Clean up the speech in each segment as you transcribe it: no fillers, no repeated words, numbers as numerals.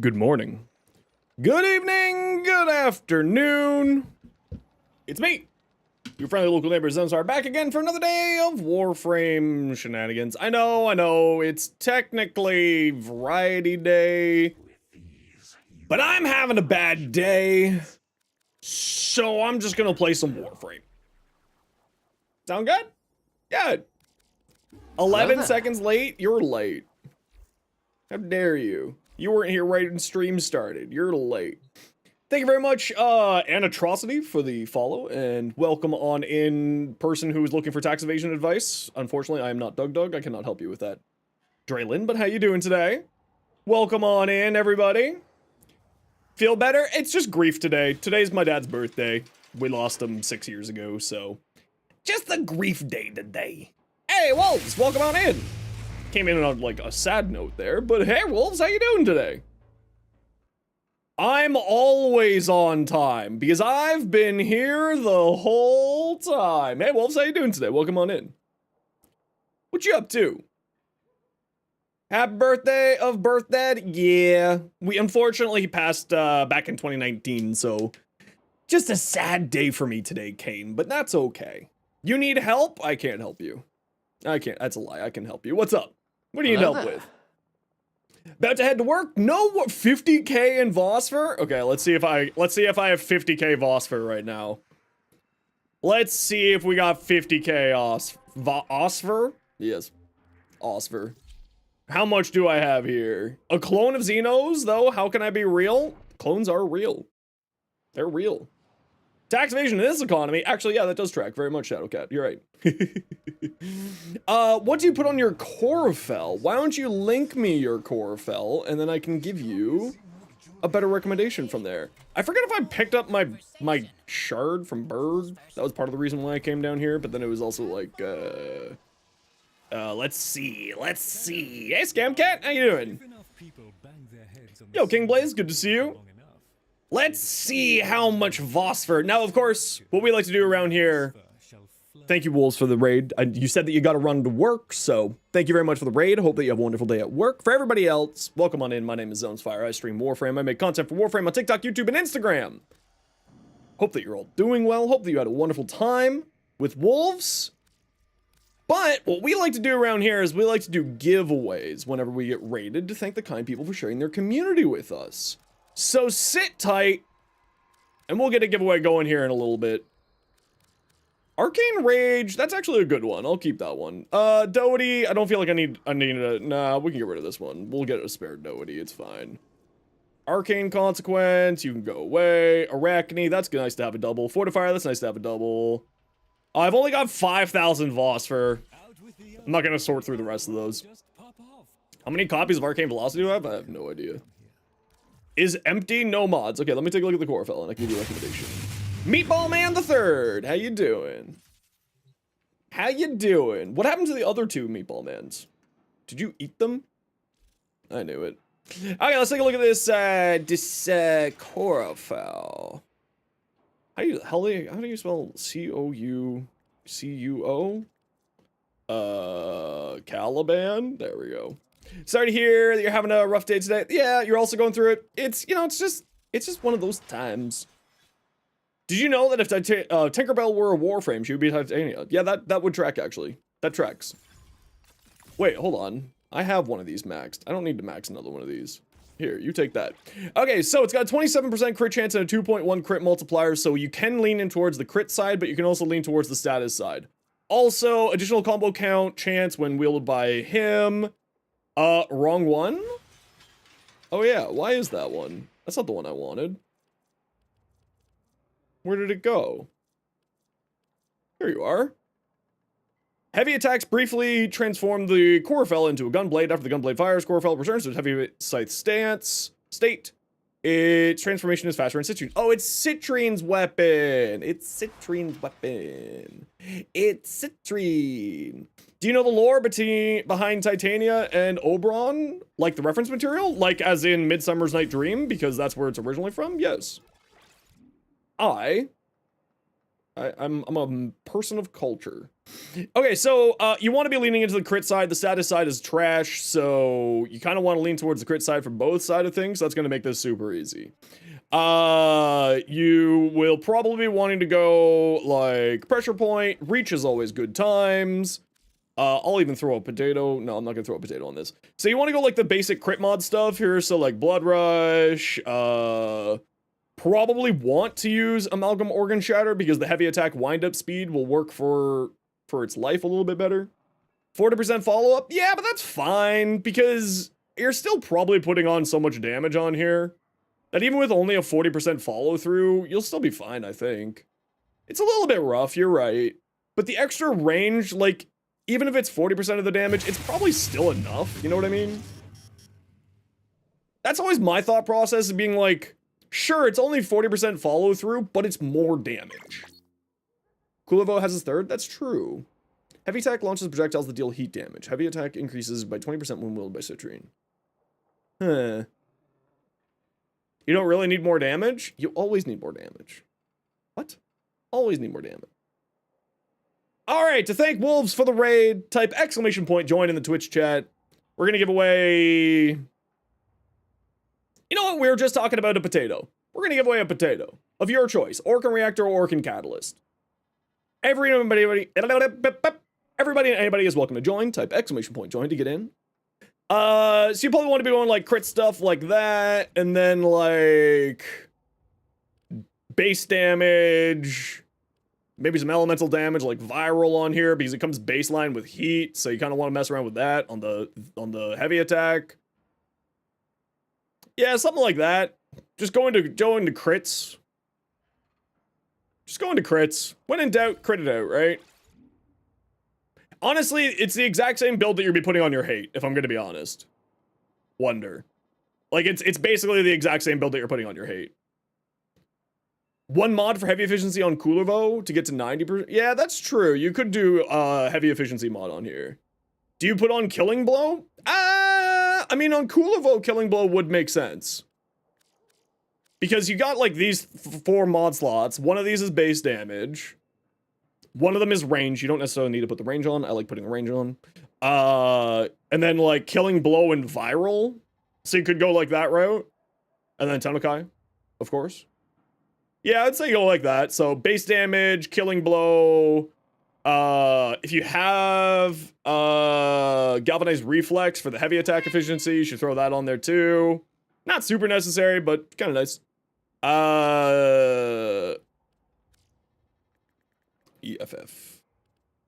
Good morning. Good evening, good afternoon. It's me, your friendly local neighbor Zenosfire, back again for another day of Warframe shenanigans. I know, it's technically Variety Day, but I'm having a bad day, so I'm just gonna play some Warframe. Sound good? Good. 11 seconds late? You're late. How dare you? You weren't here right when stream started. You're late. Thank you very much, Anatrocity, for the follow, and welcome on in person who is looking for tax evasion advice. Unfortunately, I am not Doug. I cannot help you with that. Draylin, but how you doing today? Welcome on in, everybody. Feel better? It's just grief today. Today's my dad's birthday. We lost him 6 years ago, so just a grief day today. Hey, Wolves, welcome on in. Came in on like a sad note there, but hey, Wolves, how you doing today? I'm always on time because I've been here the whole time. Hey, Wolves, how you doing today? Welcome on in. What you up to? Happy birthday of birth dad? Yeah, we unfortunately passed back in 2019, so just a sad day for me today, Kane, but that's okay. You need help? I can't help you. I can't, that's a lie, I can help you. What's up? What do you need help with? About to head to work? No, what, 50k in Vosper? Okay, let's see if I have 50k Vosper right now. Let's see if we got 50k Osfer? Yes, Osfer. How much do I have here? A clone of Xenos, though? How can I be real? Clones are real. They're real. Tax evasion in this economy. Actually, yeah, that does track very much, Shadowcat. You're right. What do you put on your Corufell? Why don't you link me your Corufell, and then I can give you a better recommendation from there. I forget if I picked up my shard from Bird. That was part of the reason why I came down here, but then it was also like, let's see. Hey, Scamcat, how you doing? Yo, King Blaze, good to see you. Let's see how much Vosper. Now, of course, what we like to do around here. Thank you, Wolves, for the raid. You said that you got to run to work, so thank you very much for the raid. Hope that you have a wonderful day at work. For everybody else, welcome on in. My name is Zenosfire. I stream Warframe. I make content for Warframe on TikTok, YouTube, and Instagram. Hope that you're all doing well. Hope that you had a wonderful time with Wolves. But what we like to do around here is we like to do giveaways whenever we get raided to thank the kind people for sharing their community with us. So sit tight, and we'll get a giveaway going here in a little bit. Arcane Rage, that's actually a good one. I'll keep that one. Doty, I don't feel like I need a, nah, we can get rid of this one. We'll get a spare Doty, it's fine. Arcane Consequence, you can go away. Arachne, that's nice to have a double. Fortifier, that's nice to have a double. I've only got 5,000 Vosper. I'm not gonna sort through the rest of those. How many copies of Arcane Velocity do I have? I have no idea. Is empty, no mods. Okay, let me take a look at the Corufell and I can give you a recommendation. Meatball Man the Third, how you doing? How you doing? What happened to the other two Meatball Mans? Did you eat them? I knew it. Okay, let's take a look at this Corufell. How do you spell C-O-U-C-U-O? Caliban? There we go. Sorry to hear that you're having a rough day today. Yeah, you're also going through it. It's, you know, it's just one of those times. Did you know that if Tinkerbell were a Warframe, she would be Titania? Yeah, that would track, actually. That tracks. Wait, hold on. I have one of these maxed. I don't need to max another one of these. Here, you take that. Okay, so it's got a 27% crit chance and a 2.1 crit multiplier, so you can lean in towards the crit side, but you can also lean towards the status side. Also, additional combo count chance when wielded by him. Wrong one? Oh yeah, why is that one? That's not the one I wanted. Where did it go? Here you are. Heavy attacks briefly transform the Corufell into a gunblade. After the gunblade fires, Corufell returns to its heavy scythe state. Its transformation is faster in Citrine. Oh, it's Citrine's weapon. It's Citrine's weapon. It's Citrine. Do you know the lore behind Titania and Oberon? Like the reference material? Like as in Midsummer's Night Dream? Because that's where it's originally from? Yes. I I'm a person of culture. Okay, so you want to be leaning into the crit side. The status side is trash, so you kind of want to lean towards the crit side for both side of things. So that's going to make this super easy. You will probably be wanting to go like pressure point. Reach is always good times. I'll even throw a potato. No, I'm not gonna throw a potato on this. So you want to go like the basic crit mod stuff here. So like Blood Rush. Probably want to use Amalgam Organ Shatter because the heavy attack wind-up speed will work for its life a little bit better. 40% follow-up? Yeah, but that's fine because you're still probably putting on so much damage on here that even with only a 40% follow-through, you'll still be fine, I think. It's a little bit rough, you're right. But the extra range, like, even if it's 40% of the damage, it's probably still enough, you know what I mean? That's always my thought process, of being like, sure, it's only 40% follow through, but it's more damage. Coolivo has his third? That's true. Heavy attack launches projectiles that deal heat damage. Heavy attack increases by 20% when wielded by Citrine. Huh. You don't really need more damage? You always need more damage. What? Always need more damage. Alright, to thank Wolves for the raid, type exclamation point join in the Twitch chat. We're gonna give away... You know what? We were just talking about a potato. We're gonna give away a potato of your choice. Orcan Reactor or Orcan Catalyst. Everybody and anybody is welcome to join. Type exclamation point join to get in. So you probably want to be going like crit stuff like that, and then like base damage, maybe some elemental damage like viral on here because it comes baseline with heat. So you kind of want to mess around with that on the heavy attack. Yeah, something like that. Just going to crits. Just going to crits. When in doubt, crit it out, right? Honestly, it's the exact same build that you'd be putting on your hate, if I'm gonna be honest. Wonder. Like, it's basically the exact same build that you're putting on your hate. One mod for heavy efficiency on Coolivo to get to 90%. Yeah, that's true. You could do a heavy efficiency mod on here. Do you put on Killing Blow? I mean, on Coolivo, Killing Blow would make sense. Because you got, like, these 4 mod slots. One of these is base damage. One of them is range. You don't necessarily need to put the range on. I like putting the range on. And then, like, Killing Blow and Viral. So you could go, like, that route. And then Tenokai, of course. Yeah, I'd say go like that. So, base damage, Killing Blow... if you have Galvanized Reflex for the heavy attack efficiency, you should throw that on there too. Not super necessary, but kind of nice. EFF.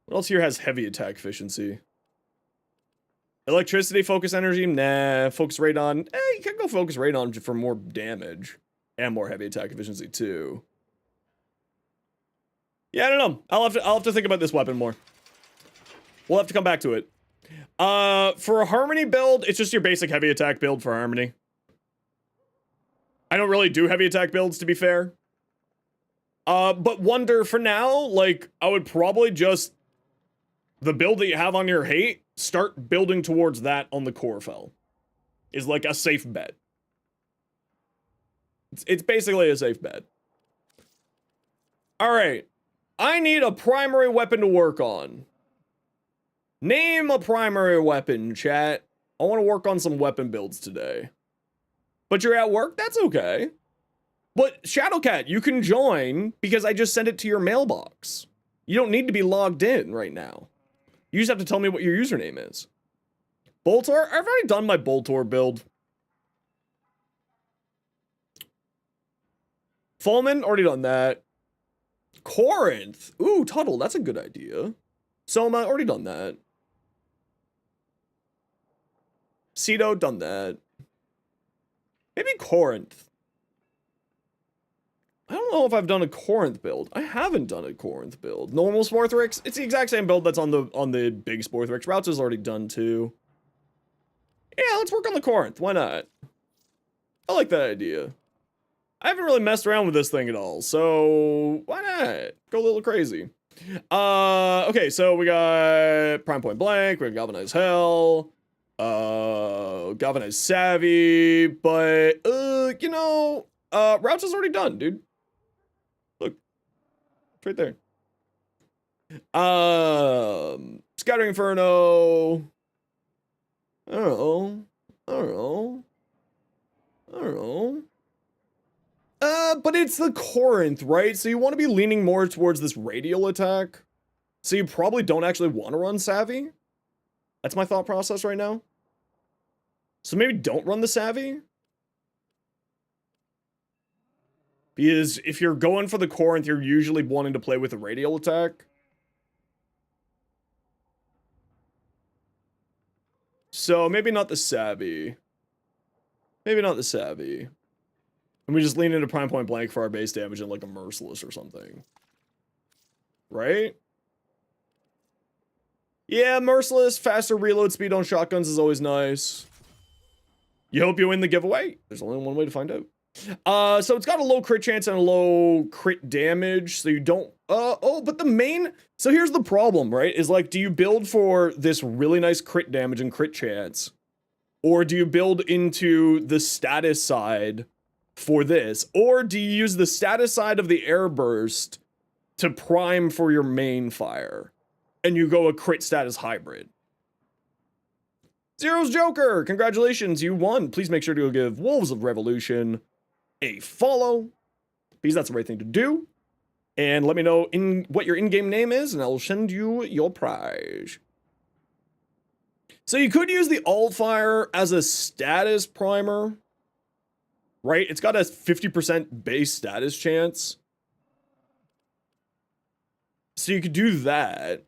What else here has heavy attack efficiency? Electricity, focus energy? Nah. Focus radon? You can go focus radon for more damage. And more heavy attack efficiency too. Yeah, I don't know. I'll have to think about this weapon more. We'll have to come back to it. For a Harmony build, it's just your basic heavy attack build for Harmony. I don't really do heavy attack builds, to be fair. But Wonder, for now, like, I would probably just... The build that you have on your hate, start building towards that on the Corufell. Is like a safe bet. It's basically a safe bet. Alright. I need a primary weapon to work on. Name a primary weapon, chat. I want to work on some weapon builds today. But you're at work? That's okay. But Shadowcat, you can join because I just sent it to your mailbox. You don't need to be logged in right now. You just have to tell me what your username is. Boltor? I've already done my Boltor build. Fulman? Already done that. Corinth. Ooh, Tuttle. That's a good idea. Soma. Already done that. Cedo. Done that. Maybe Corinth. I don't know if I've done a Corinth build. I haven't done a Corinth build. Normal Sporthrix. It's the exact same build that's on the big Sporthrix. Routes is already done too. Yeah, let's work on the Corinth. Why not? I like that idea. I haven't really messed around with this thing at all, so why not? Go a little crazy. Okay, so we got Prime Point Blank, we got Galvanized Hell, Galvanized Savvy, but, you know, Routes is already done, dude. Look. It's right there. Scattering Inferno. I don't know. But it's the Corinth, right? So you want to be leaning more towards this radial attack. So you probably don't actually want to run Savvy. That's my thought process right now. So maybe don't run the Savvy. Because if you're going for the Corinth, you're usually wanting to play with a radial attack. So maybe not the Savvy. Maybe not the Savvy. And we just lean into Prime Point Blank for our base damage and like a Merciless or something. Right? Yeah, Merciless, faster reload speed on shotguns is always nice. You hope you win the giveaway? There's only one way to find out. So it's got a low crit chance and a low crit damage, so you don't, but the main, so here's the problem, right, is like, do you build for this really nice crit damage and crit chance, or do you build into the status side for this, or do you use the status side of the air burst to prime for your main fire, and you go a crit status hybrid? Zero's Joker, congratulations, you won. Please make sure to go give Wolves of Revolution a follow, because that's the right thing to do. And let me know what your in-game name is, and I'll send you your prize. So you could use the Alt-Fire as a status primer, right? It's got a 50% base status chance. So you could do that.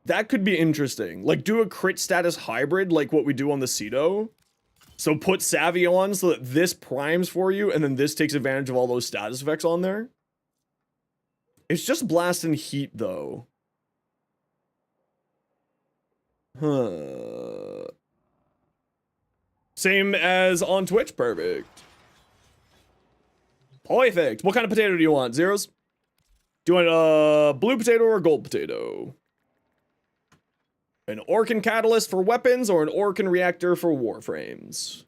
That could be interesting. Like, do a crit status hybrid like what we do on the Cedo. So put Savvy on so that this primes for you, and then this takes advantage of all those status effects on there. It's just Blast and Heat, though. Huh. Same as on Twitch, perfect. Perfect. What kind of potato do you want, Zeros? Do you want a blue potato or a gold potato? An Orkan Catalyst for weapons or an Orkan Reactor for Warframes?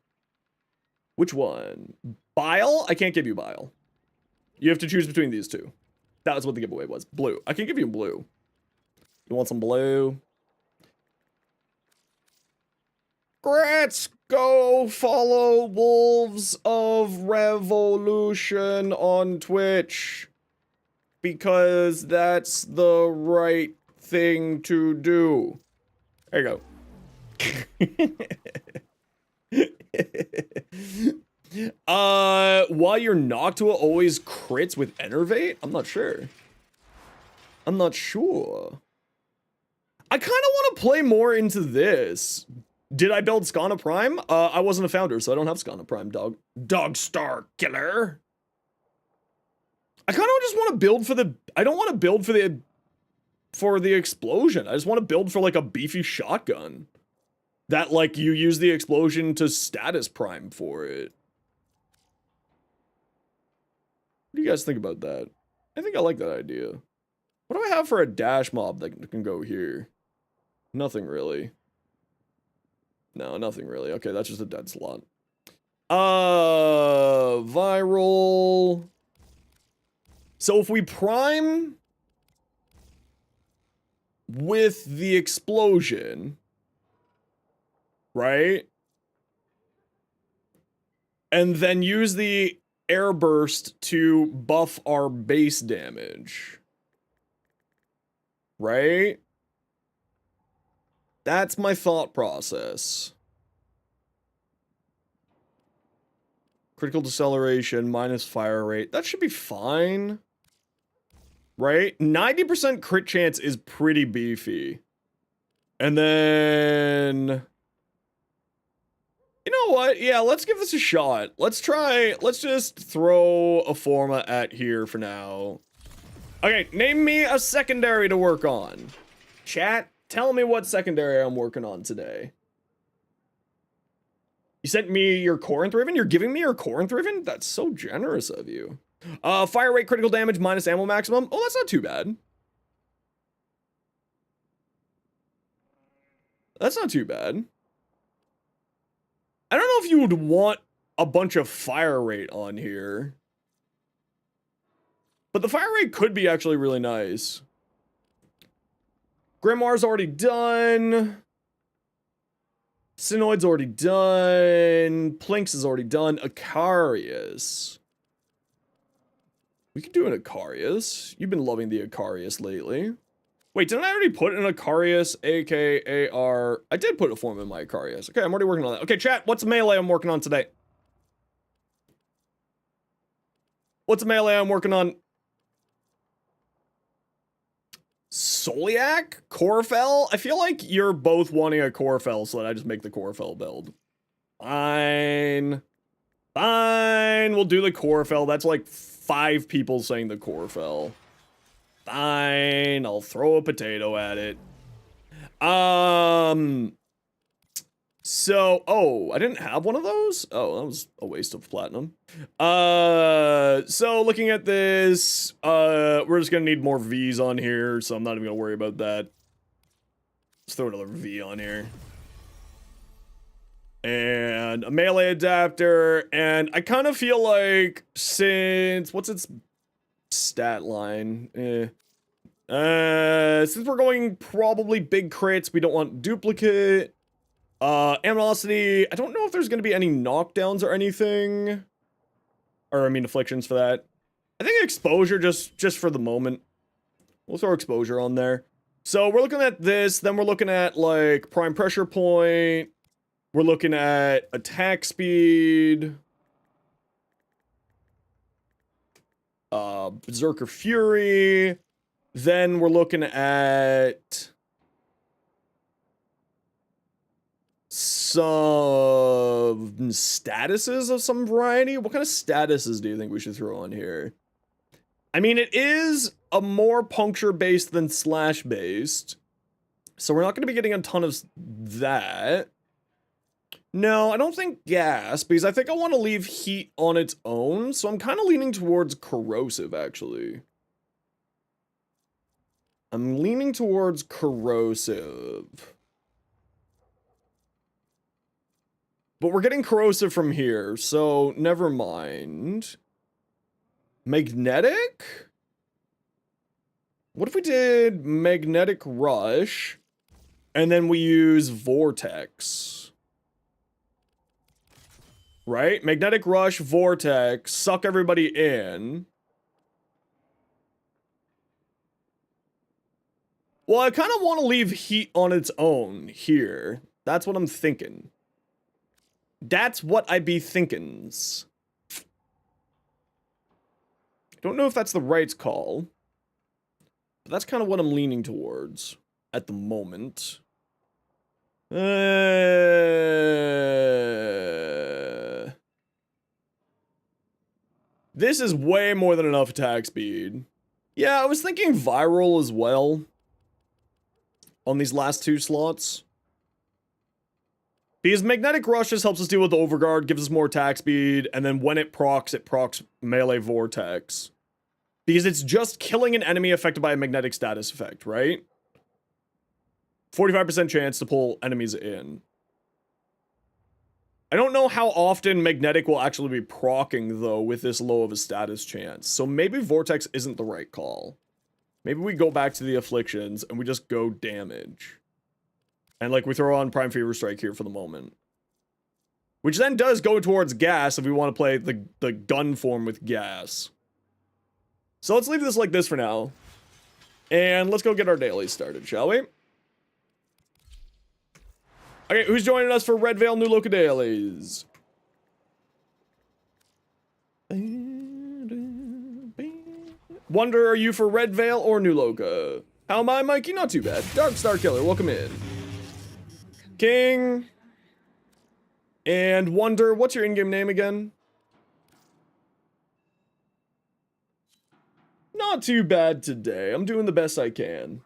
Which one? Bile? I can't give you Bile. You have to choose between these two. That was what the giveaway was. Blue. I can give you blue. You want some blue? Let's go follow Wolves of Revolution on Twitch. Because that's the right thing to do. There you go. While you're Noctua always crits with Enervate? I'm not sure. I kind of want to play more into this. Did I build Skana Prime? I wasn't a founder, so I don't have Skana Prime, Dog Star Killer. I kind of just want to build for the, I don't want to build for the explosion. I just want to build for like a beefy shotgun that like you use the explosion to status prime for it. What do you guys think about that? I think I like that idea. What do I have for a dash mob that can go here? Nothing really. No, nothing really. Okay, that's just a dead slot. Viral. So if we prime with the explosion, right? And then use the air burst to buff our base damage. Right? That's my thought process. Critical deceleration minus fire rate. That should be fine. Right? 90% crit chance is pretty beefy. And then... You know what? Yeah, let's give this a shot. Let's just throw a Forma at here for now. Okay, name me a secondary to work on. Chat, tell me what secondary I'm working on today. You sent me your Corinth Riven? You're giving me your Corinth Riven? That's so generous of you. Fire rate, critical damage, minus ammo maximum. Oh, that's not too bad. That's not too bad. I don't know if you would want a bunch of fire rate on here. But the fire rate could be actually really nice. Grimoire's already done. Sinoid's already done. Plinks is already done. Icarius. We could do an Icarius. You've been loving the Icarius lately. Wait, didn't I already put an Icarius, A-K-A-R? I did put a form in my Icarius. Okay, I'm already working on that. Okay, chat, what's a melee I'm working on today? What's a melee I'm working on? Soliak? Corufell? I feel like you're both wanting a Corufell, so that I just make the Corufell build. Fine. Fine, we'll do the Corufell. That's like 5 people saying the Corufell. Fine, I'll throw a potato at it. So, oh, I didn't have one of those? Oh, that was a waste of platinum. So looking at this, we're just gonna need more V's on here, so I'm not even gonna worry about that. Let's throw another V on here. And a melee adapter, and I kind of feel like since, what's its stat line? Since we're going probably big crits, we don't want duplicate. Animosity, I don't know if there's going to be any knockdowns or anything. Or, I mean, afflictions for that. I think exposure just for the moment. We'll throw exposure on there. So, we're looking at this, then we're looking at, like, prime pressure point. We're looking at attack speed. Berserker Fury. Then we're looking at some statuses of some variety. What kind of statuses do you think we should throw on here? I mean, it is a more puncture based than slash based, so we're not going to be getting a ton of that. No, I don't think gas, because I think I want to leave heat on its own, so I'm kind of leaning towards corrosive, actually. I'm leaning towards corrosive. But we're getting corrosive from here, so never mind. Magnetic? What if we did magnetic rush, and then we use vortex? Right? Magnetic rush, vortex, suck everybody in. Well, I kind of want to leave heat on its own here. That's what I'm thinking. That's what I be thinkins. Don't know if that's the right call. But that's kind of what I'm leaning towards at the moment. This is way more than enough attack speed. Yeah, I was thinking viral as well. On these last 2 slots. Because Magnetic Rush just helps us deal with Overguard, gives us more attack speed, and then when it procs Melee Vortex. Because it's just killing an enemy affected by a magnetic status effect, right? 45% chance to pull enemies in. I don't know how often Magnetic will actually be proccing, though, with this low of a status chance. So maybe Vortex isn't the right call. Maybe we go back to the Afflictions, and we just go damage. And, like, we throw on Prime Fever Strike here for the moment. Which then does go towards gas if we want to play the gun form with gas. So let's leave this like this for now. And let's go get our dailies started, shall we? Okay, who's joining us for Red Veil New Loka dailies? Wonder, are you for Red Veil or New Loka? How am I, Mikey? Not too bad. Dark Star Killer, welcome in. King. And Wonder, what's your in-game name again? Not too bad today. I'm doing the best I can.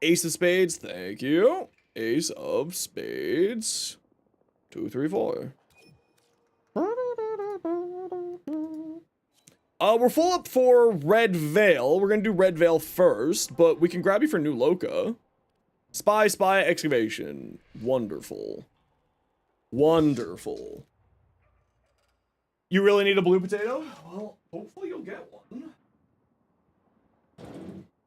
Ace of Spades, thank you. Ace of Spades. 2, 3, 4. We're full up for Red Veil. We're gonna do Red Veil first, but we can grab you for New Loka. Spy, Excavation. Wonderful. Wonderful. You really need a blue potato? Well, hopefully you'll get one.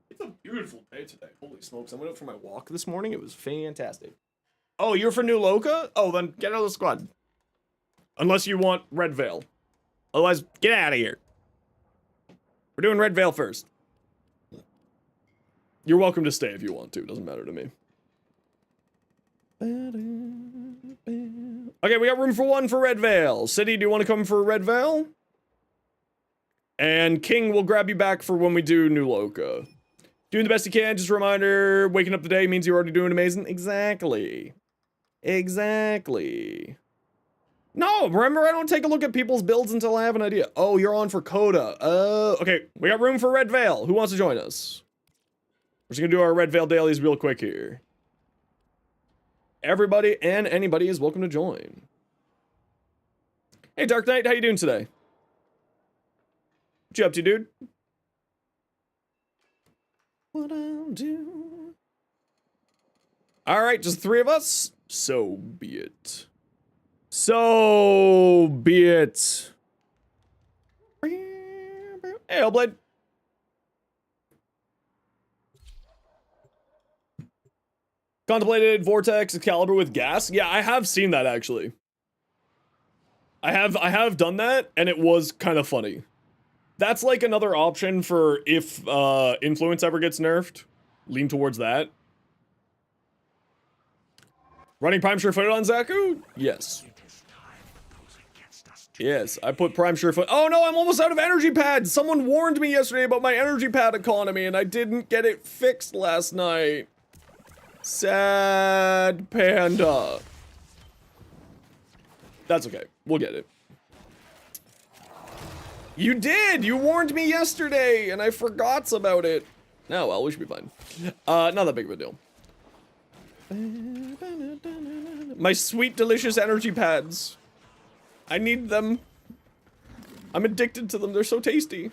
It's a beautiful day today. Holy smokes, I went out for my walk this morning. It was fantastic. Oh, you're for New Loka? Oh, then get out of the squad. Unless you want Red Veil. Otherwise, get out of here. We're doing Red Veil first. You're welcome to stay if you want to. It doesn't matter to me. Okay, we got room for one for Red Veil. City, do you want to come for Red Veil? And King will grab you back for when we do New Loka. Doing the best you can. Just a reminder, waking up today means you're already doing amazing. Exactly. Exactly. No, remember, I don't take a look at people's builds until I have an idea. Oh, you're on for Coda. Okay, we got room for Red Veil. Who wants to join us? We're just gonna do our Red Veil dailies real quick here. Everybody and anybody is welcome to join. Hey, Dark Knight, how you doing today? What you up to, dude? What I'll do. All right, just 3 of us. So be it. So be it. Hey, Hellblade. Contemplated Vortex Excalibur with gas. Yeah, I have seen that actually. I have done that, and it was kind of funny. That's like another option for if influence ever gets nerfed. Lean towards that. Running Prime Surefooted on Zaku? Yes. Yes, I put Prime Surefoot. Oh no, I'm almost out of energy pads. Someone warned me yesterday about my energy pad economy, and I didn't get it fixed last night. Sad panda. That's okay. We'll get it. You did! You warned me yesterday, and I forgot about it. No, well, we should be fine. Not that big of a deal. My sweet, delicious energy pads. I need them. I'm addicted to them. They're so tasty.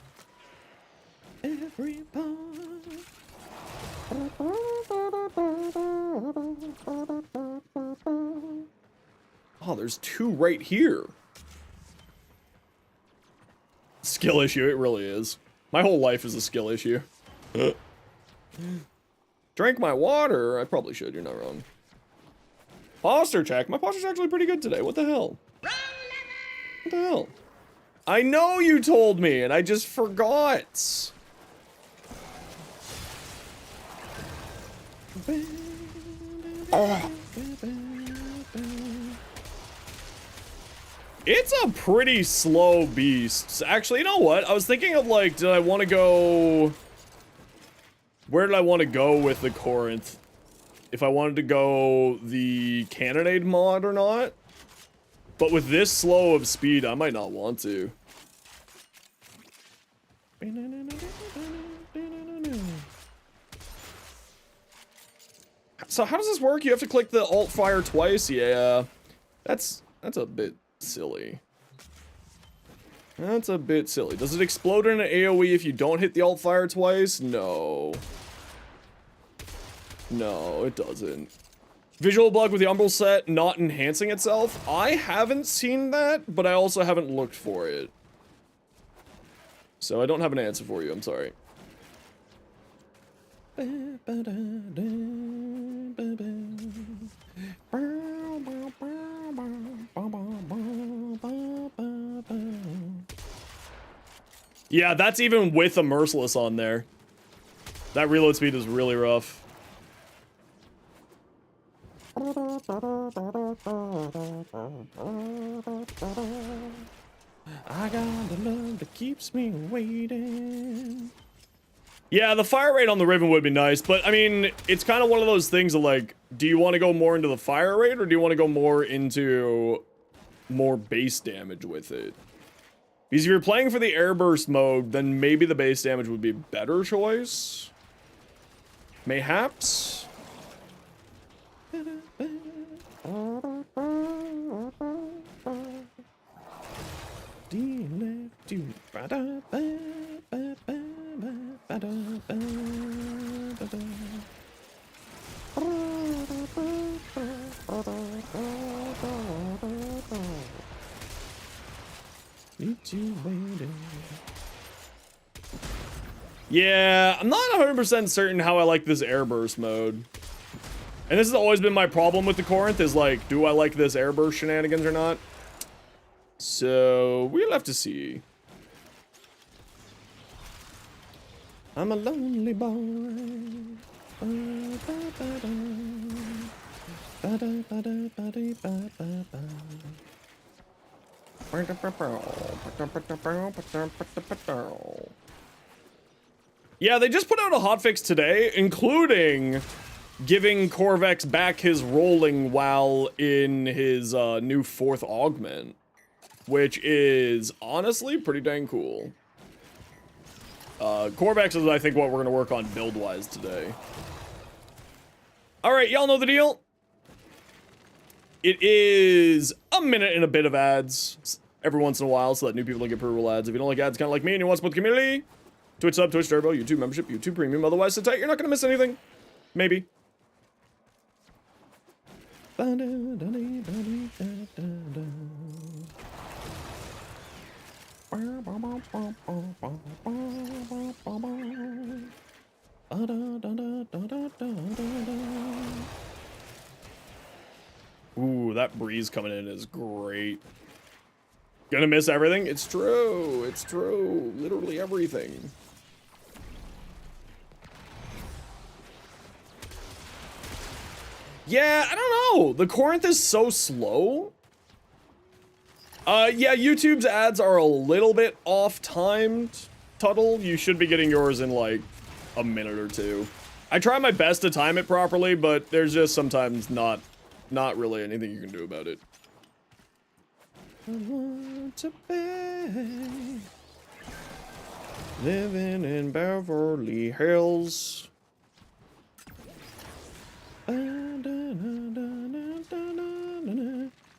Oh, there's 2 right here. Skill issue, it really is. My whole life is a skill issue. Drink my water. I probably should, you're not wrong. Posture check. My posture's actually pretty good today. What the hell? What the hell? I know you told me, and I just forgot. It's a pretty slow beast. Actually, you know what? I was thinking of like, did I want to go... Where did I want to go with the Corinth? If I wanted to go the Cannonade mod or not? But with this slow of speed, I might not want to. So how does this work? You have to click the alt fire twice? Yeah, that's a bit silly. That's a bit silly. Does it explode in an AoE if you don't hit the alt fire twice? No. No, it doesn't. Visual bug with the Umbral set not enhancing itself? I haven't seen that, but I also haven't looked for it. So I don't have an answer for you, I'm sorry. Yeah, that's even with a Merciless on there. That reload speed is really rough. I got the love that keeps me waiting. Yeah, the fire rate on the Riven would be nice, but I mean, it's kind of one of those things of like, do you want to go more into the fire rate or do you want to go more into more base damage with it? Because if you're playing for the airburst mode, then maybe the base damage would be a better choice. Mayhaps. Yeah, I'm not 100% certain how I like this airburst mode. And this has always been my problem with the Corinth, is like, do I like this airburst shenanigans or not? So, we'll have to see. I'm a lonely boy. Yeah, they just put out a hotfix today, including giving Corvex back his rolling while in his new 4th augment, which is honestly pretty dang cool. Corvex is, I think, what we're going to work on build-wise today. Alright, y'all know the deal. It is a minute and a bit of ads every once in a while so that new people don't get pre-roll ads. If you don't like ads kind of like me and you want to support the community, Twitch sub, Twitch Turbo, YouTube membership, YouTube Premium. Otherwise, sit tight, you're not going to miss anything. Maybe. Ooh, that breeze coming in is great. Gonna miss everything? It's true. It's true. Literally everything. Yeah, I don't know. The Corinth is so slow. Yeah, YouTube's ads are a little bit off-timed. Tuttle, you should be getting yours in like a minute or two. I try my best to time it properly, but there's just sometimes not really anything you can do about it. I want to be living in Beverly Hills.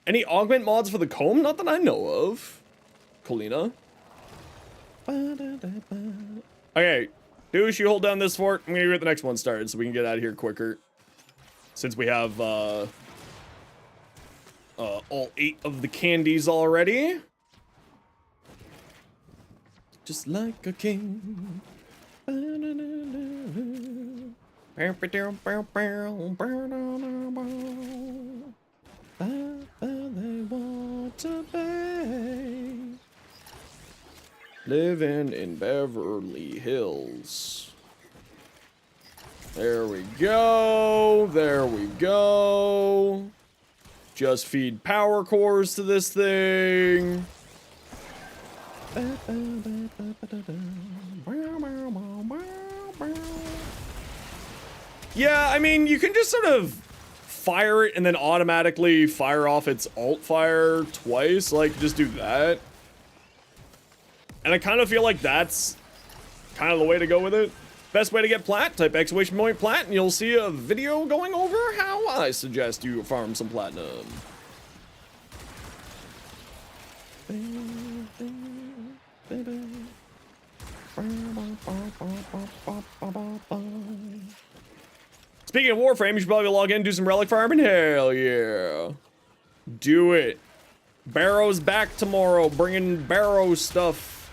Any augment mods for the comb? Not that I know of. Colina. Okay, douche, you hold down this fort. I'm gonna get the next one started so we can get out of here quicker. Since we have all 8 of the candies already. Just like a king. They want to be living in Beverly Hills. There we go. There we go. Just feed power cores to this thing. Yeah, I mean, you can just sort of fire it and then automatically fire off its alt fire twice. Like, just do that. And I kind of feel like that's kind of the way to go with it. Best way to get plat, type exclamation point plat, and you'll see a video going over how I suggest you farm some platinum. Speaking of Warframe, you should probably log in and do some relic farming. Hell yeah. Do it. Barrow's back tomorrow, bringing Barrow stuff.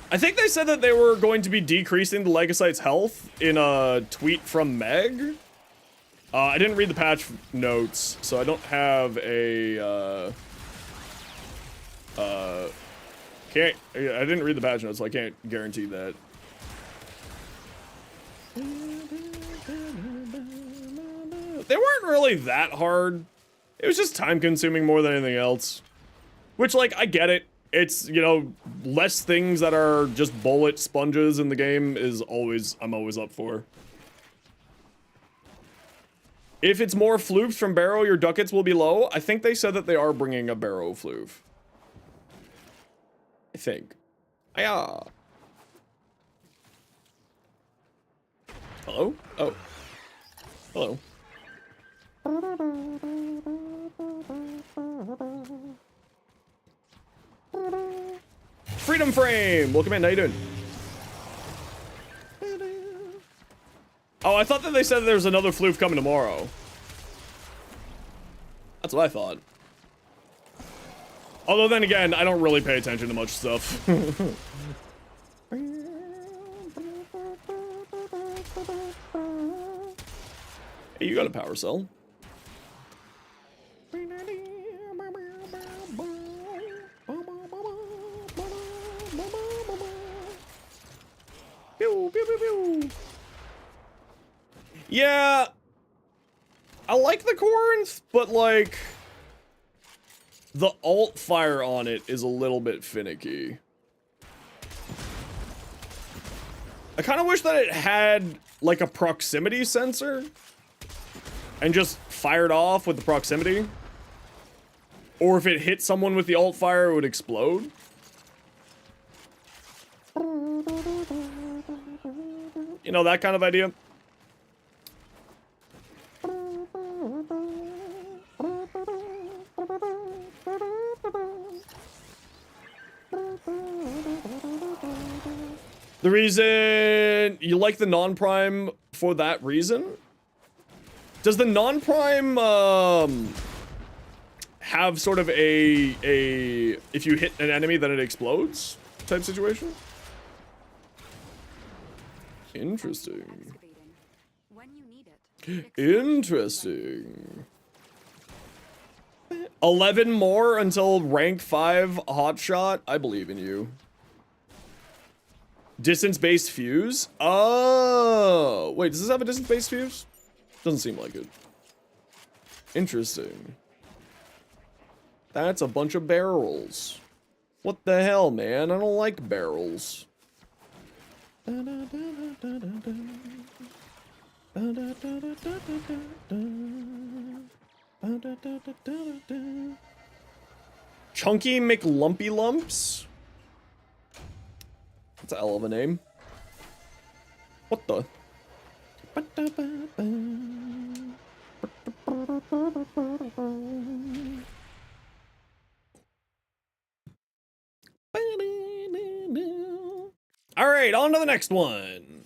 I think they said that they were going to be decreasing the Legacyte's health in a tweet from Meg. I didn't read the patch notes, so I don't have a, I didn't read the patch notes, so I can't guarantee that. They weren't really that hard. It was just time consuming more than anything else. Which, like, I get it. It's, you know, less things that are just bullet sponges in the game is always, I'm always up for. If it's more floofs from Barrow, your ducats will be low. I think they said that they are bringing a Barrow floof. I think. Yeah. Hello? Oh. Hello. Freedom Frame! Welcome in, how you doing? Oh, I thought that they said there was another floof coming tomorrow. That's what I thought. Although then again, I don't really pay attention to much stuff. Hey, you got a power cell. Pew, pew, pew, pew. Yeah, I like the Corinth, but like the alt fire on it is a little bit finicky. I kind of wish that it had like a proximity sensor and just fired off with the proximity. Or if it hit someone with the alt fire, it would explode. You know, that kind of idea. The reason you like the non-prime for that reason? Does the non-prime have sort of a if you hit an enemy then it explodes type situation? Interesting. Interesting. 11 more until rank 5 hotshot. I believe in you. Distance-based fuse? Oh, wait, does this have a distance-based fuse? Doesn't seem like it. Interesting. That's a bunch of barrels. What the hell, man? I don't like barrels. Chunky McLumpy Lumps? That's a hell of a name. What the? Alright, on to the next one.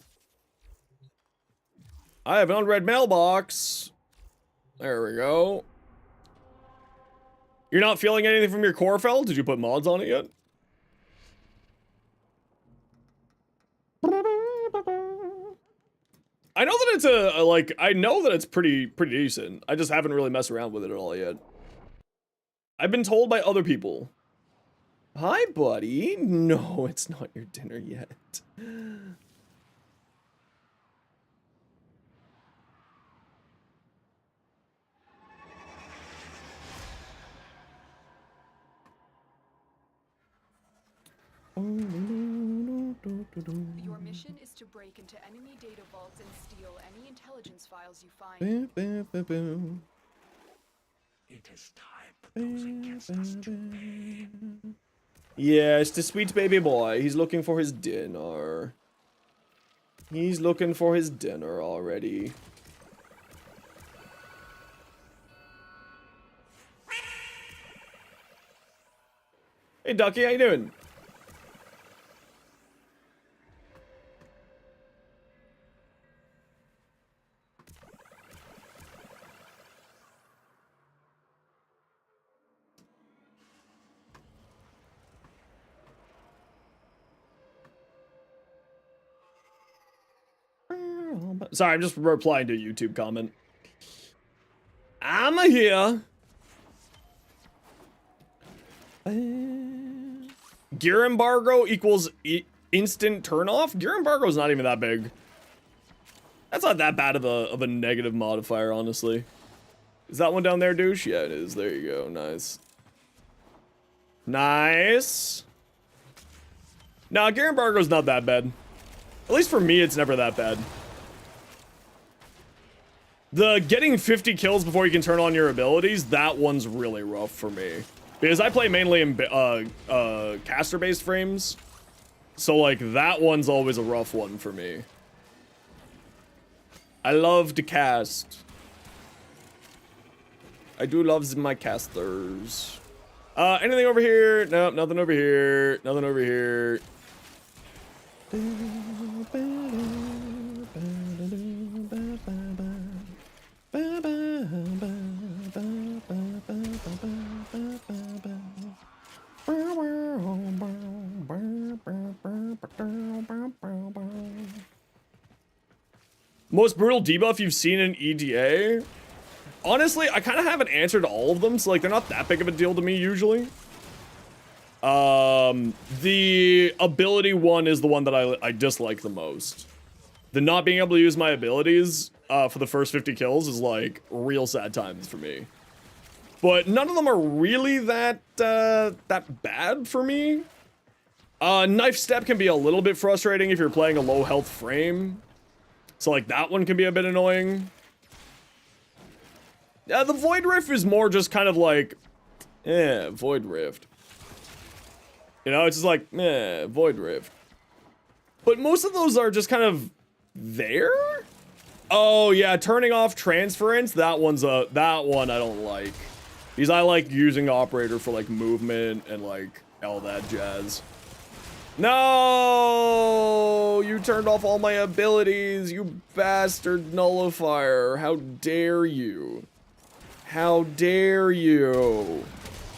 I have an unread mailbox. There we go. You're not feeling anything from your Corufell? Did you put mods on it yet? I know that it's like, I know that it's pretty decent. I just haven't really messed around with it at all yet. I've been told by other people. Hi, buddy. No, it's not your dinner yet. Your mission is to break into enemy data vaults and steal any intelligence files you find. It is time for those against us to pay. Yes, the sweet baby boy. He's looking for his dinner. He's looking for his dinner already. Hey, Ducky, how you doing? Sorry, I'm just replying to a YouTube comment. I'm here. Gear embargo equals instant turn-off? Gear embargo is not even that big. That's not that bad of a negative modifier, honestly. Is that one down there, douche? Yeah, it is. There you go. Nice. Nice. Nah, gear embargo is not that bad. At least for me, it's never that bad. The getting 50 kills before you can turn on your abilities, that one's really rough for me. Because I play mainly in caster-based frames. So, like, that one's always a rough one for me. I love to cast. I do love my casters. Anything over here? Nope, nothing over here. Nothing over here. Most brutal debuff you've seen in EDA? Honestly, I kind of have an answer to all of them, so like they're not that big of a deal to me usually. The ability one is the one that I dislike the most. The not being able to use my abilities for the first 50 kills is like real sad times for me. But none of them are really that bad for me. Knife step can be a little bit frustrating if you're playing a low health frame. So like that one can be a bit annoying. The Void Rift is more just kind of like, Void Rift. You know, it's just like, Void Rift. But most of those are just kind of there? Oh yeah, turning off transference, that one I don't like. Because I like using operator for like movement and like all that jazz. No! You turned off all my abilities, you bastard nullifier. How dare you? How dare you?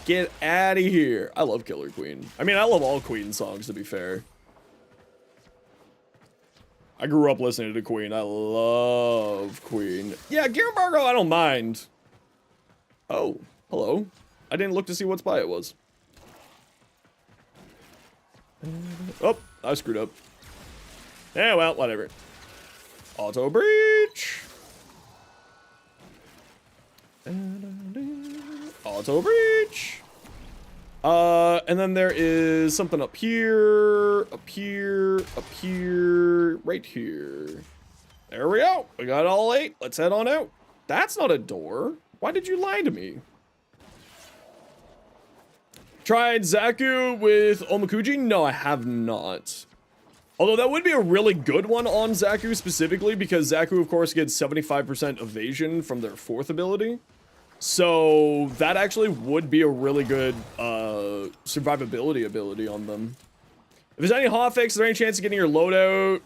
Get out of here. I love Killer Queen. I mean, I love all Queen songs, to be fair. I grew up listening to Queen. I love Queen. Yeah, Gear Embargo, I don't mind. Oh, hello. I didn't look to see what spy it was. Oh, I screwed up. Yeah, well, whatever. Auto breach. Auto breach. And then there is something up here, right here. There we go. We got all 8. Let's head on out. That's not a door. Why did you lie to me? Tried Zaku with Omakuji? No, I have not. Although that would be a really good one on Zaku specifically, because Zaku, of course, gets 75% evasion from their 4th ability. So that actually would be a really good survivability ability on them. If there's any hotfix, is there any chance of getting your loadout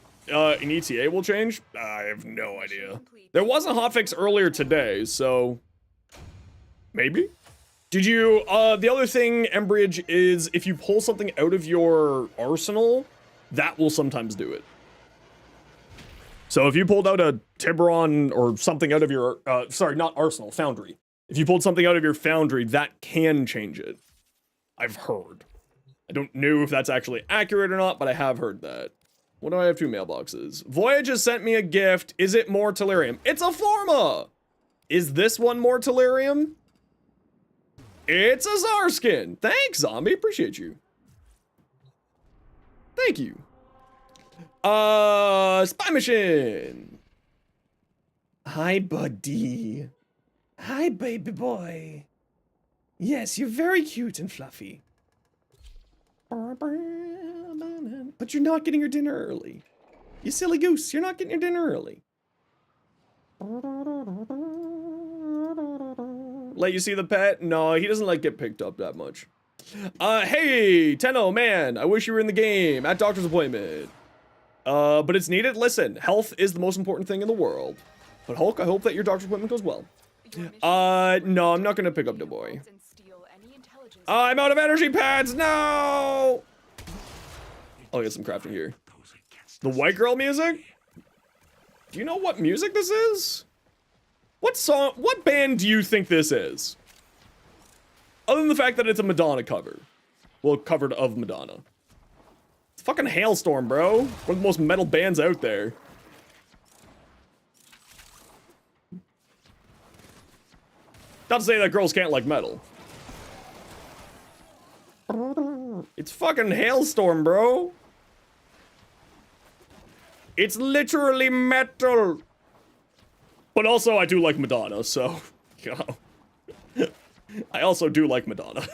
in ETA will change? I have no idea. There was a hotfix earlier today, so maybe? Did you, the other thing, Embridge, is if you pull something out of your arsenal, that will sometimes do it. So if you pulled out a Tiburon or something out of your, sorry, not arsenal, foundry. If you pulled something out of your foundry, that can change it. I've heard. I don't know if that's actually accurate or not, but I have heard that. What do I have 2 mailboxes? Voyage has sent me a gift. Is it more Tellurium? It's a Forma! Is this one more Tellurium? It's a Czar skin. Thanks, zombie. Appreciate you. Thank you. Spy mission. Hi, buddy. Hi, baby boy. Yes, you're very cute and fluffy. But you're not getting your dinner early. You silly goose, you're not getting your dinner early. Let you see the pet? No, he doesn't like get picked up that much. Hey, Tenno, man, I wish you were in the game at doctor's appointment. But it's needed. Listen, health is the most important thing in the world. But Hulk, I hope that your doctor's appointment goes well. No, I'm not gonna pick up the boy. I'm out of energy pads, no! I'll get some crafting here. The white girl music? Do you know what music this is? What song, what band do you think this is? Other than the fact that it's a Madonna cover. Well, covered of Madonna. It's fucking Hailstorm, bro. One of the most metal bands out there. Not to say that girls can't like metal. It's fucking Hailstorm, bro. It's literally metal. But also, I do like Madonna, so, you know. I also do like Madonna.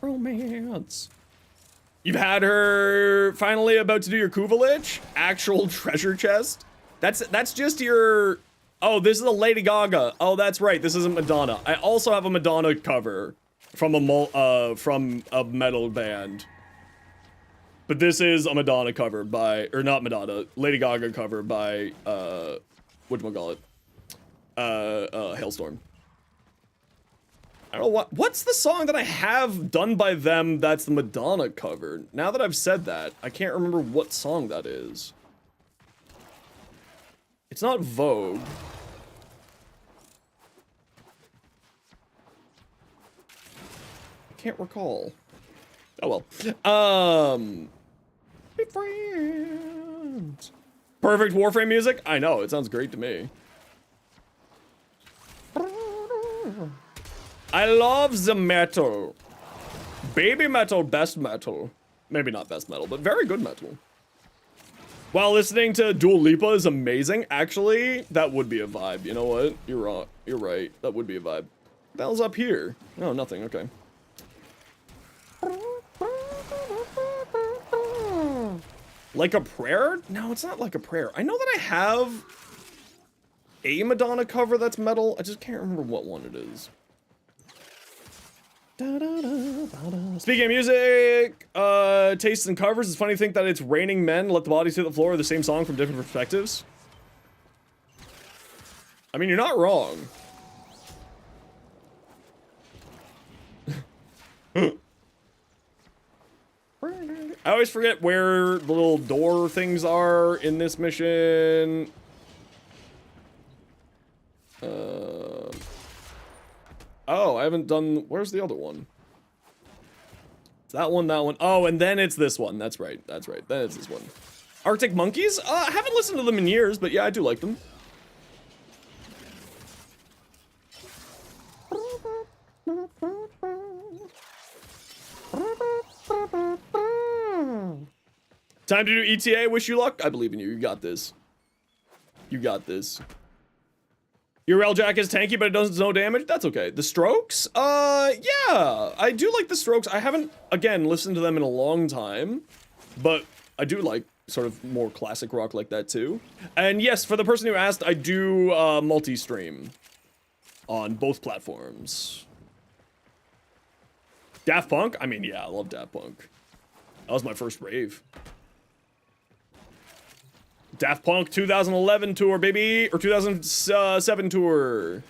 Romance. You've had her finally about to do your Kuvalich? Actual treasure chest? That's just your... Oh, this is a Lady Gaga. Oh, that's right. This isn't Madonna. I also have a Madonna cover from a metal band. But this is a Madonna cover by... Or not Madonna. Lady Gaga cover by... Whatchamacallit? Hailstorm. I don't know what's the song that I have done by them that's the Madonna cover? Now that I've said that, I can't remember what song that is. It's not Vogue. I can't recall. Oh well. Be friends. Perfect Warframe music? I know, it sounds great to me. I love the metal. Baby metal, best metal. Maybe not best metal, but very good metal. While listening to Dua Lipa is amazing, actually, that would be a vibe. You know what? You're wrong. You're right. That would be a vibe. What the hell's up here? Oh, nothing. Okay. Like a prayer? No, it's not like a prayer. I know that I have a Madonna cover that's metal. I just can't remember what one it is. Speaking of music, tastes and covers, it's funny to think that it's Raining Men, Let the Bodies Hit the Floor, the same song from different perspectives. I mean, you're not wrong. I always forget where the little door things are in this mission. Oh, I haven't done... Where's the other one? It's that one, that one. Oh, and then it's this one. That's right. That's right. Then it's this one. Arctic Monkeys? I haven't listened to them in years, but yeah, I do like them. Time to do ETA. Wish you luck. I believe in you. You got this. You got this. Your railjack is tanky, but it does no damage. That's okay. The Strokes? Yeah. I do like the Strokes. I haven't, again, listened to them in a long time, but I do like sort of more classic rock like that too. And yes, for the person who asked, I do multi-stream on both platforms. Daft Punk? I mean, yeah, I love Daft Punk. That was my first rave. Daft Punk 2011 tour, baby, or 2007 tour.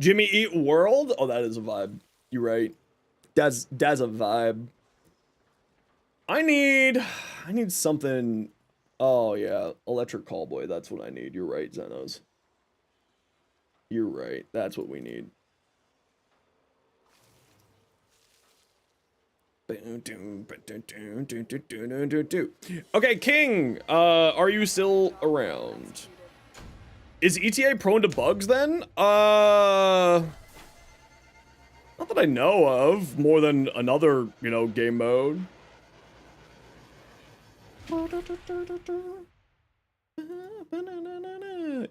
Jimmy Eat World? Oh, that is a vibe. You're right. That's a vibe. I need something. Oh yeah, Electric Callboy. That's what I need. You're right, Zenos. You're right. That's what we need. Okay, King, are you still around? Is ETA prone to bugs then? Not that I know of, more than another, you know, game mode.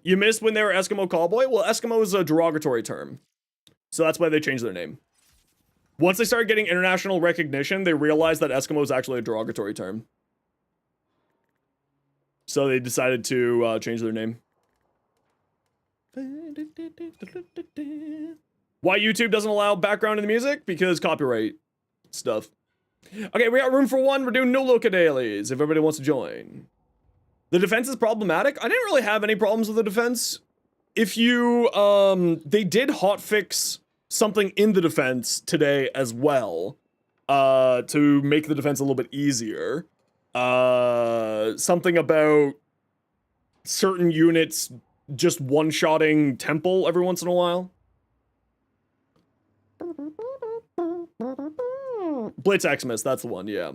You missed when they were Eskimo Callboy? Well, Eskimo is a derogatory term, so that's why they changed their name. Once they started getting international recognition, they realized that Eskimo is actually a derogatory term. So they decided to change their name. Why YouTube doesn't allow background in the music? Because copyright stuff. Okay, we got room for one. We're doing no Loka dailies if everybody wants to join. The defense is problematic. I didn't really have any problems with the defense. If you, they did hotfix something in the defense today as well, to make the defense a little bit easier. Something about certain units just one-shotting Temple every once in a while. Blitz Xmas, that's the one, yeah.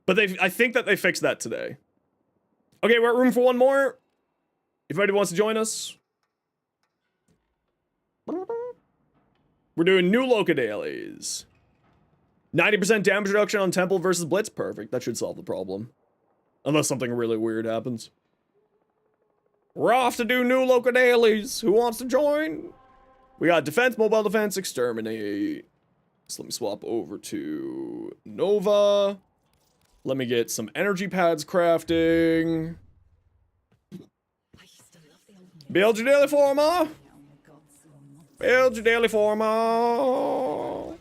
But I think that they fixed that today. Okay, we're at room for one more. If anybody wants to join us. We're doing new Loka dailies. 90% damage reduction on Temple versus Blitz. Perfect. That should solve the problem. Unless something really weird happens. We're off to do new Loka dailies. Who wants to join? We got defense, mobile defense, exterminate. So let me swap over to Nova. Let me get some energy pads crafting. Build your daily forma. Build your daily forma.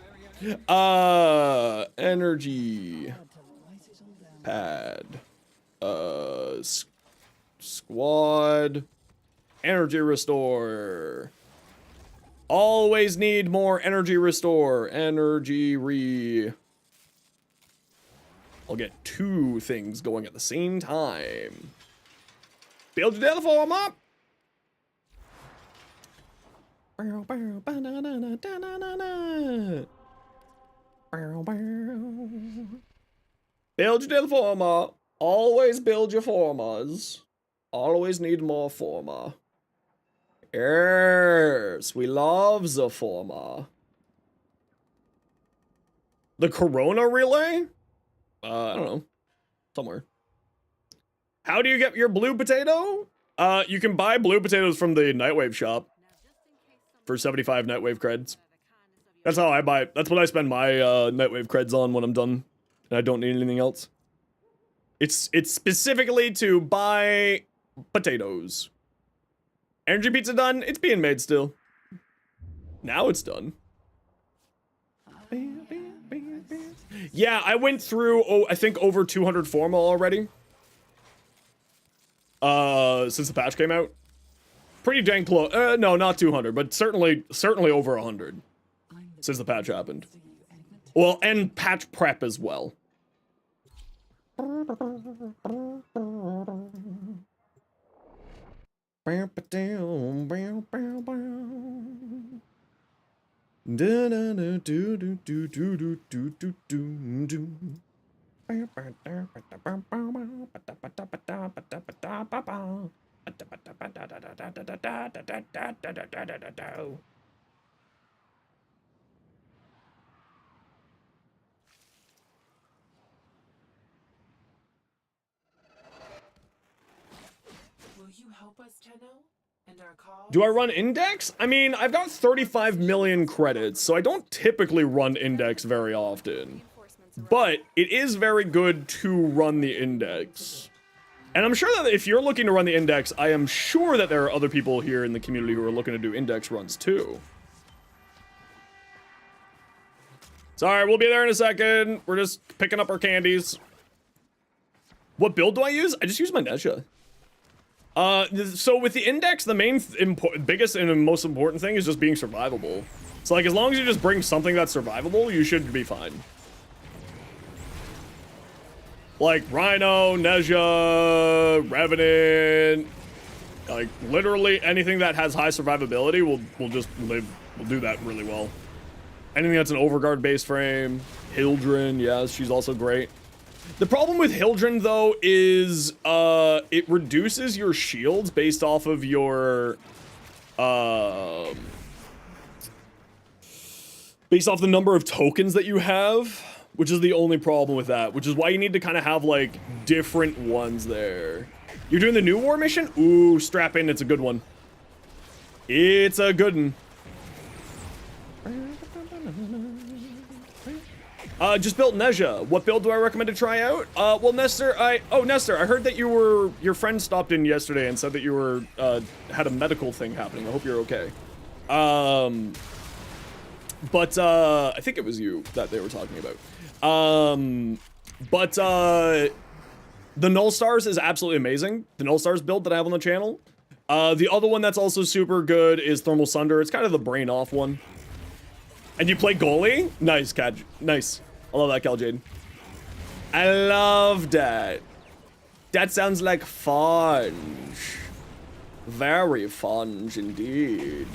Energy. pad. Squad. Energy restore. Always need more energy restore. Energy re. I'll get 2 things going at the same time. Build your teleform up. Build your teleformer. Always build your formas. Always need more forma. Yes, we love the forma. The Corona relay? I don't know. Somewhere. How do you get your blue potato? You can buy blue potatoes from the Nightwave shop for 75 Nightwave creds. That's how I buy. That's what I spend my Nightwave creds on when I'm done and I don't need anything else. It's specifically to buy potatoes. Energy pizza done? It's being made still. Now it's done. Yeah, I went through, I think over 200 forma already. Since the patch came out. Pretty dang close. No, not 200, but certainly over 100 since the patch happened. Well, and patch prep as well. Will you help us, Tenno? And our cause? Do I run index? I mean, I've got 35 million credits, so I don't typically run index very often. But it is very good to run the index. And I'm sure that if you're looking to run the index, I am sure that there are other people here in the community who are looking to do index runs too. Sorry, we'll be there in a second. We're just picking up our candies. What build do I use? I just use my Nesha. So with the index, the main biggest and most important thing is just being survivable. So like, as long as you just bring something that's survivable, you should be fine. Like Rhino, Nezha, Revenant, like literally anything that has high survivability will just live, will do that really well. Anything that's an Overguard base frame, Hildren, yes, she's also great. The problem with Hildren though is it reduces your shields based off of your based off the number of tokens that you have. Which is the only problem with that, which is why you need to kind of have, like, different ones there. You're doing the new war mission? Ooh, strap in, it's a good one. It's a good one. Just built Nezha. What build do I recommend to try out? Well, Nestor, Nestor, I heard that your friend stopped in yesterday and said that you were, had a medical thing happening. I hope you're okay. But, I think it was you that they were talking about. The Null Stars is absolutely amazing. The Null Stars build that I have on the channel. The other one that's also super good is Thermal Sunder. It's kind of the brain off one. And you play goalie? Nice, Cal. Nice. I love that, Cal Jade. I love that. That sounds like fun. Very fun indeed.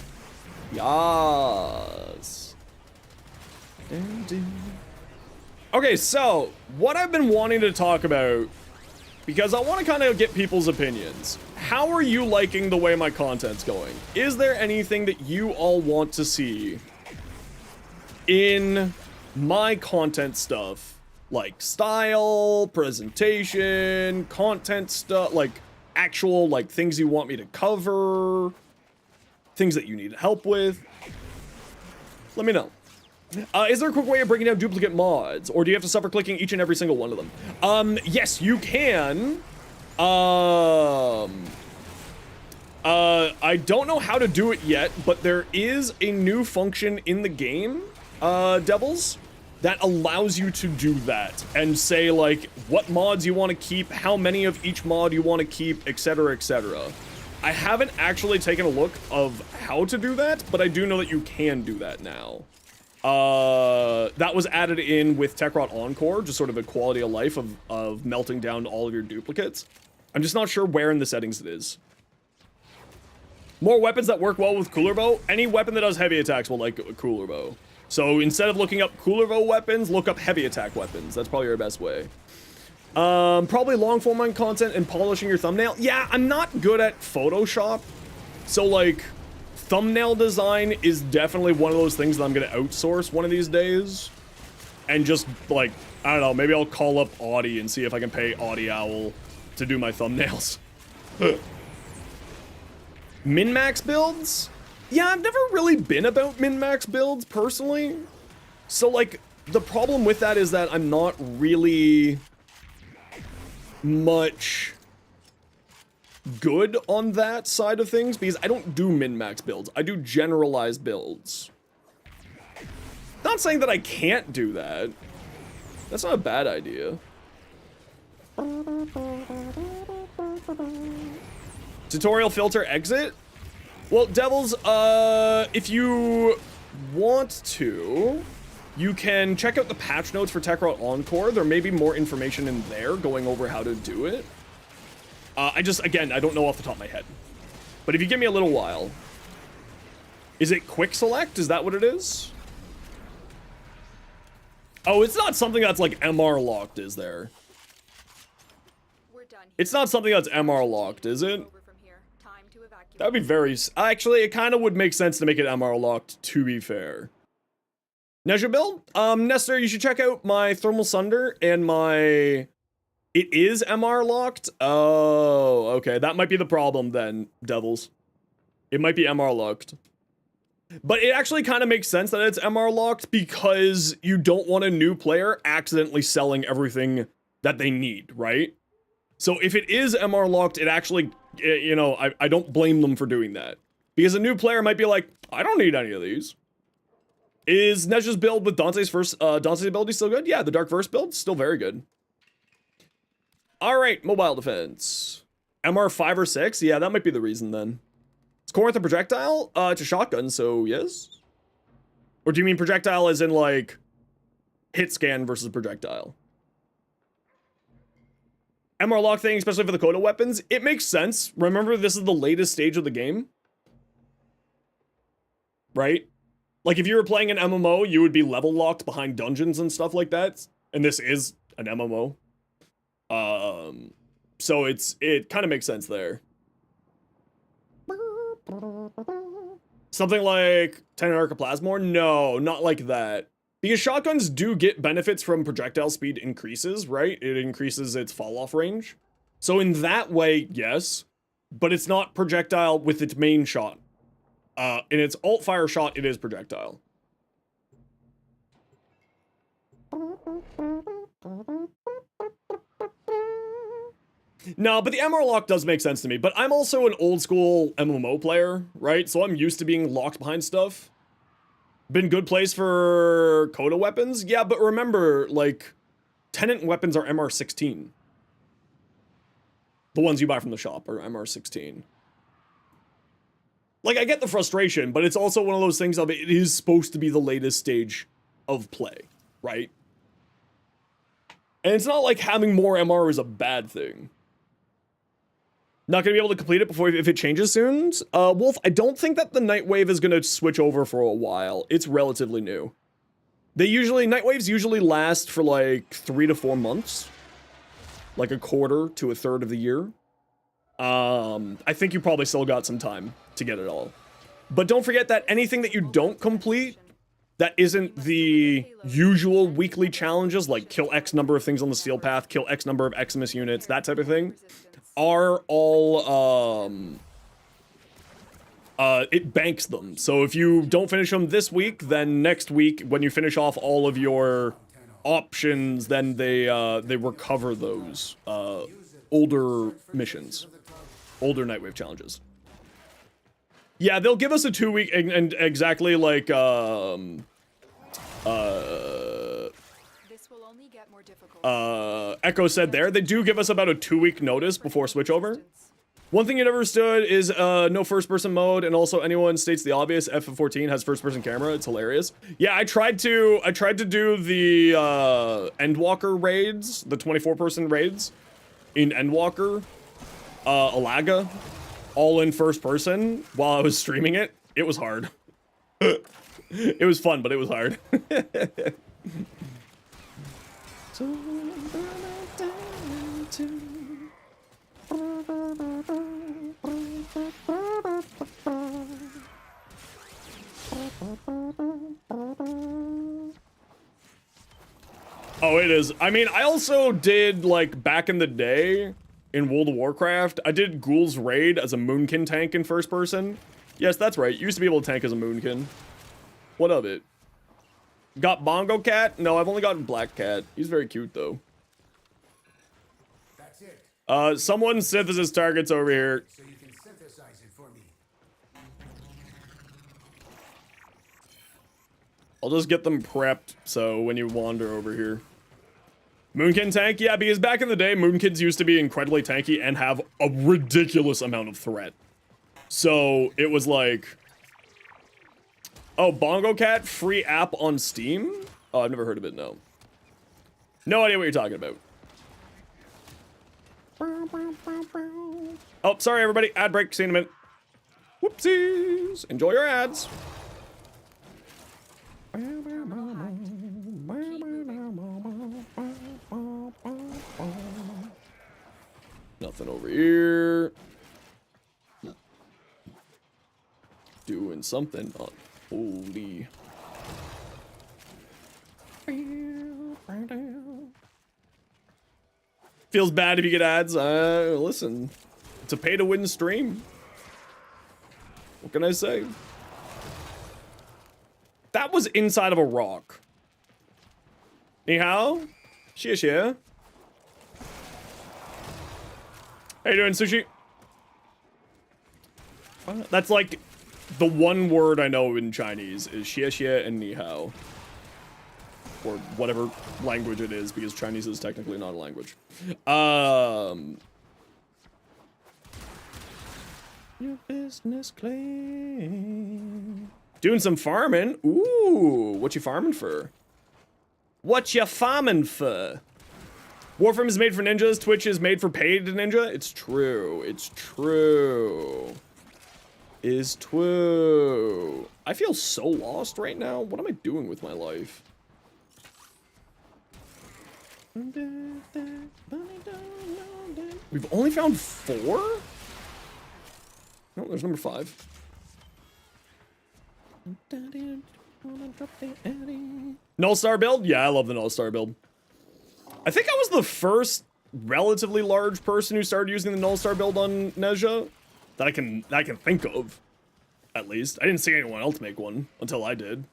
Yes. Okay, so what I've been wanting to talk about, because I want to kind of get people's opinions. How are you liking the way my content's going? Is there anything that you all want to see in my content stuff? Like style, presentation, content stuff, like actual like things you want me to cover, things that you need help with? Let me know. Is there a quick way of breaking down duplicate mods, or do you have to suffer clicking each and every single one of them? Yes, you can. I don't know how to do it yet, but there is a new function in the game, Devils, that allows you to do that and say like what mods you want to keep, how many of each mod you want to keep, etc, etc. I haven't actually taken a look of how to do that, but I do know that you can do that now. That was added in with Tekrot Encore, just sort of a quality of life of melting down all of your duplicates. I'm just not sure where in the settings it is. More weapons that work well with Cooler Bow. Any weapon that does heavy attacks will like a Cooler Bow. So instead of looking up Cooler Bow weapons, look up heavy attack weapons. That's probably your best way. Probably long form content and polishing your thumbnail. Yeah, I'm not good at Photoshop. So like, thumbnail design is definitely one of those things that I'm gonna outsource one of these days. And just like, I don't know, maybe I'll call up Audi and see if I can pay Audi Owl to do my thumbnails. Min-max builds? Yeah, I've never really been about min-max builds personally. So like, the problem with that is that I'm not really much good on that side of things because I don't do min-max builds. I do generalized builds. Not saying that I can't do that. That's not a bad idea. Tutorial filter exit? Well, Devils, if you want to, you can check out the patch notes for Tekrot Encore. There may be more information in there going over how to do it. Again, I don't know off the top of my head. But if you give me a little while. Is it quick select? Is that what it is? Oh, it's not something that's like MR locked, is there? We're done here. It's not something that's MR locked, is it? Over from here. Time to evacuate. That would be very... Actually, it kind of would make sense to make it MR locked, to be fair. Nezha build? Nestor, you should check out my Thermal Sunder and my... It is MR locked? Oh, okay. That might be the problem then, Devils. It might be MR locked. But it actually kind of makes sense that it's MR locked because you don't want a new player accidentally selling everything that they need, right? So if it is MR locked, it actually, you know, I don't blame them for doing that. Because a new player might be like, I don't need any of these. Is Nezha's build with Dante's ability still good? Yeah, the Dark Verse build, still very good. Alright, mobile defense. MR 5 or 6? Yeah, that might be the reason then. Is Corinth a projectile? It's a shotgun, so yes. Or do you mean projectile as in like hit scan versus projectile? MR lock thing, especially for the Coda weapons, it makes sense. Remember, this is the latest stage of the game. Right? Like if you were playing an MMO, you would be level locked behind dungeons and stuff like that. And this is an MMO. So it kind of makes sense there. Something like Tenon Archiplasmor? No, not like that. Because shotguns do get benefits from projectile speed increases, right? It increases its fall-off range. So in that way, yes. But it's not projectile with its main shot. In its alt-fire shot, it is projectile. No, but the MR lock does make sense to me. But I'm also an old-school MMO player, right? So I'm used to being locked behind stuff. Been good place for Coda weapons? Yeah, but remember, like, Tenant weapons are MR16. The ones you buy from the shop are MR16. Like, I get the frustration, but it's also one of those things of it is supposed to be the latest stage of play, right? And it's not like having more MR is a bad thing. Not gonna be able to complete it before if it changes soon. Wolf, I don't think that the Nightwave is gonna switch over for a while. It's relatively new. Nightwaves usually last for like 3 to 4 months. Like a quarter to a third of the year. I think you probably still got some time to get it all. But don't forget that anything that you don't complete that isn't the usual weekly challenges, like kill X number of things on the steel path, kill X number of Eximus units, that type of thing, are all, it banks them. So if you don't finish them this week, then next week, when you finish off all of your options, then they recover those, older missions, older Nightwave challenges. Yeah, they'll give us a 2-week, and exactly like, will only get more difficult. Echo said there, they do give us about a 2-week notice before switchover. One thing you never understood is no first-person mode, and also anyone states the obvious. FF14 has first-person camera. It's hilarious. Yeah, I tried to do the Endwalker raids, the 24-person raids in Endwalker, Alaga, all in first person while I was streaming it. It was hard. It was fun, but it was hard. Oh, it is. I mean, I also did, like, back in the day in World of Warcraft, I did Ghoul's Raid as a Moonkin tank in first person. Yes, that's right. You used to be able to tank as a Moonkin. What of it? Got Bongo Cat? No, I've only gotten Black Cat. He's very cute, though. That's it. Someone synthesis targets over here. So you can synthesize it for me. I'll just get them prepped, so when you wander over here. Moonkin tank? Yeah, because back in the day, Moonkins used to be incredibly tanky and have a ridiculous amount of threat. So, it was like... Oh, Bongo Cat, free app on Steam? Oh, I've never heard of it, no. No idea what you're talking about. Oh, sorry everybody, ad break, see you in a minute. Whoopsies! Enjoy your ads. Nothing over here. Doing something. Oh, holy. Feels bad if you get ads. Listen, it's a pay-to-win stream. What can I say? That was inside of a rock. Ni hao? Xie xie. How you doing, Sushi? That's like the one word I know in Chinese is xie xie and ni hao. Or whatever language it is, because Chinese is technically not a language. Your business claim. Doing some farming. Ooh, what you farming for? What you farming for? Warframe is made for ninjas. Twitch is made for paid ninja. It's true. It's true. Is true. I feel so lost right now. What am I doing with my life? We've only found 4? No, there's number 5. Null Star build? Yeah, I love the Null Star build. I think I was the first relatively large person who started using the Null Star build on Nezha that I can think of, at least. I didn't see anyone else make one until I did.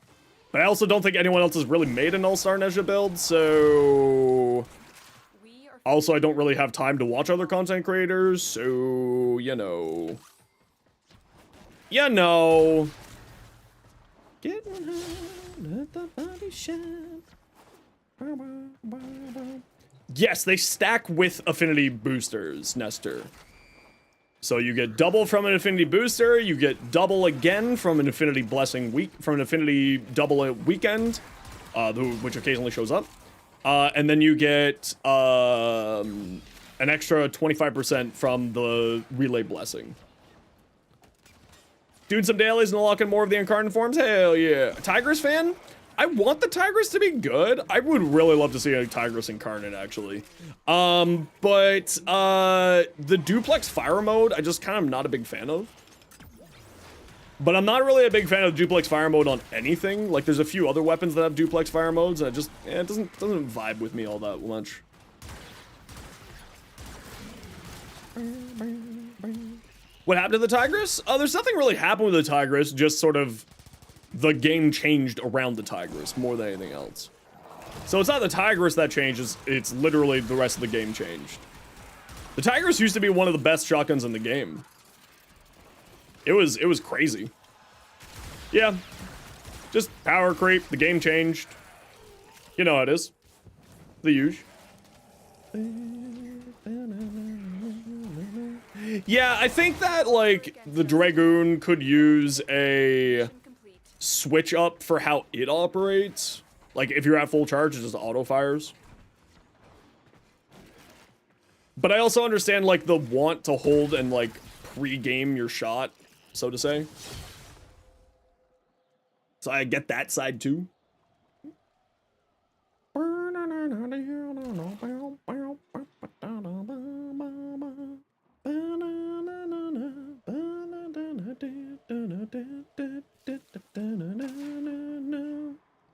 But I also don't think anyone else has really made a Null Star Nezha build, so... Also, I don't really have time to watch other content creators, so, you know. You know. Getting high at the body shop. Yes, they stack with affinity boosters, Nestor. So you get double from an affinity booster, you get double again from an affinity blessing from an affinity double weekend, which occasionally shows up. And then you get an extra 25% from the relay blessing. Doing some dailies and unlocking more of the incarnate forms? Hell yeah. Tigress fan? I want the Tigress to be good. I would really love to see a Tigress incarnate, actually. But the duplex fire mode, I just kind of not a big fan of. But I'm not really a big fan of duplex fire mode on anything. Like, there's a few other weapons that have duplex fire modes, and it doesn't vibe with me all that much. What happened to the Tigress? There's nothing really happened with the Tigress, just sort of the game changed around the Tigress more than anything else. So it's not the Tigress that changes, it's literally the rest of the game changed. The Tigress used to be one of the best shotguns in the game. It was crazy. Yeah. Just power creep, the game changed. You know how it is. the huge. Yeah, I think that, like, the Dragoon could use a Mission complete. switch up for how it operates. Like, if you're at full charge, it just auto fires. But I also understand, like, the want to hold and, like, pre-game your shot, so to say. So I get that side, too.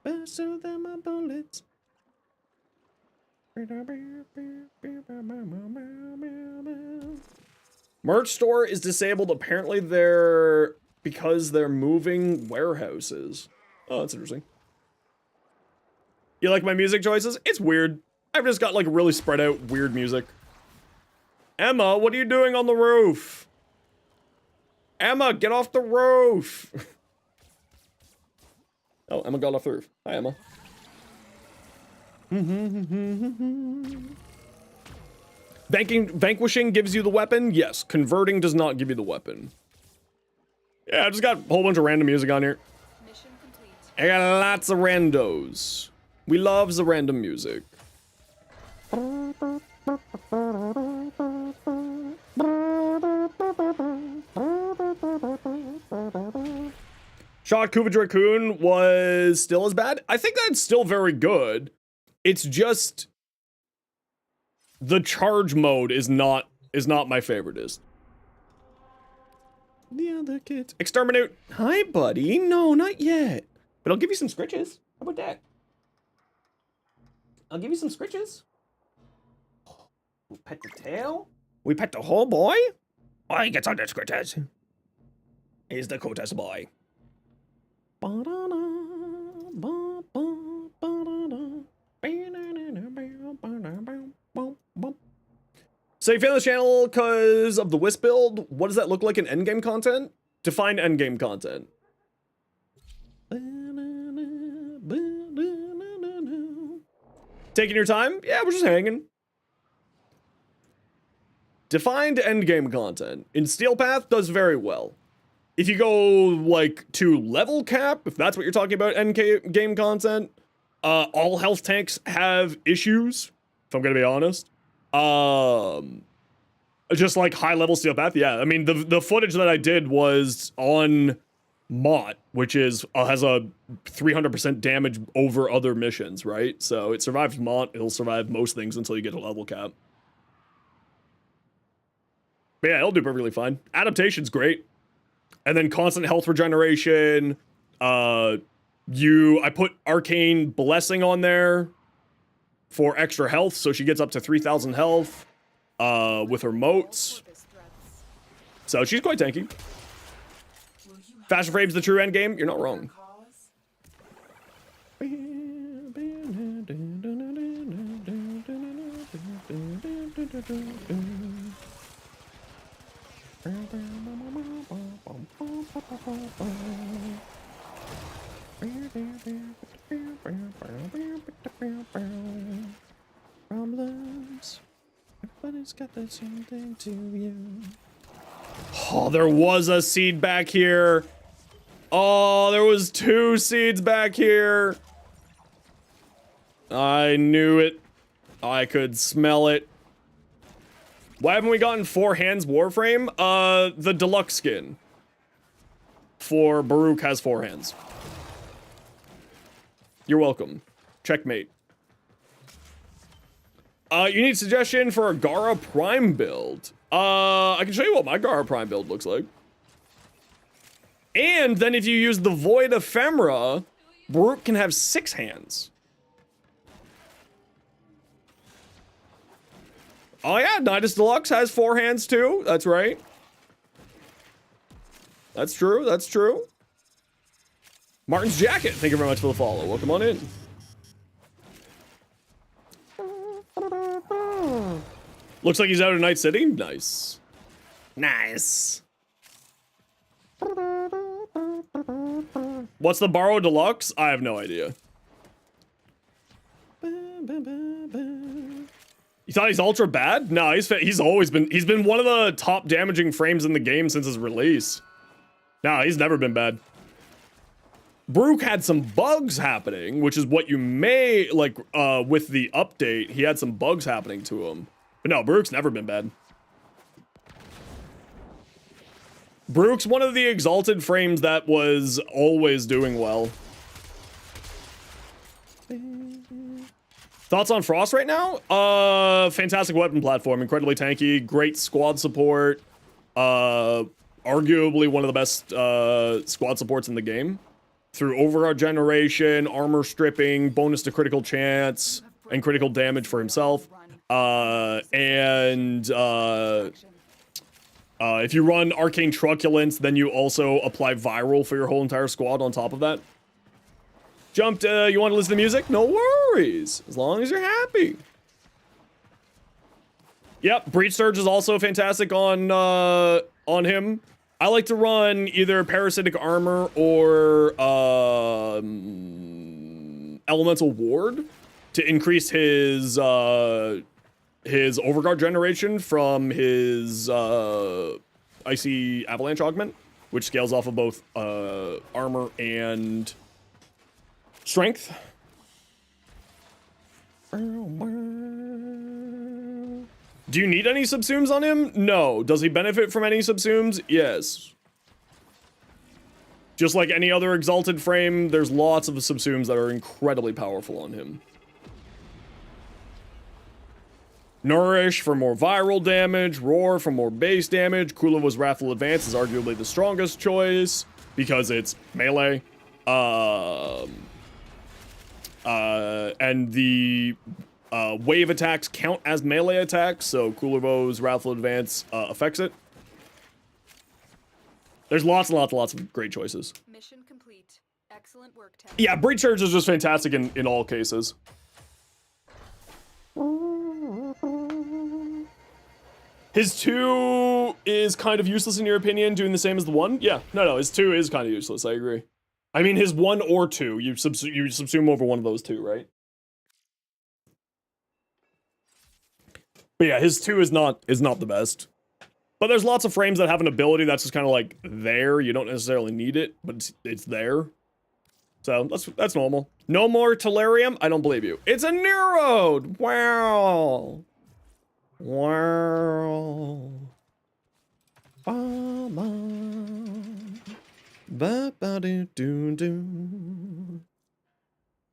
Faster than my bullets. Merch store is disabled. Apparently because they're moving warehouses. Oh, that's interesting. You like my music choices? It's weird. I've just got like really spread out weird music. Emma, what are you doing on the roof? Emma, get off the roof. Oh, Emma got off the roof. Hi, Emma. Vanquishing gives you the weapon? Yes. Converting does not give you the weapon. Yeah, I just got a whole bunch of random music on here. Mission complete. I got lots of randos. We love the random music. Shot Kuvage Raccoon was still as bad. I think that's still very good. It's just the charge mode is not my favoriteest. The other kids. Exterminate. Hi, buddy. No, not yet. But I'll give you some scritches. How about that? I'll give you some scritches. We pet the tail. We pet the whole boy. I get on the scritches. He's the Coda's boy. So you found this channel because of the Wisp build? What does that look like in endgame content? Define endgame content. Taking your time? Yeah, we're just hanging. Defined endgame content. In Steel Path does very well. If you go, like, to level cap, if that's what you're talking about, endgame content, all health tanks have issues, if I'm gonna be honest. Just like high-level Steel Path, yeah. I mean, the footage that I did was on Mott, which is has a 300% damage over other missions, right? So it survives Mott, it'll survive most things until you get to level cap. But yeah, it'll do perfectly fine. Adaptation's great. And then constant health regeneration. I put Arcane Blessing on there for extra health, so she gets up to 3,000 health with her moats. So she's quite tanky. Fashion Frame's the true endgame. You're not wrong. Problems. Everybody's got that same thing to you. Oh, there was a seed back here. Oh, there was 2 seeds back here. I knew it. I could smell it. Why haven't we gotten 4 hands Warframe? The deluxe skin for Baruch has 4 hands. You're welcome. Checkmate. You need suggestion for a Gara Prime build. I can show you what my Gara Prime build looks like. And then if you use the Void Ephemera, Baruch can have 6 hands. Oh yeah, Nidus Deluxe has 4 hands too. That's right. That's true, that's true. Martin's Jacket, thank you very much for the follow. Welcome on in. Looks like he's out of Night City. Nice. Nice. What's the Borrow Deluxe? I have no idea. You thought he's ultra bad? No, he's always been one of the top damaging frames in the game since his release. No, he's never been bad. Brook had some bugs happening, which is what you may like with the update. He had some bugs happening to him. But no, Brook's never been bad. Brook's one of the exalted frames that was always doing well. Thoughts on Frost right now? Fantastic weapon platform, incredibly tanky, great squad support. Arguably one of the best squad supports in the game. Through overguard generation, armor stripping, bonus to critical chance, and critical damage for himself. If you run Arcane Truculence, then you also apply Viral for your whole entire squad on top of that. Jumped, you want to listen to music? No worries, as long as you're happy. Yep, Breach Surge is also fantastic on him. I like to run either Parasitic Armor or Elemental Ward to increase his overguard generation from his Icy Avalanche Augment, which scales off of both armor and strength. Do you need any subsumes on him? No. Does he benefit from any subsumes? Yes. Just like any other exalted frame, there's lots of subsumes that are incredibly powerful on him. Nourish for more viral damage, Roar for more base damage. Kula's Wrathful Advance is arguably the strongest choice because it's melee. And the wave attacks count as melee attacks, so Kula's Wrathful Advance affects it. There's lots and lots of great choices. Mission complete. Excellent work, Ted. Yeah, Breach Surge is just fantastic in all cases. His 2 is kind of useless in your opinion, doing the same as the 1? Yeah, no, his 2 is kind of useless, I agree. I mean, his 1 or 2, you subsume over one of those 2, right? But yeah, his 2 is not the best. But there's lots of frames that have an ability that's just kind of like there. You don't necessarily need it, but it's there. So that's normal. No more Telerium? I don't believe you. It's a Neurode! Wow. Wow.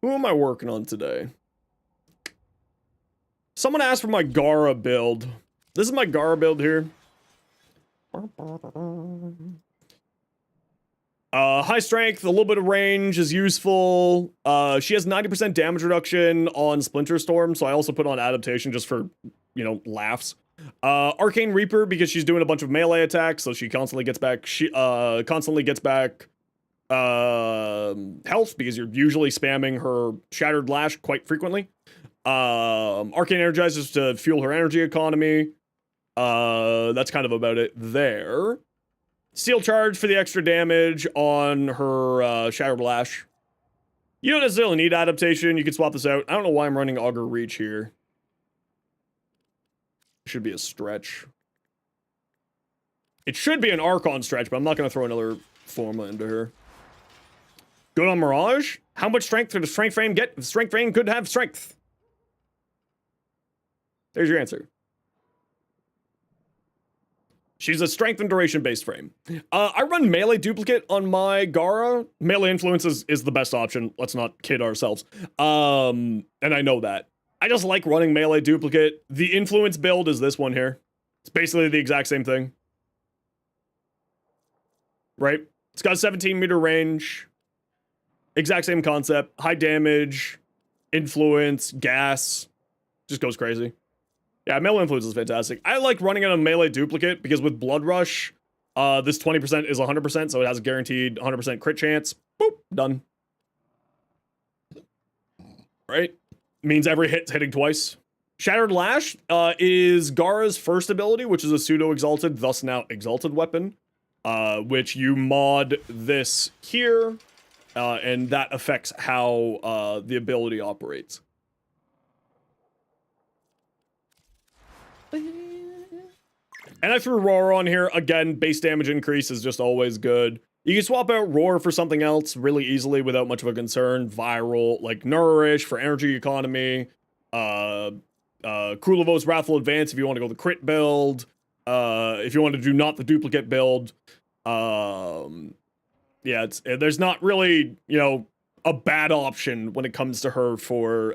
Who am I working on today? Someone asked for my Gara build. This is my Gara build here. High strength, a little bit of range is useful. She has 90% damage reduction on Splinter Storm, so I also put on adaptation just for, you know, laughs. Arcane Reaper because she's doing a bunch of melee attacks, so she constantly gets back. Health because you're usually spamming her Shattered Lash quite frequently. Arcane Energizers to fuel her energy economy. That's kind of about it there. Steel Charge for the extra damage on her Shattered Lash. You don't necessarily need adaptation. You can swap this out. I don't know why I'm running Augur Reach here. Should be a stretch. It should be an Archon stretch, but I'm not going to throw another Forma into her. Good on Mirage. How much strength could the Strength Frame get? The Strength Frame could have strength. There's your answer. She's a strength and duration based frame. I run melee duplicate on my Gara. Melee influence is the best option. Let's not kid ourselves. And I know that. I just like running melee duplicate. The influence build is this one here. It's basically the exact same thing. Right? It's got a 17-meter range. Exact same concept. High damage, influence, gas. Just goes crazy. Yeah, melee influence is fantastic. I like running it on melee duplicate because with Blood Rush, this 20% is 100%, so it has a guaranteed 100% crit chance. Boop, done. Right? Means every hit's hitting twice. Shattered Lash is Gara's first ability, which is a pseudo-exalted, thus now exalted weapon, which you mod this here, and that affects how the ability operates. And I threw Roar on here. Again, base damage increase is just always good. You can swap out Roar for something else really easily without much of a concern. Viral, like Nourish for energy economy. Krulovos Wrathful Advance if you want to go the crit build. If you want to do not the duplicate build. Yeah, there's not really, you know, a bad option when it comes to her for,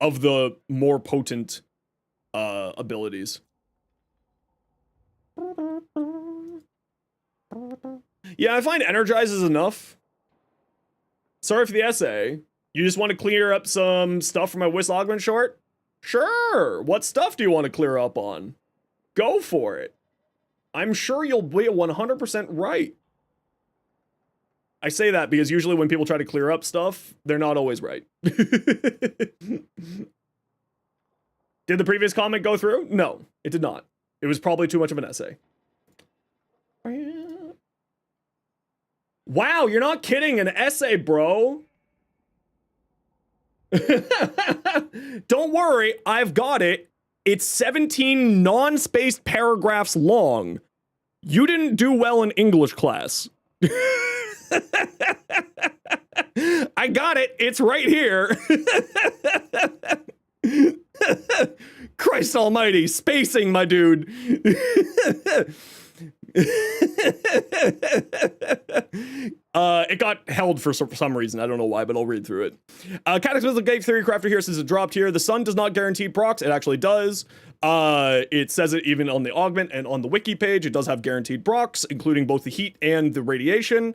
of the more potent, abilities. Yeah, I find Energize is enough. Sorry for the essay. You just want to clear up some stuff from my Whistle Augment short? Sure! What stuff do you want to clear up on? Go for it. I'm sure you'll be 100% right. I say that because usually when people try to clear up stuff, they're not always right. Did the previous comment go through? No, it did not. It was probably too much of an essay. Wow, you're not kidding, an essay, bro. Don't worry, I've got it. It's 17 non-spaced paragraphs long. You didn't do well in English class. I got it. It's right here. Christ almighty, spacing, my dude. It got held for some reason. I don't know why, but I'll read through it. Cataclysmic Gate Theorycrafter here says it dropped here. The sun does not guarantee procs. It actually does. It says it even on the augment and on the wiki page. It does have guaranteed procs, including both the heat and the radiation.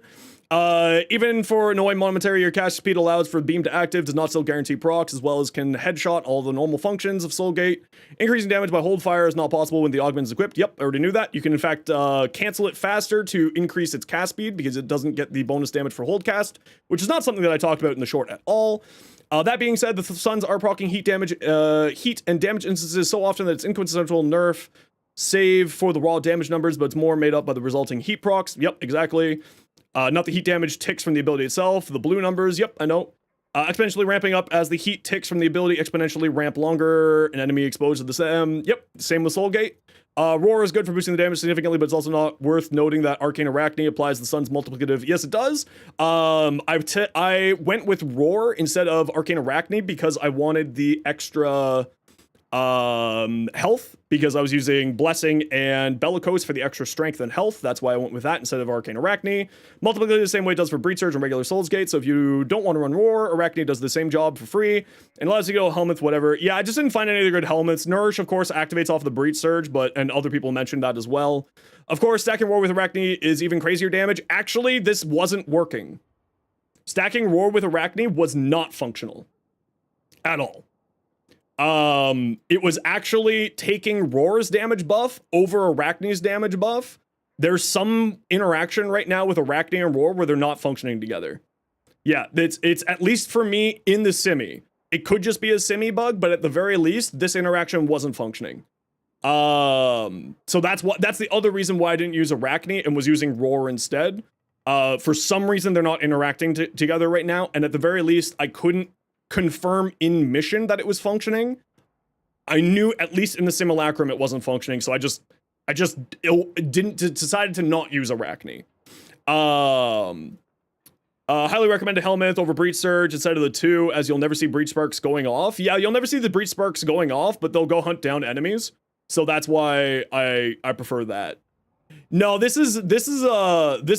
Even for annoying momentary, your cast speed allows for beam to active, does not still guarantee procs, as well as can headshot all the normal functions of Soulgate. Increasing damage by hold fire is not possible when the augment is equipped. Yep, I already knew that. You can in fact cancel it faster to increase its cast speed because it doesn't get the bonus damage for hold cast, which is not something that I talked about in the short at all. That being said, the suns are proccing heat damage, heat and damage instances so often that it's inquintessential nerf save for the raw damage numbers, but it's more made up by the resulting heat procs. Yep, exactly. Not the heat damage ticks from the ability itself. The blue numbers, yep, I know. Exponentially ramping up as the heat ticks from the ability exponentially ramp longer. An enemy exposed to the same. Yep, same with Soulgate. Roar is good for boosting the damage significantly, but it's also not worth noting that Arcane Arachne applies the sun's multiplicative. Yes, it does. I went with Roar instead of Arcane Arachne because I wanted the extra health, because I was using Blessing and Bellicose for the extra strength and health. That's why I went with that instead of Arcane Arachne. Multiplicative the same way it does for Breach Surge and regular Souls Gate, so if you don't want to run Roar, Arachne does the same job for free and allows you to go helmets, whatever. Yeah, I just didn't find any other good helmets. Nourish, of course, activates off the Breach Surge, and other people mentioned that as well. Of course, stacking Roar with Arachne is even crazier damage. Actually, this wasn't working. Stacking Roar with Arachne was not functional at all. It was actually taking Roar's damage buff over Arachne's damage buff. There's some interaction right now with Arachne and Roar where they're not functioning together. Yeah, it's at least for me in the simi. It could just be a simi bug, but at the very least, this interaction wasn't functioning. So that's the other reason why I didn't use Arachne and was using Roar instead. For some reason, they're not interacting together right now, and at the very least, I couldn't confirm in mission that it was functioning. I knew at least in the simulacrum it wasn't functioning, so I just decided to not use Arachne. Highly recommend a helmet over Breach Surge instead of the two, as you'll never see Breach Sparks going off. Yeah, you'll never see the Breach Sparks going off, but they'll go hunt down enemies. So that's why I prefer that. No, this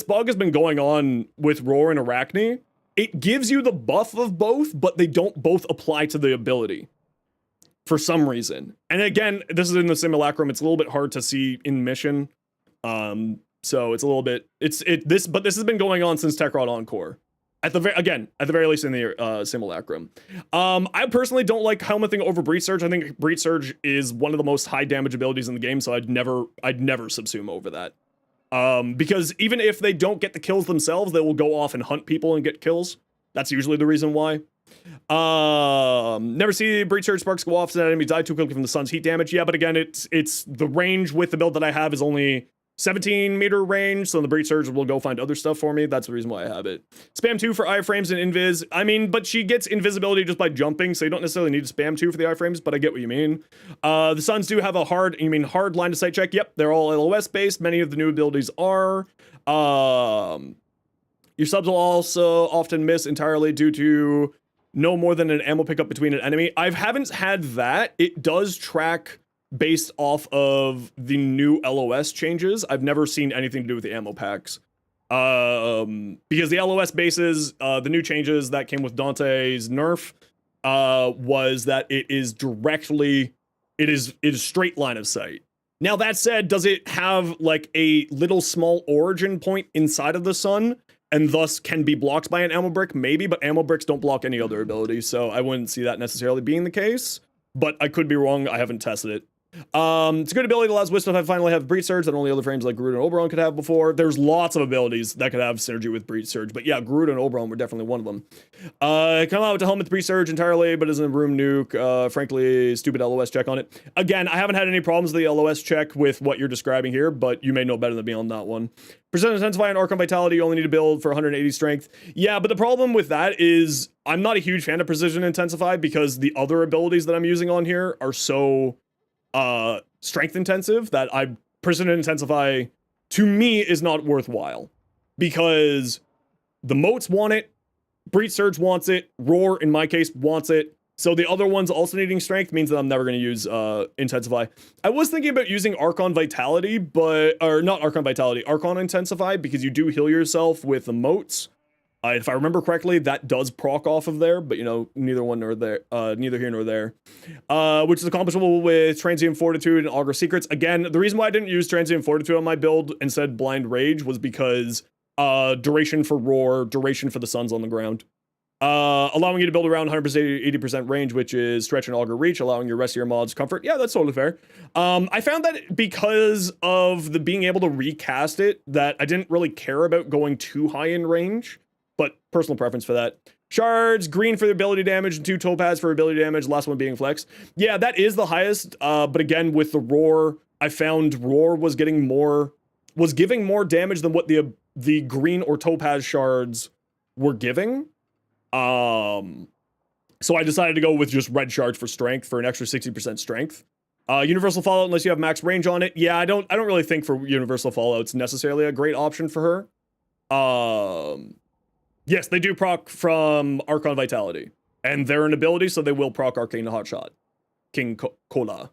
bug has been going on with Roar and Arachne. It gives you the buff of both, but they don't both apply to the ability for some reason. And again, this is in the simulacrum. It's a little bit hard to see in mission. So it's a little bit, but this has been going on since Tekrod Encore. At the very least in the simulacrum. I personally don't like helmeting over Breach Surge. I think Breach Surge is one of the most high damage abilities in the game, so I'd never subsume over that. Because even if they don't get the kills themselves, they will go off and hunt people and get kills. That's usually the reason why. Never see Breach Surge sparks go off so that enemy die too quickly from the sun's heat damage. Yeah, but again, it's the range with the build that I have is only 17-meter range, so the breach surge will go find other stuff for me. That's the reason why I have it. Spam 2 for iframes and invis. I mean, but she gets invisibility just by jumping, so you don't necessarily need to spam 2 for the iframes, but I get what you mean. The Suns do have a hard line of sight check. Yep, they're all LOS based. Many of the new abilities are. Your subs will also often miss entirely due to no more than an ammo pickup between an enemy. I haven't had that. It does track based off of the new LOS changes. I've never seen anything to do with the ammo packs. Because the LOS bases, the new changes that came with Dante's nerf, was that it is straight line of sight. Now that said, does it have like a little small origin point inside of the sun and thus can be blocked by an ammo brick? Maybe, but ammo bricks don't block any other ability, so I wouldn't see that necessarily being the case. But I could be wrong, I haven't tested it. It's a good ability that allows Wisdom to finally have Breach Surge that only other frames like Garuda and Oberon could have before. There's lots of abilities that could have synergy with Breach Surge, but yeah, Garuda and Oberon were definitely one of them. Come out to helmet Breach Surge entirely, but isn't a room nuke. Frankly, stupid LOS check on it. Again, I haven't had any problems with the LOS check with what you're describing here, but you may know better than me on that one. Percent Intensify and Archon Vitality, you only need to build for 180 strength. Yeah, but the problem with that is I'm not a huge fan of Precision Intensify because the other abilities that I'm using on here are so strength intensive that Precision Intensify to me is not worthwhile because the moats want it, Breach Surge wants it, Roar in my case wants it, so the other ones also needing strength means that I'm never going to use Intensify. I was thinking about using Archon Vitality, or not Archon Vitality, Archon Intensify, because you do heal yourself with the moats. If I remember correctly, that does proc off of there, but you know, neither here nor there. Which is accomplishable with Transient Fortitude and Augur Secrets. Again, the reason why I didn't use Transient Fortitude on my build and said Blind Rage was because duration for Roar, duration for the Suns on the ground. Allowing you to build around 100% 80% range, which is Stretch and Augur Reach, allowing your rest of your mods comfort. Yeah, that's totally fair. I found that because of the being able to recast it, that I didn't really care about going too high in range. But personal preference for that. Shards, green for the ability damage, and 2 topaz for ability damage, last one being flex. Yeah, that is the highest, but again, with the Roar, I found Roar was giving more damage than what the green or topaz shards were giving. So I decided to go with just red shards for strength for an extra 60% strength. Universal Fallout, unless you have max range on it. Yeah, I don't really think for Universal Fallout's necessarily a great option for her. Yes, they do proc from Archon Vitality. And they're an ability, so they will proc Arcane Hotshot. King Coda.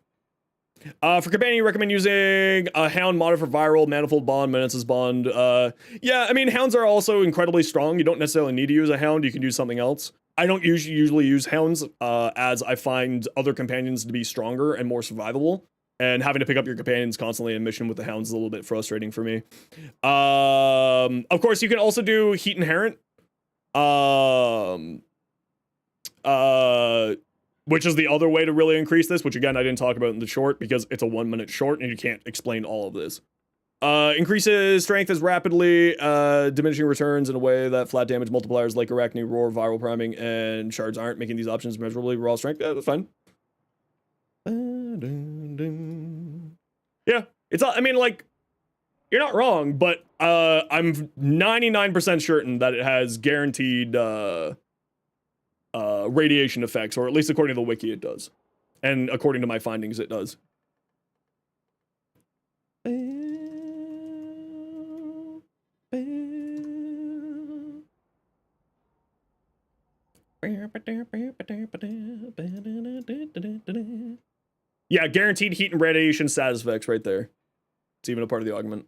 For companion, you recommend using a Hound modded for Viral, Manifold Bond, Menace's Bond. Yeah, I mean, Hounds are also incredibly strong. You don't necessarily need to use a Hound. You can use something else. I don't usually use Hounds, as I find other companions to be stronger and more survivable. And having to pick up your companions constantly in mission with the Hounds is a little bit frustrating for me. Of course, you can also do Heat Inherent. Which is the other way to really increase this, which again, I didn't talk about in the short because it's a 1-minute short and you can't explain all of this. Increases strength as rapidly, diminishing returns in a way that flat damage multipliers like Arachne, Roar, Viral Priming, and Shards aren't, making these options measurably raw strength. Yeah, that's fine. Yeah, it's, I mean, like, you're not wrong, but I'm 99% certain that it has guaranteed radiation effects, or at least according to the wiki it does. And according to my findings, it does. Yeah, guaranteed heat and radiation status effects right there. It's even a part of the augment.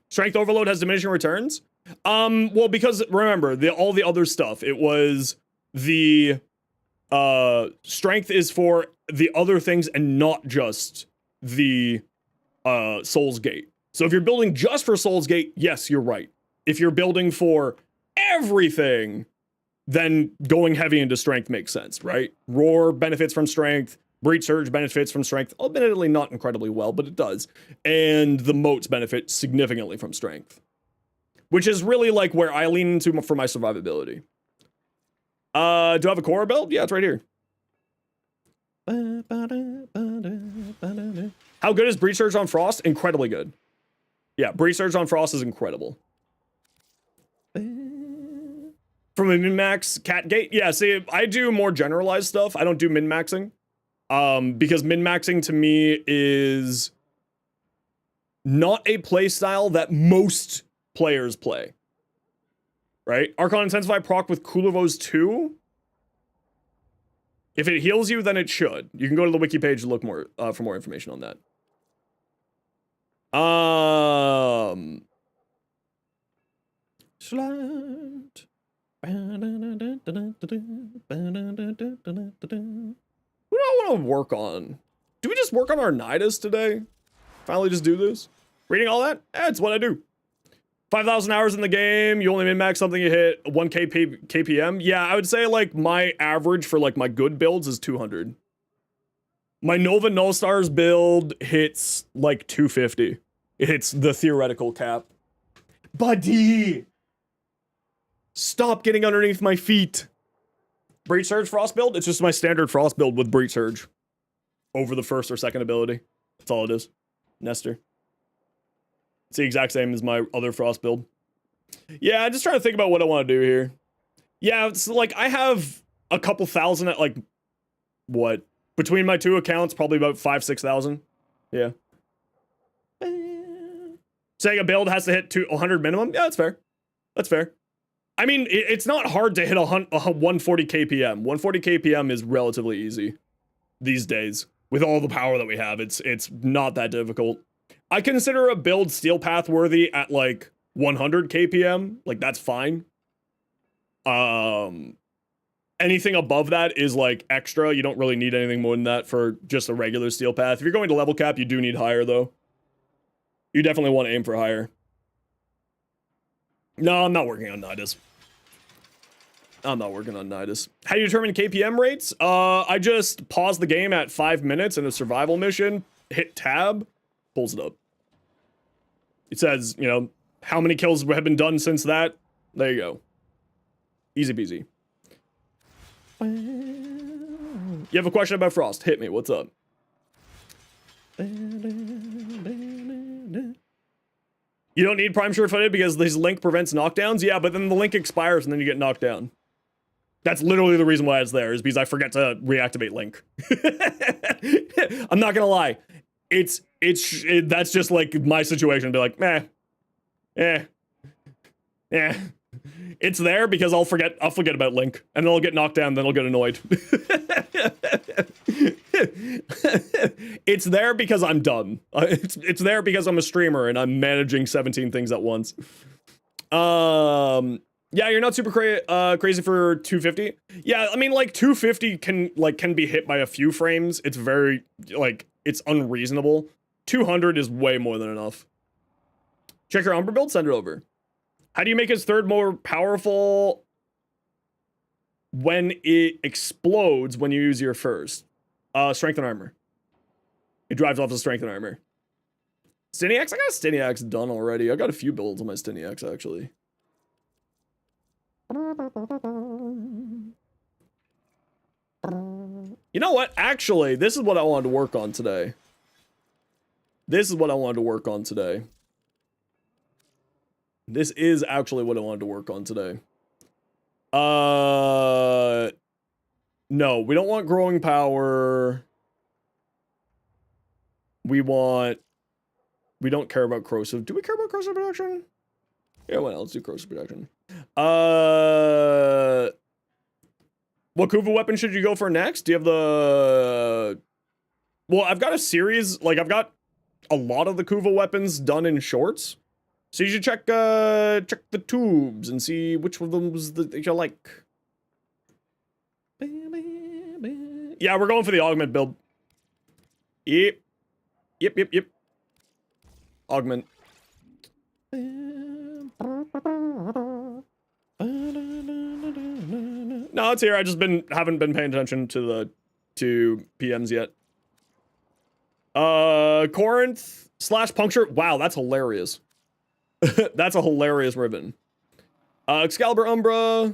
Strength overload has diminishing returns. Well, because remember, all the other stuff, it was the strength is for the other things and not just the Soul's Gate. So if you're building just for Soul's Gate, yes, you're right. If you're building for everything, then going heavy into strength makes sense, right? Roar benefits from strength. Breach Surge benefits from strength, admittedly not incredibly well, but it does. And the moats benefit significantly from strength. Which is really like where I lean into for my survivability. Do I have a core build? Yeah, it's right here. How good is Breach Surge on Frost? Incredibly good. Yeah, Breach Surge on Frost is incredible. From a min-max cat gate? Yeah, see, I do more generalized stuff. I don't do min-maxing. Because min-maxing to me is not a play style that most players play. Right? Archon Intensify proc with Kulovos 2. If it heals you, then it should. You can go to the wiki page to look more for more information on that. Slide. What do I want to work on? Do we just work on our Nidus today? Finally just do this? Reading all that? It's what I do. 5,000 hours in the game, you only min-max something, you hit 1 KPM. Yeah, I would say like my average for like my good builds is 200. My Nova Null Stars build hits like 250. It hits the theoretical cap. Buddy! Stop getting underneath my feet. Breach Surge Frost build? It's just my standard Frost build with Breach Surge. Over the first or second ability. That's all it is. Nestor. It's the exact same as my other Frost build. Yeah, I'm just trying to think about what I want to do here. Yeah, it's like I have a couple thousand at like, what? Between my two accounts, probably about 5,000-6,000. Yeah. Saying a build has to hit 100 minimum? Yeah, that's fair. That's fair. I mean, it's not hard to hit a 140 KPM. 140 KPM is relatively easy these days. With all the power that we have, it's not that difficult. I consider a build Steel Path worthy at like 100 KPM. Like, that's fine. Anything above that is like extra. You don't really need anything more than that for just a regular Steel Path. If you're going to level cap, you do need higher though. You definitely want to aim for higher. No, I'm not working on Nidus. I'm not working on Nidus. How do you determine KPM rates? I just pause the game at 5 minutes in a survival mission, hit tab, pulls it up. It says, you know, how many kills have been done since that. There you go. Easy peasy. You have a question about Frost? Hit me. What's up? You don't need Prime Sure-Footed because this link prevents knockdowns? Yeah, but then the link expires and then you get knocked down. That's literally the reason why it's there, is because I forget to reactivate link. I'm not gonna lie. That's just like my situation. Be like, it's there because I'll forget about link, and then I'll get knocked down, then I'll get annoyed. It's there because I'm dumb. It's there because I'm a streamer and I'm managing 17 things at once. Yeah, you're not super crazy for 250. Yeah, I mean, like 250 can be hit by a few frames. It's very like it's unreasonable. 200 is way more than enough. Check your Umbra build, send it over. How do you make his third more powerful when it explodes when you use your first? Strength and armor. It drives off of strength and armor. Stiniax? I got a Stiniax done already. I got a few builds on my Stiniax, actually. You know what? Actually, this is what I wanted to work on today. This is what I wanted to work on today. This is actually what I wanted to work on today. No, we don't want growing power. We don't care about corrosive. Do we care about corrosive protection? Yeah, well, let's do corrosive protection. What Kuva weapon should you go for next? Do you have the... Well, I've got a series, like, I've got a lot of the Kuva weapons done in shorts. So you should check the tubes and see which of them was that you like. Yeah, we're going for the augment build. Yep. Augment. No, it's here. I just haven't been paying attention to PMs yet. Corinth / puncture. Wow, that's hilarious. That's a hilarious ribbon. Excalibur Umbra.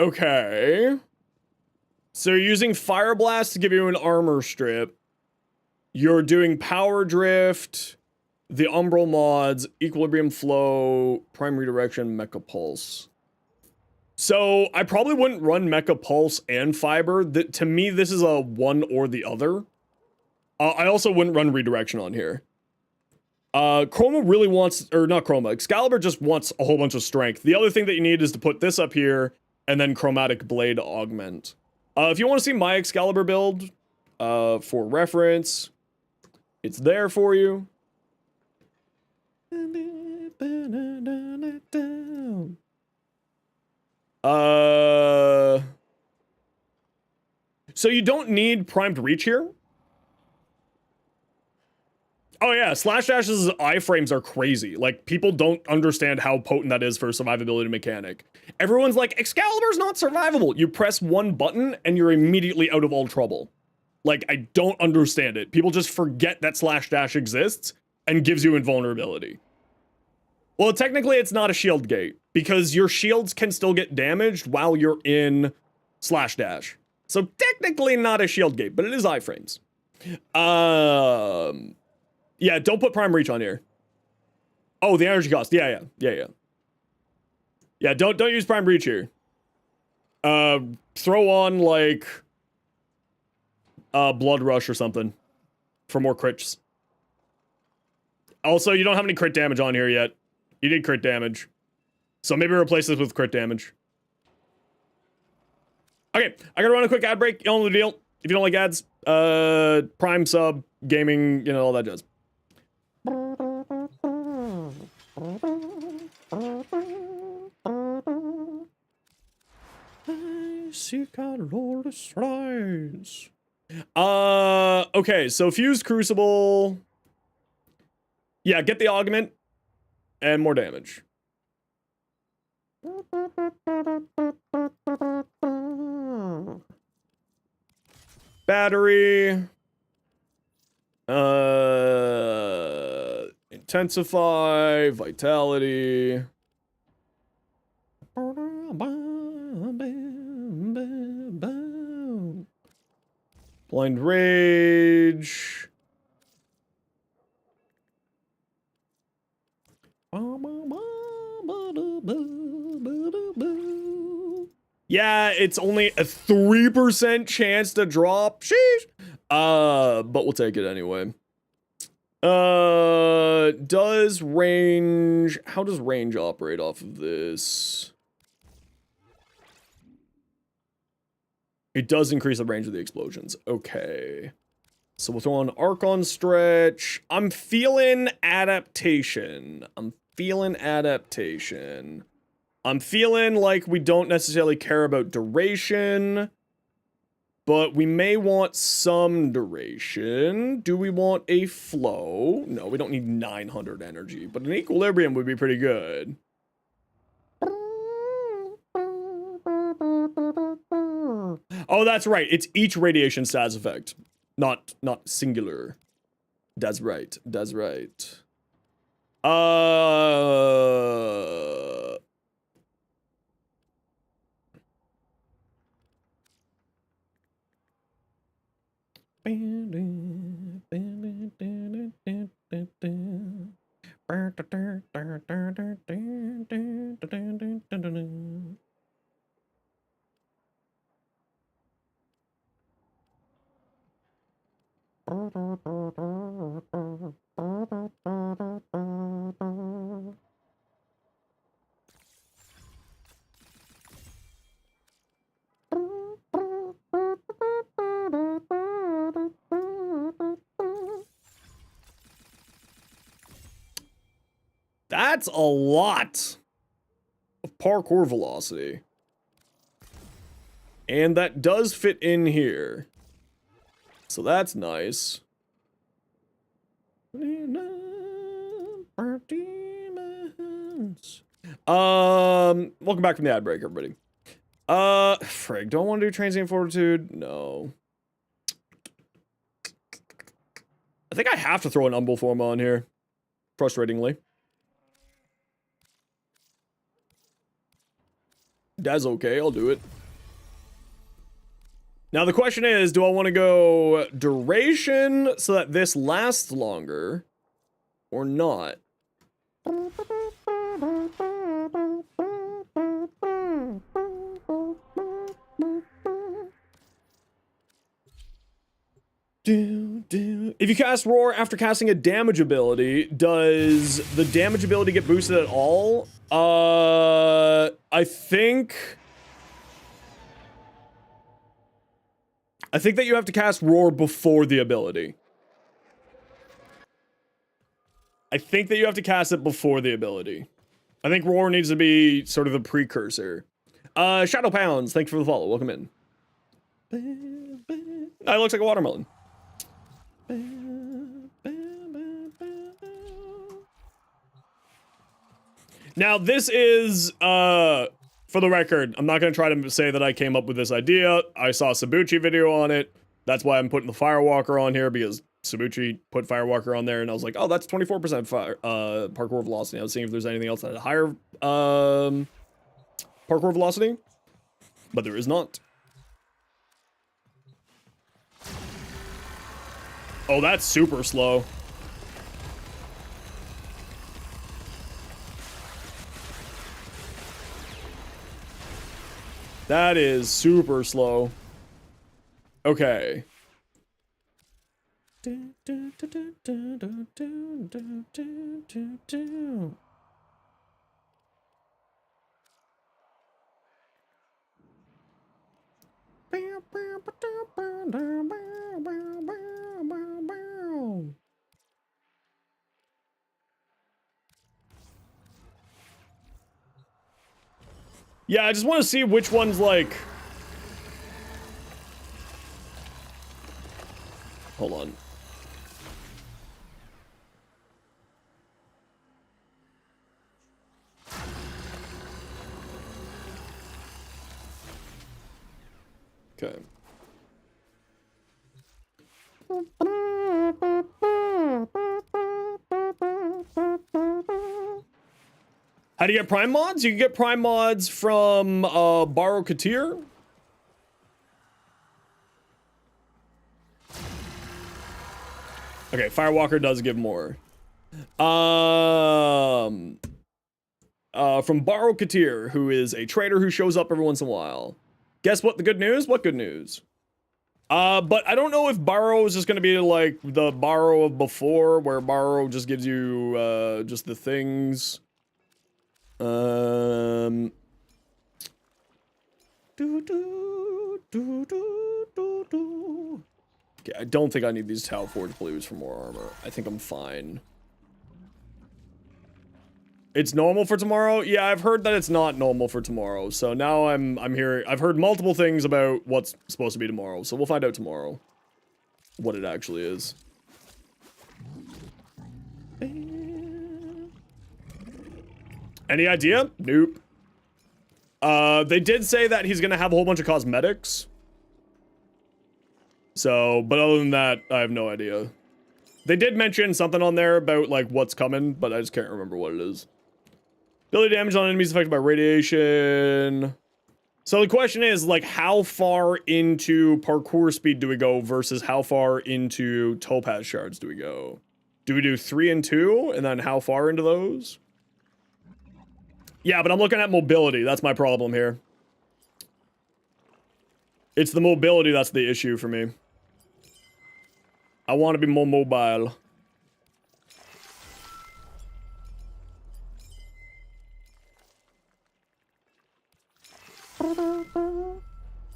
Okay. So you're using Fire Blast to give you an armor strip. You're doing Power Drift, the Umbral mods, Equilibrium Flow, Prime Redirection, Mecha Pulse. So I probably wouldn't run Mecha Pulse and Fiber. To me, this is a one or the other. I also wouldn't run Redirection on here. Chroma really wants, or not Chroma, Excalibur just wants a whole bunch of strength. The other thing that you need is to put this up here and then Chromatic Blade Augment. If you want to see my Excalibur build, for reference, it's there for you. So you don't need primed reach here. Oh yeah, Slash Dash's iframes are crazy. Like, people don't understand how potent that is for a survivability mechanic. Everyone's like, Excalibur's not survivable. You press one button and you're immediately out of all trouble. Like, I don't understand it. People just forget that Slash Dash exists and gives you invulnerability. Well, technically it's not a shield gate, because your shields can still get damaged while you're in Slash Dash. So technically not a shield gate, but it is iframes. Yeah, don't put Prime Reach on here. Oh, the energy cost. Yeah. Yeah, don't use Prime Reach here. Throw on, like, Blood Rush or something for more crits. Also, you don't have any crit damage on here yet. You need crit damage. So maybe replace this with crit damage. Okay, I gotta run a quick ad break. You know the deal. If you don't like ads, Prime sub, gaming, you know, all that jazz. Okay, so Fused Crucible. Yeah, get the augment and more damage. Battery. Intensify, vitality. Blind Rage. Yeah, it's only a 3% chance to drop. Sheesh. But we'll take it anyway. Does range... How does range operate off of this? It does increase the range of the explosions. Okay. So we'll throw on Archon Stretch. I'm feeling adaptation. I'm feeling like we don't necessarily care about duration, but we may want some duration. Do we want a flow? No, we don't need 900 energy, but an equilibrium would be pretty good. Oh, that's right. It's each radiation status effect, not singular. That's right. That's a lot of parkour velocity. And that does fit in here. So that's nice. Welcome back from the ad break, everybody. Frig, don't want to do Transient Fortitude? No. I think I have to throw an Umbral Form on here. Frustratingly. That's okay, I'll do it. Now the question is, do I want to go duration so that this lasts longer or not? If you cast Roar after casting a damage ability, does the damage ability get boosted at all? I think that you have to cast Roar before the ability. I think that you have to cast it before the ability. I think Roar needs to be sort of the precursor. Shadow Pounds, thanks for the follow. Welcome in. It looks like a watermelon. Now, this is, for the record, I'm not going to try to say that I came up with this idea. I saw a Sabuchi video on it. That's why I'm putting the Firewalker on here, because Sabuchi put Firewalker on there, and I was like, oh, that's 24% parkour velocity. I was seeing if there's anything else that had higher parkour velocity, but there is not. Oh, that's super slow. That is super slow. Okay. Yeah, I just want to see which one's like... Hold on. Okay. How do you get Prime mods? You can get Prime mods from Borrow Katir. Okay, Firewalker does give more. From Borrow Katir, who is a trader who shows up every once in a while. Guess what the good news? What good news? But I don't know if Borrow is just gonna be like the Borrow of before, where Borrow just gives you just the things. Okay, I don't think I need these Tau Forge Blues for more armor. I think I'm fine. It's normal for tomorrow? Yeah, I've heard that it's not normal for tomorrow. So now I'm here. I've heard multiple things about what's supposed to be tomorrow. So we'll find out tomorrow what it actually is. Any idea? Nope. They did say that he's gonna have a whole bunch of cosmetics. So, but other than that, I have no idea. They did mention something on there about, like, what's coming, but I just can't remember what it is. Ability damage on enemies affected by radiation. So the question is, like, how far into parkour speed do we go versus how far into topaz shards do we go? Do we do 3 and 2, and then how far into those? Yeah, but I'm looking at mobility. That's my problem here. It's the mobility that's the issue for me. I want to be more mobile.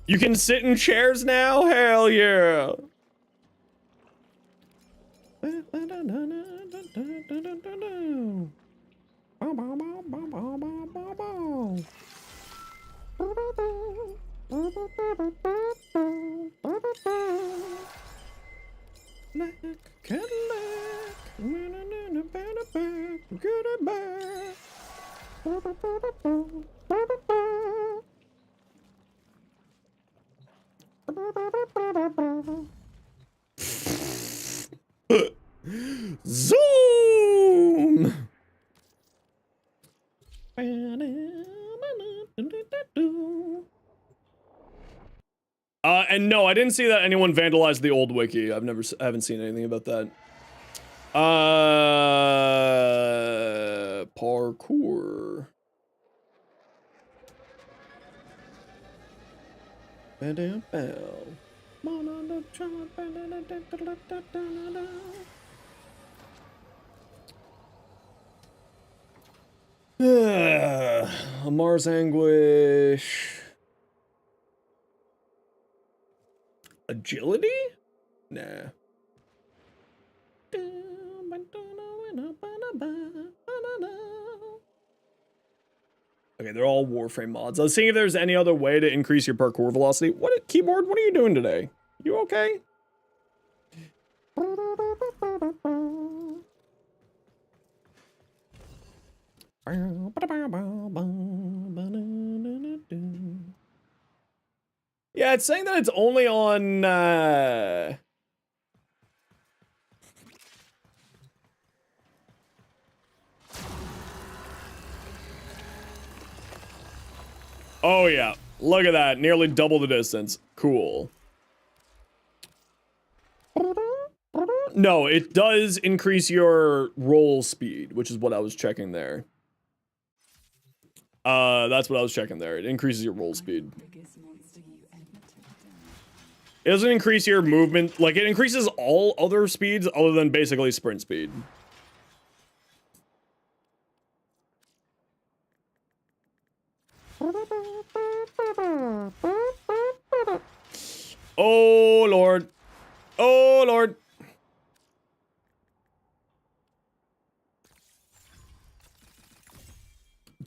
You can sit in chairs now? Hell yeah. Zoom. And no, I didn't see that anyone vandalized the old wiki. I haven't seen anything about that. Parkour. Mars Anguish. Agility? Nah. Okay, they're all Warframe mods. I was seeing if there's any other way to increase your parkour velocity. What, keyboard, what are you doing today? You okay? Yeah, it's saying that it's only on, Oh yeah, look at that, nearly double the distance. Cool. No, it does increase your roll speed, which is what I was checking there. That's what I was checking there. It increases your roll speed. It doesn't increase your movement, like it increases all other speeds other than basically sprint speed. Oh Lord. Oh Lord.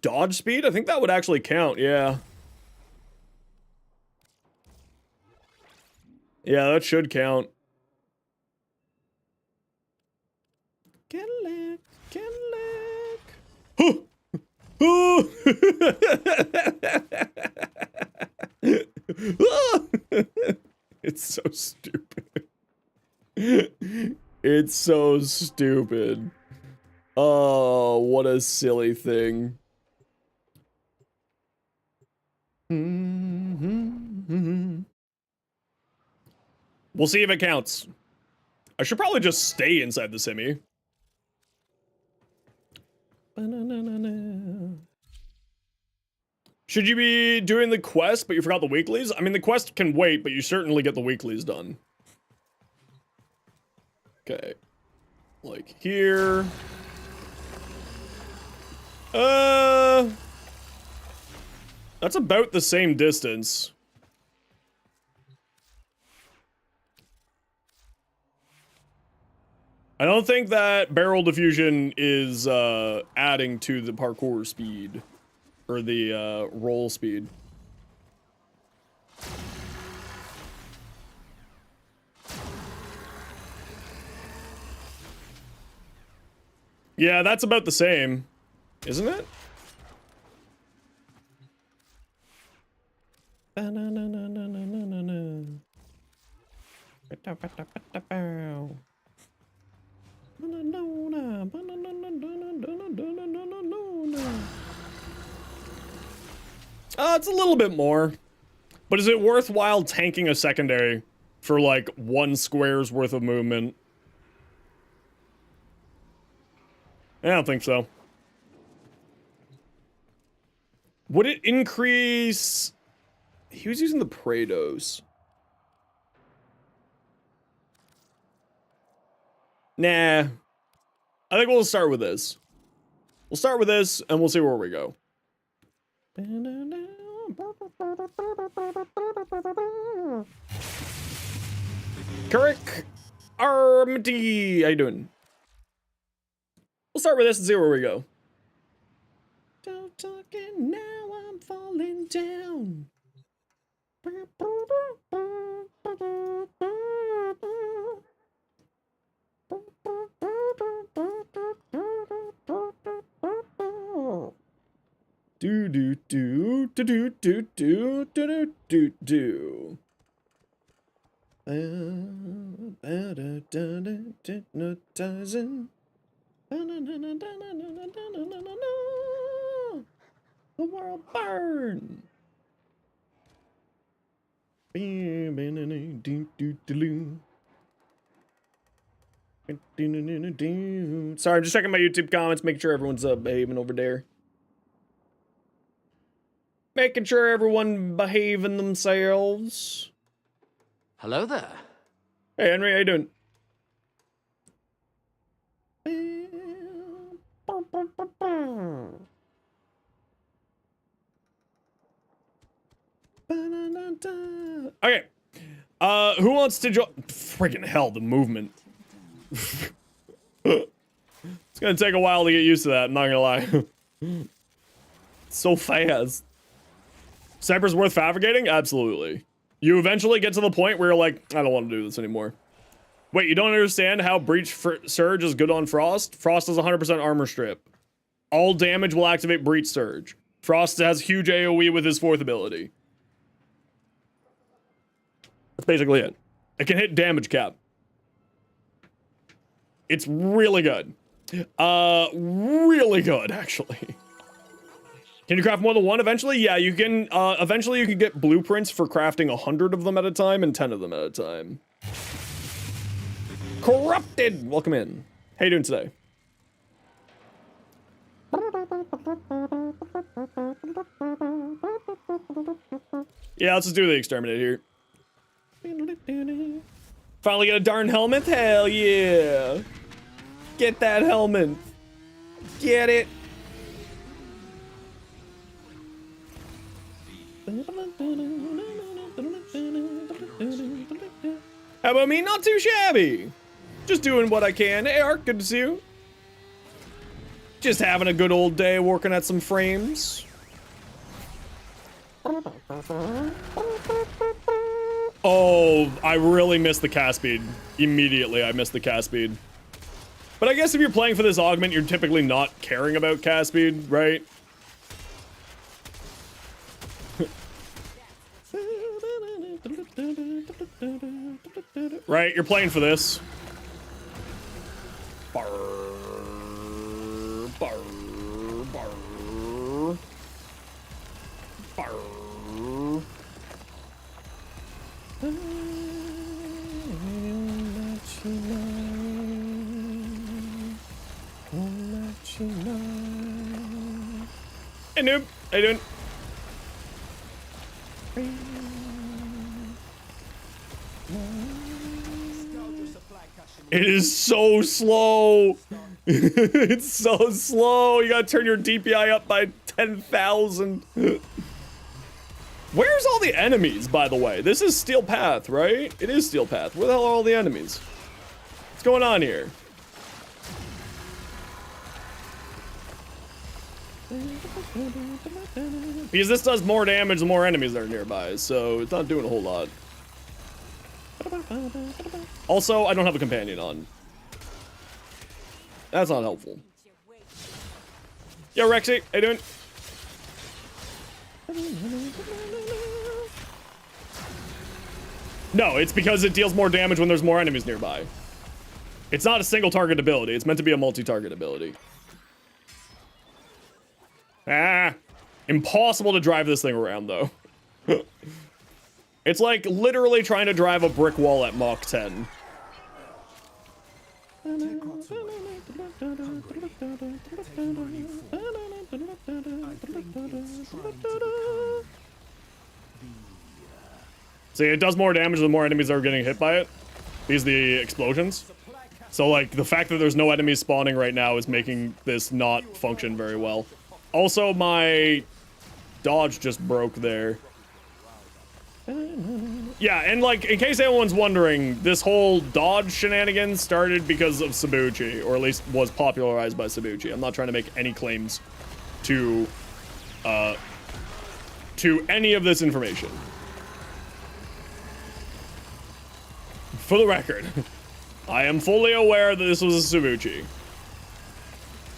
Dodge speed? I think that would actually count, yeah. Yeah, that should count. Cadillac, Cadillac. Huh. Oh. It's so stupid. It's so stupid. Oh, what a silly thing. We'll see if it counts. I should probably just stay inside the simi. Should you be doing the quest, but you forgot the weeklies? I mean, the quest can wait, but you certainly get the weeklies done. Okay. Like here. That's about the same distance. I don't think that barrel diffusion is adding to the parkour speed or the roll speed. Yeah, that's about the same, isn't it? It's a little bit more. But is it worthwhile tanking a secondary for like 1 square's worth of movement? I don't think so. Would it increase... He was using the Praetos. Nah. I think we'll start with this. We'll start with this, and we'll see where we go. Carrick Armity, how you doing? We'll start with this and see where we go. Don't talking now, I'm falling down. Do do do do do do do do do do. Hypnotizing. The world burn. Sorry, I'm just checking my YouTube comments, making sure everyone's behaving over there. Making sure everyone behaving themselves. Hello there. Hey, Henry, how you doing? Okay. Who wants to join? Friggin' hell, the movement. It's gonna take a while to get used to that, I'm not gonna lie. So fast. Cyber's worth fabricating? Absolutely. You eventually get to the point where you're like, I don't want to do this anymore. Wait, you don't understand how Breach Surge is good on Frost? Frost has 100% armor strip. All damage will activate Breach Surge. Frost has huge AoE with his 4th ability. That's basically it. It can hit damage cap. It's really good. Really good, actually. Can you craft more than one eventually? Yeah, you can, eventually you can get blueprints for crafting 100 of them at a time and 10 of them at a time. Corrupted! Welcome in. How you doing today? Yeah, let's just do the exterminate here. Finally get a darn helmet? Hell yeah! Get that helmet! Get it! How about me? Not too shabby. Just doing what I can. Hey, Ark, good to see you. Just having a good old day working at some frames. Oh, I really missed the cast speed. Immediately, I missed the cast speed. But I guess if you're playing for this augment, you're typically not caring about cast speed, right? Right, you're playing for this. Barr, barr, barr, barr. Hey, noob. How you doing? It is so slow. It's so slow. You gotta turn your DPI up by 10,000. Where's all the enemies, by the way? This is Steel Path, right? It is Steel Path. Where the hell are all the enemies? What's going on here? Because this does more damage the more enemies that are nearby, so it's not doing a whole lot. Also, I don't have a companion on. That's not helpful. Yo, Rexy, how you doing? No, it's because it deals more damage when there's more enemies nearby. It's not a single target ability. It's meant to be a multi-target ability. Ah, impossible to drive this thing around, though. It's like literally trying to drive a brick wall at Mach 10. See, it does more damage the more enemies are getting hit by it. These are the explosions. So, like, the fact that there's no enemies spawning right now is making this not function very well. Also, my dodge just broke there. Yeah, and like, in case anyone's wondering, this whole dodge shenanigans started because of Sabuchi, or at least was popularized by Sabuchi. I'm not trying to make any claims to any of this information. For the record, I am fully aware that this was a Sabuchi.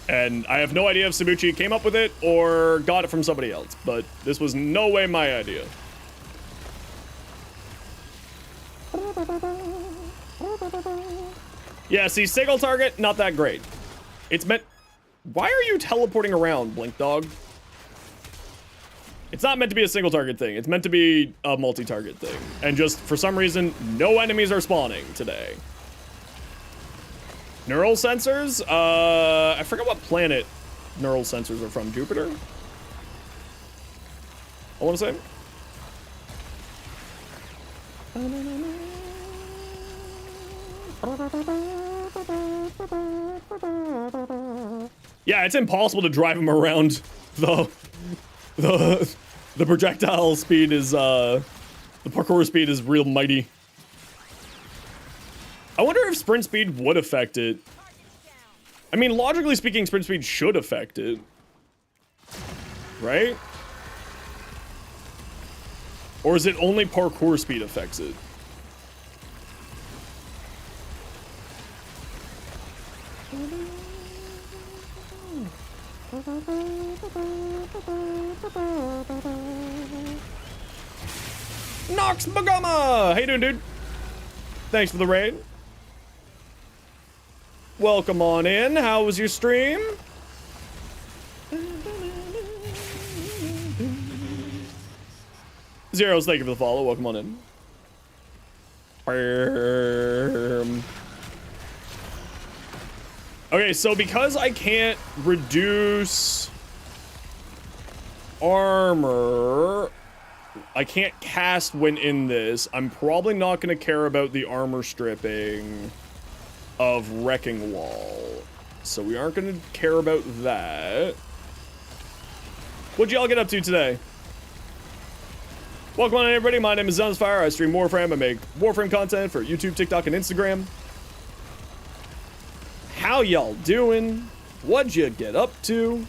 And I have no idea if Sabuchi came up with it or got it from somebody else, but this was no way my idea. Yeah, see, single target, not that great. It's meant... Why are you teleporting around, Blink Dog? It's not meant to be a single target thing. It's meant to be a multi-target thing. And just, for some reason, no enemies are spawning today. Neural sensors? I forget what planet neural sensors are from. Jupiter? I want to say. Yeah, it's impossible to drive him around. The projectile speed is, the parkour speed is real mighty. I wonder if sprint speed would affect it. I mean, logically speaking, sprint speed should affect it. Right? Or is it only parkour speed affects it? Nox Bagama! How you doing, dude? Thanks for the raid. Welcome on in. How was your stream? Zeros, thank you for the follow. Welcome on in. Okay, so because I can't reduce armor, I can't cast when in this, I'm probably not going to care about the armor stripping of Wrecking Wall. So we aren't going to care about that. What'd y'all get up to today? Welcome on in, everybody. My name is Zenosfire. I stream Warframe. I make Warframe content for YouTube, TikTok, and Instagram. How y'all doing? What'd you get up to?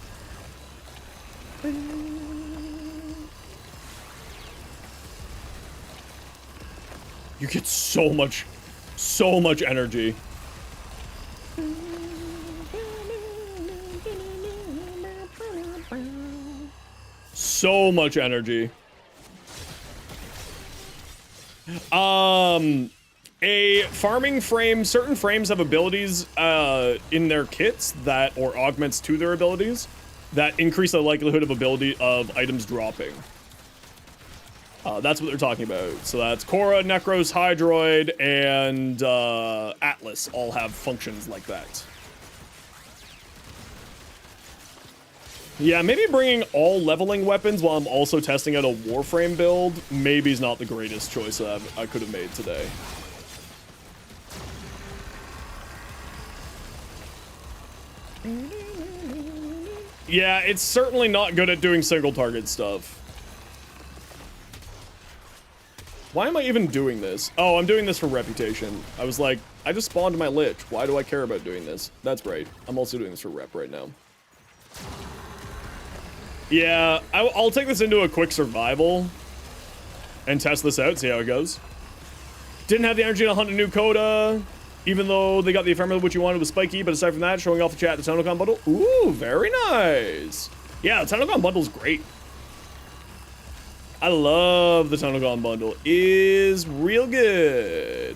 You get so much energy. So much energy. A farming frame, certain frames have abilities in their kits that, or augments to their abilities that increase the likelihood of items dropping. That's what they're talking about. So that's Coda, Necros, Hydroid, and Atlas all have functions like that. Yeah, maybe bringing all leveling weapons while I'm also testing out a Warframe build maybe is not the greatest choice that I could have made today. Yeah, it's certainly not good at doing single target stuff. Why am I even doing this? Oh, I'm doing this for reputation. I was like, I just spawned my Lich. Why do I care about doing this? That's right. I'm also doing this for rep right now. Yeah, I'll take this into a quick survival and test this out, see how it goes. Didn't have the energy to hunt a new Coda, even though they got the affirmative which you wanted with Spiky, but aside from that, showing off the chat, the TonoCon bundle. Ooh, very nice. Yeah, the TonoCon bundle's great. I love the TonoCon bundle. Is real good.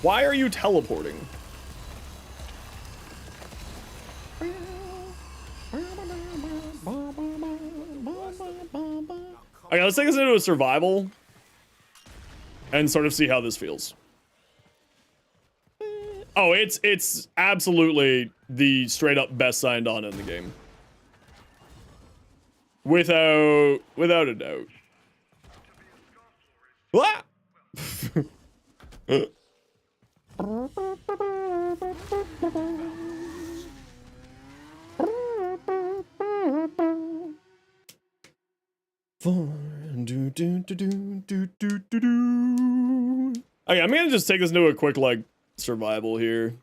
Why are you teleporting? Okay, let's take this into a survival and sort of see how this feels. Oh, it's absolutely the straight up best signed on in the game. Without a doubt. What? Okay, I'm gonna just take this into a quick, like, survival here.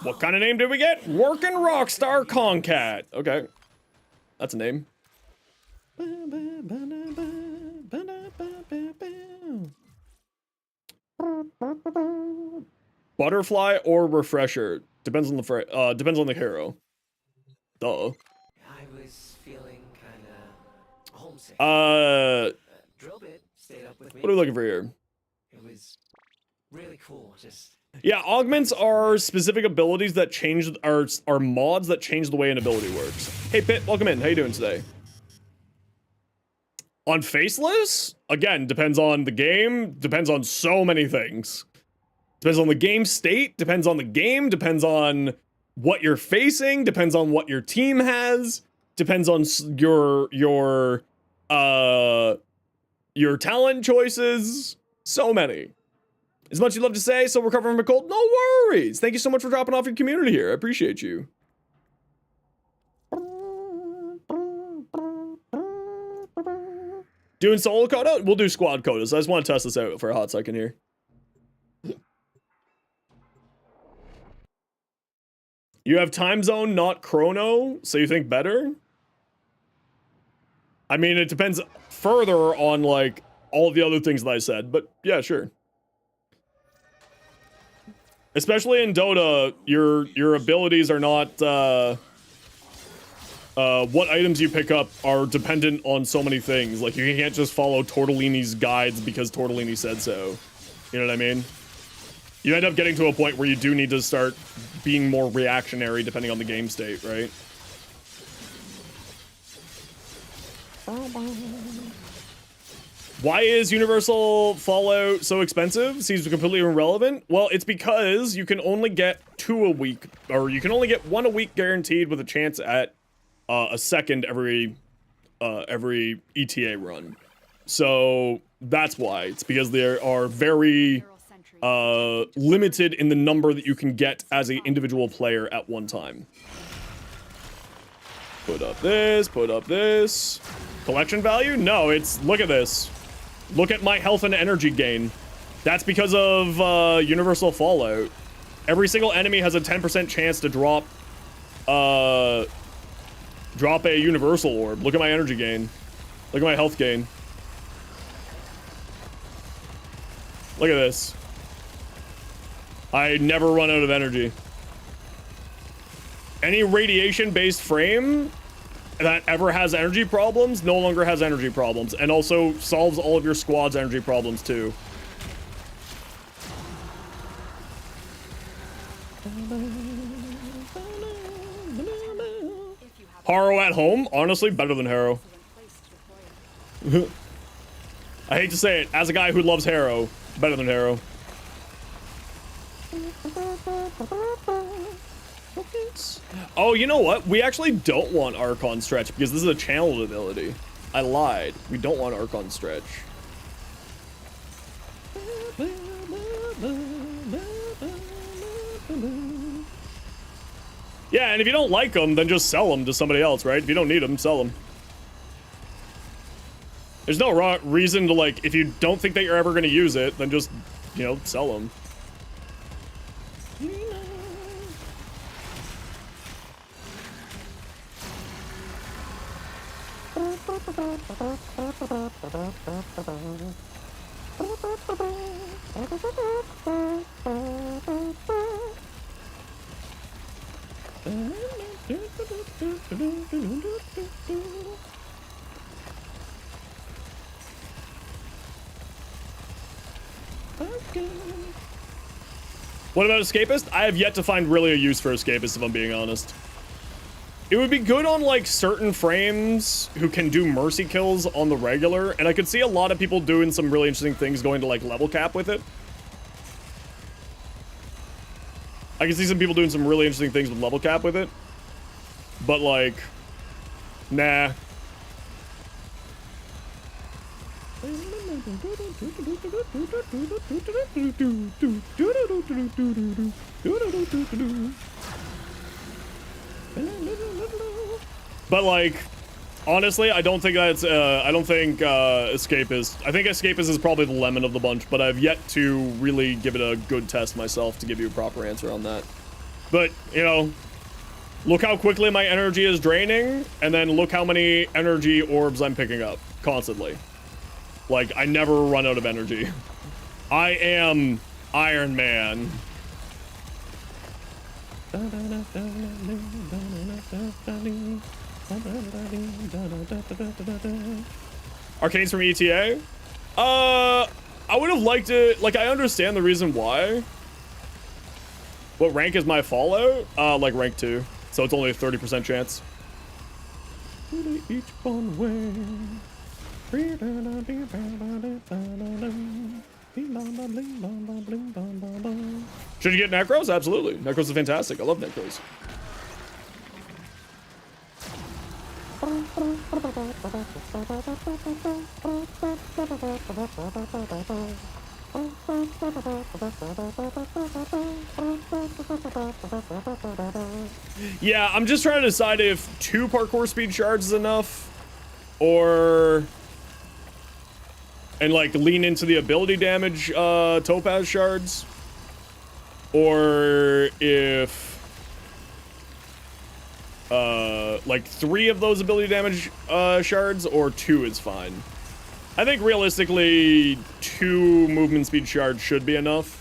What kind of name did we get? Workin' Rockstar Concat. Okay. That's a name. Butterfly or refresher. Depends on the hero. Duh. I was feeling kinda homesick. Drill bit stayed up with me. What are we looking for here? It was really cool, just Yeah, augments are specific abilities that change, are mods that change the way an ability works. Hey Pit, welcome in. How you doing today? On Faceless? Again, depends on the game, depends on so many things. Depends on the game state, depends on the game, depends on what you're facing, depends on what your team has, depends on your talent choices. So many. As much as you'd love to say, so recovering from a cold, no worries. Thank you so much for dropping off your community here. I appreciate you. Doing solo Coda? We'll do squad Codas. I just want to test this out for a hot second here. You have time zone, not chrono, so you think better? I mean, it depends further on, like, all the other things that I said, but yeah, sure. Especially in Dota, your abilities are not, what items you pick up are dependent on so many things. Like, you can't just follow Tortellini's guides because Tortellini said so. You know what I mean? You end up getting to a point where you do need to start being more reactionary depending on the game state, right? Why is Universal Fallout so expensive? Seems completely irrelevant. Well, it's because you can only get 2 a week, or you can only get 1 a week guaranteed with a chance at a second every ETA run. So that's why. It's because there are very limited in the number that you can get as an individual player at one time. Put up this, put up this. Collection value? No, it's, look at this. Look at my health and energy gain. That's because of Universal Fallout. Every single enemy has a 10% chance to drop a Universal Orb. Look at my energy gain. Look at my health gain. Look at this. I never run out of energy. Any radiation-based frame that ever has energy problems no longer has energy problems, and also solves all of your squad's energy problems too. Harrow at home? Honestly, better than Harrow. I hate to say it, as a guy who loves Harrow, better than Harrow. Oh, you know what? We actually don't want Archon Stretch because this is a channeled ability. I lied. We don't want Archon Stretch. Yeah, and if you don't like them, then just sell them to somebody else, right? If you don't need them, sell them. There's no reason to, like, if you don't think that you're ever going to use it, then just, you know, sell them. What about Escapist? I have yet to find really a use for Escapist, if I'm being honest. It would be good on, like, certain frames who can do mercy kills on the regular, and I could see a lot of people doing some really interesting things going to, like, level cap with it. I can see some people doing some really interesting things with level cap with it. But, like, nah. But, like, honestly, I don't think that's, I don't think, Escapist. I think Escapist is probably the lemon of the bunch, but I've yet to really give it a good test myself to give you a proper answer on that. But, you know, look how quickly my energy is draining, and then look how many energy orbs I'm picking up constantly. Like, I never run out of energy. I am Iron Man. Arcanes from ETA? I would have liked it. Like, I understand the reason why. What rank is my Fallout? Like rank 2. So it's only a 30% chance. Each one way. Should you get Necros? Absolutely. Necros are fantastic. I love Necros. Yeah, I'm just trying to decide if 2 parkour speed shards is enough, or and like lean into the ability damage topaz shards, or if like 3 of those ability damage shards, or 2 is fine. I think realistically 2 movement speed shards should be enough.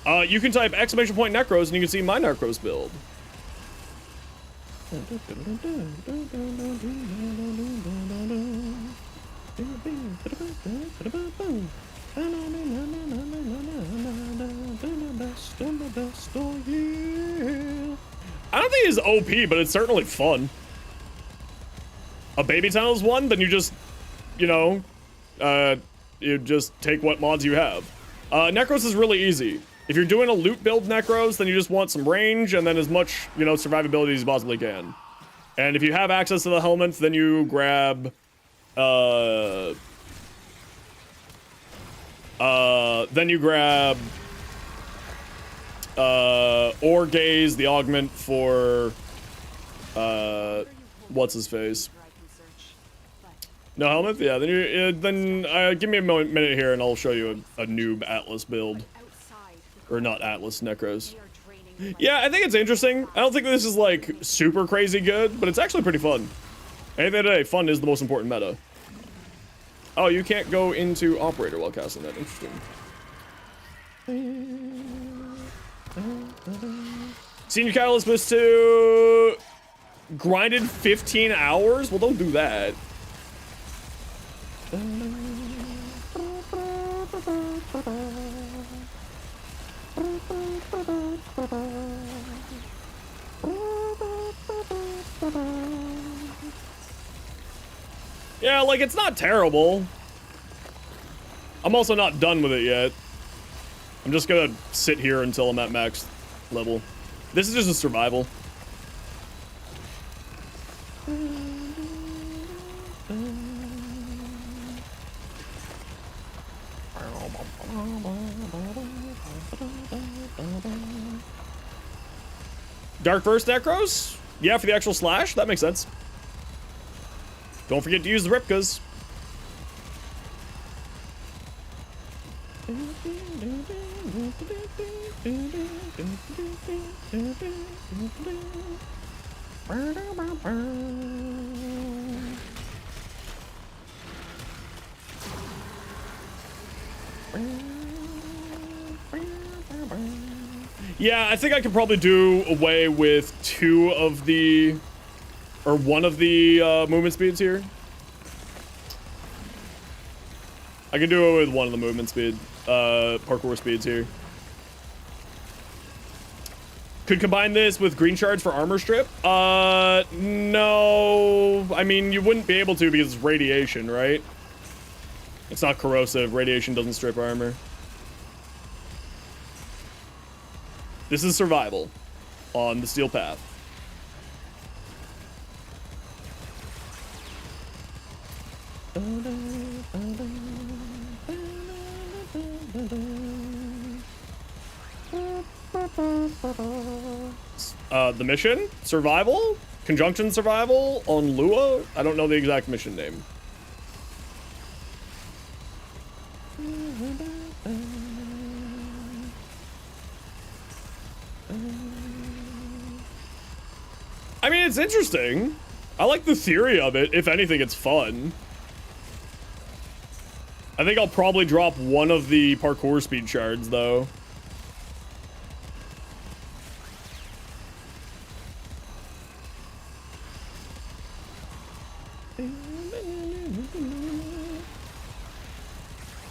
You can type exclamation point Necros and you can see my Necros build. I don't think it's OP, but it's certainly fun. A baby tunnels one, then you just, you know, you just take what mods you have. Necros is really easy. If you're doing a loot build Necros, then you just want some range and then as much, you know, survivability as you possibly can. And if you have access to the helmets, then you grab, Ore Gaze, the augment for, what's his face? No helmet? Yeah, then give me a minute here and I'll show you a noob Atlas build. Or not Atlas, Necros. Yeah, I think it's interesting. I don't think this is like super crazy good, but it's actually pretty fun. Anything today, fun is the most important meta. Oh, you can't go into operator while casting that. Interesting. Senior Catalyst was to grinded 15 hours? Well, don't do that. Yeah, like, it's not terrible. I'm also not done with it yet. I'm just gonna sit here until I'm at max level. This is just a survival. Dark Verse Necros? Yeah, for the actual slash? That makes sense. Don't forget to use the Ripkas. Yeah, I think I could probably do away with 2 of the, or 1 of the movement speeds here. I can do it with 1 of the movement speed, parkour speeds here. Could combine this with green shards for armor strip? No. I mean, you wouldn't be able to because it's radiation, right? It's not corrosive. Radiation doesn't strip armor. This is survival on the steel path. The mission? Survival? Conjunction survival on Lua? I don't know the exact mission name. I mean, it's interesting. I like the theory of it. If anything, it's fun. I think I'll probably drop 1 of the parkour speed shards, though.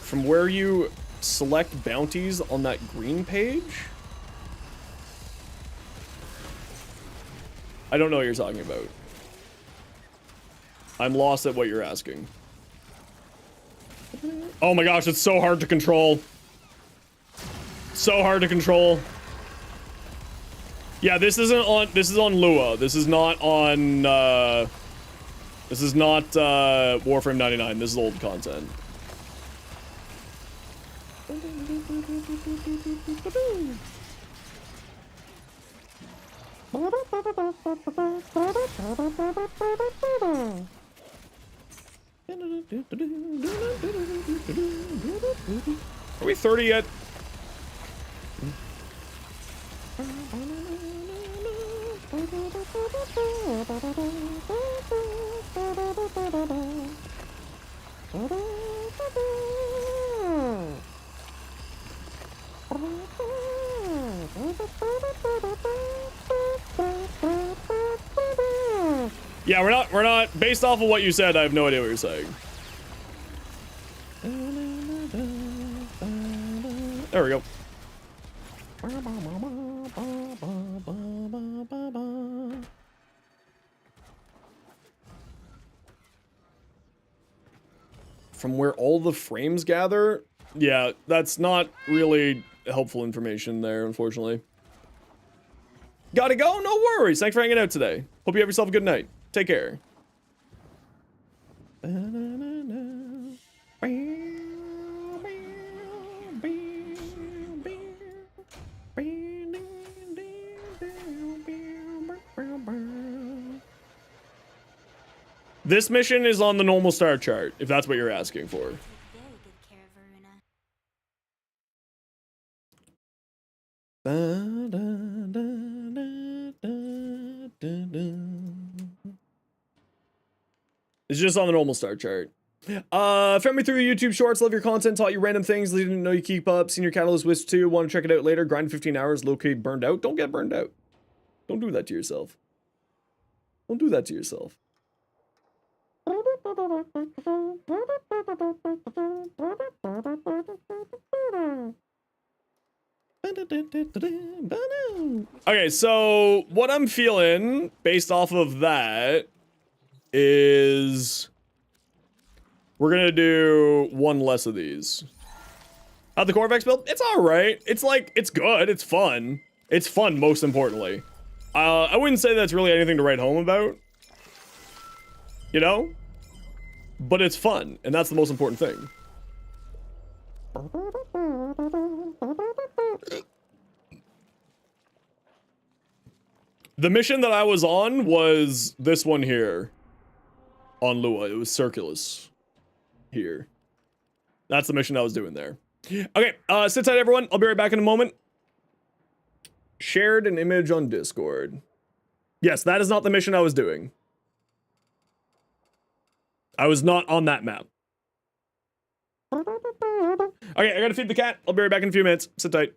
From where you select bounties on that green page? I don't know what you're talking about. I'm lost at what you're asking. Oh my gosh, it's so hard to control. So hard to control. Yeah, this is on Lua. This is not on, this is not, Warframe 99. This is old content. Are we 30 yet? Yeah, we're not, based off of what you said, I have no idea what you're saying. There we go. From where all the frames gather? Yeah, that's not really helpful information there, unfortunately. Gotta go? No worries. Thanks for hanging out today. Hope you have yourself a good night. Take care. This mission is on the normal star chart, if that's what you're asking for. Very good care of Veruna. It's just on the normal star chart. Found me through the YouTube shorts, love your content, taught you random things, didn't know you keep up, seen your Catalyst Wisp 2, want to check it out later, grind 15 hours, locate burned out. Don't get burned out. Don't do that to yourself. Don't do that to yourself. Okay, so what I'm feeling based off of that is we're gonna do one less of these. How'd the Corvex build? It's alright. It's like, it's good. It's fun. It's fun, most importantly. I wouldn't say that's really anything to write home about. You know? But it's fun, and that's the most important thing. The mission that I was on was this one here. On Lua. It was Circulus. Here. That's the mission I was doing there. Okay, sit tight everyone. I'll be right back in a moment. Shared an image on Discord. Yes, that is not the mission I was doing. I was not on that map. Okay, I gotta feed the cat. I'll be right back in a few minutes. Sit tight.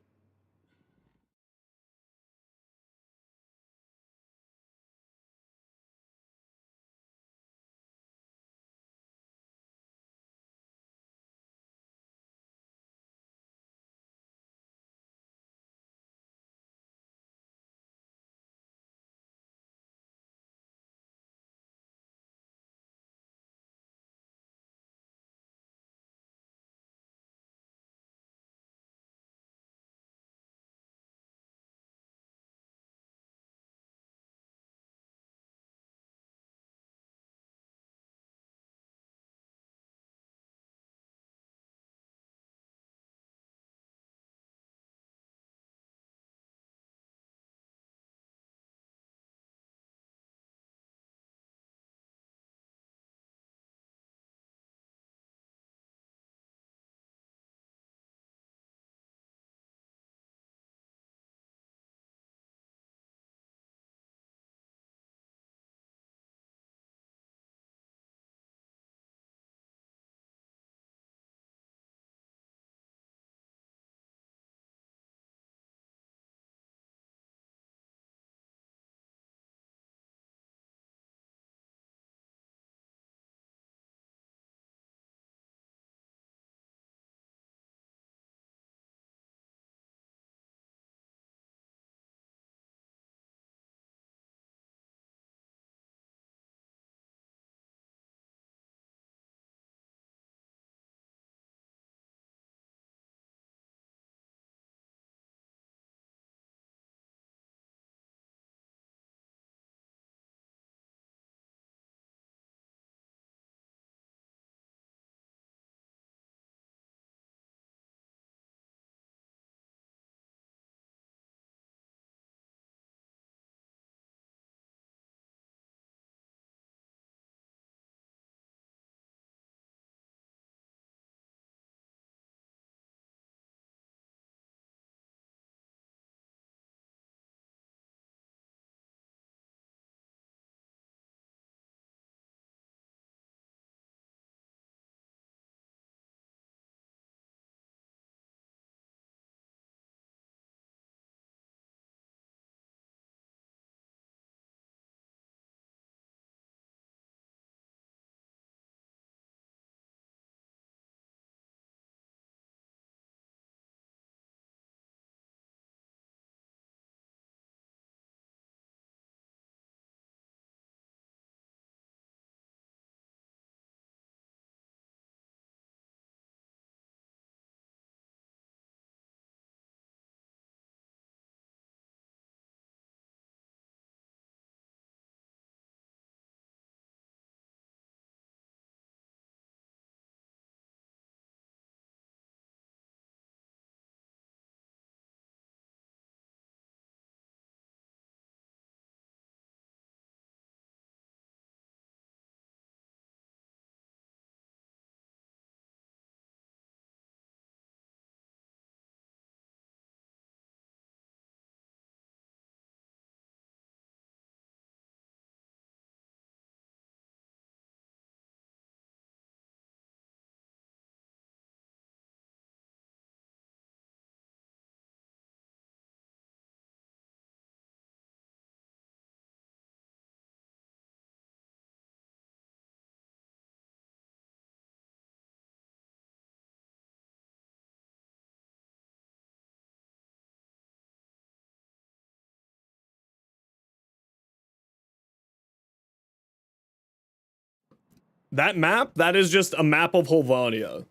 That map, that is just a map of Holvania.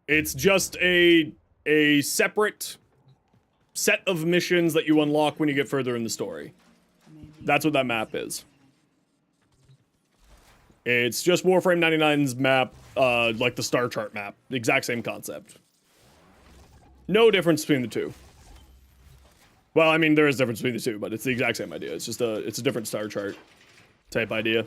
It's just a separate set of missions that you unlock when you get further in the story. That's what that map is. It's just Warframe 99's map, like the star chart map. The exact same concept. No difference between the two. Well, I mean, there is a difference between the two, but it's the exact same idea. It's just it's a different star chart type idea.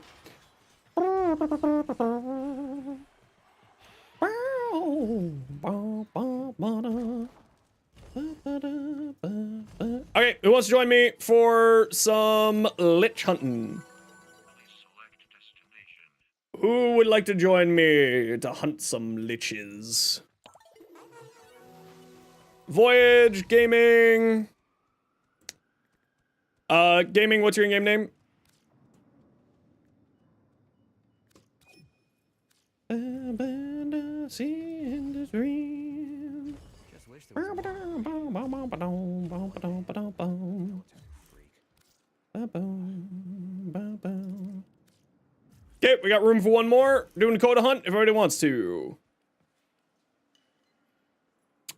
Okay, who wants to join me for some Lich hunting? Who would like to join me to hunt some Liches? Voyage, gaming. Gaming, what's your in-game name? Okay, we got room for one more. Doing a Coda hunt if everybody wants to.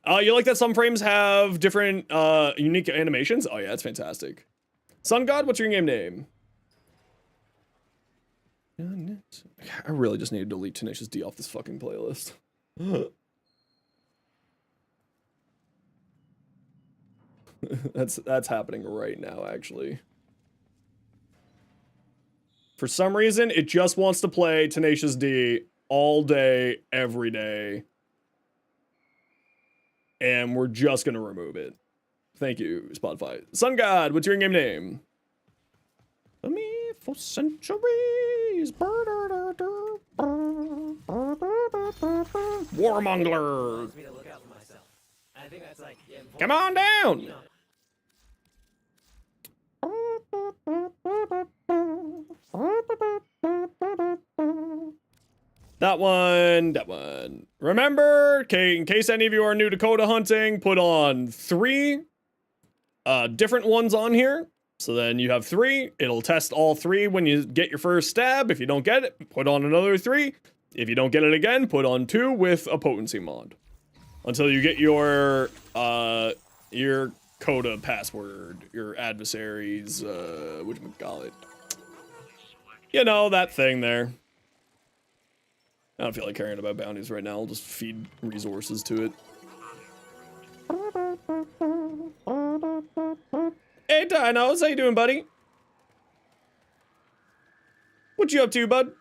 You like that some frames have different unique animations? Oh yeah, that's fantastic. Sun God, what's your in-game name? I really just need to delete Tenacious D off this fucking playlist. That's happening right now, actually. For some reason, it just wants to play Tenacious D all day, every day. And we're just gonna remove it. Thank you, Spotify. Sun God, what's your in-game name? Me for centuries. Warmonger. Come on down. That one. Remember, in case any of you are new to Coda hunting, put on 3 different ones on here. So then you have 3. It'll test all 3 when you get your first stab. If you don't get it, put on another 3. If you don't get it again, put on 2 with a potency mod. Until you get your Coda password, your adversaries, whatchamacallit. You know, that thing there. I don't feel like caring about bounties right now. I'll just feed resources to it. Hey, Dinos, how you doing, buddy? What you up to, bud?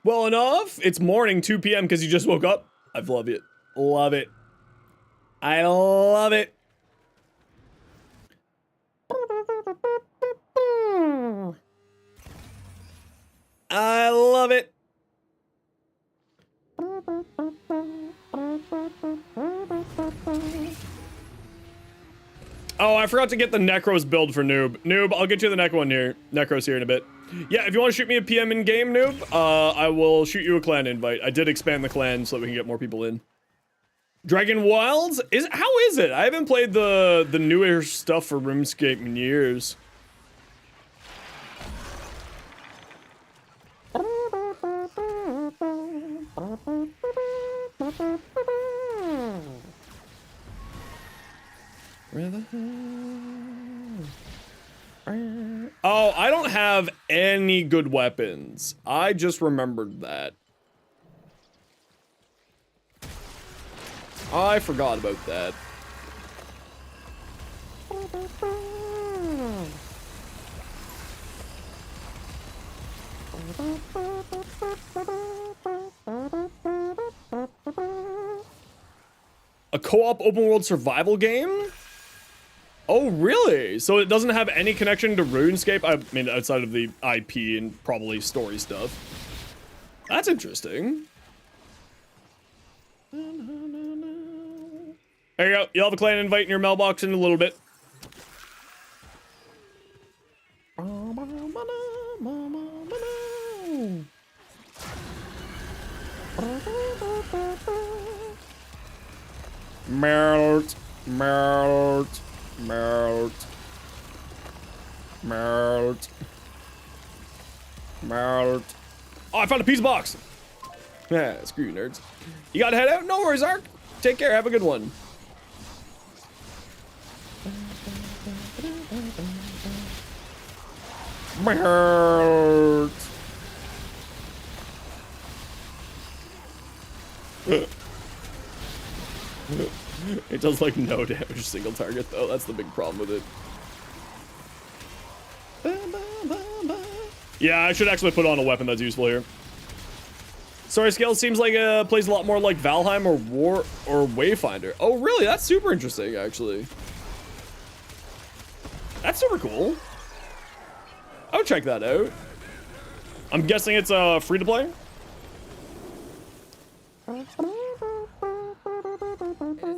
Well enough. It's morning, 2 p.m. because you just woke up. I love it. Love it. I love it. I love it. Oh, I forgot to get the Necros build for Noob. Noob, I'll get you the Necros here in a bit. Yeah, if you want to shoot me a PM in game, Noob, I will shoot you a clan invite. I did expand the clan so that we can get more people in. Dragon Wilds? How is it? I haven't played the newer stuff for RuneScape in years. Oh, I don't have any good weapons. I just remembered that. I forgot about that. A co-op open world survival game? Oh, really? So it doesn't have any connection to RuneScape? I mean, outside of the IP and probably story stuff. That's interesting. There you go. You'll have a clan invite in your mailbox in a little bit. Melt, melt, melt, melt, melt. Oh, I found a pizza box. Yeah, screw you, nerds. You gotta head out? No worries, Ark. Take care. Have a good one. Melt. It does like no damage single target though. That's the big problem with it. Yeah, I should actually put on a weapon that's useful here. Sorry, Scale seems like plays a lot more like Valheim or Wayfinder. Oh, really? That's super interesting, actually. That's super cool. I'll check that out. I'm guessing it's free to play. It's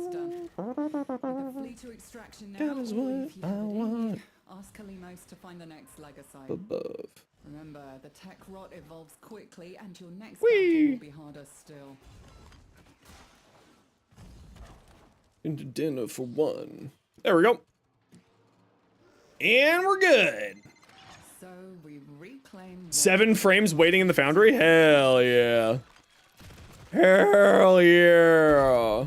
done. With the flee to extraction now, That is or what if you I have it in want. you, ask Kalimos to find the next Legosite. Above. Remember, the tech rot evolves quickly, and your next Whee! battle will be harder still. Into dinner for one. There we go. And we're good. So we reclaim 7 frames waiting in the foundry? Hell yeah. Hell yeah.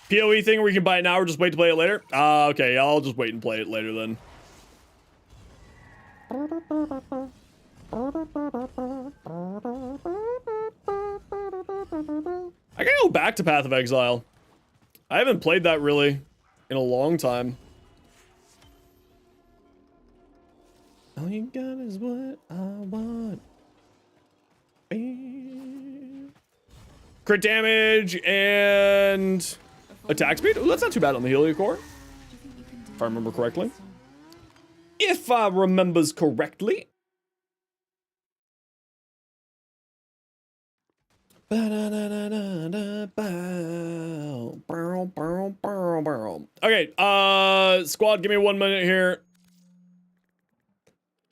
PoE thing where you can buy it now or just wait to play it later? Okay, I'll just wait and play it later then. I gotta go back to Path of Exile. I haven't played that really in a long time. All you got is what I want. Crit damage and attack speed. Ooh, that's not too bad on the Heliocore. If I remember correctly. If I remembers correctly. Okay, squad, give me 1 minute here.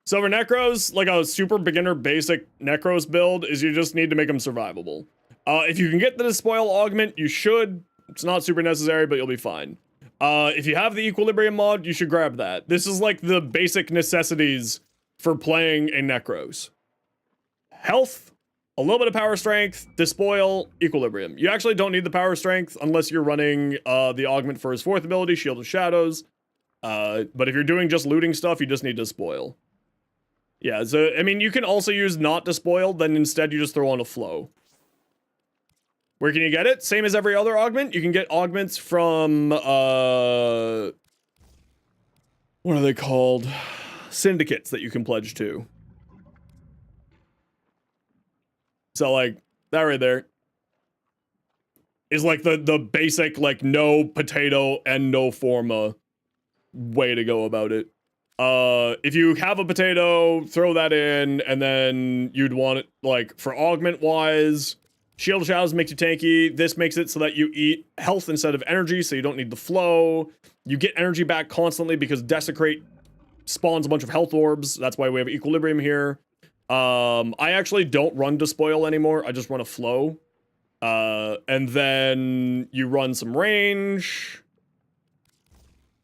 So for Necros, like a super beginner basic Necros build is you just need to make them survivable. If you can get the Despoil Augment, you should. It's not super necessary, but you'll be fine. If you have the Equilibrium mod, you should grab that. This is like the basic necessities for playing a Necros. Health, a little bit of power strength, Despoil, Equilibrium. You actually don't need the power strength unless you're running the augment for his 4th ability, Shield of Shadows. But if you're doing just looting stuff, you just need Despoil. Yeah, so, I mean, you can also use not Despoiled, then instead you just throw on a Flow. Where can you get it? Same as every other augment. You can get augments from, what are they called? Syndicates that you can pledge to. So, like, that right there is, like, the basic, like, no potato and no forma way to go about it. If you have a potato, throw that in, and then you'd want it, like, for augment-wise, Shield of Shadows makes you tanky. This makes it so that you eat health instead of energy, so you don't need the flow. You get energy back constantly because Desecrate spawns a bunch of health orbs. That's why we have Equilibrium here. I actually don't run Despoil anymore. I just run a flow. And then you run some range.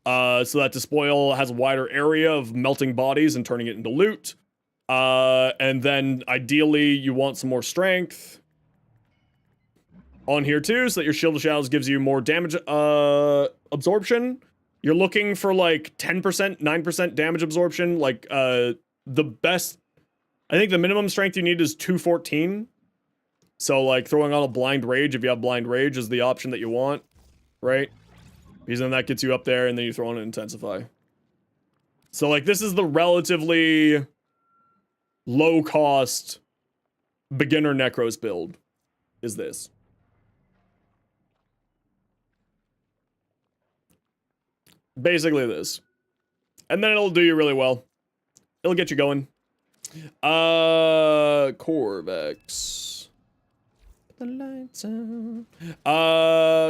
So that Despoil has a wider area of melting bodies and turning it into loot. And then ideally you want some more strength on here too, so that your Shield of Shadows gives you more damage absorption. You're looking for like 10%, 9% damage absorption. Like the best, I think the minimum strength you need is 214. So like throwing on a Blind Rage, if you have Blind Rage, is the option that you want, right? Because then that gets you up there, and then you throw on an Intensify. So like this is the relatively low cost beginner Necros build, is this. Basically this. And then it'll do you really well. It'll get you going. Corvex. Put the lights out.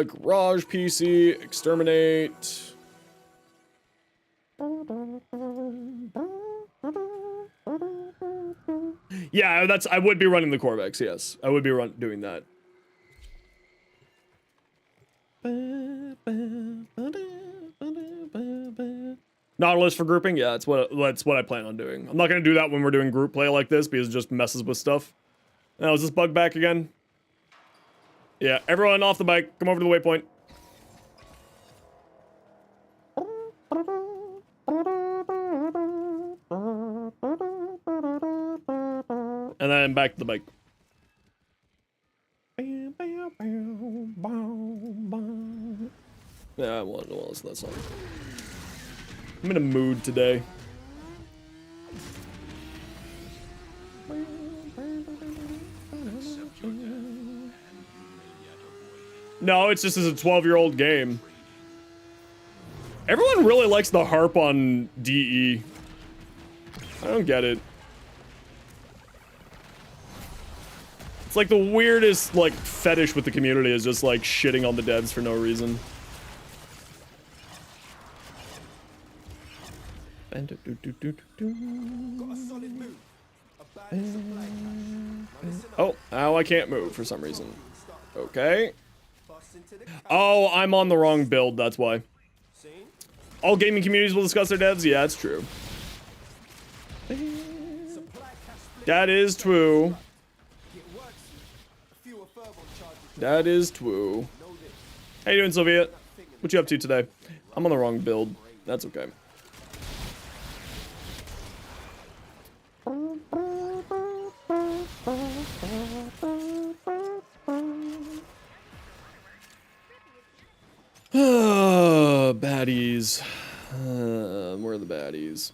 Garage PC, exterminate. Yeah, I would be running the Corvex, yes. I would be doing that. Nautilus for grouping? Yeah, that's what I plan on doing. I'm not gonna do that when we're doing group play like this because it just messes with stuff. Now, is this bug back again? Yeah, everyone off the bike. Come over to the waypoint. And then back to the bike. Yeah, I want to listen to that song. I'm in a mood today. No, it's just as a 12-year-old game. Everyone really likes the harp on DE. I don't get it. It's like the weirdest, like, fetish with the community is just, like, shitting on the devs for no reason. Oh, now I can't move for some reason. Okay. Oh, I'm on the wrong build, that's why. All gaming communities will discuss their devs? Yeah, it's true. That is true. That is true. How you doing, Sylvia? What you up to today? I'm on the wrong build. That's okay. Baddies. Where are the baddies?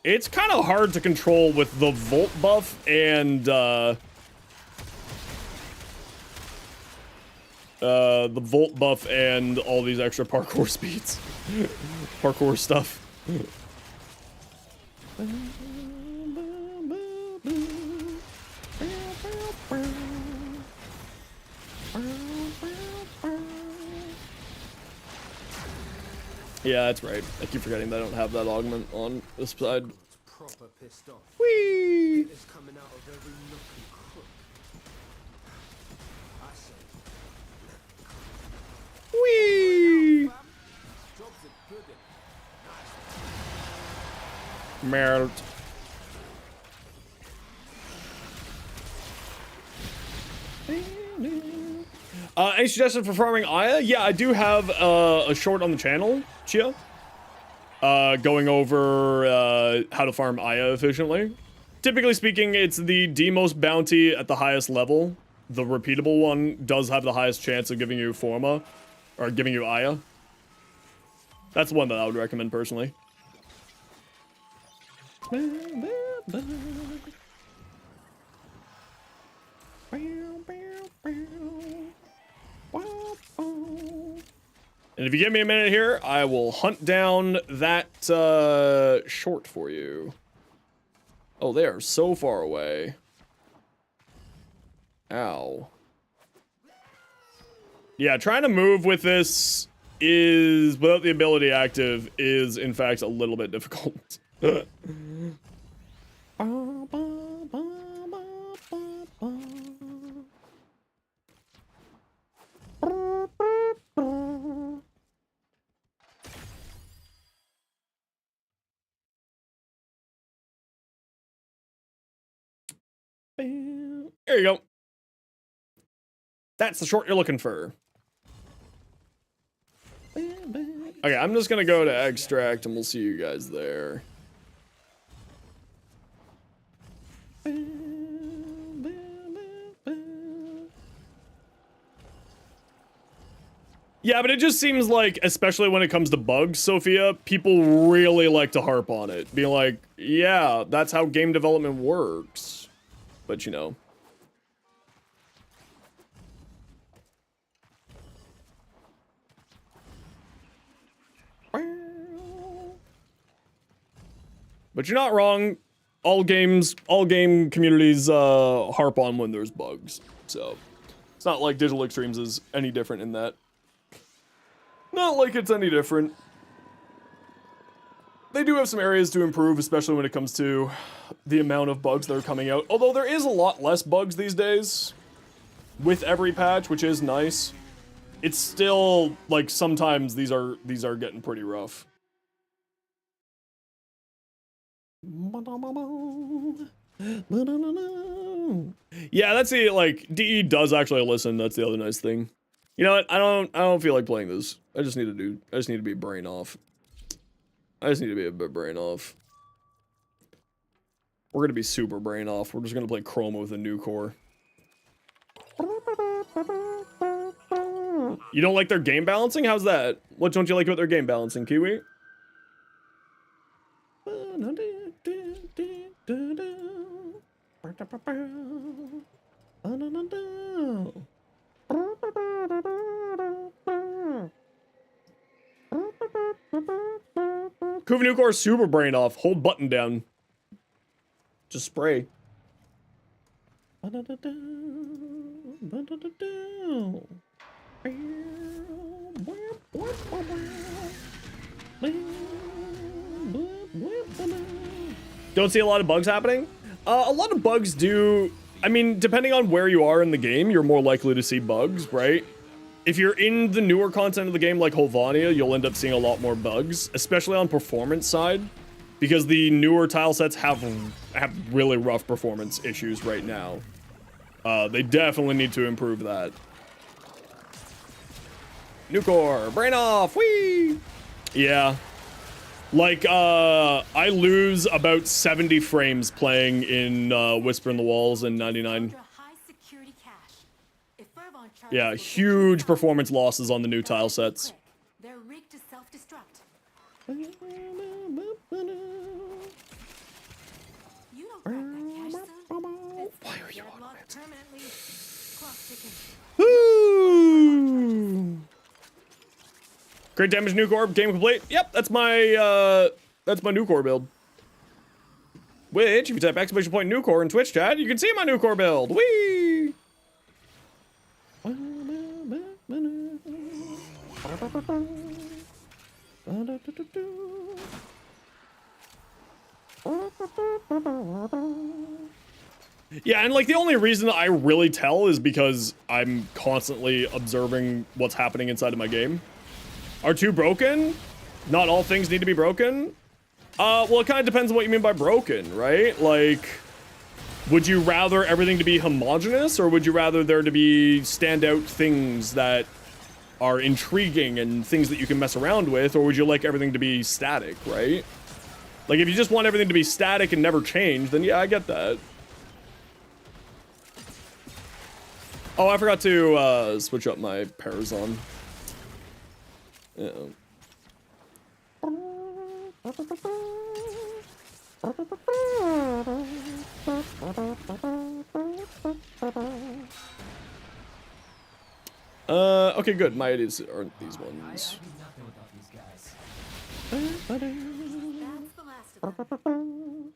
It's kind of hard to control with the Volt buff and the Volt buff and all these extra parkour speeds. Parkour stuff. Yeah, that's right. I keep forgetting that I don't have that augment on this side. Proper pissed off. Whee! It's coming out of every nook and crook. I say. Whee! Jobs are good. Melt. Any suggestion for farming Aya? Yeah, I do have a short on the channel, Chia. Going over how to farm Aya efficiently. Typically speaking, it's the D-most bounty at the highest level. The repeatable one does have the highest chance of giving you Forma, or giving you Aya. That's the one that I would recommend personally. And if you give me a minute here, I will hunt down that short for you. Oh, they are so far away. Ow. Yeah, trying to move with this is, without the ability active, is in fact a little bit difficult. There you go. That's the short you're looking for. Okay, I'm just gonna go to extract and we'll see you guys there. Yeah, but it just seems like, especially when it comes to bugs, Sophia, people really like to harp on it. Being like, yeah, that's how game development works. But you know. But you're not wrong. All game communities harp on when there's bugs. So It's not like Digital Extremes is any different in that. Not like it's any different. They do have some areas to improve, especially when it comes to the amount of bugs that are coming out. Although there is a lot less bugs these days with every patch, which is nice. It's still like sometimes these are getting pretty rough. Yeah, that's the like DE does actually listen. That's the other nice thing. You know what? I don't feel like playing this. I just need to be brain off. I just need to be a bit brain off. We're gonna be super brain off. We're just gonna play Chroma with a new core. You don't like their game balancing? How's that? What don't you like about their game balancing, Kiwi? Kuva new core super brain off. Hold button down. Just spray. Don't see a lot of bugs happening? A lot of bugs do. I mean, depending on where you are in the game, you're more likely to see bugs, right? If you're in the newer content of the game like Holvania, you'll end up seeing a lot more bugs, especially on performance side, because the newer tile sets have really rough performance issues right now. They definitely need to improve that. New core, brain off, whee! Yeah. Like, I lose about 70 frames playing in Whisper in the Walls in 99. Yeah, huge performance losses on the new tile sets. They're rigged to self-destruct. You don't grab that cash soon. Why are you on it? Permanently. Clock ticking. Woo! Great damage, new core, game complete. Yep, that's my new core build. Which, if you type exclamation point new core in Twitch chat, you can see my new core build. Whee! Yeah, and like the only reason I really tell is because I'm constantly observing what's happening inside of my game. Are two broken? Not all things need to be broken. Well, it kind of depends on what you mean by broken, right? Like, would you rather everything to be homogenous, or would you rather there to be standout things that are intriguing and things that you can mess around with, or would you like everything to be static, right? Like, if you just want everything to be static and never change, then yeah, I get that. Oh, I forgot to switch up my Parazon. Yeah. Okay, good. My ideas aren't these ones. That's the last of them.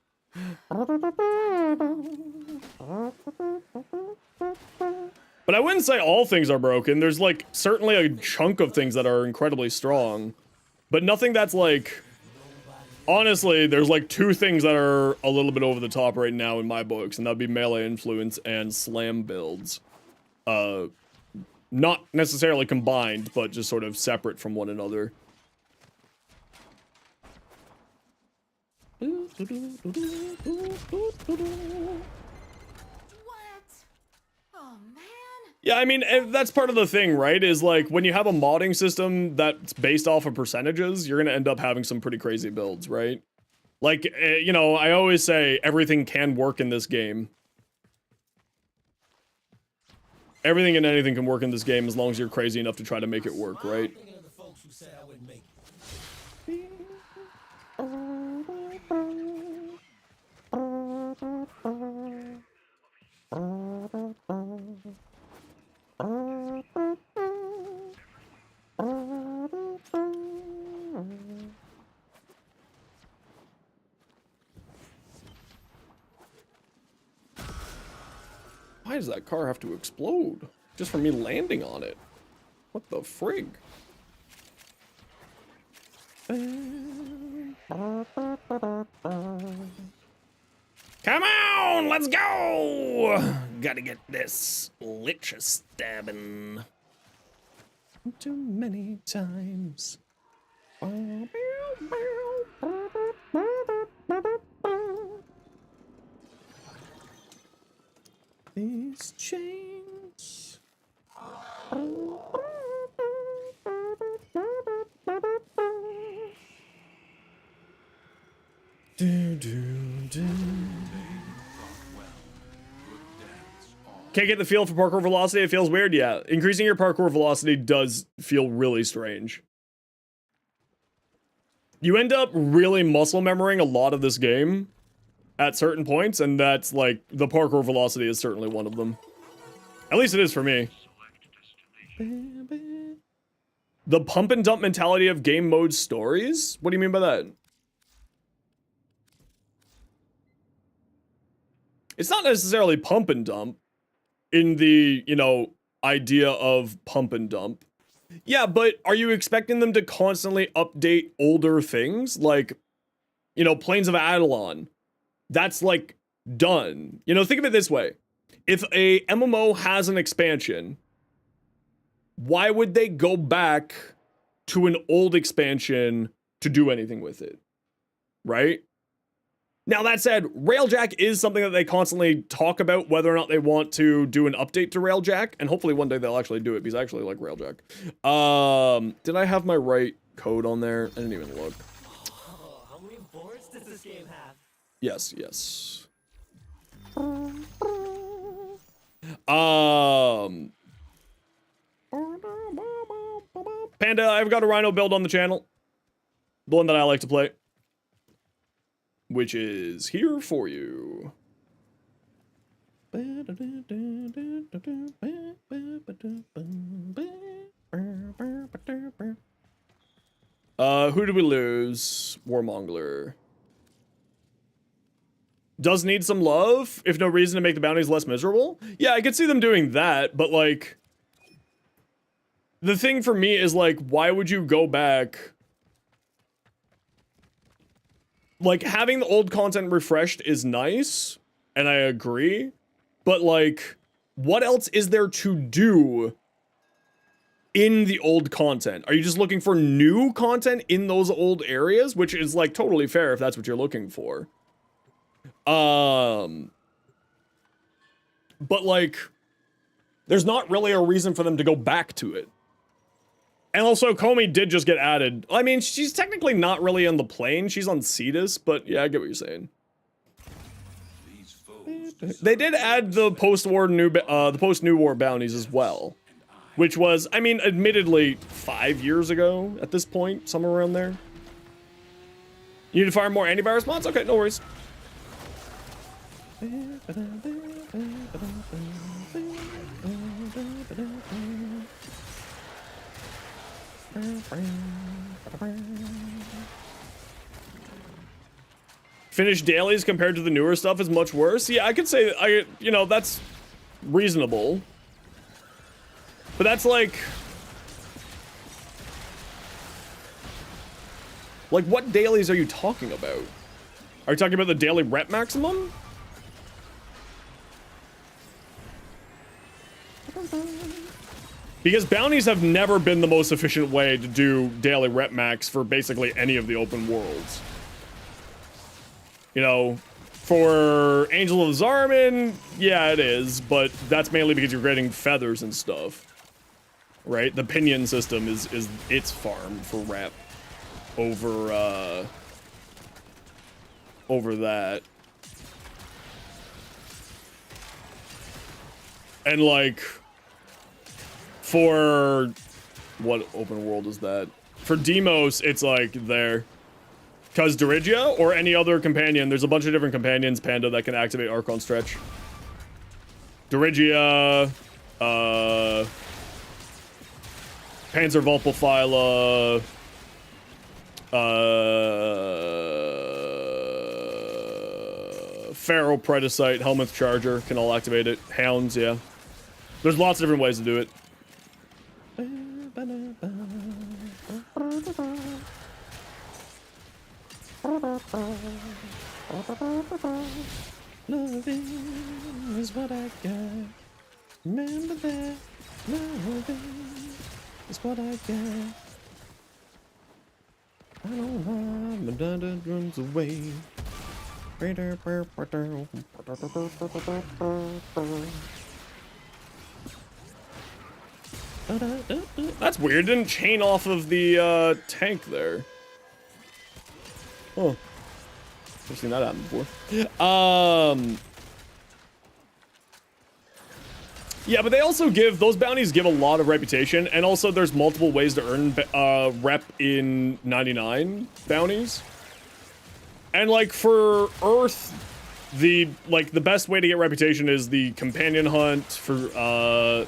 But I wouldn't say all things are broken. There's like certainly a chunk of things that are incredibly strong, but nothing that's like, honestly, there's like two things that are a little bit over the top right now in my books, and that'd be melee influence and slam builds. Not necessarily combined, but just sort of separate from one another. What? Oh, man. Yeah, I mean, that's part of the thing, right? Is like, when you have a modding system that's based off of percentages, you're gonna end up having some pretty crazy builds, right? Like, you know, I always say everything can work in this game. Everything and anything can work in this game as long as you're crazy enough to try to make it work, right? Why does that car have to explode? just from me landing on it. What the frig? Come on, let's go! Gotta get this Lich stabbing. Too many times. These chains. Do, do, do. Can't get the feel for parkour velocity. It feels weird. Yeah, increasing your parkour velocity does feel really strange. You end up really muscle memorizing a lot of this game at certain points, and that's like the parkour velocity is certainly one of them. At least it is for me. The pump and dump mentality of game mode stories? What do you mean by that? It's not necessarily pump and dump in the, you know, idea of pump and dump. Yeah, but are you expecting them to constantly update older things? Like, you know, Plains of Adelon. That's like done. You know, think of it this way. If a MMO has an expansion, why would they go back to an old expansion to do anything with it? Right? Now, that said, Railjack is something that they constantly talk about, whether or not they want to do an update to Railjack, and hopefully one day they'll actually do it, because I actually like Railjack. Did I have my right code on there? I didn't even look. Oh, how many boards does this game have? Yes, yes. Panda, I've got a Rhino build on the channel. The one that I like to play. Which is here for you. Who did we lose? Warmongler. Does need some love, if no reason to make the bounties less miserable. Yeah, I could see them doing that, but like... The thing for me is like, why would you go back... Like, having the old content refreshed is nice, and I agree, but like, what else is there to do in the old content? Are you just looking for new content in those old areas? Which is like totally fair if that's what you're looking for. But like, there's not really a reason for them to go back to it. And also, Comey did just get added. I mean, she's technically not really on the plane. She's on Cetus, but yeah, I get what you're saying. They did add the post-war the post-New War bounties as well, which was, I mean, admittedly 5 years ago at this point, somewhere around there. You need to fire more antivirus mods? Okay, no worries. Finished dailies compared to the newer stuff is much worse. Yeah, I could say, you know, that's reasonable. But that's like what dailies are you talking about? Are you talking about the daily rep maximum? Because bounties have never been the most efficient way to do daily rep max for basically any of the open worlds. You know, for Angel of Zarman, yeah, it is, but that's mainly because you're getting feathers and stuff. Right? The pinion system is its farm for rep over that. And like, for what open world is that? For Demos, it's like there. Because Dirigia or any other companion, there's a bunch of different companions, Panda, that can activate Archon Stretch. Dirigia, Panzervolpophyla, Pharaoh Predicite, Helmuth Charger can all activate it. Hounds, yeah. There's lots of different ways to do it. Loving is what I got. Remember that. Loving is what I got. I don't want my dada runs away. That's weird. Didn't chain off of the tank there. Oh, I've seen that happen before. Yeah, but they also give, those bounties give a lot of reputation, and also there's multiple ways to earn rep in 99 bounties. And like for Earth, the best way to get reputation is the companion hunt. For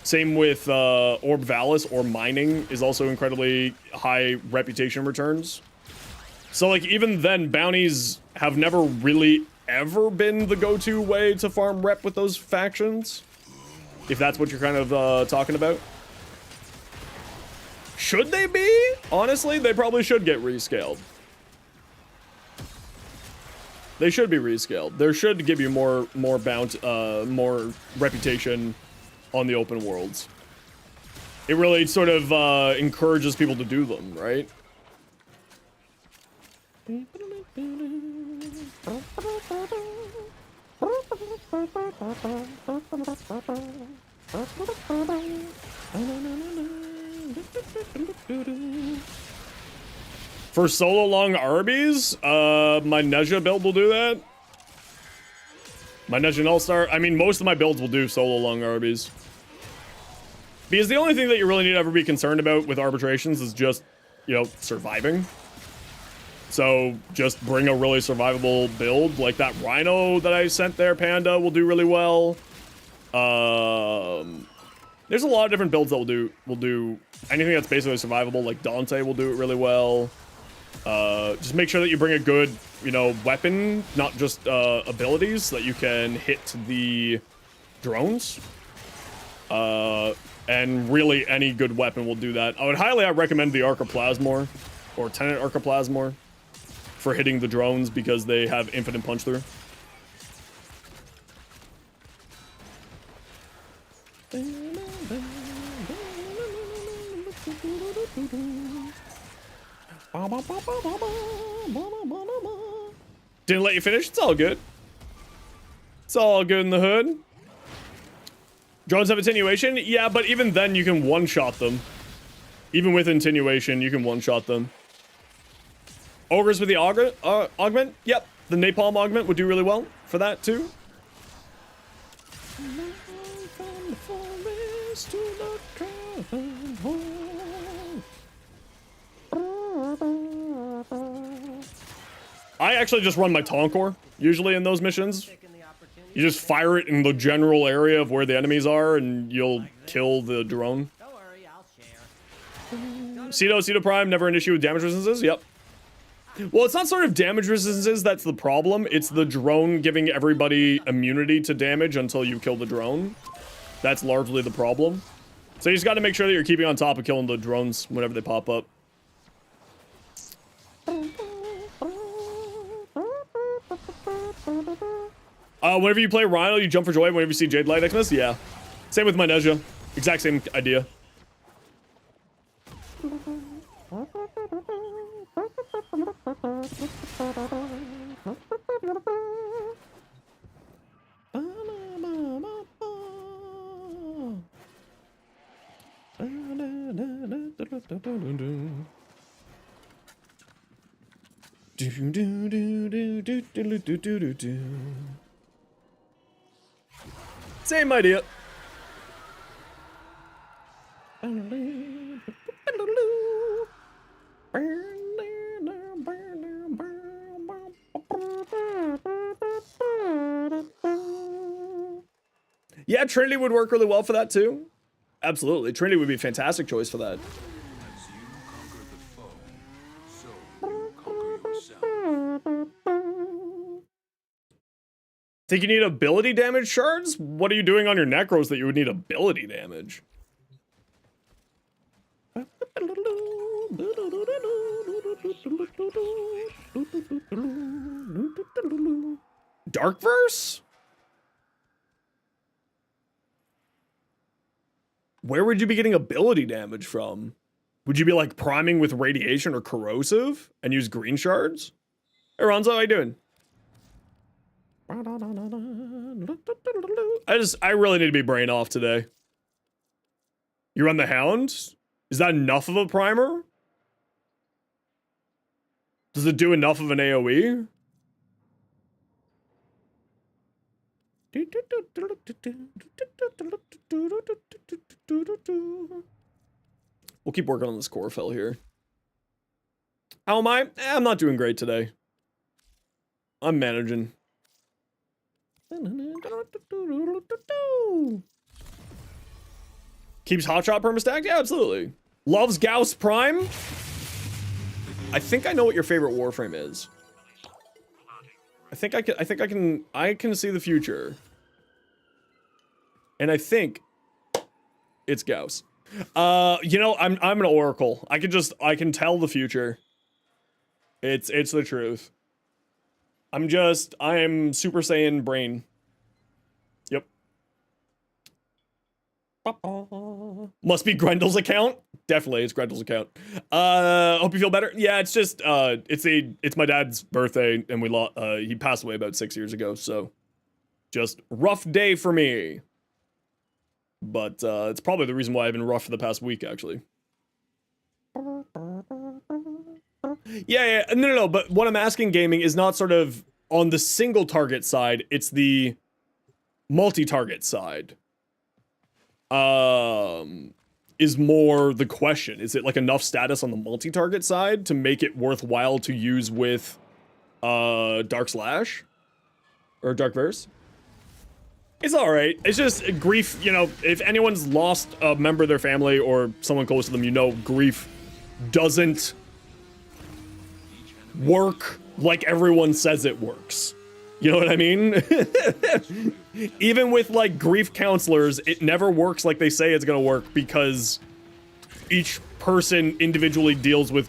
same with Orb Valis, or mining is also incredibly high reputation returns. So like even then, bounties have never really ever been the go-to way to farm rep with those factions. If that's what you're kind of talking about. Should they be? Honestly, they probably should get rescaled. They should be rescaled. There should give you more more reputation on the open worlds. It really sort of encourages people to do them, right? For solo long Arby's, my Nezha build will do that. My Nezha and All-Star, I mean, most of my builds will do solo long Arby's. Because the only thing that you really need to ever be concerned about with arbitrations is just, you know, surviving. So just bring a really survivable build, like that Rhino that I sent there, Panda, will do really well. There's a lot of different builds that will do anything that's basically survivable, like Dante will do it really well. Just make sure that you bring a good, you know, weapon, not just abilities, so that you can hit the drones. And really any good weapon will do that. I would highly recommend the Archiplasmor, or Tenant Archiplasmor, for hitting the drones, because they have infinite punch through. Didn't let you finish? It's all good. It's all good in the hood. Drones have attenuation? Yeah, but even then you can one-shot them. Even with attenuation, you can one-shot them. Ogres with the augment? Yep. The napalm augment would do really well for that, too. I actually just run my Tonkor, usually in those missions. You just fire it in the general area of where the enemies are, and you'll kill the drone. Don't worry, I'll share. Cedo Prime, never an issue with damage resistances? Yep. Well, it's not sort of damage resistances that's the problem. It's the drone giving everybody immunity to damage until you kill the drone. That's largely the problem. So you just got to make sure that you're keeping on top of killing the drones whenever they pop up. Whenever you play Rhino, you jump for joy whenever you see Jade Light Xmas? Yeah. Same with my Nezha. Exact same idea. Same idea. Yeah, Trinity would work really well for that too. Absolutely. Trinity would be a fantastic choice for that. Think you need ability damage shards? What are you doing on your necros that you would need ability damage? Dark verse? Where would you be getting ability damage from? Would you be like priming with radiation or corrosive and use green shards? Hey Ronzo, how you doing? I really need to be brain off today. You run the Hound? Is that enough of a primer? Does it do enough of an AoE? We'll keep working on this Corufell here. How am I? I'm not doing great today. I'm managing. Keeps Hotshot permastacked? Yeah, absolutely. Loves Gauss Prime? I think I know what your favorite Warframe is. I can see the future. And I think it's Gauss. You know, I'm an oracle. I can tell the future. It's the truth. I am Super Saiyan brain. Yep. Must be Grendel's account. Definitely, it's Grendel's account. Hope you feel better. Yeah, it's just it's my dad's birthday, and he passed away about 6 years ago. So, just rough day for me. But it's probably the reason why I've been rough for the past week, actually. Yeah, no. But what I'm asking gaming is not sort of on the single target side. It's the multi-target side. Is more the question. Is it like enough status on the multi-target side to make it worthwhile to use with Dark Slash or Dark Verse? It's alright. It's just grief, you know, if anyone's lost a member of their family or someone close to them, you know, grief doesn't work like everyone says it works. You know what I mean? Even with, like, grief counselors, it never works like they say it's gonna work because each person individually deals with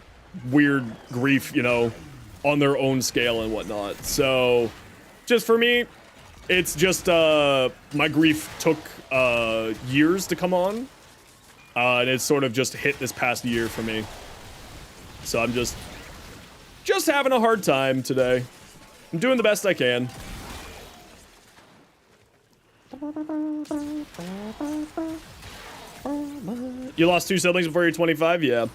weird grief, you know, on their own scale and whatnot. So, just for me, it's just, my grief took, years to come on. And it's sort of just hit this past year for me. So I'm just having a hard time today. I'm doing the best I can. You lost 2 siblings before you're 25? Yeah.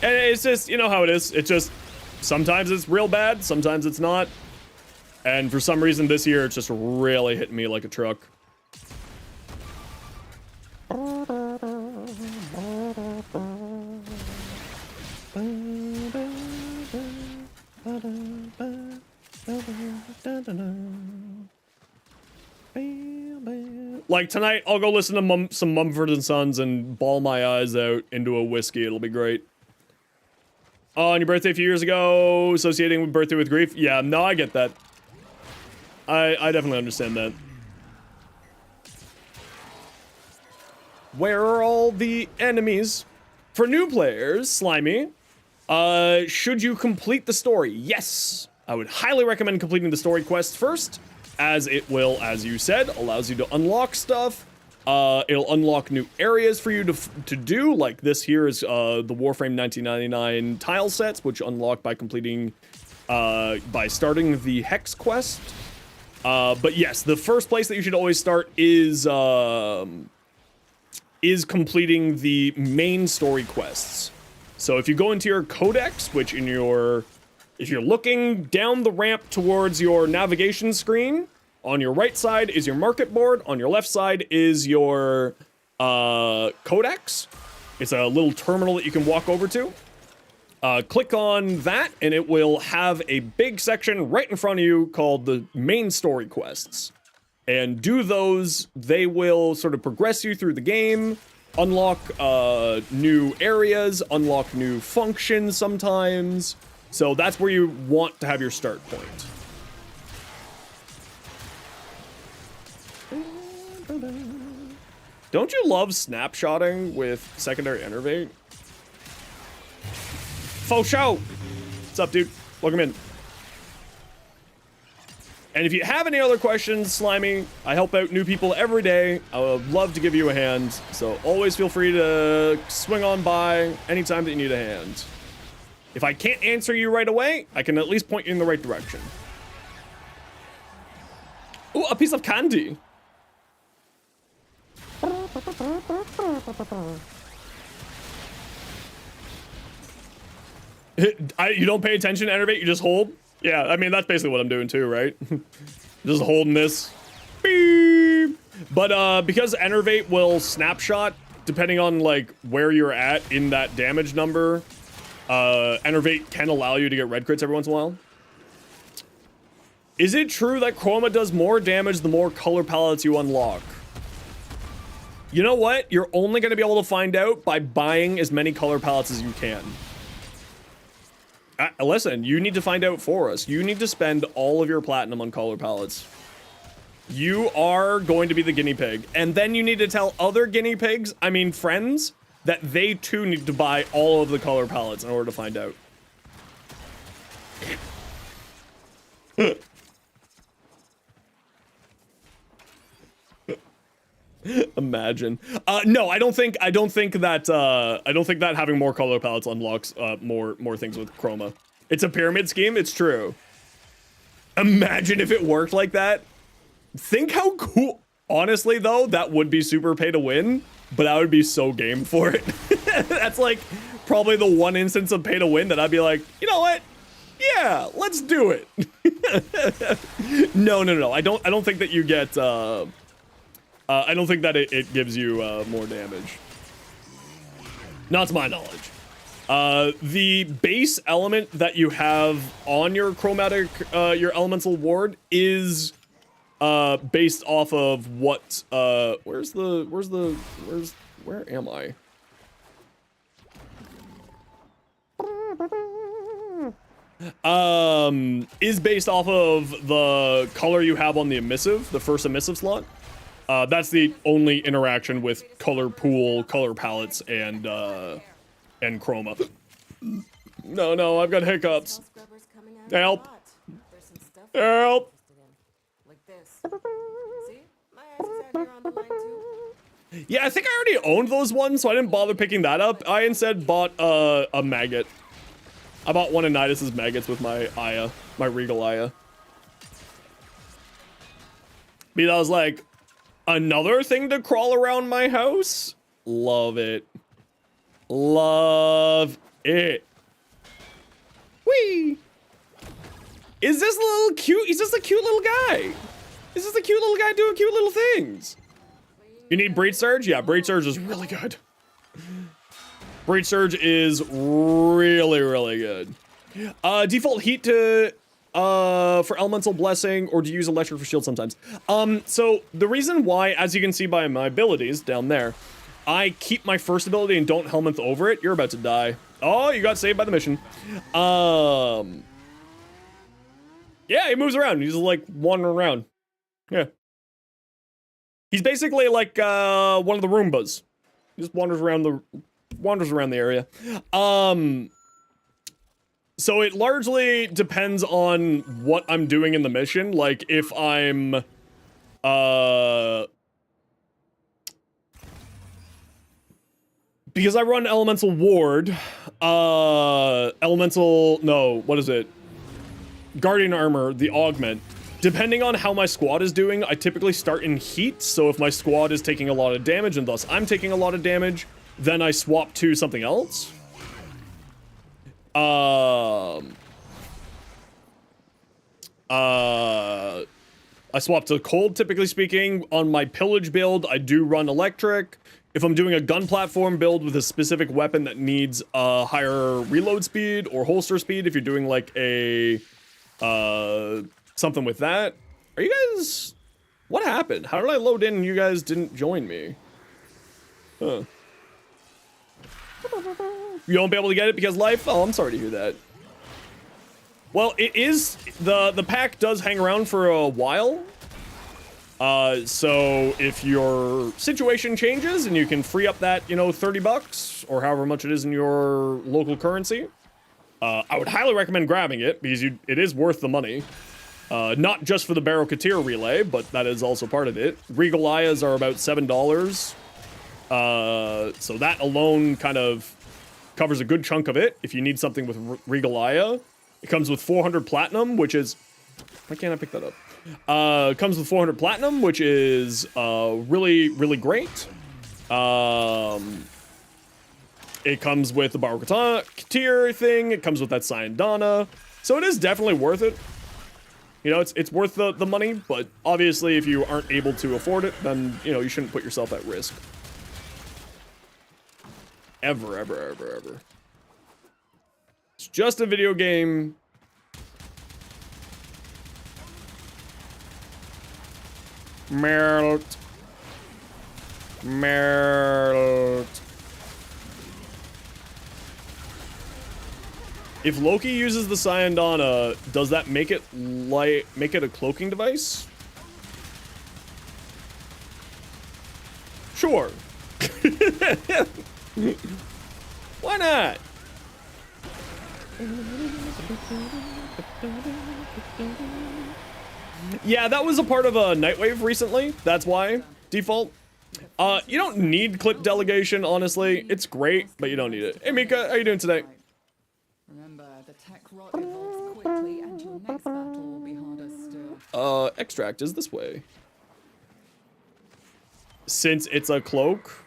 And it's just, you know how it is. It's just, sometimes it's real bad, sometimes it's not. And for some reason this year, it's just really hitting me like a truck. Like tonight, I'll go listen to some Mumford and Sons and bawl my eyes out into a whiskey. It'll be great. On your birthday a few years ago, associating with birthday with grief? Yeah, no, I get that. I definitely understand that. Where are all the enemies? For new players, Slimy, should you complete the story? Yes! I would highly recommend completing the story quest first, as it will, as you said, allows you to unlock stuff. It'll unlock new areas for you to do, like this here is the Warframe 1999 tile sets, which unlock by completing, by starting the Hex quest. But yes, the first place that you should always start is completing the main story quests. So if you go into your codex, which in your, if you're looking down the ramp towards your navigation screen, on your right side is your market board, on your left side is your codex. It's a little terminal that you can walk over to. Click on that, and it will have a big section right in front of you called the main story quests. And do those, they will sort of progress you through the game, unlock new areas, unlock new functions sometimes. So that's where you want to have your start point. Don't you love snapshotting with secondary enervate? Faux show! What's up, dude? Welcome in. And if you have any other questions, Slimy, I help out new people every day. I would love to give you a hand. So always feel free to swing on by anytime that you need a hand. If I can't answer you right away, I can at least point you in the right direction. Ooh, a piece of candy. You don't pay attention to enervate, you just hold? Yeah, I mean, that's basically what I'm doing too, right? Just holding this. Beep. But because enervate will snapshot, depending on like where you're at in that damage number, enervate can allow you to get red crits every once in a while. Is it true that Chroma does more damage the more color palettes you unlock? You know what? You're only going to be able to find out by buying as many color palettes as you can. Listen, you need to find out for us. You need to spend all of your platinum on color palettes. You are going to be the guinea pig. And then you need to tell other guinea pigs, I mean friends, that they too need to buy all of the color palettes in order to find out. Imagine. No, I don't think that having more color palettes unlocks more things with Chroma. It's a pyramid scheme, it's true. Imagine if it worked like that. Think how cool. Honestly though, that would be super pay to win, but I would be so game for it. That's like probably the one instance of pay to win that I'd be like, you know what? Yeah, let's do it. No. I don't think that you get I don't think that it gives you more damage. Not to my knowledge. The base element that you have on your chromatic, your elemental ward is based off of what, where am I? Is based off of the color you have on the emissive, the first emissive slot. That's the only interaction with color pool, color palettes, and chroma. No, I've got hiccups. Help. Help. Yeah, I think I already owned those ones, so I didn't bother picking that up. I instead bought a maggot. I bought one of Nidus's maggots with my Aya, my Regal Aya. Because I was like, another thing to crawl around my house? Love it. Love it. Whee! Is this a little cute? Is this a cute little guy? Is this a cute little guy doing cute little things? You need Breed Surge? Yeah, Breed Surge is really good. Breed Surge is really good. Default heat to for elemental blessing, or to use electric for shield sometimes. So the reason why, as you can see by my abilities down there, I keep my first ability and don't helmet over it. You're about to die. Oh, you got saved by the mission. Yeah, he moves around. He's like wandering around. Yeah. He's basically like one of the Roombas. He just wanders around the area. So it largely depends on what I'm doing in the mission. Like if I'm because I run elemental ward, Guardian armor, the augment. Depending on how my squad is doing, I typically start in heat. So if my squad is taking a lot of damage and thus I'm taking a lot of damage, then I swap to something else. I swap to cold, typically speaking. On my pillage build, I do run electric. If I'm doing a gun platform build with a specific weapon that needs a higher reload speed or holster speed, if you're doing like a something with that. Are you guys... What happened? How did I load in and you guys didn't join me? Huh. You won't be able to get it because life? Oh, I'm sorry to hear that. Well, it is... The pack does hang around for a while. So if your situation changes and you can free up that, you know, $30 or however much it is in your local currency, I would highly recommend grabbing it because it is worth the money. Not just for the Barrow Katir relay, but that is also part of it. Regal Ayas are about $7. So that alone kind of covers a good chunk of it. If you need something with Regal Aya, it comes with 400 platinum, which is... Why can't I pick that up? Comes with 400 platinum, which is really, really great. It comes with the Barrow Katir thing. It comes with that Syandana. So it is definitely worth it. You know, it's worth the money, but obviously if you aren't able to afford it, then, you know, you shouldn't put yourself at risk. Ever, ever, ever, ever. It's just a video game. Melt. If Loki uses the Syandana, does that make it a cloaking device? Sure. Why not? Yeah, that was a part of a Nightwave recently. That's why. Default. You don't need clip delegation, honestly. It's great, but you don't need it. Hey, Mika, how you doing today? Remember, the tech rot evolves quickly, and your next battle will be harder still. Extract is this way. Since it's a cloak.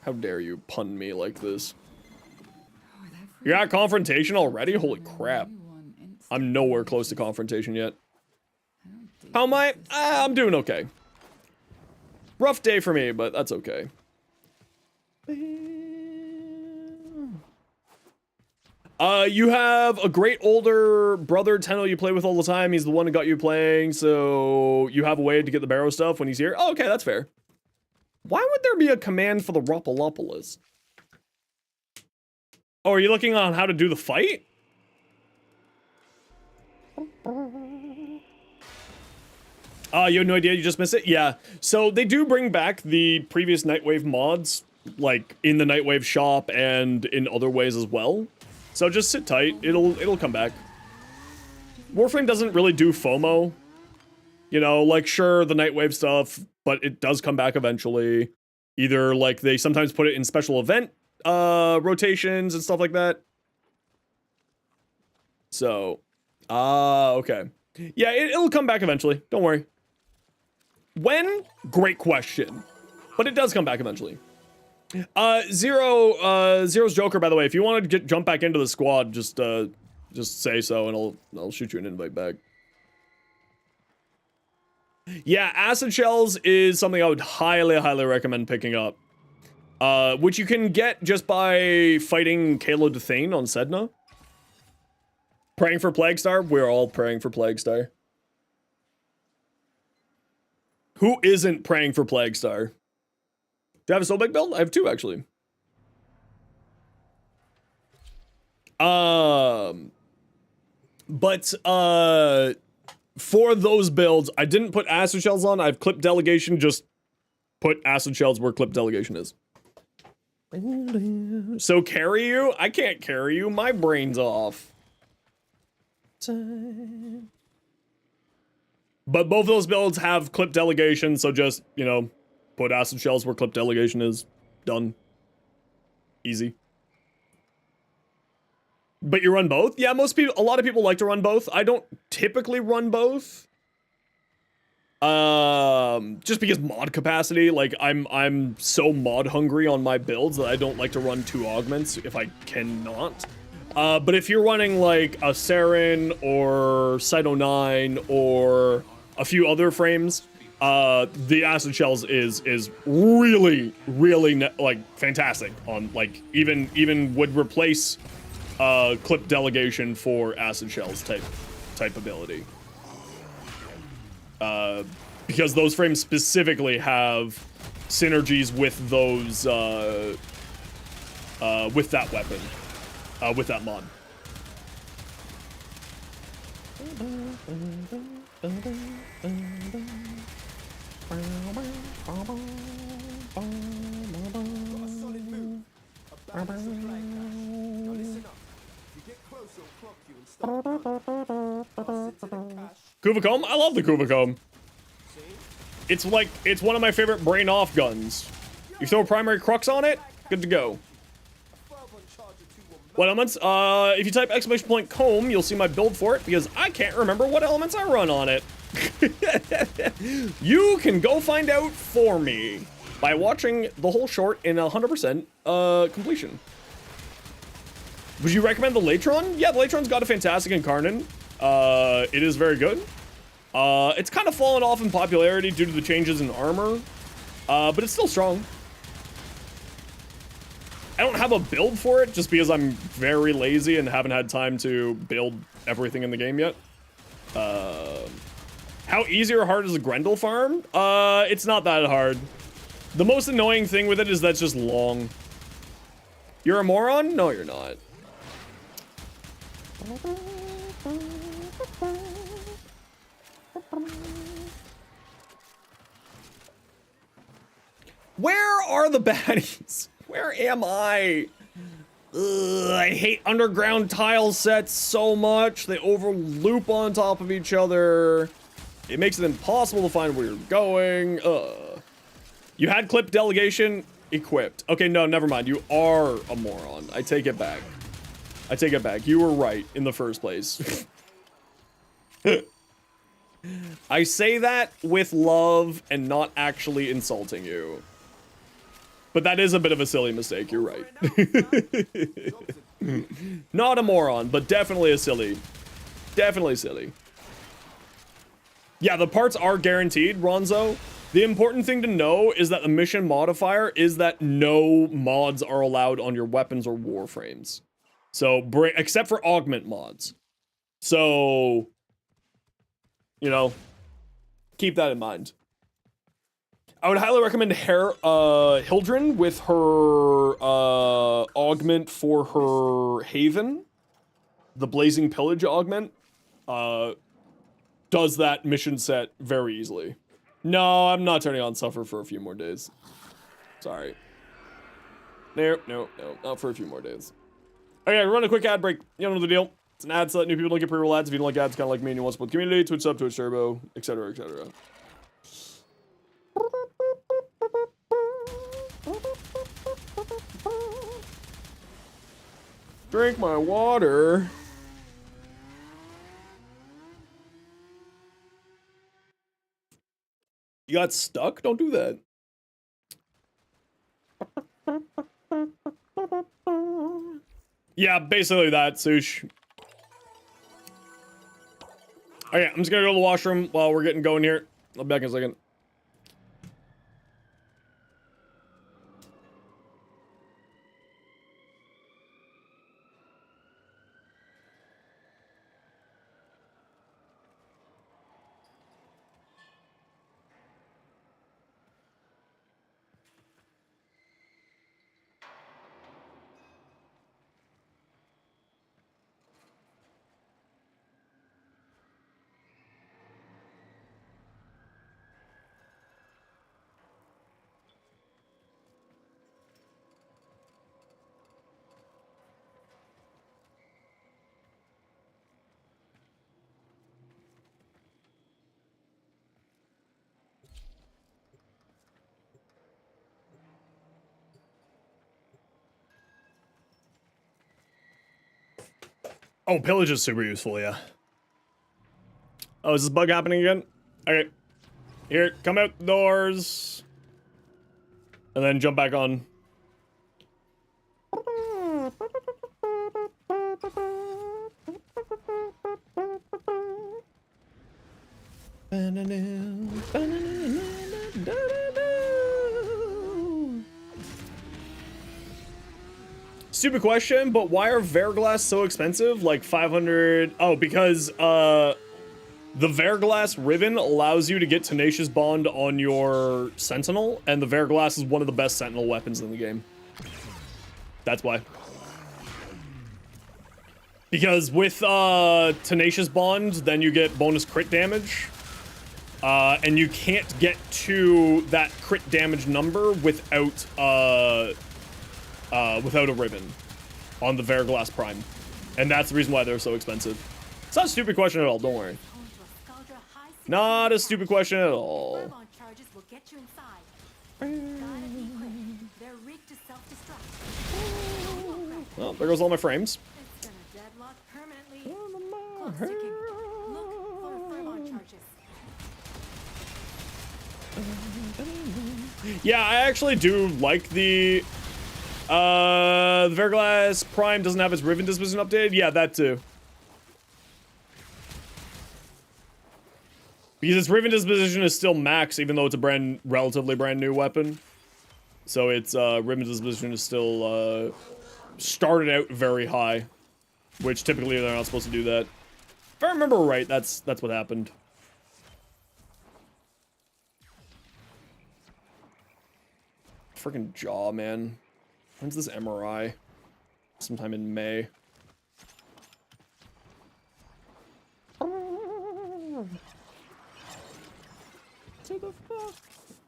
How dare you pun me like this? You got confrontation already? Holy crap. I'm nowhere close to confrontation yet. How am I? I'm doing okay. Rough day for me, but that's okay. You have a great older brother, Tenno, you play with all the time. He's the one who got you playing, so you have a way to get the Barrow stuff when he's here. Oh, okay, that's fair. Why would there be a command for the Ropalopolis? Oh, are you looking on how to do the fight? You had no idea, you just missed it? Yeah. So they do bring back the previous Nightwave mods, like in the Nightwave shop and in other ways as well. So just sit tight, it'll come back. Warframe doesn't really do FOMO. You know, like sure, the Nightwave stuff, but it does come back eventually. Either like they sometimes put it in special event rotations and stuff like that. So, okay. Yeah, it'll come back eventually. Don't worry. When? Great question. But it does come back eventually. Zero's Joker, by the way, if you want to jump back into the squad, just say so and I'll shoot you an invite back. Yeah, acid shells is something I would highly, highly recommend picking up. Which you can get just by fighting Kalo Duthane on Sedna. Praying for Plaguestar? We're all praying for Plaguestar. Who isn't praying for Plaguestar? Do you have a Soulbake build? I have two, actually. For those builds, I didn't put acid shells on. I've clipped delegation, just put acid shells where clip delegation is. So carry you? I can't carry you. My brain's off. But both of those builds have clip delegation, so just, you know, put acid shells where clip delegation is. Done. Easy. But you run both? Yeah, a lot of people like to run both. I don't typically run both. Just because mod capacity, like I'm so mod hungry on my builds that I don't like to run two augments if I cannot. But if you're running like a Saren or Cyto 9 or a few other frames, the acid shells is really, really like fantastic on like even would replace clip delegation for acid shells type ability. Because those frames specifically have synergies with those with that weapon, with that mod. Kuvacomb? I love the Kuvacomb. It's like, it's one of my favorite brain off guns. You throw a primary crux on it, good to go. What elements? If you type !comb, you'll see my build for it because I can't remember what elements I run on it. You can go find out for me by watching the whole short in 100% completion. Would you recommend the Latron? Yeah, the Latron's got a fantastic Incarnon. It is very good. It's kind of fallen off in popularity due to the changes in armor, but it's still strong. I don't have a build for it just because I'm very lazy and haven't had time to build everything in the game yet. How easy or hard is the Grendel farm? It's not that hard. The most annoying thing with it is that's just long. You're a moron? No, you're not. Where are the baddies? Where am I? Ugh, I hate underground tile sets so much. They overloop on top of each other. It makes it impossible to find where you're going. You had clip delegation equipped. Okay, no, never mind. You are a moron. I take it back. I take it back. You were right in the first place. I say that with love and not actually insulting you. But that is a bit of a silly mistake, you're right. Not a moron, but definitely a silly. Definitely silly. Yeah, the parts are guaranteed, Ronzo. The important thing to know is that the mission modifier is that no mods are allowed on your weapons or warframes. So, except for augment mods. So, you know, keep that in mind. I would highly recommend Hildren with her augment for her Haven. The Blazing Pillage augment does that mission set very easily. No, I'm not turning on Suffer for a few more days. Sorry. Nope, not for a few more days. Okay, run a quick ad break. You don't know the deal. It's an ad so that new people don't get pre-roll ads. If you don't like ads, kind of like me and you want to support the community, Twitch sub, Twitch Turbo, etc., etc. Drink my water. You got stuck? Don't do that. Yeah, basically that, Sush. Okay, I'm just gonna go to the washroom while we're getting going here. I'll be back in a second. Oh, pillage is super useful, yeah. Oh, is this bug happening again? Okay. Here, come outdoors. And then jump back on. Stupid question, but why are Verglass so expensive? Like 500... Oh, because, the Verglass Ribbon allows you to get Tenacious Bond on your Sentinel, and the Verglass is one of the best Sentinel weapons in the game. That's why. Because with, Tenacious Bond, then you get bonus crit damage. And you can't get to that crit damage number without a ribbon on the Verglass Prime. And that's the reason why they're so expensive. It's not a stupid question at all, don't worry. Not a stupid question at all. Firebomb charges will get you inside. Gotta be quick. They're rigged to self-destruct. Well, there goes all my frames. It's gonna deadlock permanently. Clock ticking. Look for firebomb charges. Yeah, I actually do like the Verglass Prime doesn't have its Riven disposition updated. Yeah, that too. Because its Riven disposition is still max, even though it's a relatively brand new weapon. So its Riven disposition is still started out very high, which typically they're not supposed to do that. If I remember right, that's what happened. Freaking jaw, man. When's this MRI? Sometime in May.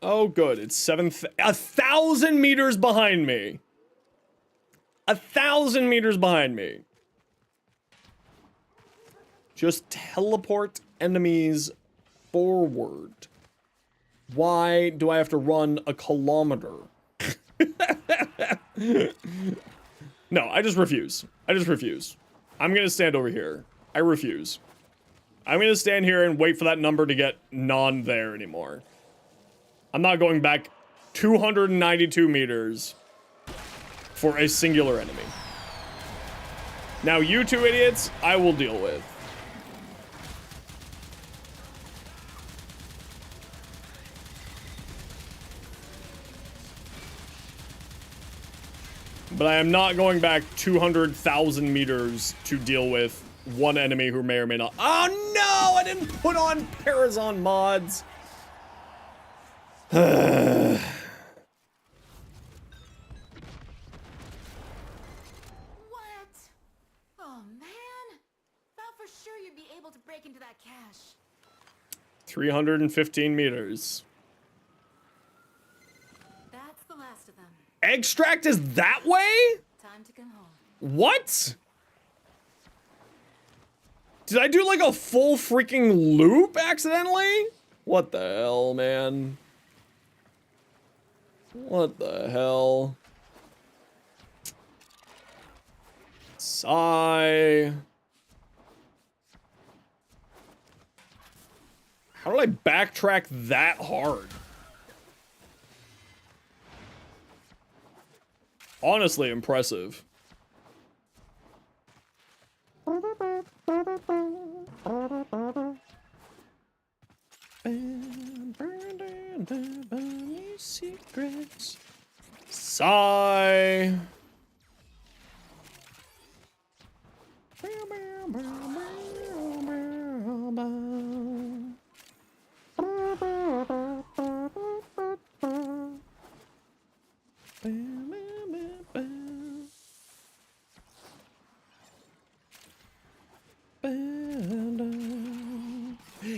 Oh, good. It's 1,000 meters behind me. 1,000 meters behind me. Just teleport enemies forward. Why do I have to run a kilometer? No, I just refuse. I just refuse. I'm gonna stand over here. I refuse. I'm gonna stand here and wait for that number to get non-there anymore. I'm not going back 292 meters for a singular enemy. Now, you two idiots, I will deal with. But I am not going back 200,000 meters to deal with one enemy who may or may not. Oh no! I didn't put on Parazon mods. What? Oh man! Thought for sure you'd be able to break into that cache. 315 meters. That's the last of them. Extract is that way? Time to come home. What? Did I do like a full freaking loop accidentally? What the hell, man? What the hell? Sigh. How did I backtrack that hard? Honestly impressive. Secrets. Sigh.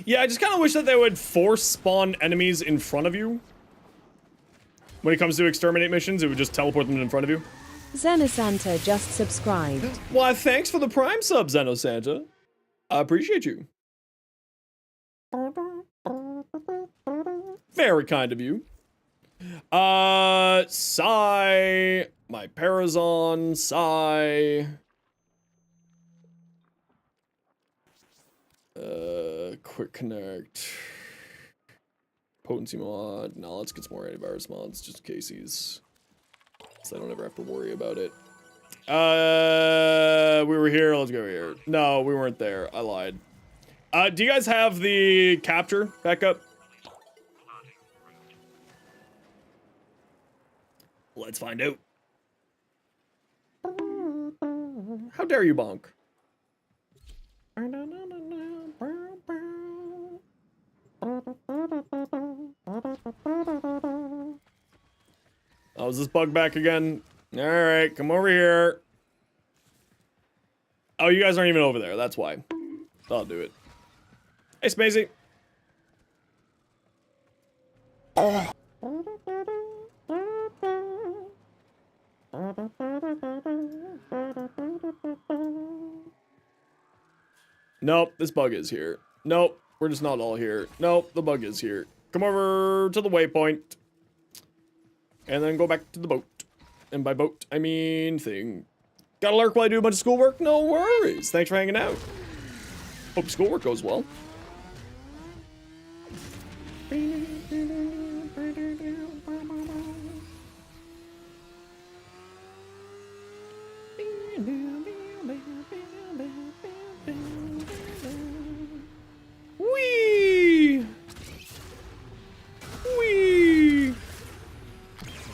Yeah, I just kind of wish that they would force spawn enemies in front of you. When it comes to exterminate missions, it would just teleport them in front of you. Zenosanta just subscribed. Why, thanks for the Prime sub, Zenosanta. I appreciate you. Very kind of you. Sigh. My Parazon, sigh. Quick connect. Potency mod. No, let's get some more antivirus mods just in case so I don't ever have to worry about it. We were here. Let's go here. No, we weren't there. I lied. Do you guys have the capture back up? Let's find out. How dare you, bonk? Oh, is this bug back again? Alright, come over here. Oh, you guys aren't even over there. That's why. I'll do it. Hey, Smazy. Nope, this bug is here. Nope. We're just not all here. Nope, the bug is here. Come over to the waypoint. And then go back to the boat. And by boat, I mean thing. Gotta lurk while I do a bunch of schoolwork? No worries. Thanks for hanging out. Hope schoolwork goes well. Whee! Whee!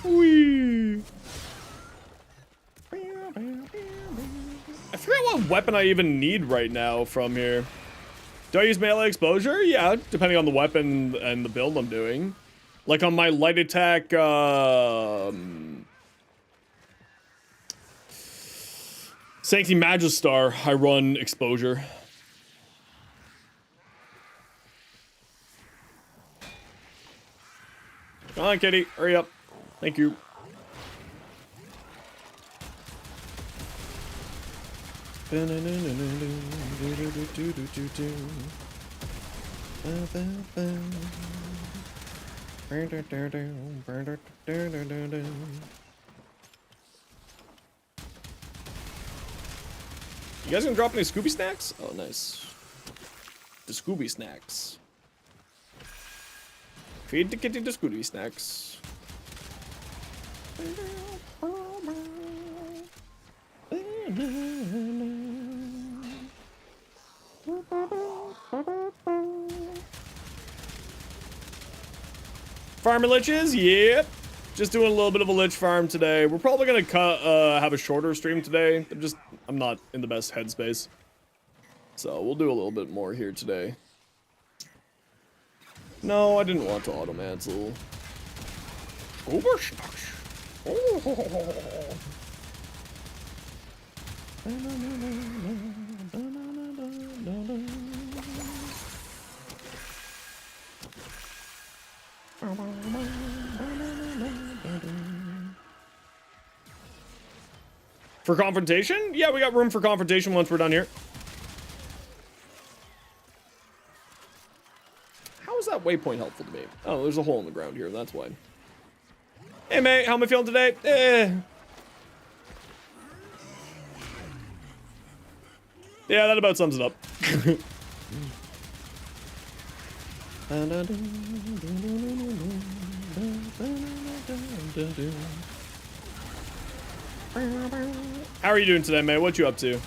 Whee! I forget what weapon I even need right now from here. Do I use melee exposure? Yeah, depending on the weapon and the build I'm doing. Like on my light attack, Sancti Magistar, I run exposure. Come on, kitty, hurry up. Thank you. You guys gonna drop any Scooby snacks? Oh, nice. The Scooby snacks. Feed the kitty the Scooby snacks. Farming liches? Yep. Just doing a little bit of a lich farm today. We're probably gonna have a shorter stream today. I'm not in the best headspace. So we'll do a little bit more here today. No, I didn't want to automancel. For confrontation? Yeah, we got room for confrontation once we're done here. How is that waypoint helpful to me? Oh, there's a hole in the ground here, that's why. Hey, mate, how am I feeling today? Yeah, that about sums it up. How are you doing today, mate? What you up to?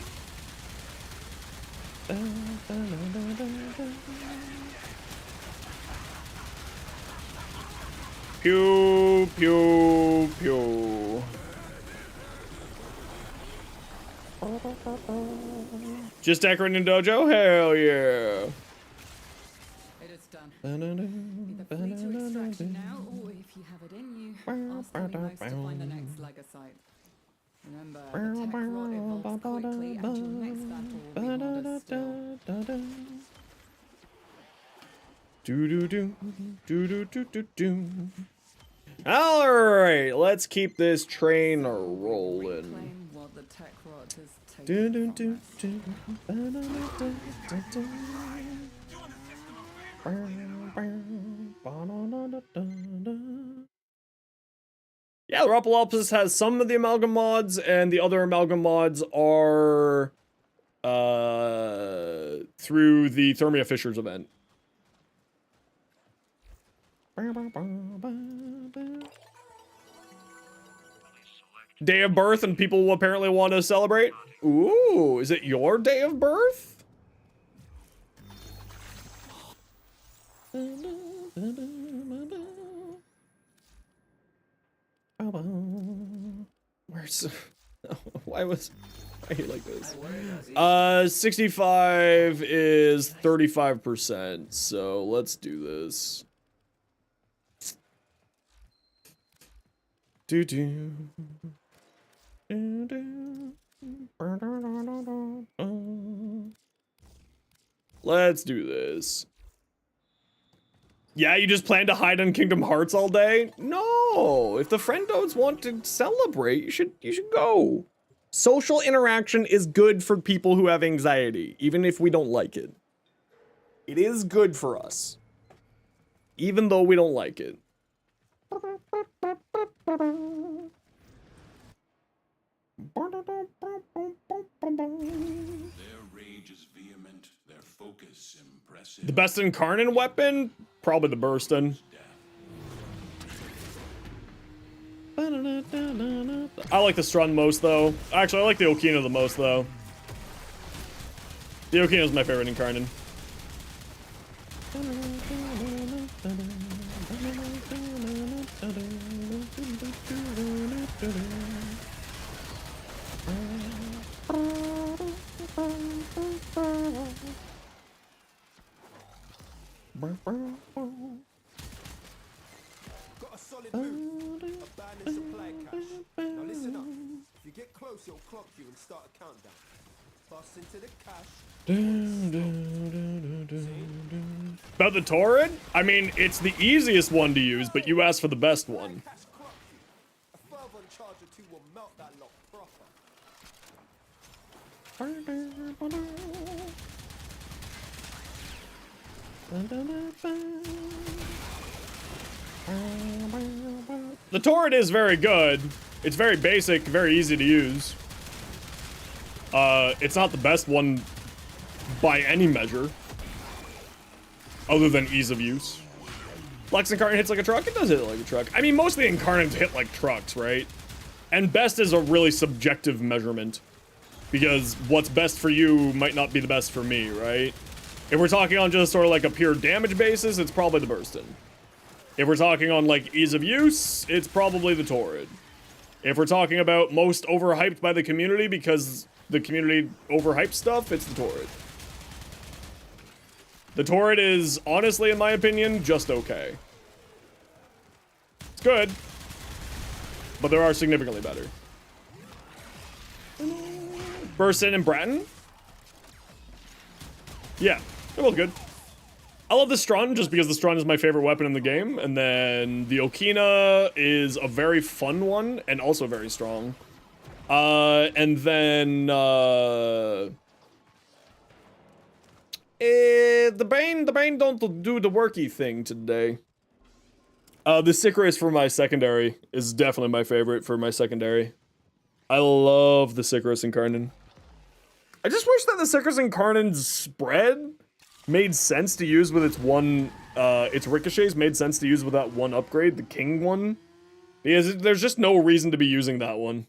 Pew, pew, pew. Just decorating dojo? Hell yeah. It is done. Either flee to extraction now, or if you have it in you, ask Relics to find the next Legosite. Remember, the tech rot evolves quickly, and your next battle will be harder still. All right, let's keep this train rolling. Reclaim what the tech rot has taken from us. Yeah, the Rapalopsis has some of the amalgam mods, and the other amalgam mods are through the Thermia Fissures event. Day of birth, and people apparently want to celebrate. Ooh, is it your day of birth? Where's why are you like this? 65 is 35%, so let's do this. Let's do this. Yeah, you just plan to hide in Kingdom Hearts all day? No, if the friendos want to celebrate, you should go. Social interaction is good for people who have anxiety, even if we don't like it. It is good for us. Even though we don't like it. Their rage is vehement, their focus impressive. The best Incarnate weapon? Probably the Burstin. I like the Strun most, though. Actually, I like the Okina the most, though. The Okina is my favorite Incarnate. Got a solid move. Abandoned supply cache. Now listen up. If you get close, it'll clock you and start a countdown. Bust into the cache. About the Torrid? I mean, it's the easiest one to use, but you asked for the best one. Cache clock you. A fervent charge or two will melt that lock proper. The Torrid is very good. It's very basic, very easy to use. It's not the best one by any measure, other than ease of use. Lex Incarnate hits like a truck? It does hit like a truck. I mean, most of the Incarnates hit like trucks, right? And best is a really subjective measurement, because what's best for you might not be the best for me, right? If we're talking on just sort of like a pure damage basis, it's probably the Burstin. If we're talking on like ease of use, it's probably the Torrid. If we're talking about most overhyped by the community because the community overhyped stuff, it's the Torrid. The Torrid is, honestly, in my opinion, just okay. It's good, but there are significantly better. Burstin and Bratton? Yeah, they're both good. I love the Strun just because the Strun is my favorite weapon in the game, and then the Okina is a very fun one and also very strong. And then the Bane don't do the worky thing today. The Sicarus for my secondary is definitely my favorite for my secondary. I love the Sicarus Incarnate. I just wish that the Sicarus Incarnate's spread made sense to use with its one, its ricochets made sense to use with that one upgrade, the King one. Because there's just no reason to be using that one.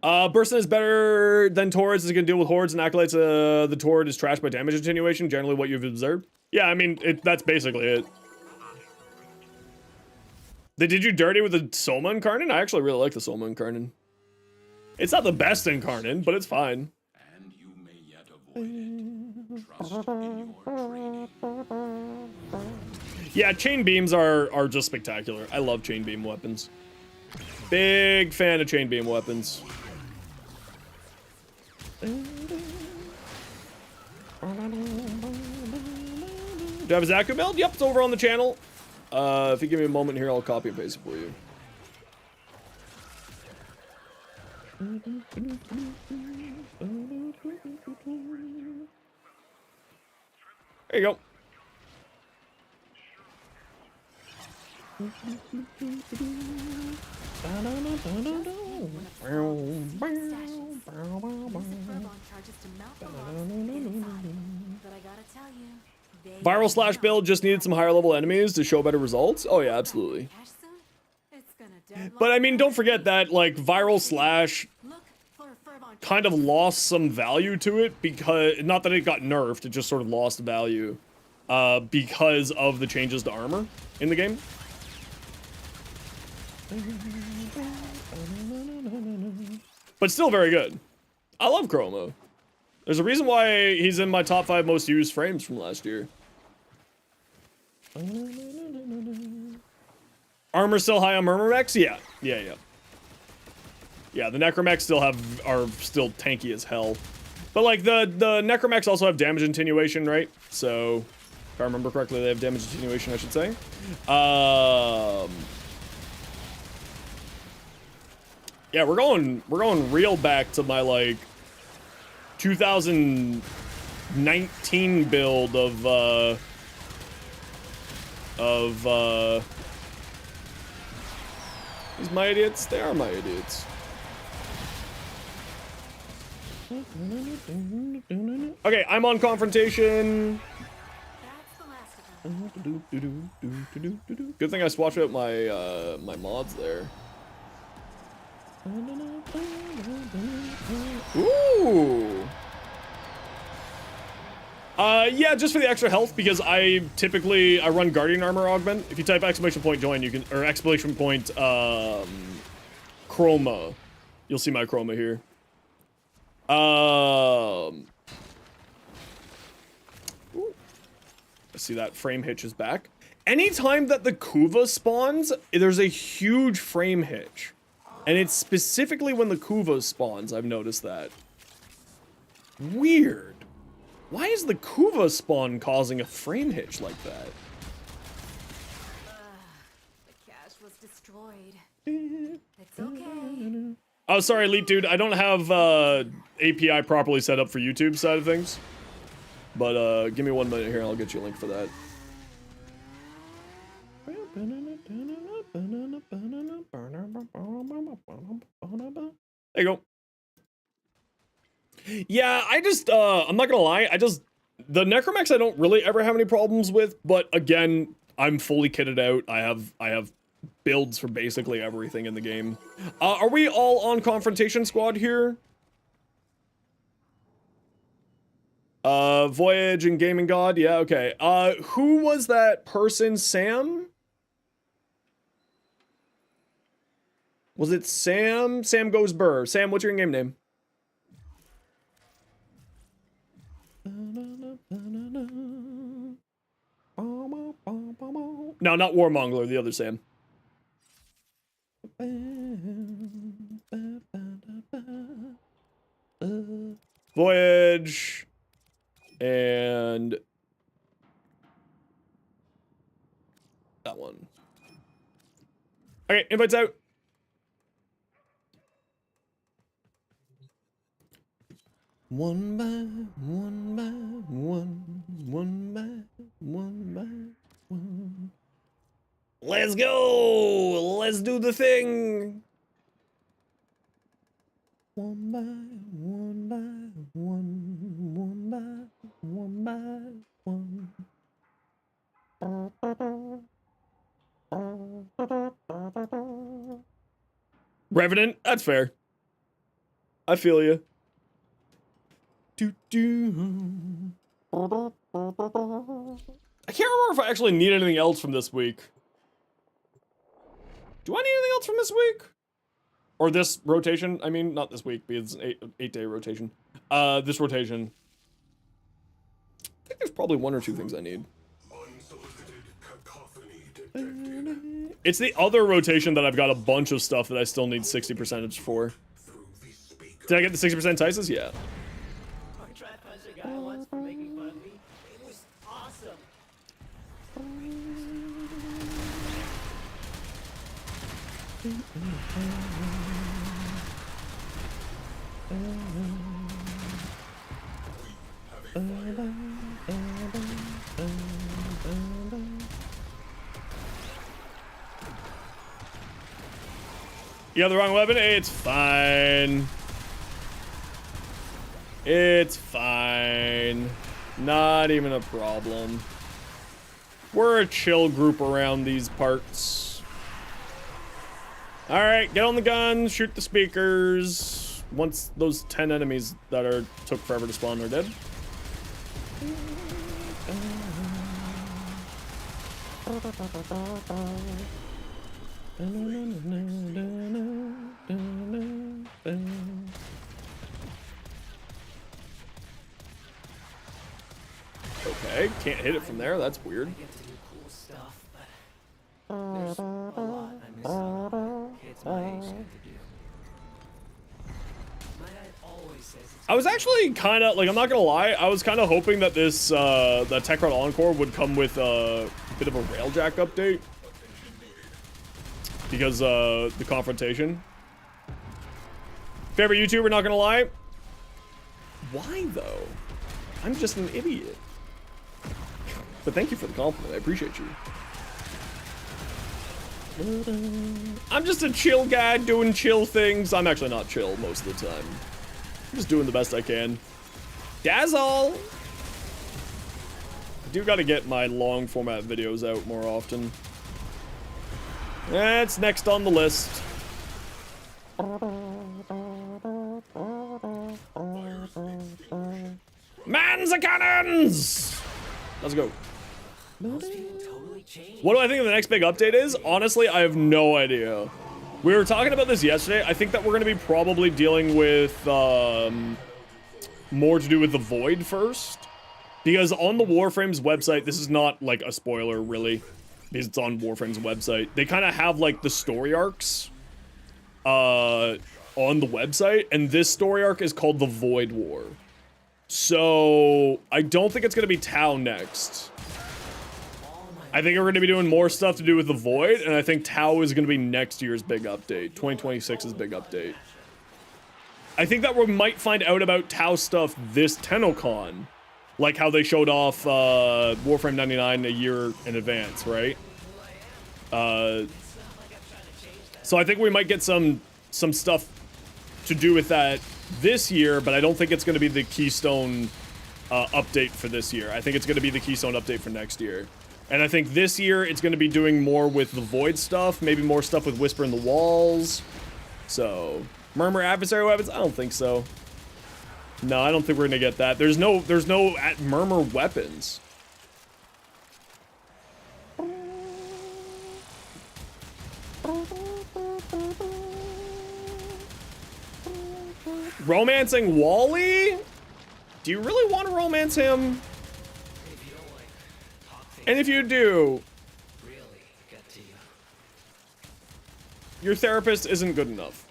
Burstin is better than Torrids, is gonna deal with hordes and acolytes. The Torrid is trashed by damage attenuation, generally what you've observed. Yeah, I mean, that's basically it. They did you dirty with the Soma Incarnate? I actually really like the Soma Incarnate. It's not the best Incarnate, but it's fine. And you may yet avoid it. Trust in your training. Yeah, chain beams are just spectacular. I love chain beam weapons. Big fan of chain beam weapons. Do you have a Zaku build? Yep, it's over on the channel. If you give me a moment here, I'll copy and paste it for you. There you go. Viral slash build just needed some higher level enemies to show better results. Oh yeah, absolutely. But I mean, don't forget that like viral slash kind of lost some value to it because, not that it got nerfed, it just sort of lost value because of the changes to armor in the game. But still very good. I love Chroma. There's a reason why he's in my top 5 most used frames from last year. Armor still high on Murmurmechs? Yeah. Yeah, the Necromechs are still tanky as hell. But like the Necromechs also have damage attenuation, right? So if I remember correctly, they have damage attenuation, I should say. Yeah, we're going real back to my like 2019 build of these my idiots? They are my idiots. Okay, I'm on confrontation. Good thing I swatched out my my mods there. Ooh. Yeah, just for the extra health, because I run Guardian Armor Augment. If you type exclamation point join, you can, or exclamation point Chroma, you'll see my Chroma here. Ooh. I see that frame hitch is back. Anytime that the Kuva spawns, there's a huge frame hitch. And it's specifically when the Kuva spawns, I've noticed that. Weird. Why is the Kuva spawn causing a frame hitch like that? The cache was destroyed. It's okay. Oh, sorry, Elite Dude. I don't have API properly set up for YouTube side of things. But give me 1 minute here and I'll get you a link for that. There you go. Yeah, I just, I'm not gonna lie, the Necromechs I don't really ever have any problems with, but again, I'm fully kitted out. I have builds for basically everything in the game. Are we all on Confrontation Squad here? Voyage and Gaming God, yeah, okay. Who was that person, Sam? Was it Sam? Sam Goes Burr. Sam, what's your in-game name? No, not Warmongler, the other Sam. Voyage. And that one. Okay, invites out. One by one. Let's go! Let's do the thing! One by one. Revenant, that's fair. I feel you. I can't remember if I actually need anything else from this week. Do I need anything else from this week? Or this rotation? I mean, not this week, because it's an 8-day rotation. This rotation. I think there's probably 1 or 2 things I need. It's the other rotation that I've got a bunch of stuff that I still need 60% for. Did I get the 60% Tices? Yeah. You got the wrong weapon? It's fine. It's fine. Not even a problem. We're a chill group around these parts. Alright, get on the guns, shoot the speakers. Once those 10 enemies that took forever to spawn are dead. Okay, can't hit it from there, that's weird. I was actually kind of, like, I'm not gonna lie, I was kind of hoping that this, the Tech Rod Encore would come with a bit of a Railjack update. Because, the confrontation. Favorite YouTuber, not gonna lie. Why though? I'm just an idiot. But thank you for the compliment. I appreciate you. I'm just a chill guy doing chill things. I'm actually not chill most of the time. I'm just doing the best I can. Dazzle! I do gotta get my long format videos out more often. That's next on the list. Man's a cannons! Let's go. What do I think the next big update is? Honestly, I have no idea. We were talking about this yesterday. I think that we're going to be probably dealing with more to do with the Void first. Because on the Warframe's website, this is not like a spoiler really, because it's on Warframe's website. They kind of have like the story arcs on the website, and this story arc is called the Void War. So I don't think it's going to be Tau next. I think we're going to be doing more stuff to do with the Void, and I think Tau is going to be next year's big update, 2026's big update. I think that we might find out about Tau stuff this TennoCon, like how they showed off Warframe 99 a year in advance, right? So I think we might get some stuff to do with that this year, but I don't think it's going to be the Keystone update for this year. I think it's going to be the Keystone update for next year. And I think this year it's going to be doing more with the Void stuff, maybe more stuff with Whisper in the Walls. So, Murmur adversary weapons? I don't think so. No, I don't think we're going to get that. There's no Murmur weapons. Romancing Wally? Do you really want to romance him? And if you do, your therapist isn't good enough.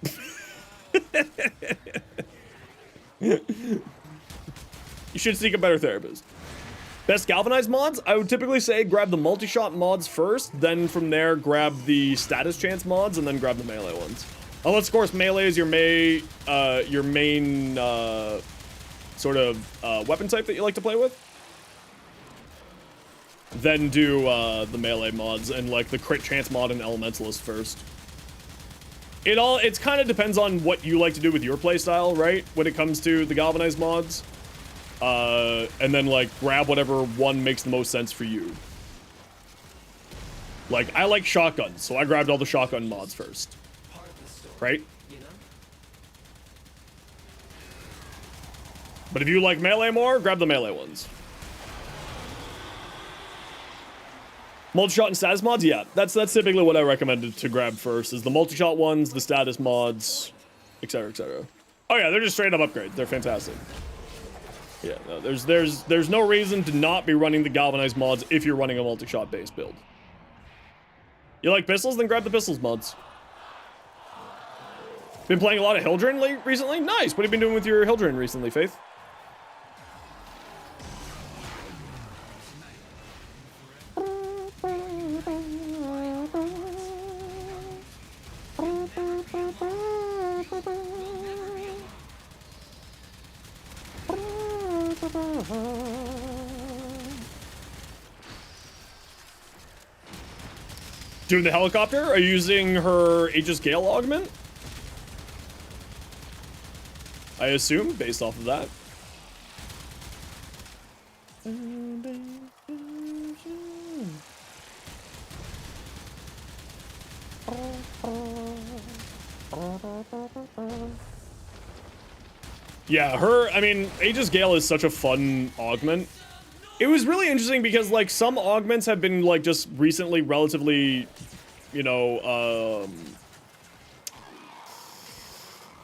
You should seek a better therapist. Best galvanized mods? I would typically say grab the multi-shot mods first, then from there grab the status chance mods, and then grab the melee ones. Unless, of course, melee is your main sort of weapon type that you like to play with. Then do the melee mods and like the crit chance mod and elementalist first. It kind of depends on what you like to do with your playstyle, right? When it comes to the galvanized mods. And then like grab whatever one makes the most sense for you. Like I like shotguns, so I grabbed all the shotgun mods first. Right? But if you like melee more, grab the melee ones. Multi-shot and status mods? Yeah, that's typically what I recommended to grab first, is the multi-shot ones, the status mods, etc., etc. Oh yeah, they're just straight up upgrades. They're fantastic. Yeah, no, there's no reason to not be running the galvanized mods if you're running a multi-shot base build. You like pistols? Then grab the pistols mods. Been playing a lot of Hildren recently? Nice! What have you been doing with your Hildren recently, Faith? Doing the helicopter? Are you using her Aegis Gale augment? I assume, based off of that. Yeah, I mean, Aegis Gale is such a fun augment. It was really interesting because, like, some augments have been, like, just recently relatively, you know,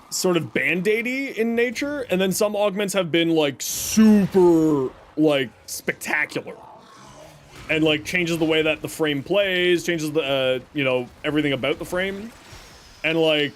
sort of band-aidy in nature, and then some augments have been, like, super, like, spectacular. And, like, changes the way that the frame plays, changes the, you know, everything about the frame. And, like...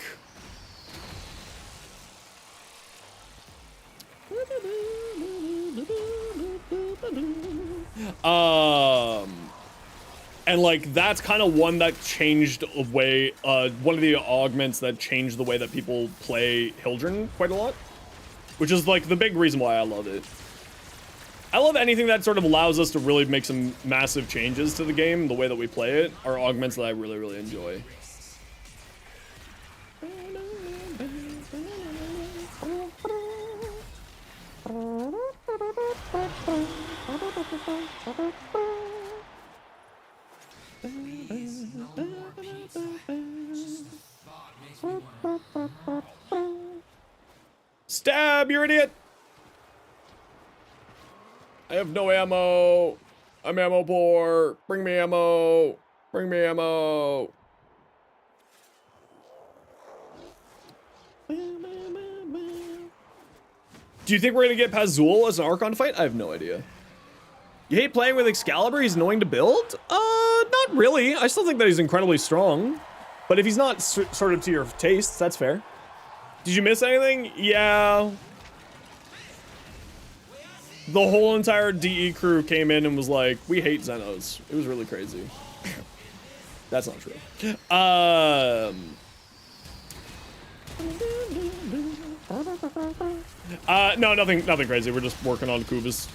And like that's kind of one that changed a way, one of the augments that changed the way that people play Hildren quite a lot, which is like the big reason why I love it. I love anything that sort of allows us to really make some massive changes to the game, the way that we play it, are augments that I really, really enjoy. Stab, you idiot! I have no ammo. I'm ammo poor. Bring me ammo. Bring me ammo. Do you think we're gonna get past Zool as an Archon fight? I have no idea. You hate playing with Excalibur? He's annoying to build? Not really. I still think that he's incredibly strong. But if he's not sort of to your tastes, that's fair. Did you miss anything? Yeah. The whole entire DE crew came in and was like, we hate Zenos. It was really crazy. That's not true. No, nothing crazy. We're just working on Kuvas.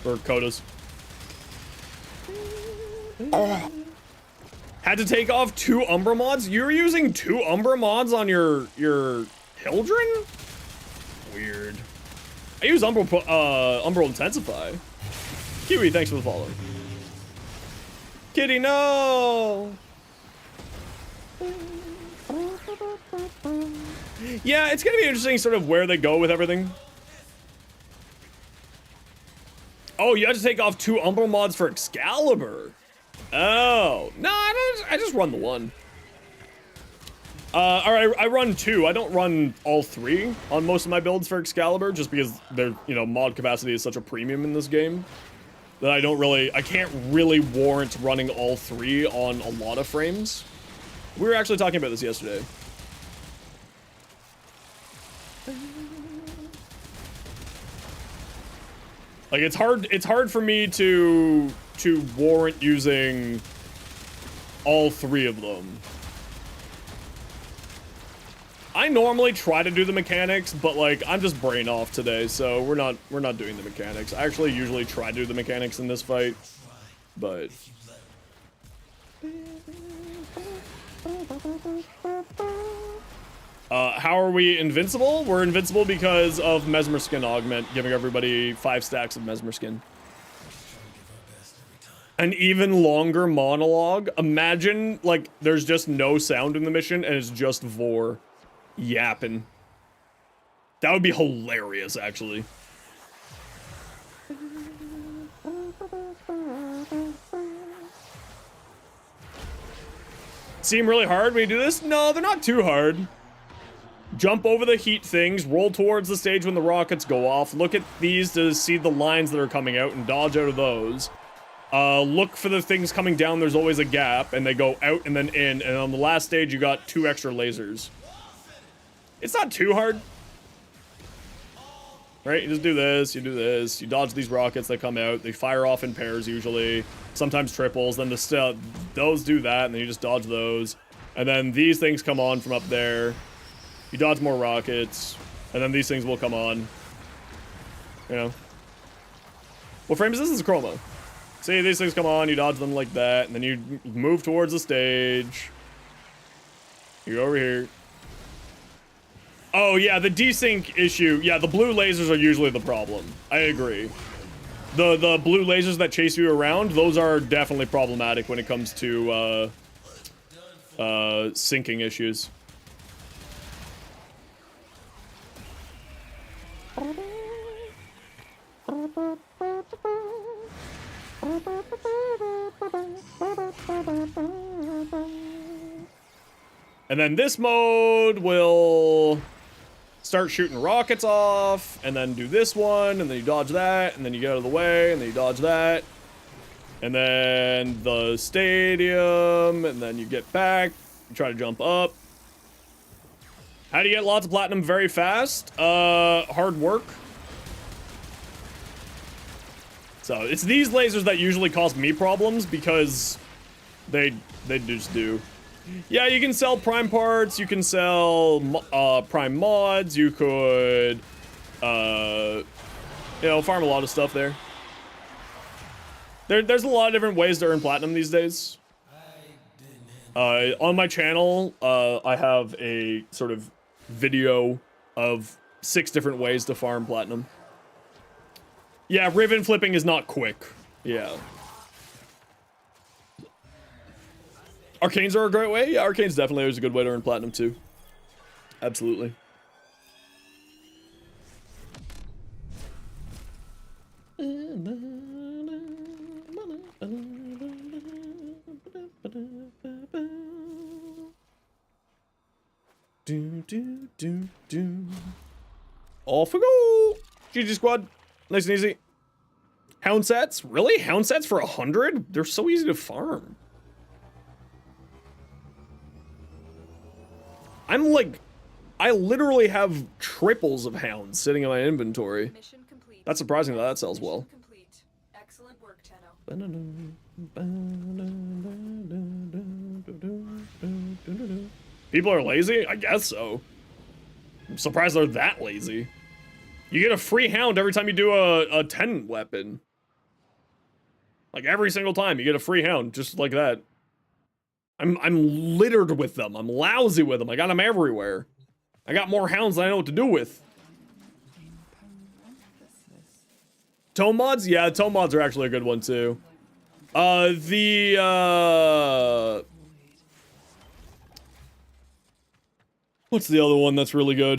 Or Codas. Had to take off 2 Umbra mods? You were using 2 Umbra mods on your Hildren? Weird. I use Umbral Intensify. Kiwi, thanks for the follow. Kitty, no! Yeah, it's gonna be interesting sort of where they go with everything. Oh, you have to take off 2 Umbral mods for Excalibur. Oh. No, I just run the 1. Or I run 2. I don't run all 3 on most of my builds for Excalibur, just because their, you know, mod capacity is such a premium in this game that I can't really warrant running all 3 on a lot of frames. We were actually talking about this yesterday. Like it's hard for me to warrant using all 3 of them. I normally try to do the mechanics, but like I'm just brain off today, so we're not doing the mechanics. I actually usually try to do the mechanics in this fight, but how are we invincible? We're invincible because of Mesmer Skin Augment, giving everybody 5 stacks of Mesmer Skin. An even longer monologue. Imagine, like, there's just no sound in the mission, and it's just Vor yapping. That would be hilarious, actually. Seem really hard when you do this? No, they're not too hard. Jump over the heat things, roll towards the stage when the rockets go off, look at these to see the lines that are coming out and dodge out of those. Look for the things coming down, there's always a gap, and they go out and then in, and on the last stage you got 2 extra lasers. It's not too hard. Right, you just do this, you dodge these rockets that come out, they fire off in pairs usually, sometimes triples, then those do that, and then you just dodge those. And then these things come on from up there. You dodge more rockets, and then these things will come on. You know. What frame is this? This is Chroma. See, these things come on, you dodge them like that, and then you move towards the stage. You go over here. Oh, yeah, the desync issue. Yeah, the blue lasers are usually the problem. I agree. The blue lasers that chase you around, those are definitely problematic when it comes to syncing issues. And then this mode will start shooting rockets off, and then do this one, and then you dodge that, and then you get out of the way, and then you dodge that. And then the stadium, and then you get back, you try to jump up. How do you get lots of platinum very fast? Hard work. So it's these lasers that usually cause me problems because They just do. Yeah, you can sell prime parts, you can sell prime mods, you could you know, farm a lot of stuff there. There's a lot of different ways to earn platinum these days. On my channel, I have a sort of video of 6 different ways to farm platinum. Yeah, ribbon flipping is not quick. Yeah. Arcanes are a great way. Yeah, Arcanes definitely is a good way to earn platinum too. Absolutely. Off we go. GG squad. Nice and easy. Hound sets? Really? Hound sets for 100? They're so easy to farm. I'm like, I literally have triples of hounds sitting in my inventory. Mission complete. That's surprising that that sells well. Mission complete. Excellent work, Tenno. People are lazy? I guess so. I'm surprised they're that lazy. You get a free hound every time you do a 10 weapon. Like every single time you get a free hound, just like that. I'm littered with them. I'm lousy with them. I got them everywhere. I got more hounds than I know what to do with. Tome mods? Yeah, tome mods are actually a good one too. What's the other one that's really good?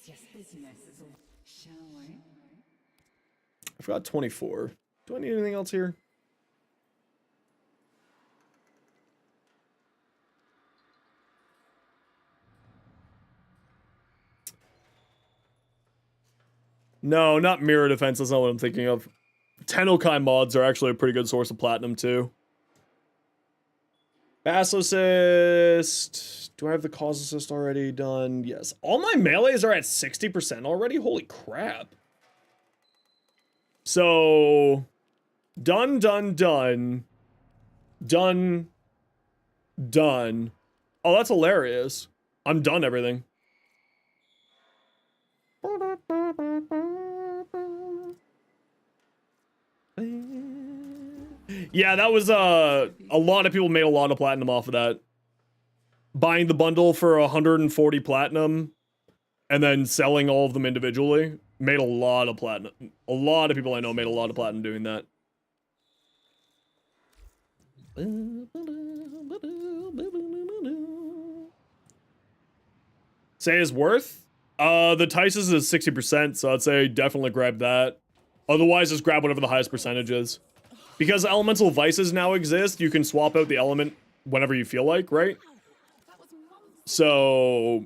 Yes, business is all. Shall we? I forgot 24. Do I need anything else here? No, not mirror defense. That's not what I'm thinking of. Tennokai mods are actually a pretty good source of platinum too. Bass assist. Do I have the cause assist already done? Yes. All my melees are at 60% already? Holy crap. So, done. Done. Oh, that's hilarious. I'm done everything. Yeah, that was, a lot of people made a lot of platinum off of that. Buying the bundle for 140 platinum and then selling all of them individually made a lot of platinum. A lot of people I know made a lot of platinum doing that. Say his worth? The Tice's is 60%, so I'd say definitely grab that. Otherwise, just grab whatever the highest percentage is. Because elemental vices now exist, you can swap out the element whenever you feel like, right? So,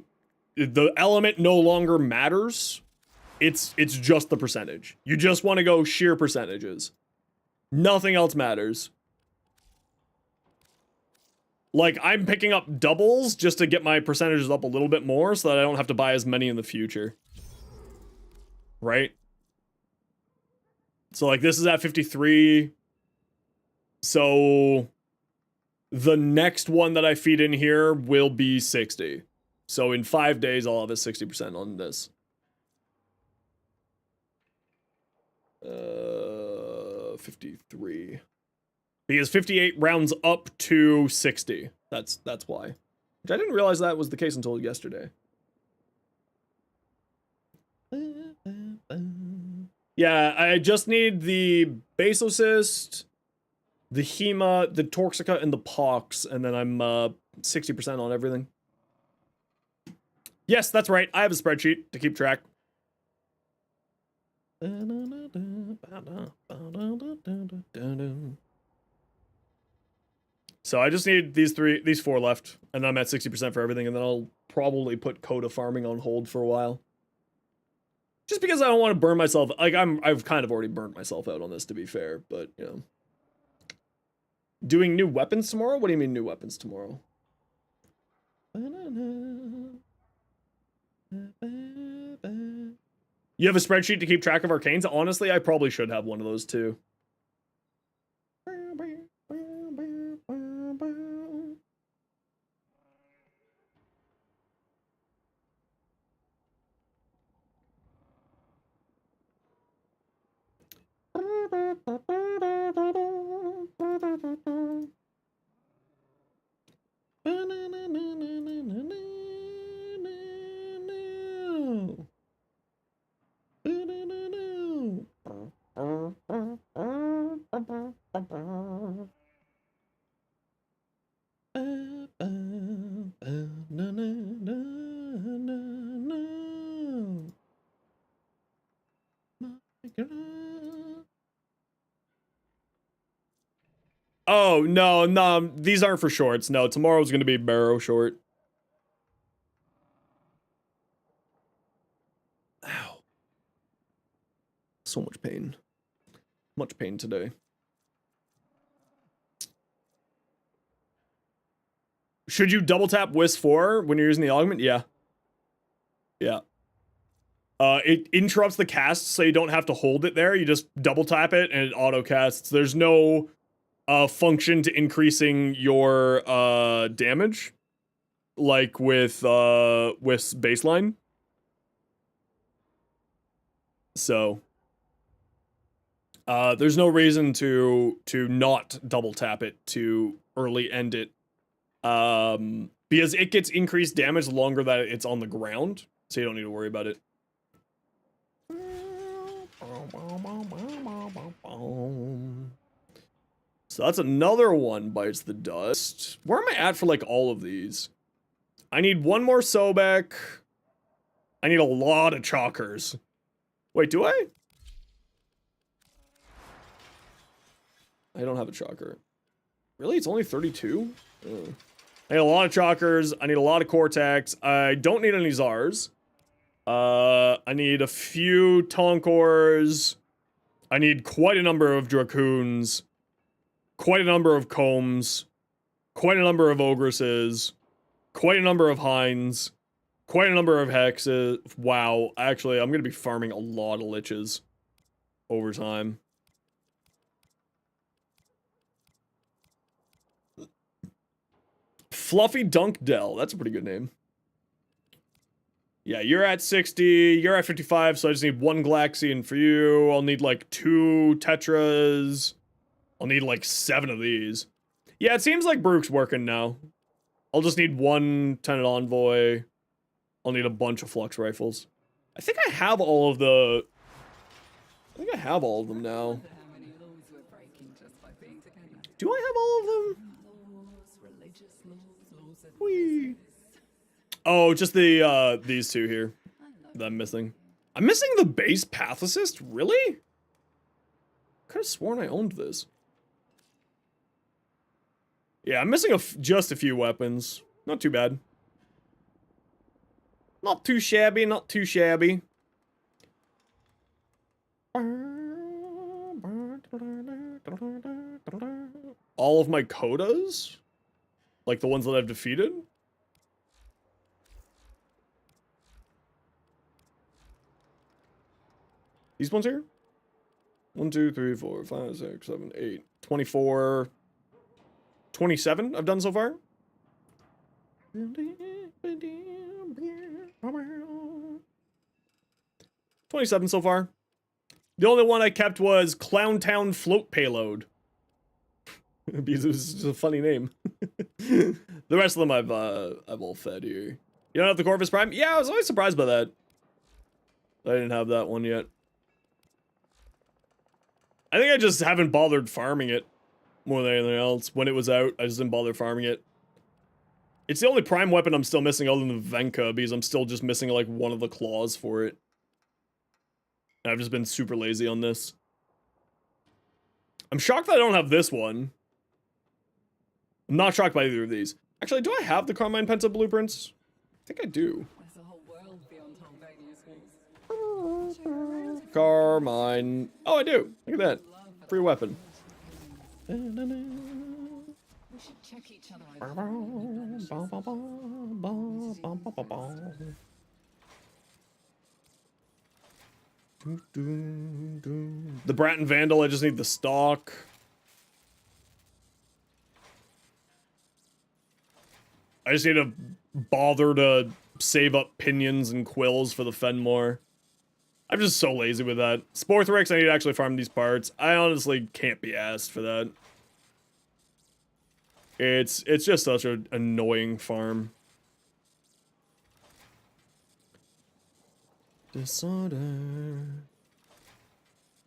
the element no longer matters. It's just the percentage. You just want to go sheer percentages. Nothing else matters. Like, I'm picking up doubles just to get my percentages up a little bit more so that I don't have to buy as many in the future. Right? So, like, this is at 53. So, the next one that I feed in here will be 60. So, in 5 days, I'll have a 60% on this. 53. Because 58 rounds up to 60. That's why. Which I didn't realize that was the case until yesterday. Yeah, I just need the base assist, the Hema, the Toxica, and the Pox, and then I'm 60% on everything. Yes, that's right. I have a spreadsheet to keep track. So I just need these four left, and I'm at 60% for everything, and then I'll probably put Coda farming on hold for a while. Just because I don't want to burn myself. Like, I've kind of already burnt myself out on this, to be fair, but, you know. Doing new weapons tomorrow? What do you mean new weapons tomorrow? You have a spreadsheet to keep track of arcanes? Honestly, I probably should have one of those too. Oh, no, no, these aren't for shorts. No, tomorrow's gonna be Barrow short. Ow. So much pain. Much pain today. Should you double tap Wisp 4 when you're using the augment? Yeah. Yeah. It interrupts the cast, so you don't have to hold it there. You just double tap it and it auto casts. There's no function to increasing your damage, like with Wisp's baseline. So there's no reason to not double tap it to early end it. Because it gets increased damage the longer that it's on the ground, so you don't need to worry about it. So that's another one bites the dust. Where am I at for like all of these? I need one more Sobek. I need a lot of chalkers. Wait, do I? I don't have a chalker. Really? It's only 32? Oh. I need a lot of chalkers. I need a lot of Cortex. I don't need any Zars. I need a few Tonkors. I need quite a number of Dracoons. Quite a number of Combs. Quite a number of Ogresses. Quite a number of Hinds. Quite a number of Hexes. Wow. Actually, I'm going to be farming a lot of Liches over time. Fluffy Dunk Dell. That's a pretty good name. Yeah, you're at 60. You're at 55, so I just need one Galaxian for you. I'll need like 2 Tetras. I'll need like 7 of these. Yeah, it seems like Baruch's working now. I'll just need 1 Tenant Envoy. I'll need a bunch of Flux Rifles. I think I have all of the... I think I have all of them now. Do I have all of them? Whee. Oh, just the these 2 here that I'm missing. I'm missing the base Path Assist? Really? Could have sworn I owned this. Yeah, I'm missing just a few weapons. Not too bad. Not too shabby, not too shabby. All of my Codas? Like the ones that I've defeated? These ones here? 1, 2, 3, 4, 5, 6, 7, 8, 24, 27 I've done so far. 27 so far. The only one I kept was Clowntown Float Payload. Because it was just a funny name. The rest of them I've all fed here. You don't have the Corvus Prime? Yeah, I was always surprised by that. I didn't have that one yet. I think I just haven't bothered farming it more than anything else. When it was out, I just didn't bother farming it. It's the only prime weapon I'm still missing other than the Venka, because I'm still just missing like one of the claws for it. And I've just been super lazy on this. I'm shocked that I don't have this one. I'm not shocked by either of these. Actually, do I have the Carmine Penta blueprints? I think I do. There's a whole world beyond Albania's walls. Carmine. Oh, I do. Look at that. Free weapon. We should check each other out. The Bratton Vandal, I just need the stock. I just need to bother to save up pinions and quills for the Fenmore. I'm just so lazy with that. Sporthrix, I need to actually farm these parts. I honestly can't be asked for that. It's just such an annoying farm. Disorder.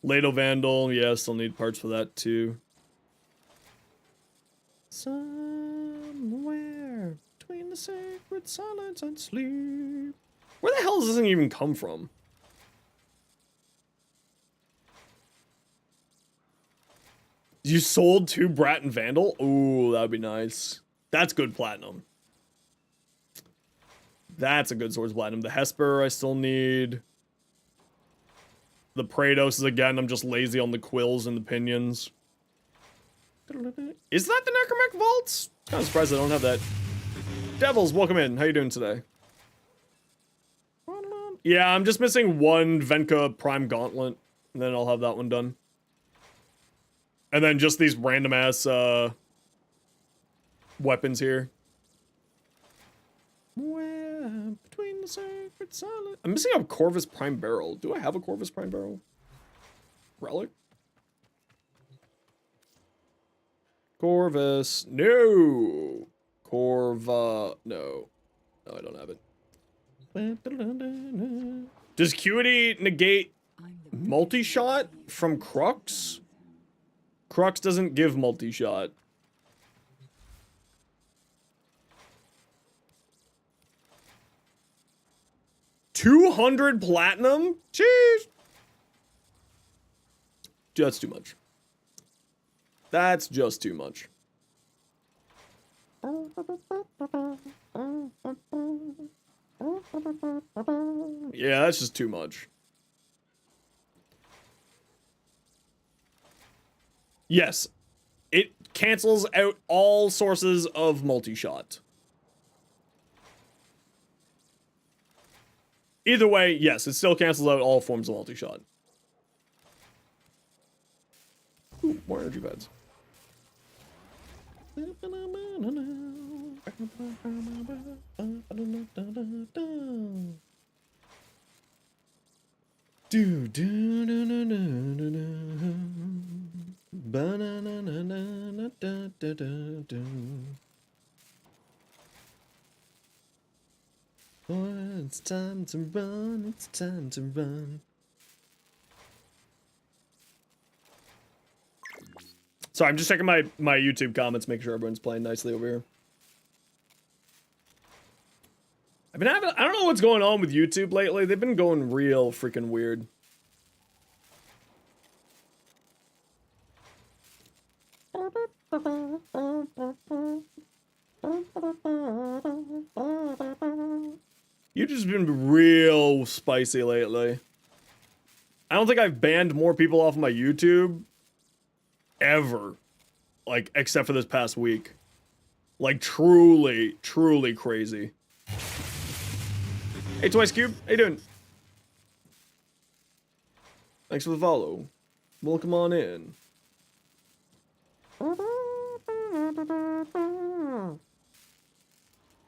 Lado Vandal, yeah, still need parts for that too. Somewhere between the sacred silence and sleep. Where the hell does this thing even come from? You sold 2 Bratton Vandal? Ooh, that'd be nice. That's good platinum. That's a good source of platinum. The Hesper I still need. The Praetos is, again, I'm just lazy on the quills and the pinions. Is that the Necromech Vaults? Kind of surprised I don't have that. Devils, welcome in. How you doing today? Yeah, I'm just missing 1 Venka Prime Gauntlet, and then I'll have that one done. And then just these random ass weapons here. Where between the sacred silence. I'm missing a Corvus Prime Barrel. Do I have a Corvus Prime Barrel? Relic? Corvus. No. Corva. No. No, I don't have it. Does Cuity negate multi-shot from Crux? Crux doesn't give multi-shot. $200 platinum? Jeez. That's too much. That's just too much. Yeah, that's just too much. Yes, it cancels out all sources of multi-shot. Either way, yes, it still cancels out all forms of multi-shot. Ooh, more energy pads. Do do do do do do do. Ba-na-na-na-na, da-da-da-da. Oh, it's time to run, it's time to run. Sorry, I'm just checking my YouTube comments, making sure everyone's playing nicely over here. I don't know what's going on with YouTube lately. They've been going real freaking weird. You've just been real spicy lately. I don't think I've banned more people off of my YouTube ever, like, except for this past week. Like, truly, truly crazy. Hey, Twice Cube, how you doing? Thanks for the follow. Welcome on in.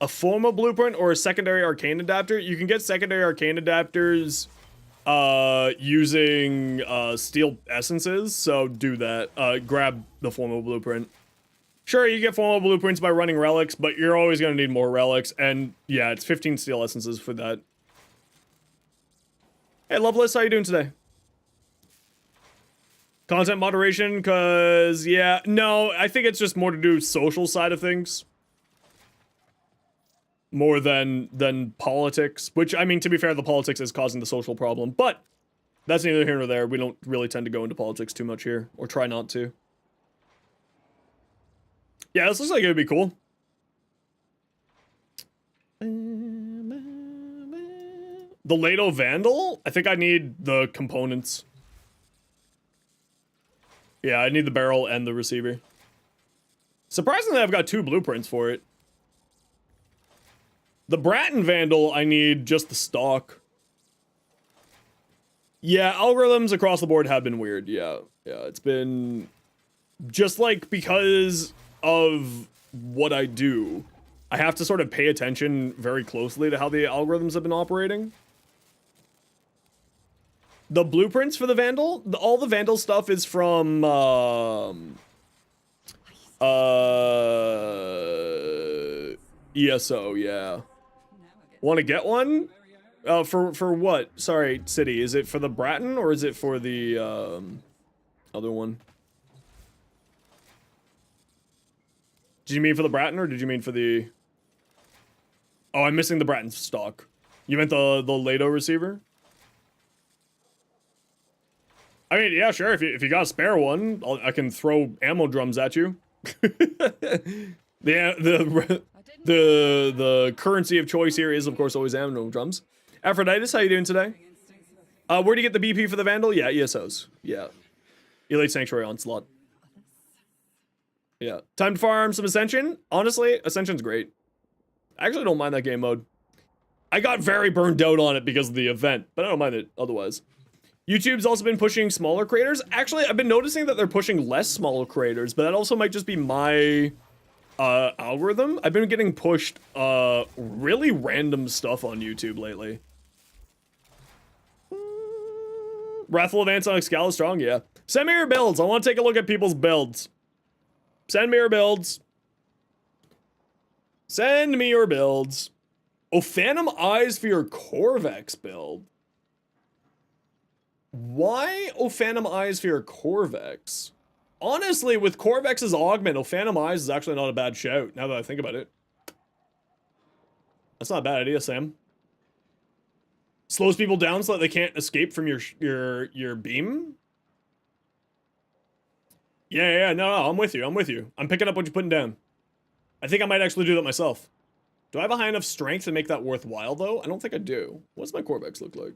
A formal blueprint or a secondary arcane adapter? You can get secondary arcane adapters using steel essences, so do that. Grab the formal blueprint. Sure, you get formal blueprints by running relics, but you're always going to need more relics, and yeah, it's 15 steel essences for that. Hey, Loveless, how you doing today? Content moderation, cause yeah, no, I think it's just more to do with social side of things. More than politics, which, I mean, to be fair, the politics is causing the social problem, but that's neither here nor there. We don't really tend to go into politics too much here, or try not to. Yeah, this looks like it would be cool. The Lado Vandal? I think I need the components. Yeah, I need the barrel and the receiver. Surprisingly, I've got 2 blueprints for it. The Bratton Vandal, I need just the stock. Yeah, algorithms across the board have been weird. Yeah, it's been just like because of what I do, I have to sort of pay attention very closely to how the algorithms have been operating. The blueprints for the Vandal, all the Vandal stuff is from ESO, yeah. Want to get one? For what? Sorry, City. Is it for the Bratton or is it for the other one? Did you mean for the Bratton or did you mean for the... Oh, I'm missing the Bratton stock. You meant the Lado receiver? I mean, yeah, sure. If you got a spare one, I can throw ammo drums at you. The currency of choice here is, of course, always ammo drums. Aphroditus, how you doing today? Where do you get the BP for the Vandal? Yeah, ESOs. Yeah. Elite Sanctuary Onslaught. Yeah. Time to farm some Ascension. Honestly, Ascension's great. I actually don't mind that game mode. I got very burned out on it because of the event, but I don't mind it otherwise. YouTube's also been pushing smaller creators. Actually, I've been noticing that they're pushing less smaller creators, but that also might just be my algorithm. I've been getting pushed really random stuff on YouTube lately. Wrathful Advance on Excalibur strong, yeah. Send me your builds. I want to take a look at people's builds. Send me your builds. Send me your builds. Oh, Phantom Eyes for your Corvex build. Why Oh Phantom Eyes for your Corvex? Honestly, with Corvex's augment, Oh Phantom Eyes is actually not a bad shout, now that I think about it. That's not a bad idea, Sam. Slows people down so that they can't escape from your beam? Yeah, no, I'm with you, I'm picking up what you're putting down. I think I might actually do that myself. Do I have a high enough strength to make that worthwhile, though? I don't think I do. What's my Corvex look like?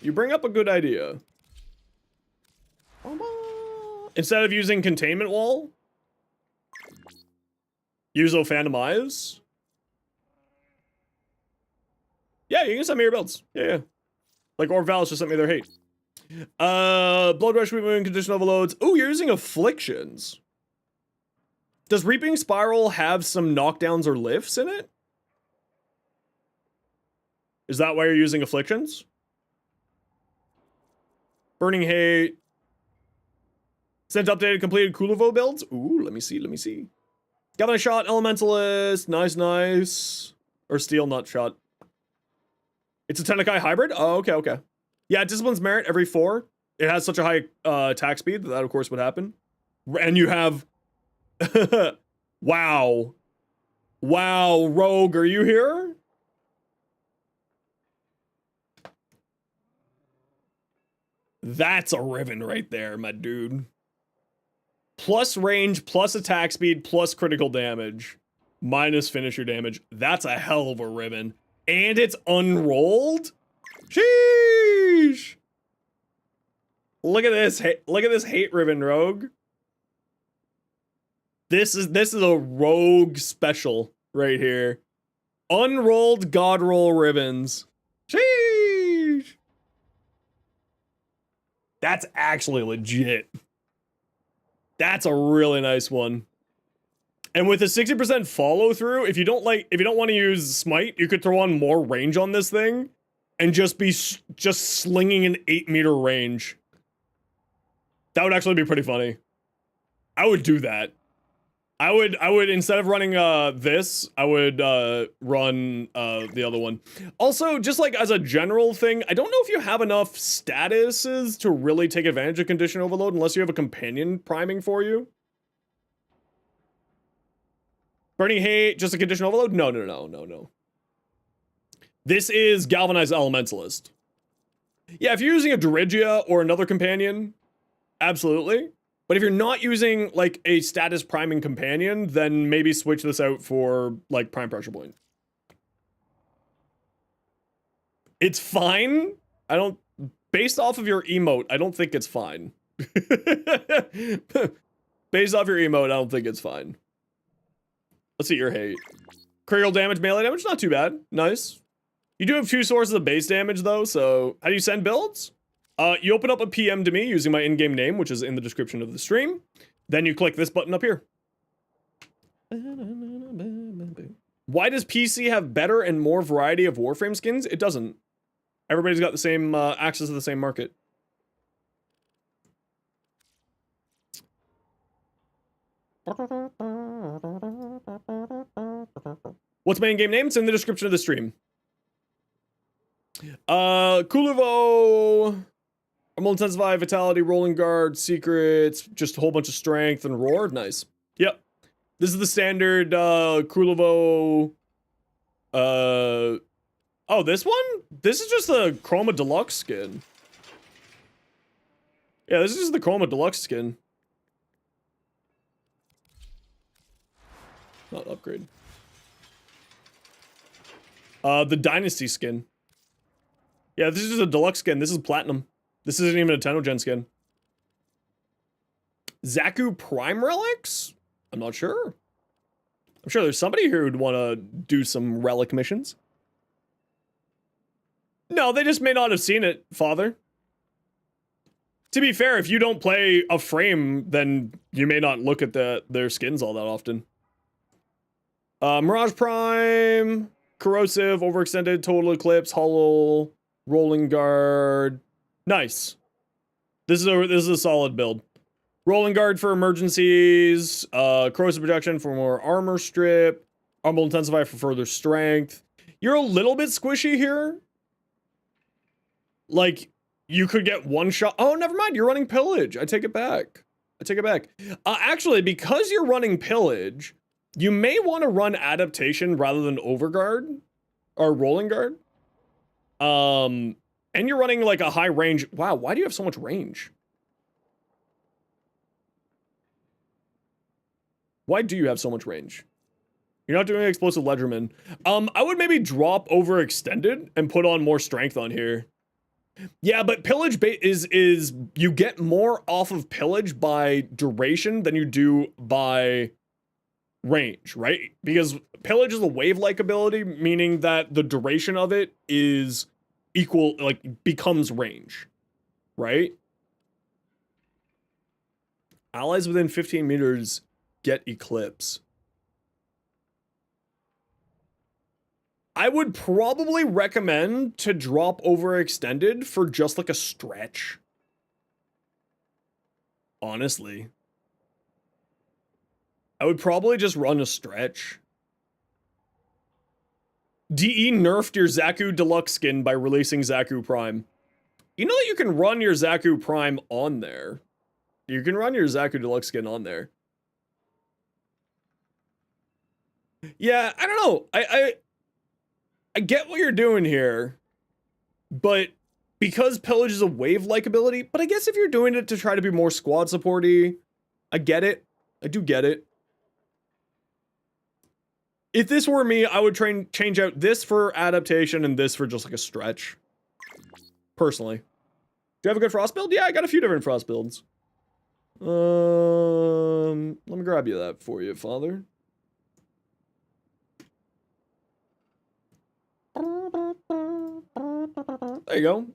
You bring up a good idea. Instead of using Containment Wall, use O Phantom Eyes. Yeah, you can send me your builds. Yeah. Like Orvalis just sent me their hate. Blood Rush, Removing Condition Overloads. Ooh, you're using Afflictions. Does Reaping Spiral have some knockdowns or lifts in it? Is that why you're using Afflictions? Burning Hate. Sent updated completed Kulivo builds. Ooh, let me see. Got a shot, Elementalist. Nice. Or Steel Nut Shot. It's a Tenekai hybrid? Oh, okay. Yeah, Discipline's Merit every 4. It has such a high attack speed that of course would happen. And you have... Wow, Rogue, are you here? That's a ribbon right there, my dude. Plus range, plus attack speed, plus critical damage. Minus finisher damage. That's a hell of a ribbon. And it's unrolled? Sheesh! Look at this. Look at this hate ribbon, Rogue. This is a Rogue special right here. Unrolled God Roll ribbons. Sheesh! That's actually legit. That's a really nice one. And with a 60% follow through, if you don't want to use Smite, you could throw on more range on this thing and just slinging an 8-meter range. That would actually be pretty funny. I would do that. I would instead of running this, I would run the other one. Also, just like as a general thing, I don't know if you have enough statuses to really take advantage of Condition Overload unless you have a companion priming for you. Burning Hate, just a Condition Overload? No. This is Galvanized Elementalist. Yeah, if you're using a Dirigia or another companion, absolutely. But if you're not using, like, a status priming companion, then maybe switch this out for, like, Prime Pressure Point. It's fine. Based off of your emote, I don't think it's fine. Based off your emote, I don't think it's fine. Let's see your hate. Critical damage, melee damage, not too bad. Nice. You do have 2 sources of base damage though, so how do you send builds? You open up a PM to me using my in-game name, which is in the description of the stream. Then you click this button up here. Why does PC have better and more variety of Warframe skins? It doesn't. Everybody's got the same access to the same market. What's my in-game name? It's in the description of the stream. Kuluvo, Armor Intensify, Vitality, Rolling Guard, Secrets, just a whole bunch of Strength and Roar. Nice. Yep. This is the standard Kuluvo. Oh, this one? This is just the Chroma Deluxe skin. Yeah, this is just the Chroma Deluxe skin. Not upgrade. The Dynasty skin. Yeah, this is just a deluxe skin. This is platinum. This isn't even a Tenno-gen skin. Zaku Prime Relics? I'm not sure. I'm sure there's somebody here who'd want to do some relic missions. No, they just may not have seen it, Father. To be fair, if you don't play a frame, then you may not look at their skins all that often. Mirage Prime, Corrosive, Overextended, Total Eclipse, Hollow, Rolling Guard. Nice. This is a solid build. Rolling Guard for emergencies, Corrosive Protection for more armor strip, Armor Intensify for further strength. You're a little bit squishy here. Like, you could get one shot. Oh, never mind. You're running Pillage. I take it back. I take it back. Actually, because you're running Pillage, you may want to run Adaptation rather than Overguard or Rolling Guard. And you're running like a high range. Wow, why do you have so much range? Why do you have so much range? You're not doing Explosive Ledgerman. I would maybe drop Overextended and put on more strength on here. Yeah, but Pillage is you get more off of Pillage by duration than you do by range, right? Because Pillage is a wave-like ability, meaning that the duration of it is equal, like, becomes range, right? Allies within 15 meters get Eclipse. I would probably recommend to drop Overextended for just like a stretch. Honestly. I would probably just run a stretch. DE nerfed your Zaku Deluxe skin by releasing Zaku Prime. You know that you can run your Zaku Prime on there. You can run your Zaku Deluxe skin on there. Yeah, I don't know. I get what you're doing here, but because Pillage is a wave-like ability, but I guess if you're doing it to try to be more squad supporty, I get it. I do get it. If this were me, I would change out this for adaptation and this for just like a stretch. Personally. Do you have a good frost build? Yeah, I got a few different frost builds. Let me grab you that for you, Father. There you go.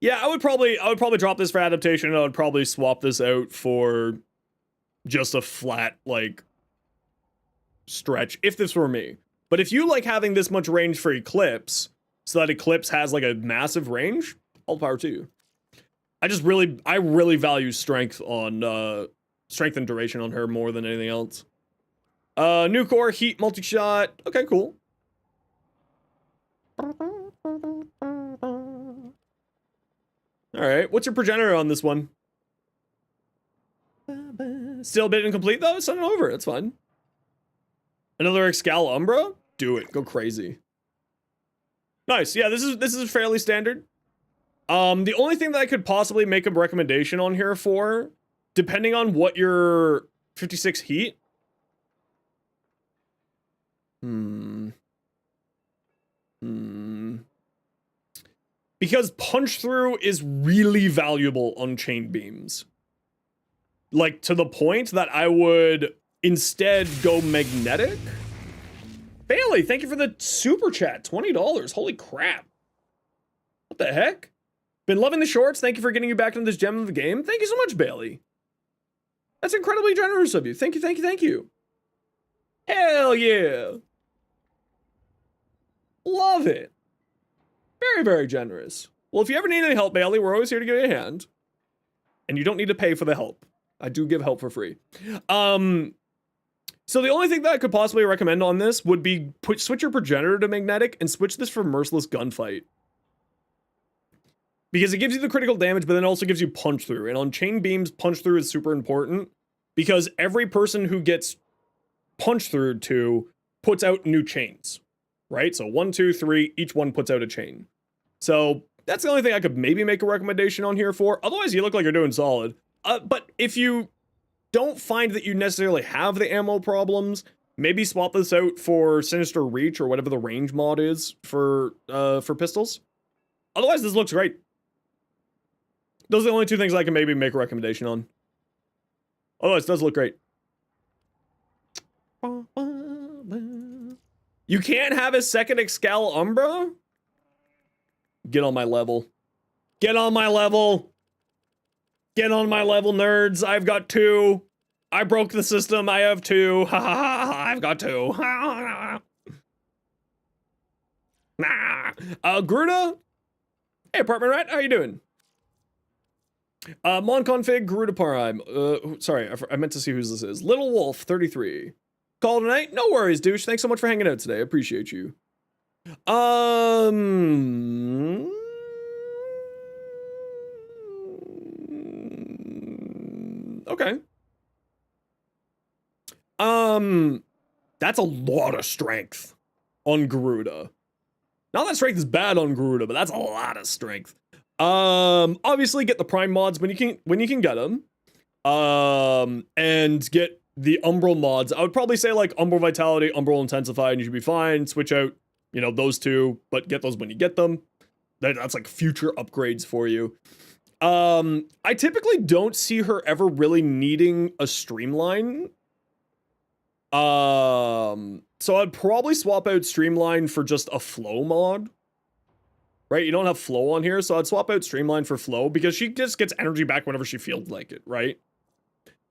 Yeah, I would probably drop this for adaptation, and I would probably swap this out for just a flat, like, stretch, if this were me. But if you like having this much range for Eclipse, so that Eclipse has, like, a massive range, all power to you. I really value strength on, strength and duration on her more than anything else. New core, heat, multi-shot. Okay, cool. Alright, what's your progenitor on this one? Still a bit incomplete though? Send it over, that's fine. Another Excalibur Umbra? Do it, go crazy. Nice, yeah, this is fairly standard. The only thing that I could possibly make a recommendation on here for, depending on what your 56 heat. Because punch through is really valuable on chain beams. Like, to the point that I would instead go magnetic Bailey, thank you for the super chat. $20. Holy crap. What the heck? Been loving the shorts. Thank you for getting you back into this gem of the game. Thank you so much, Bailey. That's incredibly generous of you. Thank you, thank you, thank you. Hell yeah. Love it. Very, very generous. Well, if you ever need any help, Bailey, we're always here to give you a hand. And you don't need to pay for the help. I do give help for free. So the only thing that I could possibly recommend on this would be switch your progenitor to magnetic and switch this for merciless gunfight. Because it gives you the critical damage, but then also gives you punch through. And on chain beams, punch through is super important because every person who gets punched through to puts out new chains, right? So 1, 2, 3, each one puts out a chain. So that's the only thing I could maybe make a recommendation on here for. Otherwise, you look like you're doing solid. But if you don't find that you necessarily have the ammo problems, maybe swap this out for Sinister Reach or whatever the range mod is for pistols. Otherwise, this looks great. Those are the only two things I can maybe make a recommendation on. Otherwise, it does look great. You can't have a second Excalibur Umbra? Get on my level. Get on my level. Get on my level, nerds. I've got 2. I broke the system. I have 2. Ha ha ha. I've got 2. Garuda? Hey, apartment rat. How you doing? Mon config, Garuda Prime. Sorry, I meant to see whose this is. Little Wolf, 33. Call tonight? No worries, douche. Thanks so much for hanging out today. I appreciate you. Okay. That's a lot of strength on Garuda. Not that strength is bad on Garuda, but that's a lot of strength. Obviously get the prime mods when you can get them. And get the Umbral mods. I would probably say like Umbral Vitality, Umbral Intensify, and you should be fine. Switch out, you know, those two, but get those when you get them. That's like future upgrades for you. I typically don't see her ever really needing a streamline. So I'd probably swap out streamline for just a flow mod. Right? You don't have flow on here, so I'd swap out streamline for flow because she just gets energy back whenever she feels like it, right?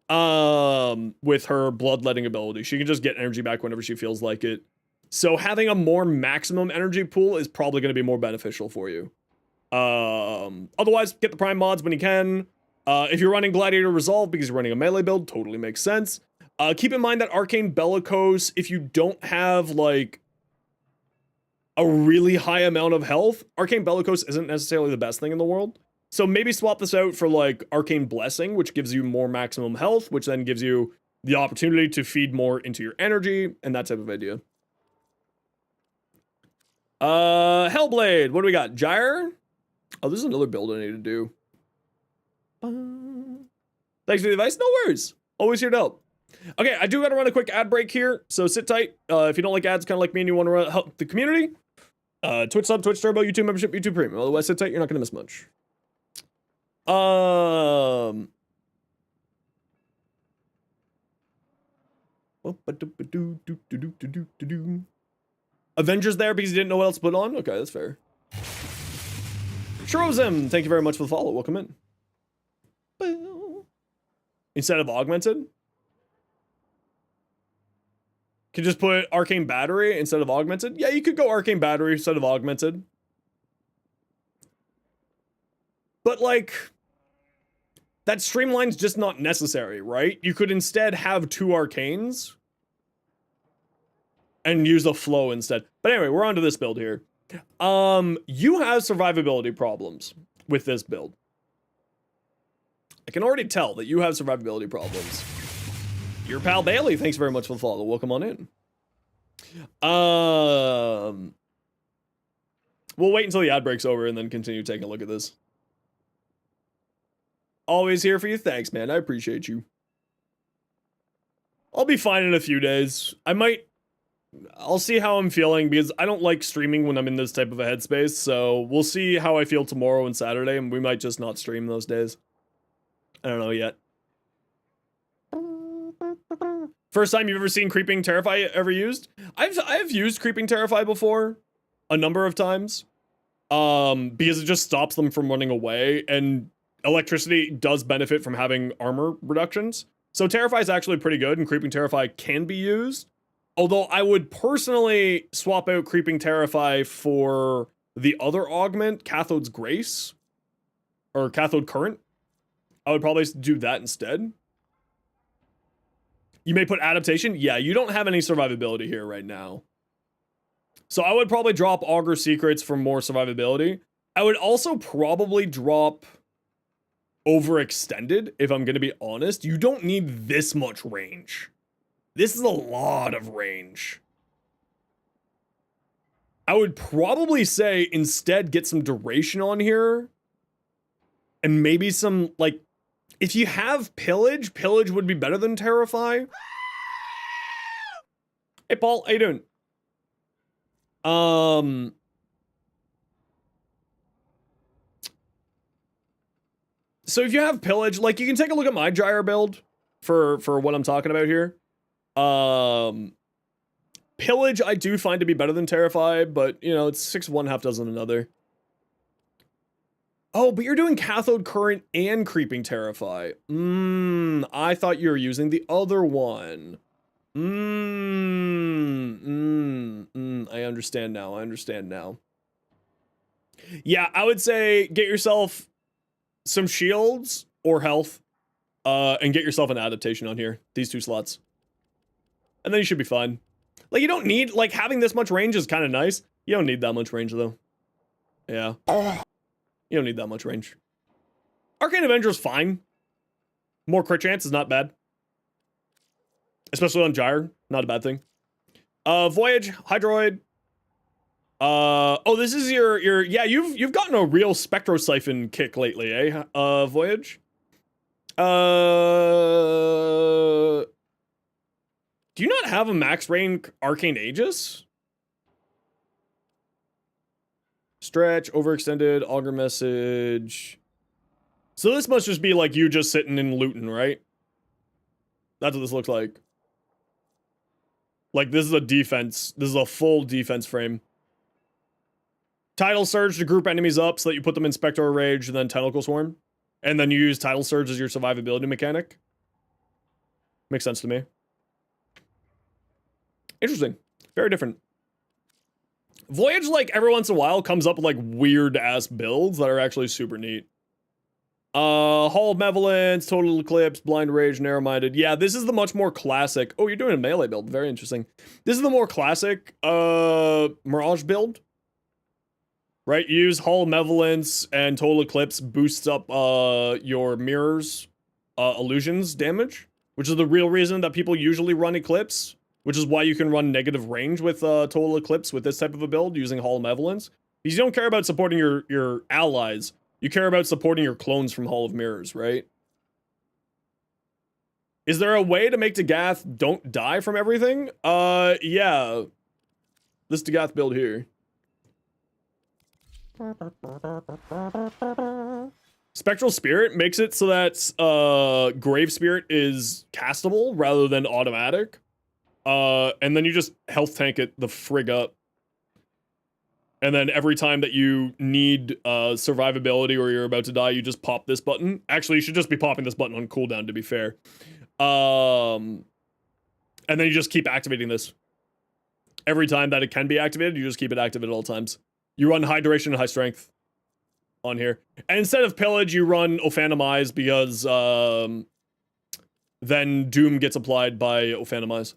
With her bloodletting ability, she can just get energy back whenever she feels like it. So having a more maximum energy pool is probably going to be more beneficial for you. Otherwise, get the prime mods when you can. If you're running Gladiator Resolve because you're running a melee build, totally makes sense. Keep in mind that Arcane Bellicose, if you don't have like a really high amount of health, Arcane Bellicose isn't necessarily the best thing in the world. So maybe swap this out for like Arcane Blessing, which gives you more maximum health, which then gives you the opportunity to feed more into your energy and that type of idea. Hellblade, what do we got? Gyre? Oh, this is another build I need to do. Thanks for the advice. No worries. Always here to help. Okay, I do gotta run a quick ad break here, so sit tight. If you don't like ads, kind of like me, and you want to help the community, Twitch sub, Twitch Turbo, YouTube membership, YouTube Premium. Otherwise, sit tight. You're not gonna miss much. Avengers there because you didn't know what else to put on? Okay, that's fair. Shrozem, thank you very much for the follow. Welcome in. Instead of augmented? Could just put Arcane Battery instead of augmented? Yeah, you could go Arcane Battery instead of augmented. But like, that streamline's just not necessary, right? You could instead have 2 arcanes and use a flow instead. But anyway, we're on to this build here. You have survivability problems with this build. I can already tell that you have survivability problems. Your pal Bailey, thanks very much for the follow. Welcome on in. We'll wait until the ad break's over and then continue taking a look at this. Always here for you. Thanks, man. I appreciate you. I'll be fine in a few days. I'll see how I'm feeling because I don't like streaming when I'm in this type of a headspace. So we'll see how I feel tomorrow and Saturday, and we might just not stream those days. I don't know yet. First time you've ever seen Creeping Terrify ever used? I've used Creeping Terrify before, a number of times, because it just stops them from running away, and electricity does benefit from having armor reductions. So Terrify is actually pretty good, and Creeping Terrify can be used. Although I would personally swap out Creeping Terrify for the other augment, Cathode's Grace, or Cathode Current. I would probably do that instead. You may put adaptation. Yeah, you don't have any survivability here right now. So I would probably drop Augur Secrets for more survivability. I would also probably drop Overextended, if I'm going to be honest. You don't need this much range. This is a lot of range. I would probably say instead get some duration on here. And maybe some, like, if you have Pillage, Pillage would be better than Terrify. Hey, Paul, how you doing? So if you have Pillage, like, you can take a look at my Gyre build for what I'm talking about here. Pillage I do find to be better than Terrify, but, you know, it's 6 one, half dozen another. Oh, but you're doing Cathode Current and Creeping Terrify. I thought you were using the other one. I understand now. I understand now. Yeah, I would say get yourself some shields or health, and get yourself an adaptation on here. These 2 slots. And then you should be fine. Like, you don't need, like, having this much range is kind of nice. You don't need that much range, though. Yeah. You don't need that much range. Arcane Avenger is fine. More crit chance is not bad. Especially on Gyre. Not a bad thing. Voyage, Hydroid. Oh, this is your yeah, you've gotten a real Spectrosiphon kick lately, eh? Voyage. Do you not have a max rank Arcane Aegis? Stretch, overextended, augur message. So this must just be like you just sitting and looting, right? That's what this looks like. Like, this is a defense. This is a full defense frame. Tidal Surge to group enemies up so that you put them in Spectral Rage and then Tentacle Swarm. And then you use Tidal Surge as your survivability mechanic. Makes sense to me. Interesting. Very different. Voyage, like, every once in a while comes up with, like, weird-ass builds that are actually super neat. Hall of Malevolence, Total Eclipse, Blind Rage, Narrow-Minded. Yeah, this is the much more classic... Oh, you're doing a melee build. Very interesting. This is the more classic, Mirage build. Right? You use Hall of Malevolence and Total Eclipse boosts up, your mirrors, illusions damage. Which is the real reason that people usually run Eclipse. Which is why you can run negative range with Total Eclipse with this type of a build using Hall of Malevolence. Because you don't care about supporting your allies. You care about supporting your clones from Hall of Mirrors, right? Is there a way to make Dagath don't die from everything? Yeah. This Dagath build here. Spectral Spirit makes it so that Grave Spirit is castable rather than automatic. And then you just health tank it the frig up. And then every time that you need survivability or you're about to die, you just pop this button. Actually, you should just be popping this button on cooldown, to be fair. And then you just keep activating this. Every time that it can be activated, you just keep it active at all times. You run high duration and high strength on here. And instead of Pillage, you run Ophanimize because then Doom gets applied by Ophanimize.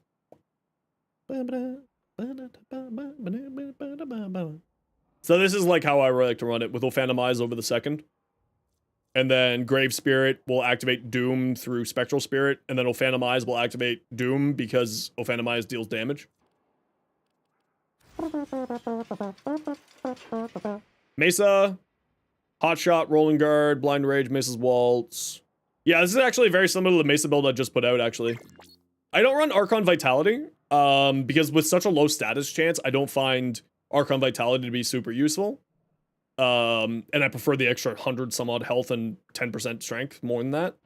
So this is like how I like to run it, with Ophanimize over the second. And then Grave Spirit will activate Doom through Spectral Spirit, and then Ophanimize will activate Doom because Ophanimize deals damage. Mesa, Hotshot, Rolling Guard, Blind Rage, Mesa's Waltz. Yeah, this is actually very similar to the Mesa build I just put out, actually. I don't run Archon Vitality, because with such a low status chance, I don't find Archon Vitality to be super useful. And I prefer the extra 100 some odd health and 10% strength more than that.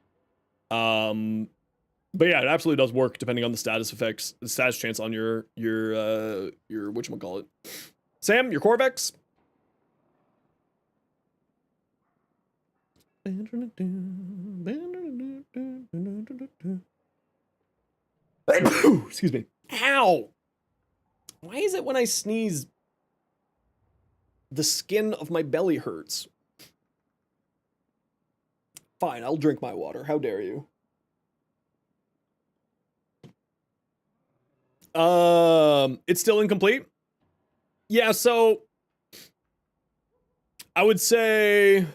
But yeah, it absolutely does work depending on the status effects, the status chance on your whatchamacallit. Sam, your Corvex? Excuse me. Ow! Why is it when I sneeze, the skin of my belly hurts? Fine, I'll drink my water. How dare you? It's still incomplete. Yeah, so I would say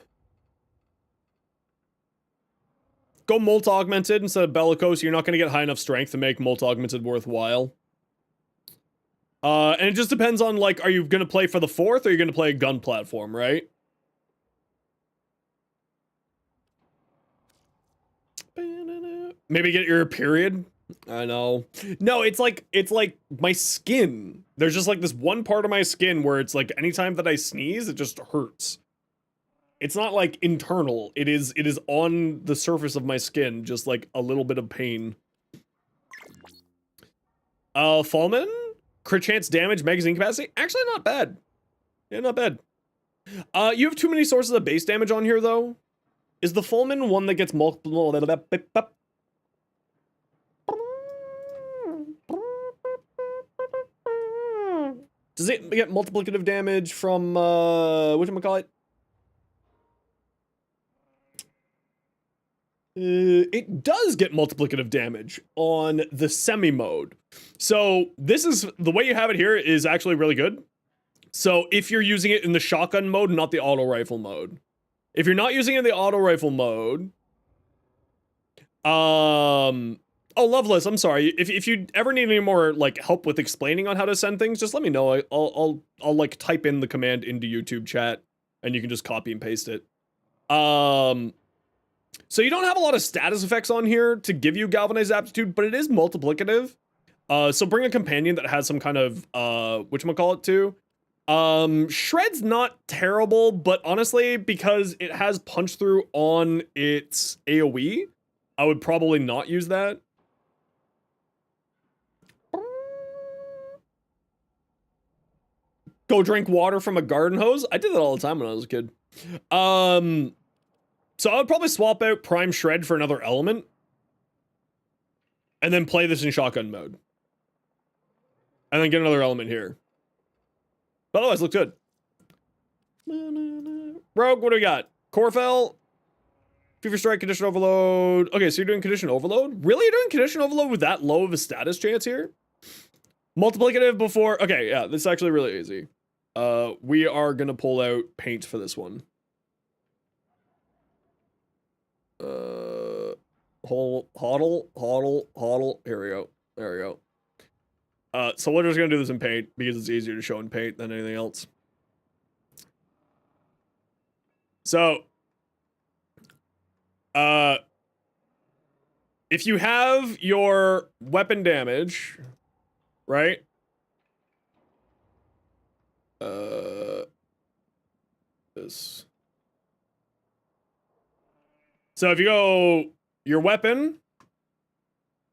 go Molt Augmented instead of Bellicose. You're not going to get high enough strength to make Molt Augmented worthwhile. And it just depends on, like, are you going to play for the 4th or are you going to play a gun platform, right? Maybe get your period. I know. No, it's like my skin. There's just like this one part of my skin where it's like anytime that I sneeze, it just hurts. It's not like internal. It is on the surface of my skin, just like a little bit of pain. Fallman? Crit chance damage, magazine capacity? Actually not bad. Yeah, not bad. You have too many sources of base damage on here though. Is the Fallman one that gets multiple? Does it get multiplicative damage from, whatchamacallit? It does get multiplicative damage on the semi mode. So this is, the way you have it here is actually really good. So if you're using it in the shotgun mode, not the auto rifle mode. If you're not using it in the auto rifle mode, oh, Loveless, I'm sorry. If you ever need any more like help with explaining on how to send things, just let me know. I'll like type in the command into YouTube chat and you can just copy and paste it. So you don't have a lot of status effects on here to give you galvanized aptitude, but it is multiplicative. So bring a companion that has some kind of whatchamacallit too. Shred's not terrible, but honestly, because it has punch through on its AoE, I would probably not use that. Go drink water from a garden hose. I did that all the time when I was a kid. So I would probably swap out Prime Shred for another element. And then play this in shotgun mode. And then get another element here. But otherwise, looks good. Rogue, what do we got? Corufell. Fever Strike, Condition Overload. Okay, so you're doing Condition Overload? Really? You're doing Condition Overload with that low of a status chance here? Multiplicative before... Okay, yeah, this is actually really easy. We are gonna pull out paint for this one. Hodl. Here we go. There we go. So we're just gonna do this in paint because it's easier to show in paint than anything else. So, if you have your weapon damage, right? This. So if you go, your weapon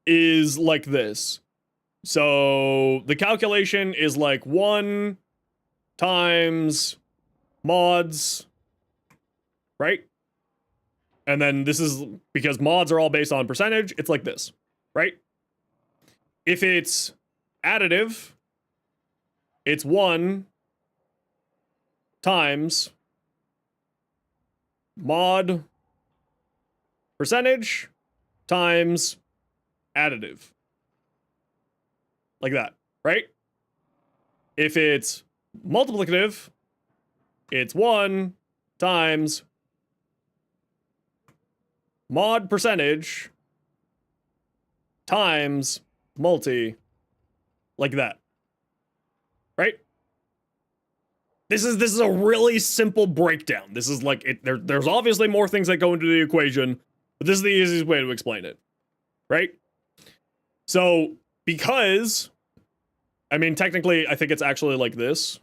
is like this. So the calculation is like 1 times mods, right? And then this is, because mods are all based on percentage, it's like this, right? If it's additive, it's 1 times mod percentage times additive. Like that, right? If it's multiplicative, it's 1 times mod percentage times multi, like that, right? This is a really simple breakdown. This is like it. There's obviously more things that go into the equation, but this is the easiest way to explain it, right? So because, I mean, technically, I think it's actually like this.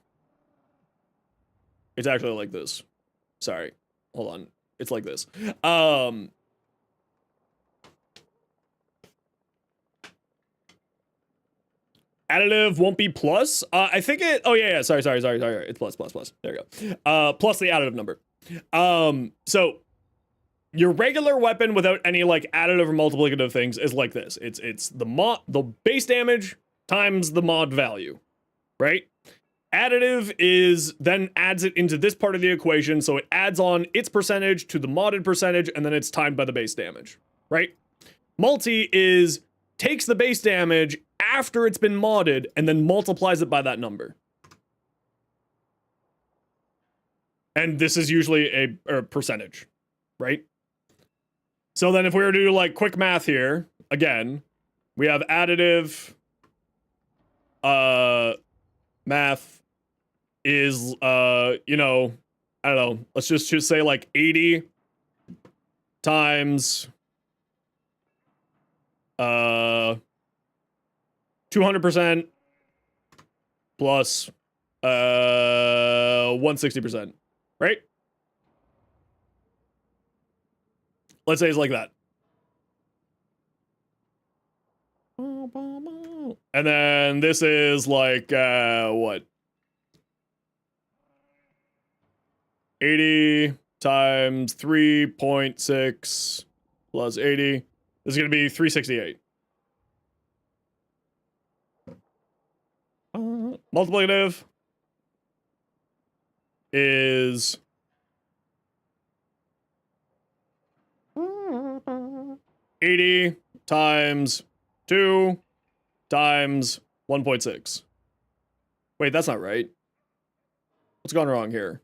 It's actually like this. Sorry, hold on. It's like this. Additive won't be plus. I think it. Oh yeah. Sorry. It's plus. There you go. Plus the additive number. So your regular weapon without any like additive or multiplicative things is like this. It's the base damage times the mod value, right? Additive is then adds it into this part of the equation, so it adds on its percentage to the modded percentage, and then it's timed by the base damage, right? Multi is takes the base damage after it's been modded and then multiplies it by that number. And this is usually a percentage, right? So then if we were to do like quick math here, again, we have additive math is you know, I don't know, let's just say like 80 times 200% plus 160%, right? Let's say it's like that. And then this is like what? 80 times 3.6 plus 80. This is going to be 368. Multiplicative is 80 times 2 times 1.6. Wait, that's not right. What's gone wrong here?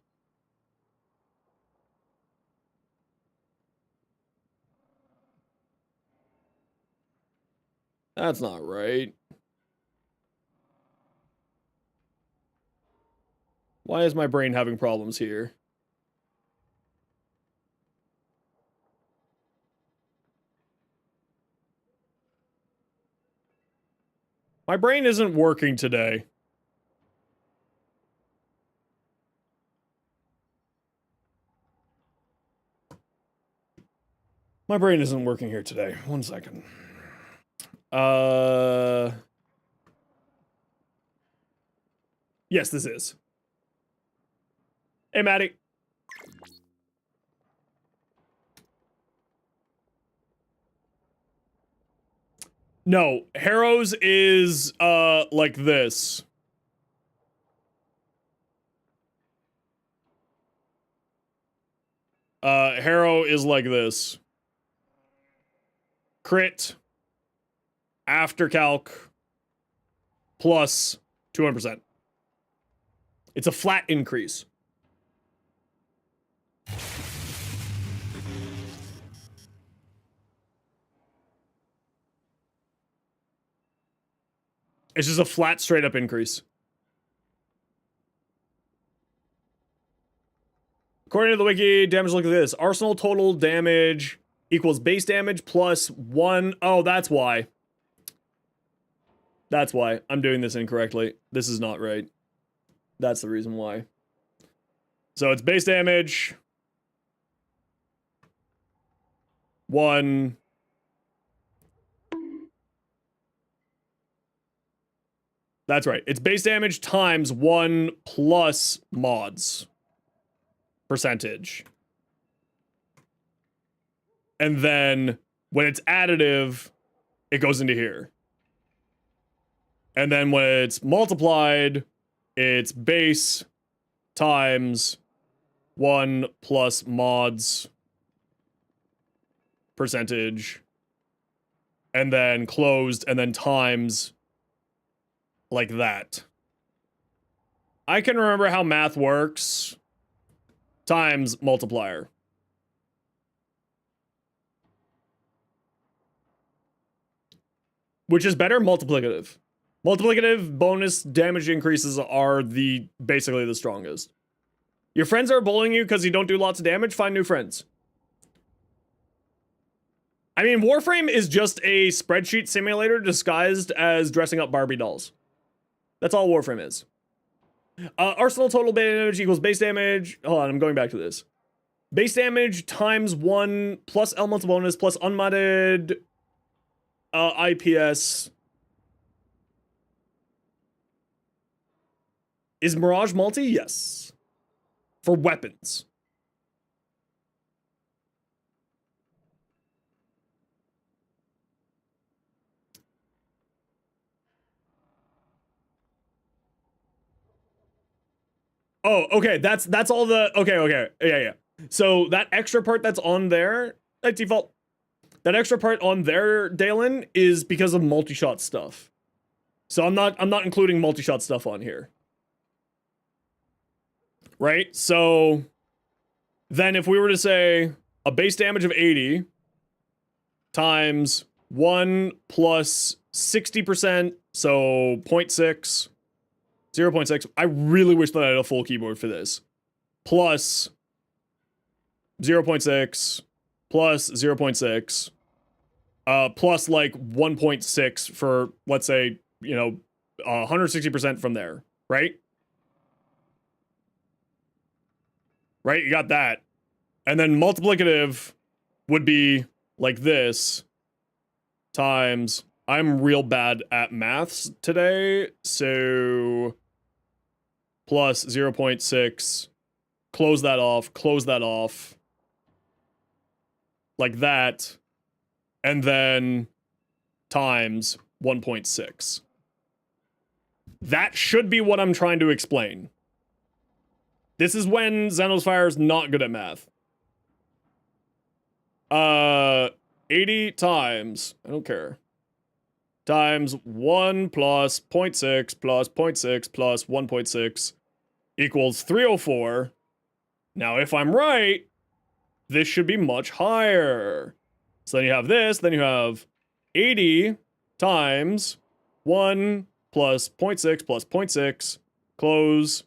That's not right. Why is my brain having problems here? My brain isn't working today. My brain isn't working here today. 1 second. Yes, this is. Hey, Maddie. No, Harrow's is, like this. Harrow is like this. Crit. After calc. Plus 200%. It's a flat increase. It's just a flat, straight up increase. According to the wiki, damage look at this. Arsenal total damage equals base damage plus 1. Oh, that's why. That's why. I'm doing this incorrectly. This is not right. That's the reason why. So it's base damage. 1. That's right. It's base damage times 1 plus mods percentage. And then when it's additive, it goes into here. And then when it's multiplied, it's base times 1 plus mods percentage. And then closed, and then times like that. I can remember how math works. Times multiplier. Which is better? Multiplicative. Multiplicative bonus damage increases are basically the strongest. Your friends are bullying you because you don't do lots of damage? Find new friends. I mean, Warframe is just a spreadsheet simulator disguised as dressing up Barbie dolls. That's all Warframe is. Arsenal total damage equals base damage. Hold on, I'm going back to this. Base damage times 1 plus elemental bonus plus unmodded IPS Is Mirage multi? Yes. For weapons. Oh, okay. That's all the okay. Yeah. So that extra part that's on there, by default, that extra part on there, Dalen, is because of multi-shot stuff. So I'm not including multi-shot stuff on here. Right? So then if we were to say a base damage of 80 times 1 plus 60%, so 0.6, 0.6. I really wish that I had a full keyboard for this. Plus 0.6, plus 0.6, plus like 1.6 for, let's say, you know, 160% from there, right? Right, you got that. And then multiplicative would be like this times, I'm real bad at maths today, so plus 0.6, close that off, like that, and then times 1.6. That should be what I'm trying to explain. This is when Zenosfire's not good at math. 80 times, I don't care, times 1 plus 0.6 plus 0.6 plus 1.6 equals 304. Now, if I'm right, this should be much higher. So then you have this, then you have 80 times 1 plus 0.6 plus 0.6, close,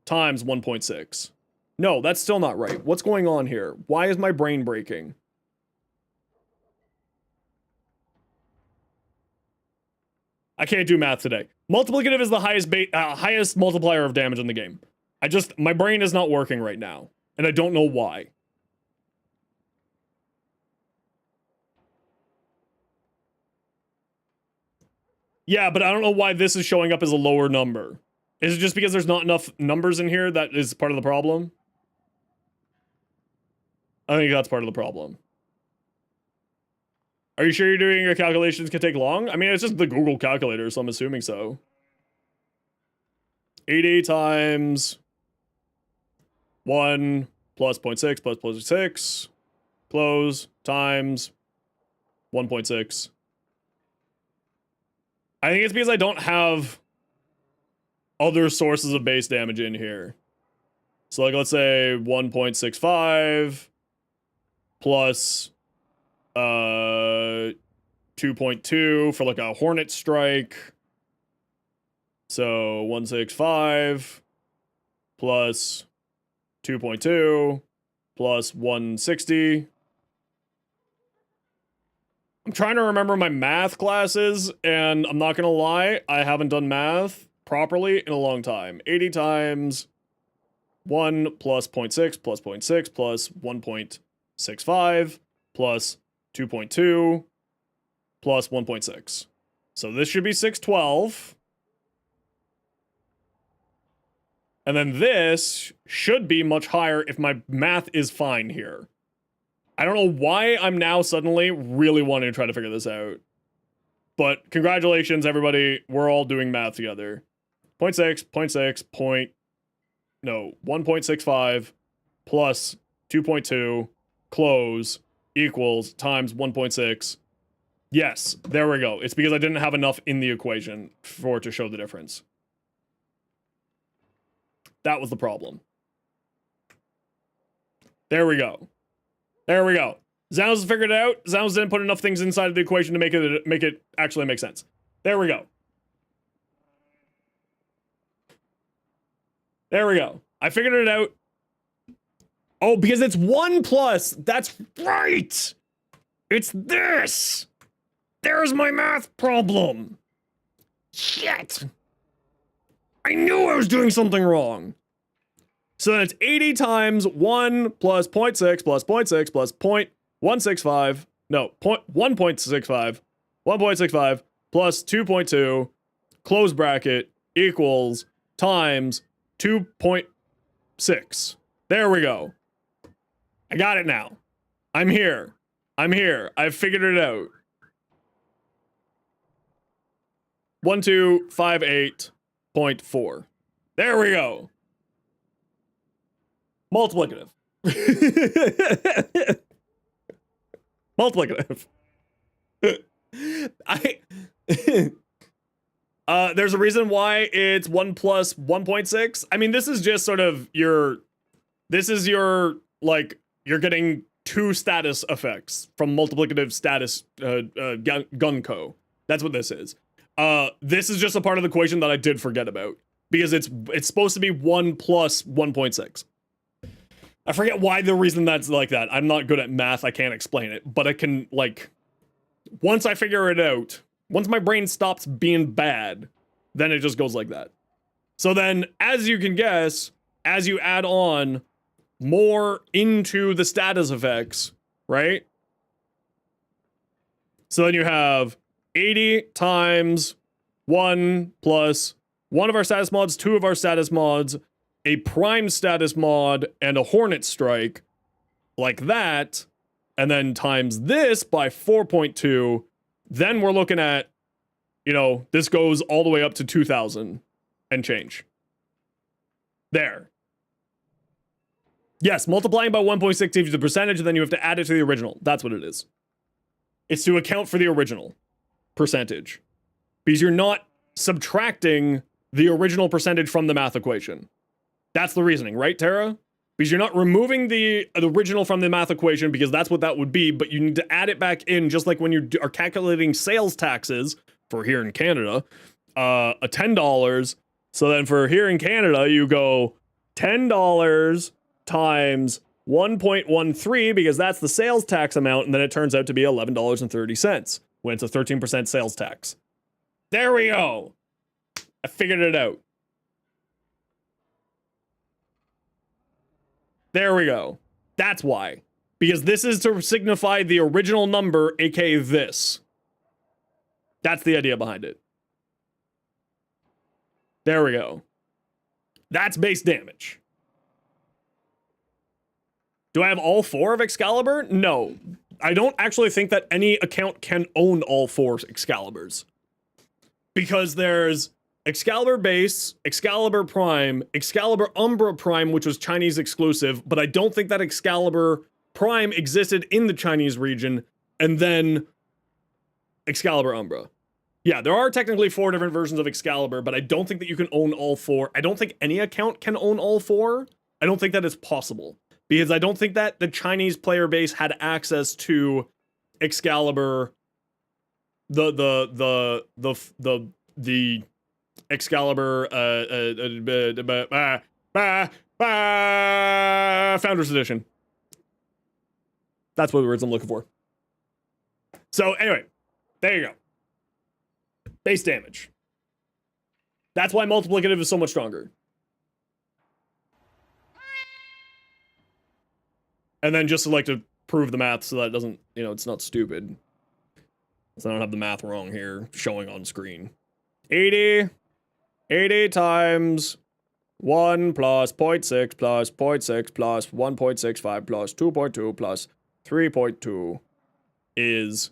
times 1.6. No, that's still not right. What's going on here? Why is my brain breaking? I can't do math today. Multiplicative is the highest multiplier of damage in the game. My brain is not working right now, and I don't know why. Yeah, but I don't know why this is showing up as a lower number. Is it just because there's not enough numbers in here that is part of the problem? I think that's part of the problem. Are you sure you're doing your calculations can take long? I mean, it's just the Google calculator, so I'm assuming so. 80 times 1 plus 0.6 plus 0.6, close, times 1.6. I think it's because I don't have other sources of base damage in here. So like, let's say 1.65 plus 2.2 for like a Hornet Strike. So 165 plus 2.2 plus 160. I'm trying to remember my math classes, and I'm not gonna lie, I haven't done math properly in a long time. 80 times 1 plus 0.6 plus 0.6 plus 1.65 plus 2.2 plus 1.6. So this should be 612. And then this should be much higher if my math is fine here. I don't know why I'm now suddenly really wanting to try to figure this out. But congratulations, everybody. We're all doing math together. 1.65 plus 2.2, close, equals, times 1.6. Yes, there we go. It's because I didn't have enough in the equation for it to show the difference. That was the problem. There we go. There we go. Zanos figured it out. Zanos didn't put enough things inside of the equation to make it actually make sense. There we go. There we go. I figured it out. Oh, because it's 1 plus. That's right. It's this. There's my math problem. Shit. I knew I was doing something wrong. So then it's 80 times 1 plus 0.6 plus 0.6 plus 0.165. No, 1.65. 1.65 plus 2.2. Close bracket equals times 2.6. There we go. I got it now. I'm here. I'm here. I've figured it out. 1258.4. There we go. Multiplicative. Multiplicative. There's a reason why it's 1 plus 1.6. I mean, this is just sort of your, like, you're getting 2 status effects from multiplicative status Gunko. That's what this is. This is just a part of the equation that I did forget about, because it's supposed to be 1 plus 1.6. I forget why the reason that's like that. I'm not good at math. I can't explain it, but I can, like, once I figure it out, once my brain stops being bad, then it just goes like that. So then, as you can guess, as you add on more into the status effects, right? So then you have 80 times 1 plus 1 of our status mods, 2 of our status mods, a prime status mod, and a hornet strike, like that, and then times this by 4.2, then we're looking at, you know, this goes all the way up to 2,000 and change. There. Yes, multiplying by 1.6 gives you the percentage, and then you have to add it to the original. That's what it is. It's to account for the original percentage. Because you're not subtracting the original percentage from the math equation. That's the reasoning, right, Tara? Because you're not removing the original from the math equation, because that's what that would be, but you need to add it back in, just like when you are calculating sales taxes for here in Canada, a $10. So then for here in Canada, you go $10 times 1.13, because that's the sales tax amount, and then it turns out to be $11.30 when it's a 13% sales tax. There we go. I figured it out. There we go. That's why. Because this is to signify the original number, aka this. That's the idea behind it. There we go. That's base damage. Do I have all 4 of Excalibur? No. I don't actually think that any account can own all 4 Excaliburs. Because there's Excalibur Base, Excalibur Prime, Excalibur Umbra Prime, which was Chinese exclusive, but I don't think that Excalibur Prime existed in the Chinese region, and then Excalibur Umbra. Yeah, there are technically 4 different versions of Excalibur, but I don't think that you can own all 4. I don't think any account can own all 4. I don't think that is possible, because I don't think that the Chinese player base had access to Excalibur, the Excalibur Founders Edition. That's what the words I'm looking for. So anyway, there you go. Base damage. That's why multiplicative is so much stronger. And then just to like to prove the math so that it doesn't, you know, it's not stupid. So I don't have the math wrong here showing on screen. 80 times 1 plus 0.6 plus 0.6 plus 1.65 plus 2.2 plus 3.2 is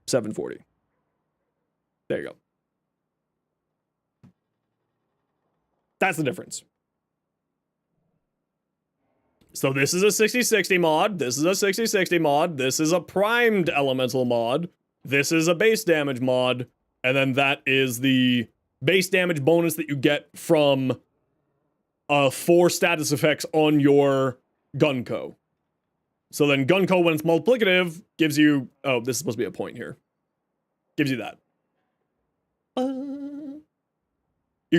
740. There you go. That's the difference. So this is a 60/60 mod, this is a 60/60 mod, this is a primed elemental mod, this is a base damage mod, and then that is the base damage bonus that you get from 4 status effects on your Gunko. So then Gunko, when it's multiplicative, gives you... Oh, this is supposed to be a point here. Gives you that. You're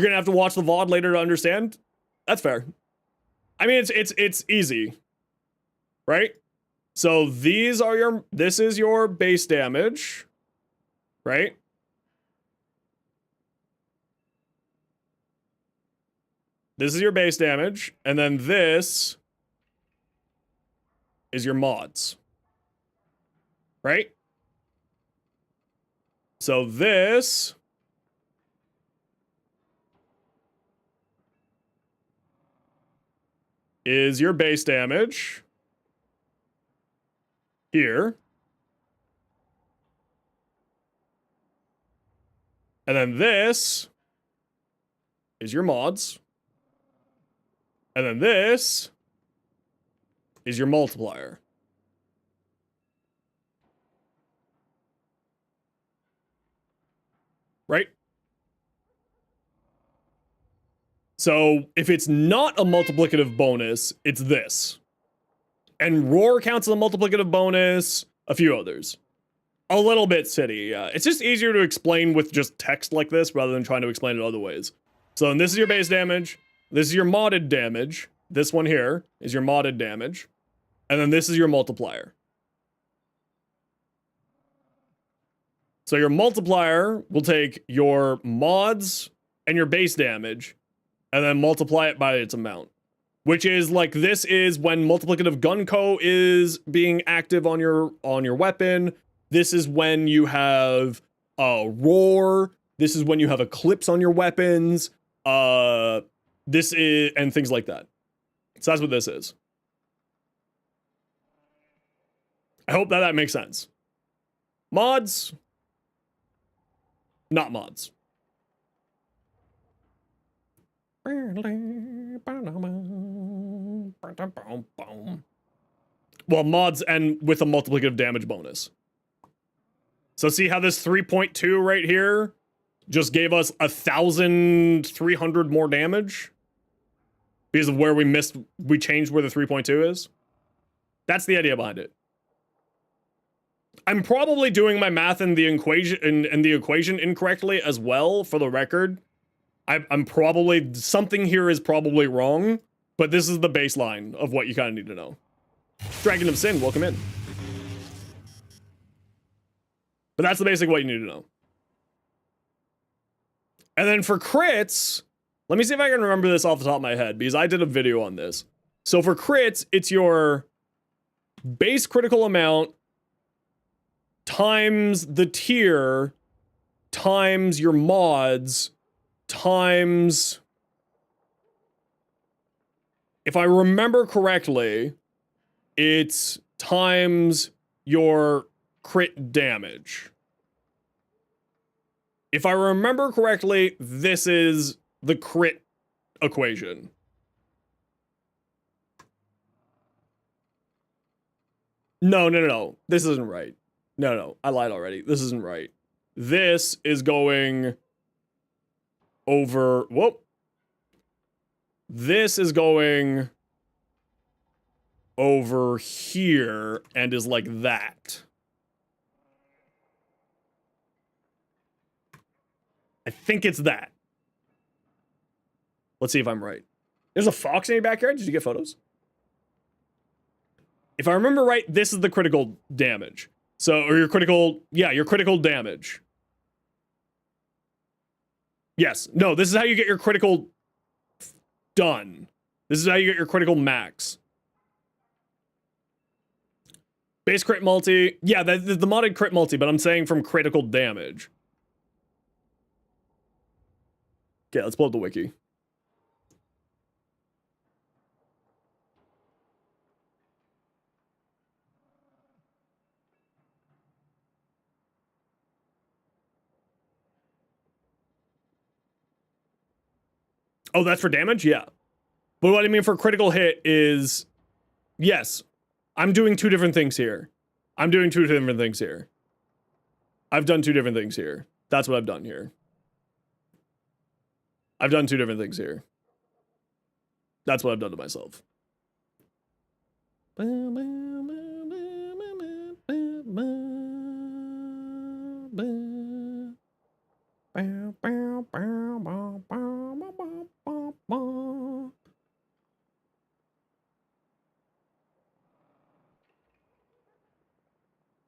gonna have to watch the VOD later to understand? That's fair. I mean, it's easy, right? So these are your, this is your base damage, right? This is your base damage, and then this is your mods, right? So this is your base damage here. And then this is your mods. And then this is your multiplier. Right? So if it's not a multiplicative bonus, it's this. And Roar counts as a multiplicative bonus, a few others. A little bit City, yeah. It's just easier to explain with just text like this rather than trying to explain it other ways. So then this is your base damage. This is your modded damage. This one here is your modded damage. And then this is your multiplier. So your multiplier will take your mods and your base damage and then multiply it by its amount. Which is like, this is when multiplicative gunco is being active on your weapon. This is when you have roar. This is when you have eclipse on your weapons. This is, and things like that. So that's what this is. I hope that makes sense. Mods. Not mods. Well, mods and with a multiplicative damage bonus. So see how this 3.2 right here just gave us 1,300 more damage? Because of where we changed where the 3.2 is? That's the idea behind it. I'm probably doing my math in the equation incorrectly as well, for the record. I'm probably, something here is probably wrong, but this is the baseline of what you kind of need to know. Dragon of Sin, welcome in. But that's the basic what you need to know. And then for crits, let me see if I can remember this off the top of my head, because I did a video on this. So for crits, it's your base critical amount times the tier times your mods times, if I remember correctly, it's times your crit damage. If I remember correctly, this is the crit equation. No. This isn't right. No. I lied already. This isn't right. This is going over, whoop. This is going over here and is like that. I think it's that. Let's see if I'm right. There's a fox in your backyard? Did you get photos? If I remember right, this is the critical damage. So, or your critical, yeah, your critical damage. Yes. No, this is how you get your critical done. This is how you get your critical max. Base crit multi. Yeah, the modded crit multi, but I'm saying from critical damage. Okay, let's pull up the wiki. Oh, that's for damage? Yeah. But what I mean for critical hit is, yes, I'm doing two different things here. I've done two different things here. That's what I've done here. I've done two different things here. That's what I've done to myself.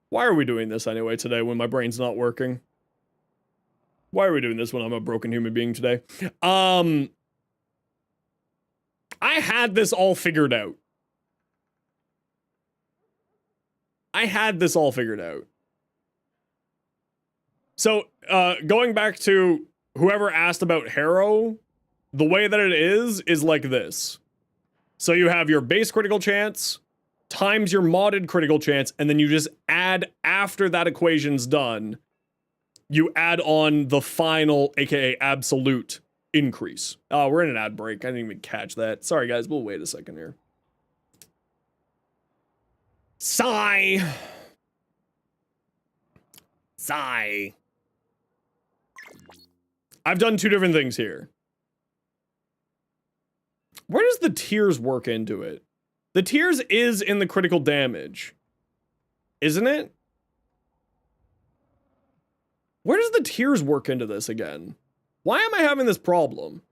Why are we doing this anyway today when my brain's not working? Why are we doing this when I'm a broken human being today? I had this all figured out. So, going back to whoever asked about Harrow, the way that it is like this. So you have your base critical chance times your modded critical chance, and then you just add, after that equation's done, you add on the final, aka absolute, increase. Oh, we're in an ad break. I didn't even catch that. Sorry, guys. We'll wait a second here. Sigh. Sigh. I've done two different things here. Where does the tiers work into it? The tiers is in the critical damage, isn't it? Where does the tiers work into this again? Why am I having this problem?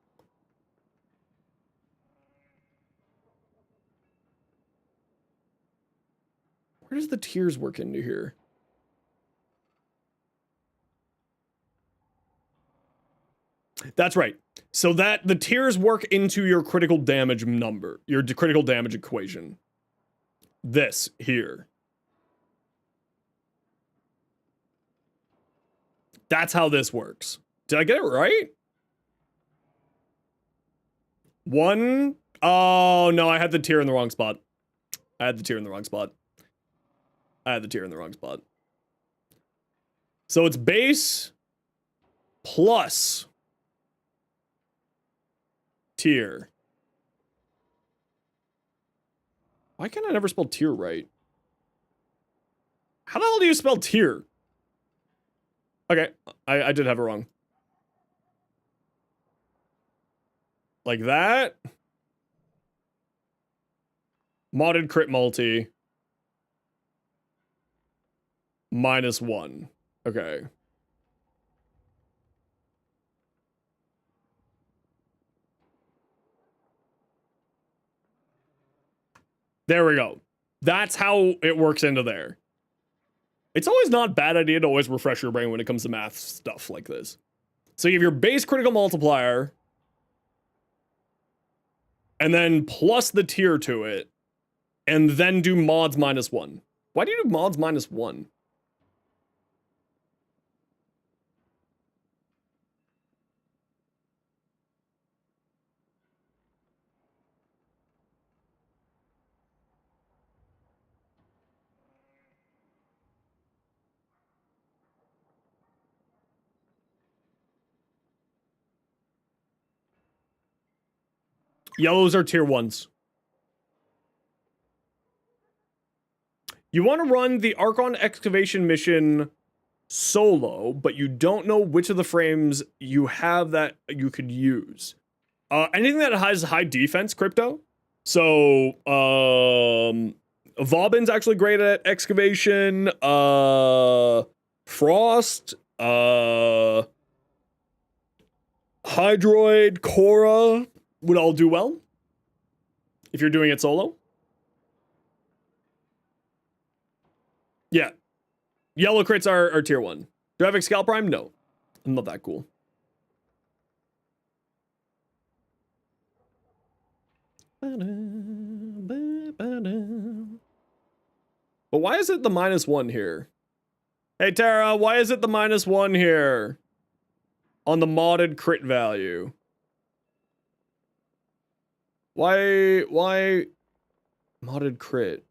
Where does the tiers work into here? That's right. So that the tiers work into your critical damage number, your critical damage equation. This here. That's how this works. Did I get it right? One. Oh, no, I had the tier in the wrong spot. I had the tier in the wrong spot. So it's base plus tier. Why can't I never spell tier right? How the hell do you spell tier? Okay, I did have it wrong. Like that. Modded crit multi. -1. Okay. There we go. That's how it works into there. It's always not a bad idea to always refresh your brain when it comes to math stuff like this. So you have your base critical multiplier, and then plus the tier to it, and then do mods -1. Why do you do mods -1? Yellows are tier 1s. You want to run the Archon excavation mission solo, but you don't know which of the frames you have that you could use. Anything that has high defense crypto. So, Vauban's actually great at excavation. Frost. Hydroid, Cora would all do well if you're doing it solo. Yeah. Yellow crits are tier 1. Do I have Excalibur Prime? No. I'm not that cool. But why is it the -1 here? Hey, Tara, why is it the -1 here? On the modded crit value. Why modded crit?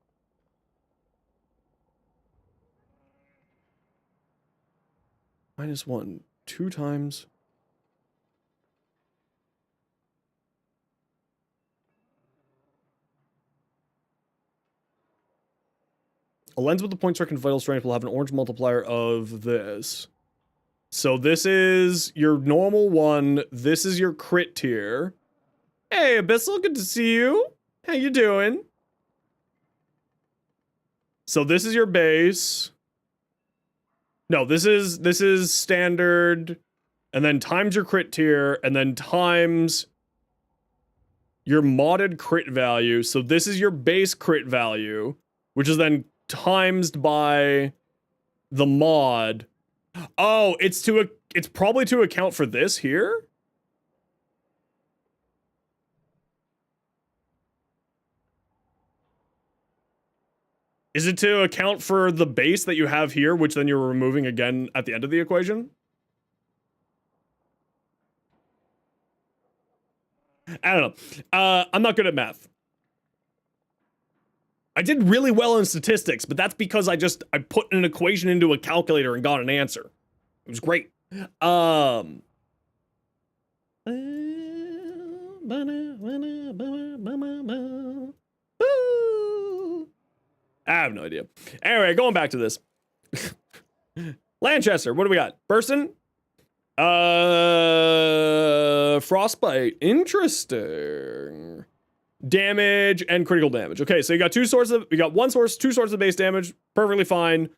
-1, 2 times. A lens with the point strike and vital strength will have an orange multiplier of this. So this is your normal one. This is your crit tier. Hey, Abyssal, good to see you. How you doing? So this is your base. No, this is standard, and then times your crit tier, and then times your modded crit value. So this is your base crit value, which is then timesed by the mod. Oh, it's probably to account for this here. Is it to account for the base that you have here, which then you're removing again at the end of the equation? I don't know. I'm not good at math. I did really well in statistics, but that's because I put an equation into a calculator and got an answer. It was great. I have no idea. Anyway, going back to this. Lanchester, what do we got? Burston? Frostbite. Interesting. Damage and critical damage. Okay, so you got two sources. We got two sources of base damage. Perfectly fine.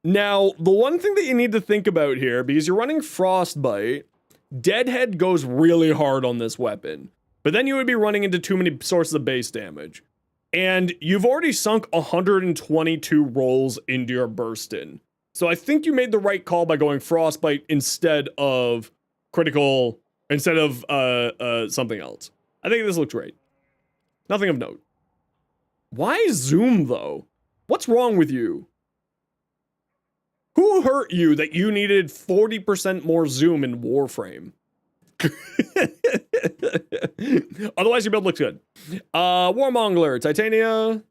Now, the one thing that you need to think about here, because you're running Frostbite, Deadhead goes really hard on this weapon. But then you would be running into too many sources of base damage. And you've already sunk 122 rolls into your Burston. So I think you made the right call by going Frostbite instead of critical, instead of something else. I think this looks great. Nothing of note. Why zoom, though? What's wrong with you? Who hurt you that you needed 40% more zoom in Warframe? Otherwise, your build looks good. Warmonger, Titania,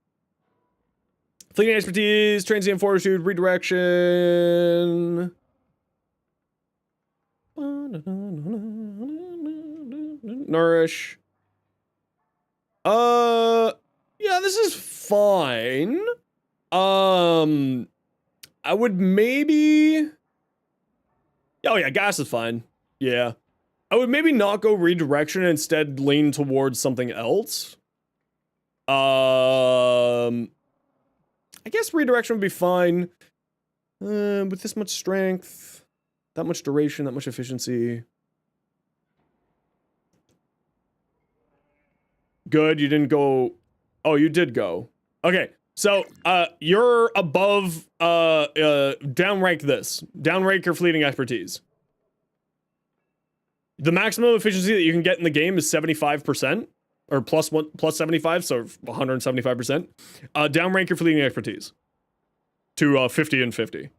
Fleeting Expertise, Transient Fortitude, Redirection. Nourish. Yeah, this is fine. I would maybe... Oh yeah, gas is fine. Yeah. I would maybe not go redirection and instead lean towards something else. I guess redirection would be fine. With this much strength, that much duration, that much efficiency. Good, you didn't go... Oh, you did go. Okay, so, you're above, downrank this. Downrank your fleeting expertise. The maximum efficiency that you can get in the game is 75%. Or plus 75, so 175%. Downrank your fleeting expertise. To, 50 and 50.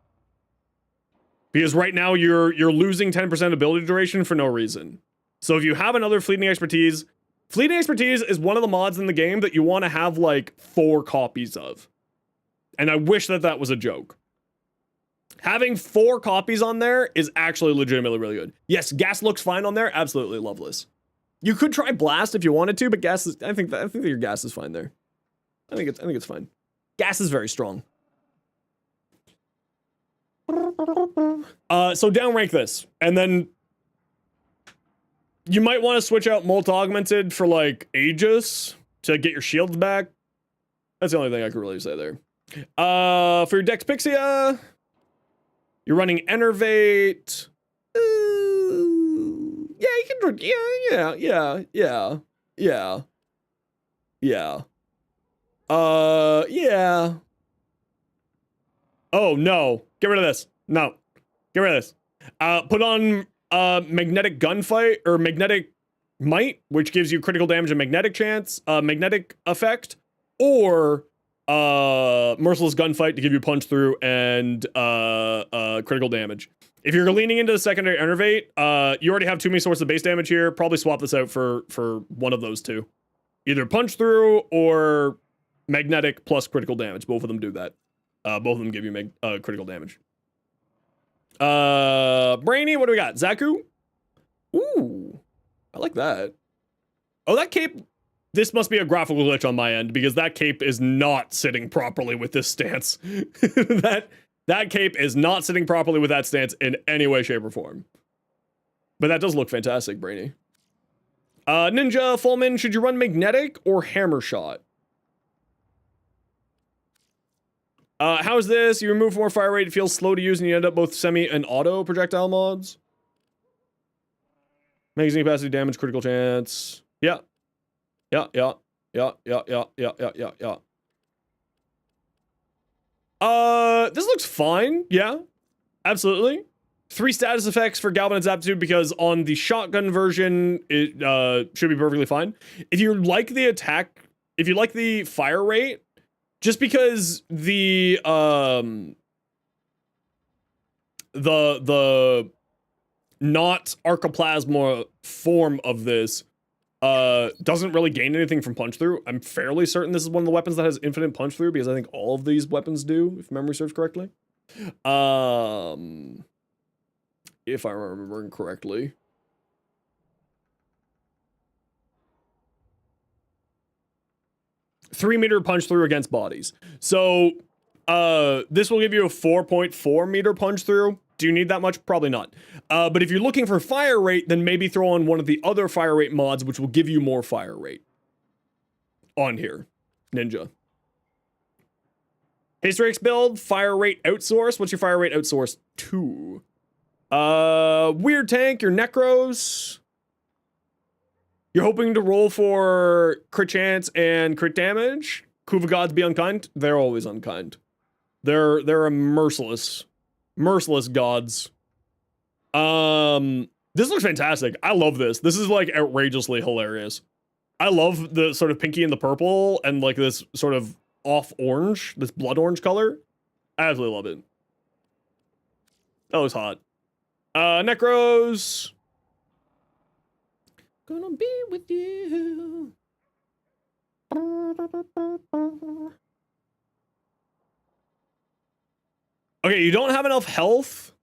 Because right now, you're losing 10% ability duration for no reason. So if you have another fleeting expertise... Fleeting Expertise is one of the mods in the game that you want to have, like, 4 copies of. And I wish that that was a joke. Having 4 copies on there is actually legitimately really good. Yes, gas looks fine on there. Absolutely loveless. You could try Blast if you wanted to, but gas is... I think that your gas is fine there. I think it's fine. Gas is very strong. So downrank this. And then... You might want to switch out Molt Augmented for, like, Aegis to get your shields back. That's the only thing I could really say there. For your Dex Pixia, you're running Enervate. Yeah, you can... Yeah. Yeah. Oh, no. Get rid of this. No. Get rid of this. Put on... magnetic gunfight or magnetic might, which gives you critical damage and magnetic chance, magnetic effect, or merciless gunfight to give you punch through and critical damage. If you're leaning into the secondary enervate, you already have too many sources of base damage here. Probably swap this out for one of those two, either punch through or magnetic plus critical damage. Both of them do that. Both of them give you critical damage. Brainy, what do we got? Zaku? Ooh, I like that. Oh, that cape. This must be a graphical glitch on my end because that cape is not sitting properly with this stance. that cape is not sitting properly with that stance in any way, shape, or form. But that does look fantastic, Brainy. Ninja, Fullman, should you run magnetic or hammer shot? How's this? You remove more fire rate, it feels slow to use, and you end up both semi and auto projectile mods. Magazine capacity, damage, critical chance. Yeah. This looks fine. Yeah. Absolutely. 3 status effects for Galvanized Aptitude because on the shotgun version, it should be perfectly fine. If you like the attack if you like the fire rate, just because the not Archoplasma form of this doesn't really gain anything from punch through. I'm fairly certain this is one of the weapons that has infinite punch through, because I think all of these weapons do, if memory serves correctly. If I'm remembering correctly. .3-meter punch through against bodies. So, this will give you a 4.4 meter punch through. Do you need that much? Probably not. But if you're looking for fire rate, then maybe throw on one of the other fire rate mods, which will give you more fire rate. On here. Ninja. Hystrix build, fire rate outsource. What's your fire rate outsource to? Weird tank, your Necros. You're hoping to roll for crit chance and crit damage. Kuva gods be unkind? They're always unkind. They're a merciless gods. This looks fantastic. I love this. This is like outrageously hilarious. I love the sort of pinky and the purple and like this sort of off orange, this blood orange color. I absolutely love it. That looks hot. Necros. Gonna be with you. Okay, you don't have enough health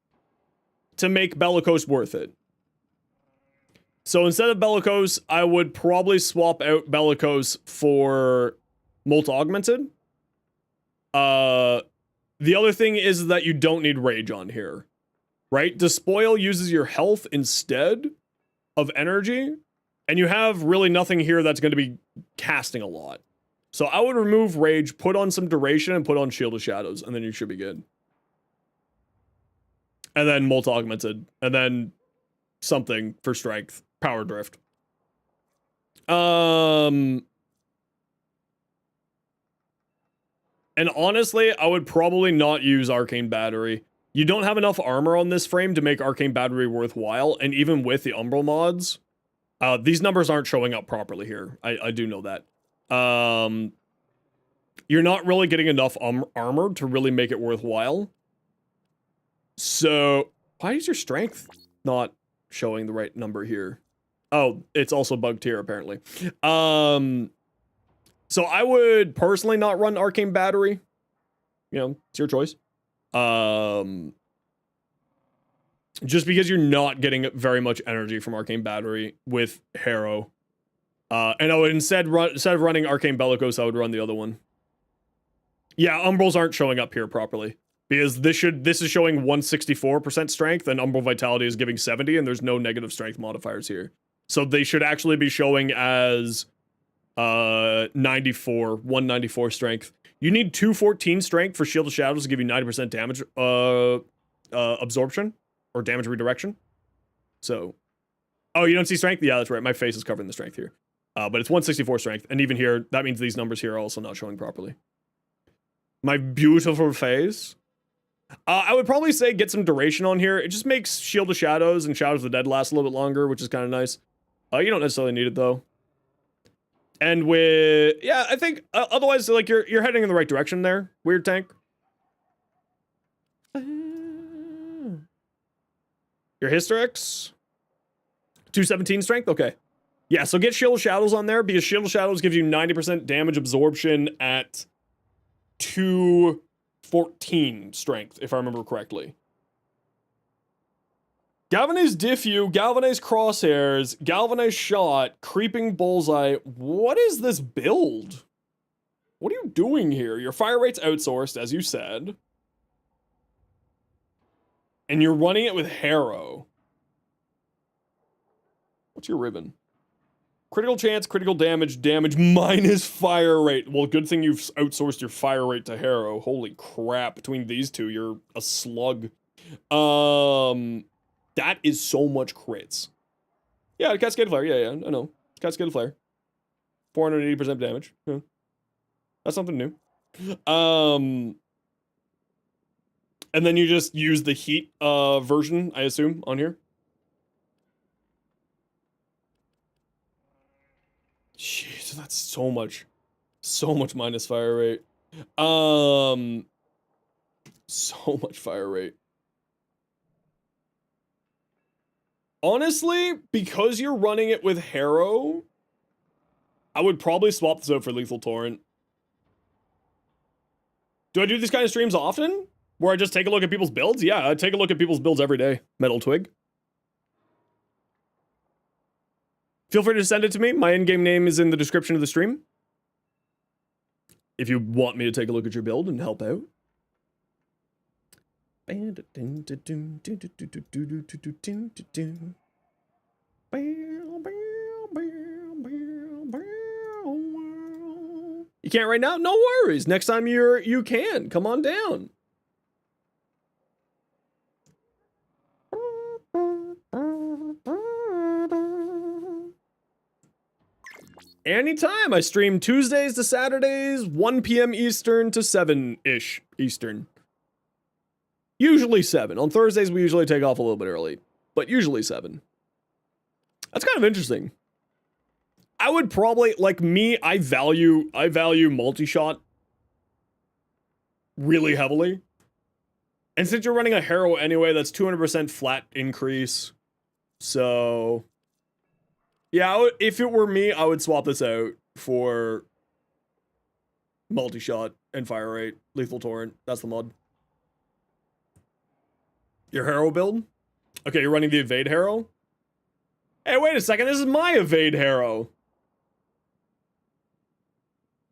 to make Bellicose worth it. So instead of Bellicose, I would probably swap out Bellicose for Molt Augmented. The other thing is that you don't need Rage on here, right? Despoil uses your health instead of energy, and you have really nothing here that's going to be casting a lot. So I would remove Rage, put on some Duration, and put on Shield of Shadows, and then you should be good. And then Molt Augmented, and then something for Strength. Power Drift. And honestly, I would probably not use Arcane Battery. You don't have enough armor on this frame to make Arcane Battery worthwhile, and even with the Umbral mods, these numbers aren't showing up properly here. I do know that. You're not really getting enough armor to really make it worthwhile. So, why is your strength not showing the right number here? Oh, it's also bugged here, apparently. So I would personally not run Arcane Battery. You know, it's your choice. Just because you're not getting very much energy from Arcane Battery with Harrow. And I would instead of running Arcane Bellicose, I would run the other one. Yeah, Umbrals aren't showing up here properly. Because this is showing 164% strength, and Umbral Vitality is giving 70, and there's no negative strength modifiers here. So they should actually be showing as 194 strength. You need 214 strength for Shield of Shadows to give you 90% damage absorption or damage redirection. So, oh, you don't see strength? Yeah, that's right. My face is covering the strength here. But it's 164 strength, and even here, that means these numbers here are also not showing properly. My beautiful face. I would probably say get some duration on here. It just makes Shield of Shadows and Shadows of the Dead last a little bit longer, which is kind of nice. You don't necessarily need it, though. And with... yeah, I think... otherwise, like, you're heading in the right direction there. Weird tank. Your Hystrix? 217 strength? Okay. Yeah, so get Shield of Shadows on there, because Shield of Shadows gives you 90% damage absorption at 214 strength, if I remember correctly. Galvanized Diffu, Galvanized Crosshairs, Galvanized Shot, Creeping Bullseye. What is this build? What are you doing here? Your fire rate's outsourced, as you said. And you're running it with Harrow. What's your ribbon? Critical chance, critical damage, damage minus fire rate. Well, good thing you've outsourced your fire rate to Harrow. Holy crap, between these two, you're a slug. That is so much crits. Yeah, Cascade Flare, yeah, I know. Cascade Flare. 480% damage. Yeah. That's something new. And then you just use the heat version, I assume, on here. Jeez, that's so much. So much minus fire rate. So much fire rate. Honestly, because you're running it with Harrow, I would probably swap this out for Lethal Torrent. Do I do these kind of streams often? Where I just take a look at people's builds? Yeah, I take a look at people's builds every day. Metal Twig. Feel free to send it to me. My in-game name is in the description of the stream. If you want me to take a look at your build and help out. You can't right now? No worries. Next time you can. Come on down. Anytime. I stream Tuesdays to Saturdays, 1 p.m. Eastern to 7-ish Eastern. Usually 7. On Thursdays, we usually take off a little bit early, but usually 7. That's kind of interesting. I would probably, like me, I value multi-shot really heavily. And since you're running a Harrow anyway, that's 200% flat increase. So, yeah, if it were me, I would swap this out for multi-shot and fire rate, lethal torrent. That's the mod. Your Harrow build? Okay, you're running the evade Harrow? Hey, wait a second, this is my evade Harrow.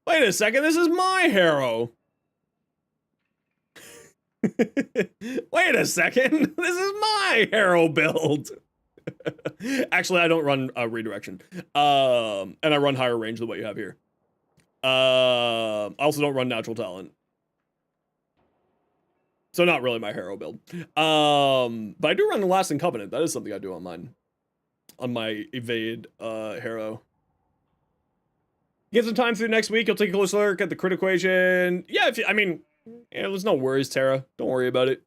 Wait a second, this is my Harrow. Wait a second, this is my Harrow build. Actually, I don't run redirection. And I run higher range than what you have here. I also don't run natural talent. So not really my Harrow build. But I do run the Lasting Covenant. That is something I do on mine. On my evade Harrow. Get some time through next week. You'll take a closer look at the crit equation. Yeah, yeah, there's no worries, Tara. Don't worry about it.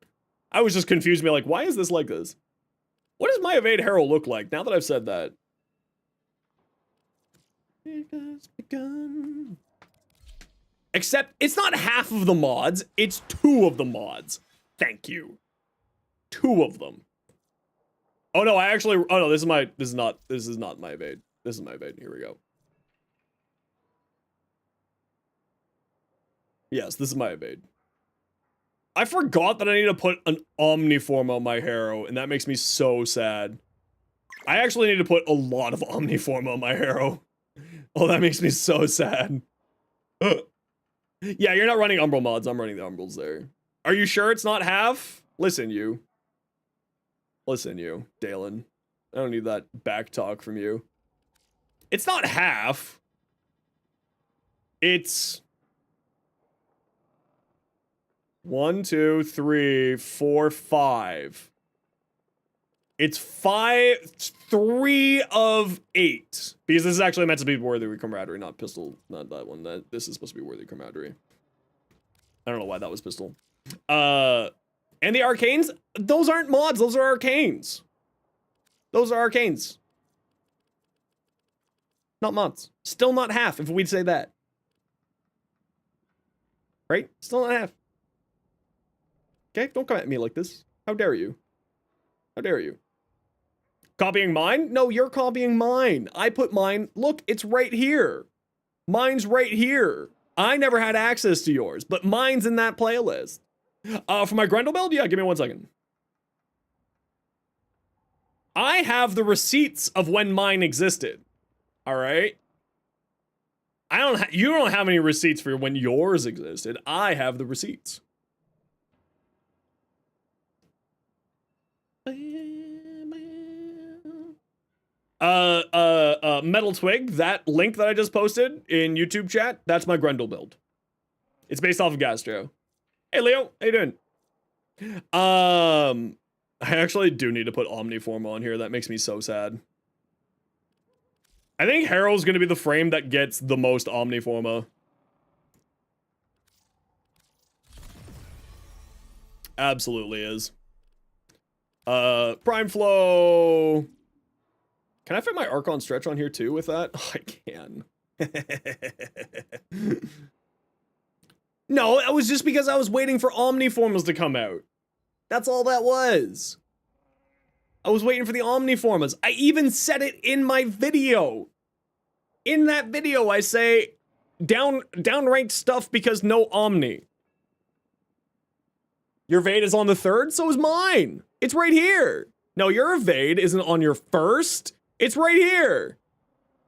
I was just confused. Me like, why is this like this? What does my evade Harrow look like now that I've said that? It has begun. Except it's not half of the mods. It's 2 of the mods. Thank you. 2 of them. Oh no, oh no, this is not my evade. This is my evade. Here we go. Yes, this is my evade. I forgot that I need to put an Omniform on my Harrow, and that makes me so sad. I actually need to put a lot of Omniform on my Harrow. Oh, that makes me so sad. Yeah, you're not running Umbral mods. I'm running the Umbrals there. Are you sure it's not half? Listen, you. Listen, you, Dalen. I don't need that back talk from you. It's not half. It's 1, 2, 3, 4, 5. It's 3 of 8. Because this is actually meant to be Worthy Camaraderie, not Pistol. Not that one. This is supposed to be Worthy Camaraderie. I don't know why that was Pistol. And the Arcanes, those aren't mods, those are Arcanes. Those are Arcanes. Not mods. Still not half, if we'd say that. Right? Still not half. Okay, don't come at me like this. How dare you? How dare you? Copying mine? No, you're copying mine. I put mine, look, it's right here. Mine's right here. I never had access to yours, but mine's in that playlist. For my Grendel build? Yeah, give me 1 second. I have the receipts of when mine existed. All right? You don't have any receipts for when yours existed. I have the receipts. Metal Twig, that link that I just posted in YouTube chat, that's my Grendel build. It's based off of Gastro. Hey Leo, how you doing? I actually do need to put Omniform on here. That makes me so sad. I think Harrow's gonna be the frame that gets the most Omniforma. Absolutely is. Prime Flow. Can I fit my Archon Stretch on here too with that? Oh, I can. No, it was just because I was waiting for Omniformas to come out. That's all that was. I was waiting for the Omniformas. I even said it in my video. In that video, I say downranked stuff because no Omni. Your Evade is on the 3rd, so is mine. It's right here. No, your Evade isn't on your 1st. It's right here.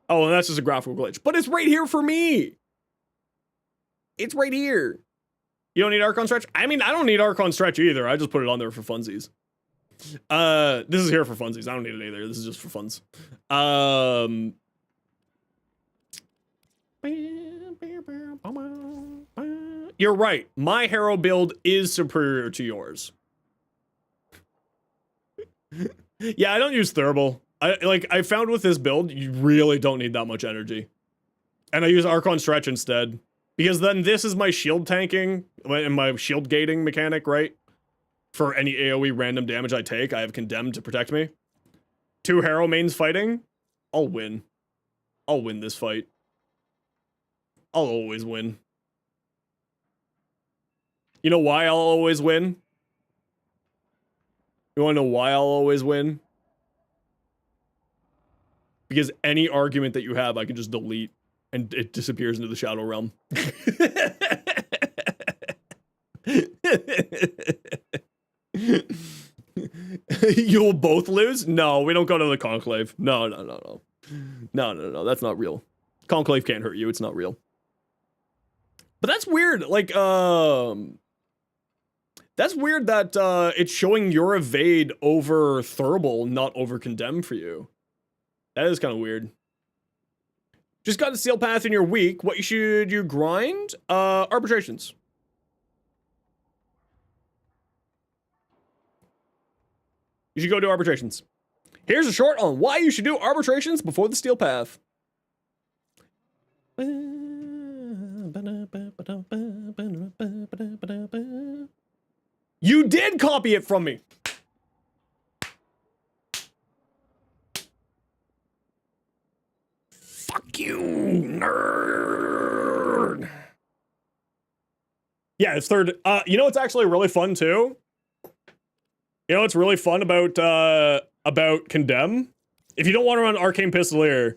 Oh, and that's just a graphical glitch. But it's right here for me. It's right here. You don't need Archon Stretch? I mean, I don't need Archon Stretch either. I just put it on there for funsies. This is here for funsies. I don't need it either. This is just for funs. You're right. My hero build is superior to yours. Yeah, I don't use Thurible. I found with this build, you really don't need that much energy. And I use Archon Stretch instead. Because then this is my shield tanking and my shield gating mechanic, right? For any AoE random damage I take, I have Condemned to protect me. 2 hero mains fighting, I'll win. I'll win this fight. I'll always win. You know why I'll always win? You wanna know why I'll always win? Because any argument that you have, I can just delete and it disappears into the Shadow Realm. You'll both lose? No, we don't go to the Conclave. No. No, that's not real. Conclave can't hurt you, it's not real. But that's weird, like, that's weird that, it's showing your Evade over Thurible, not over Condemn for you. That is kind of weird. Just got a Seal Path in your week. What should you grind? Arbitrations. You should go do arbitrations. Here's a short on why you should do arbitrations before the Steel Path. You did copy it from me. Fuck you, nerd. Yeah, it's 3rd. You know what's actually really fun too? You know what's really fun about Condemn? If you don't want to run Arcane Pistolier,